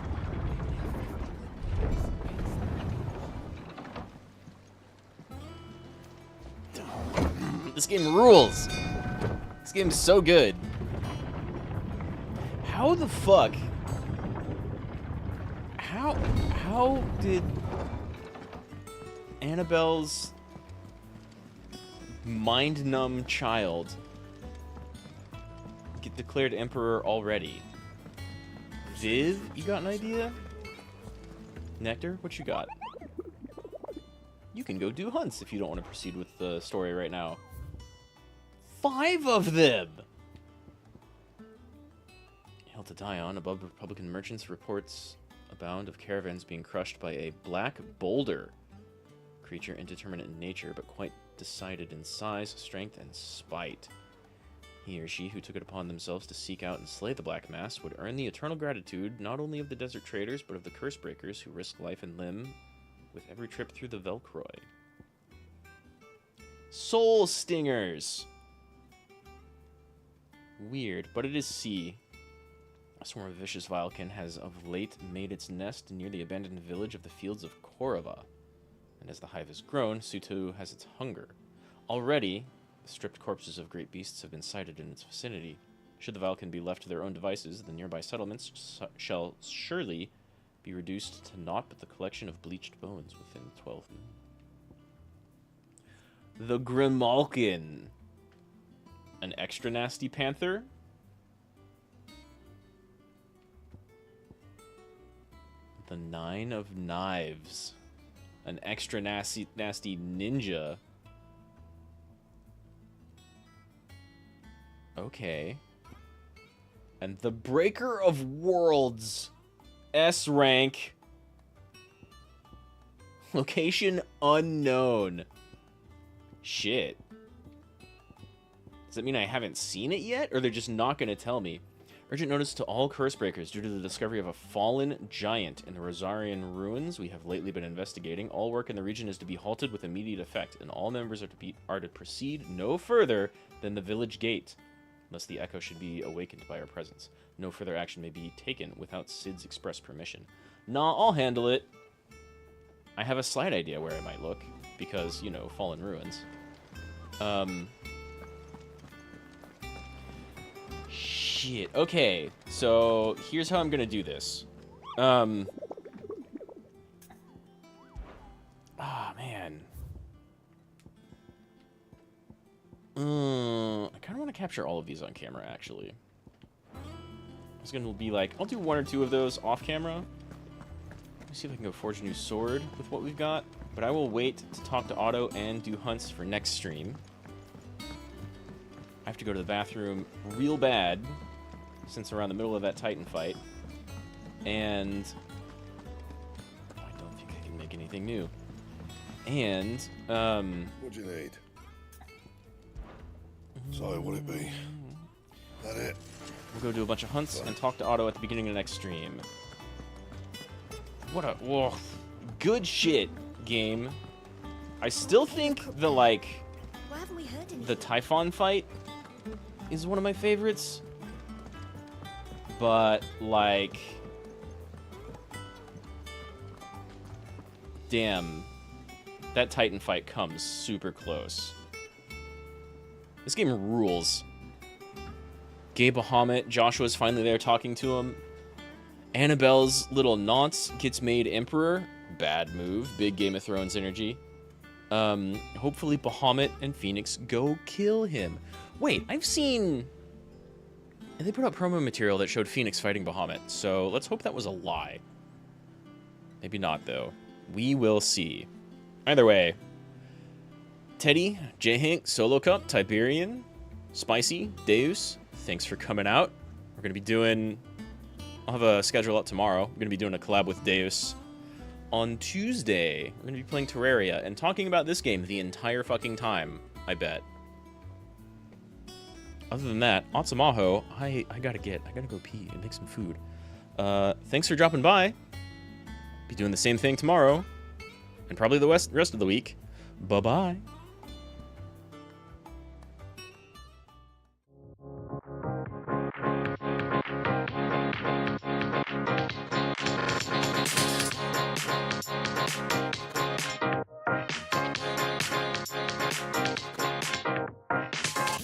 A: This game rules. This game's so good. How the fuck? How did Annabelle's mind-numb child get declared emperor already? Viv, you got an idea? Nectar, what you got? You can go do hunts if you don't want to proceed with the story right now. 5 of them! Hill to die on. Above Republican merchants, reports abound of caravans being crushed by a black boulder. Creature indeterminate in nature, but quite decided in size, strength, and spite. He or she who took it upon themselves to seek out and slay the Black Mass would earn the eternal gratitude not only of the desert traders, but of the curse breakers who risk life and limb with every trip through the Velcroy. Soul Stingers! Weird, but it is sea. A swarm of vicious Vilekin has of late made its nest near the abandoned village of the Fields of Korova. And as the hive has grown, so too has its hunger. Already, the stripped corpses of great beasts have been sighted in its vicinity. Should the Vilekin be left to their own devices, the nearby settlements shall surely be reduced to naught but the collection of bleached bones within 12 moon. The Grimalkin. An extra nasty panther? The 9 of Knives. An extra nasty ninja. Okay. And the Breaker of Worlds. S rank. Location unknown. Shit. Does that mean I haven't seen it yet? Or they're just not going to tell me? Urgent notice to all curse breakers due to the discovery of a fallen giant in the Rosarian ruins we have lately been investigating. All work in the region is to be halted with immediate effect, and all members are to proceed no further than the village gate, unless the echo should be awakened by our presence. No further action may be taken without Sid's express permission. Nah, I'll handle it. I have a slight idea where I might look, because, you know, fallen ruins. Shit. Okay, so here's how I'm gonna do this. Man. I kind of want to capture all of these on camera, actually. was going to be like, I'll do 1 or 2 of those off camera. Let me see if I can go forge a new sword with what we've got. But I will wait to talk to Otto and do hunts for next stream. I have to go to the bathroom real bad, since we're around the middle of that Titan fight. And I don't think I can make anything new. And,
S: What do you need? So, will it be? That it?
A: We'll go do a bunch of hunts and talk to Otto at the beginning of the next stream. What a... Whoa. Good shit, game. I still think the, like...
D: Why haven't we heard anything?
A: The Typhon fight is one of my favorites. But, like... Damn. That Titan fight comes super close. This game rules. Gay Bahamut, Joshua's finally there talking to him. Annabelle's little nonce gets made Emperor. Bad move. Big Game of Thrones energy. Hopefully Bahamut and Phoenix go kill him. Wait, I've seen... They put out promo material that showed Phoenix fighting Bahamut, so let's hope that was a lie. Maybe not, though. We will see. Either way, Teddy, J-Hank, Solo Cup, Tiberian, Spicy, Deus, thanks for coming out. We're going to be doing... I'll have a schedule up tomorrow. We're going to be doing a collab with Deus. On Tuesday, we're going to be playing Terraria and talking about this game the entire fucking time, I bet. Other than that, Otsumaho, I gotta go pee and make some food. Thanks for dropping by. Be doing the same thing tomorrow. And probably the rest of the week. Bye-bye.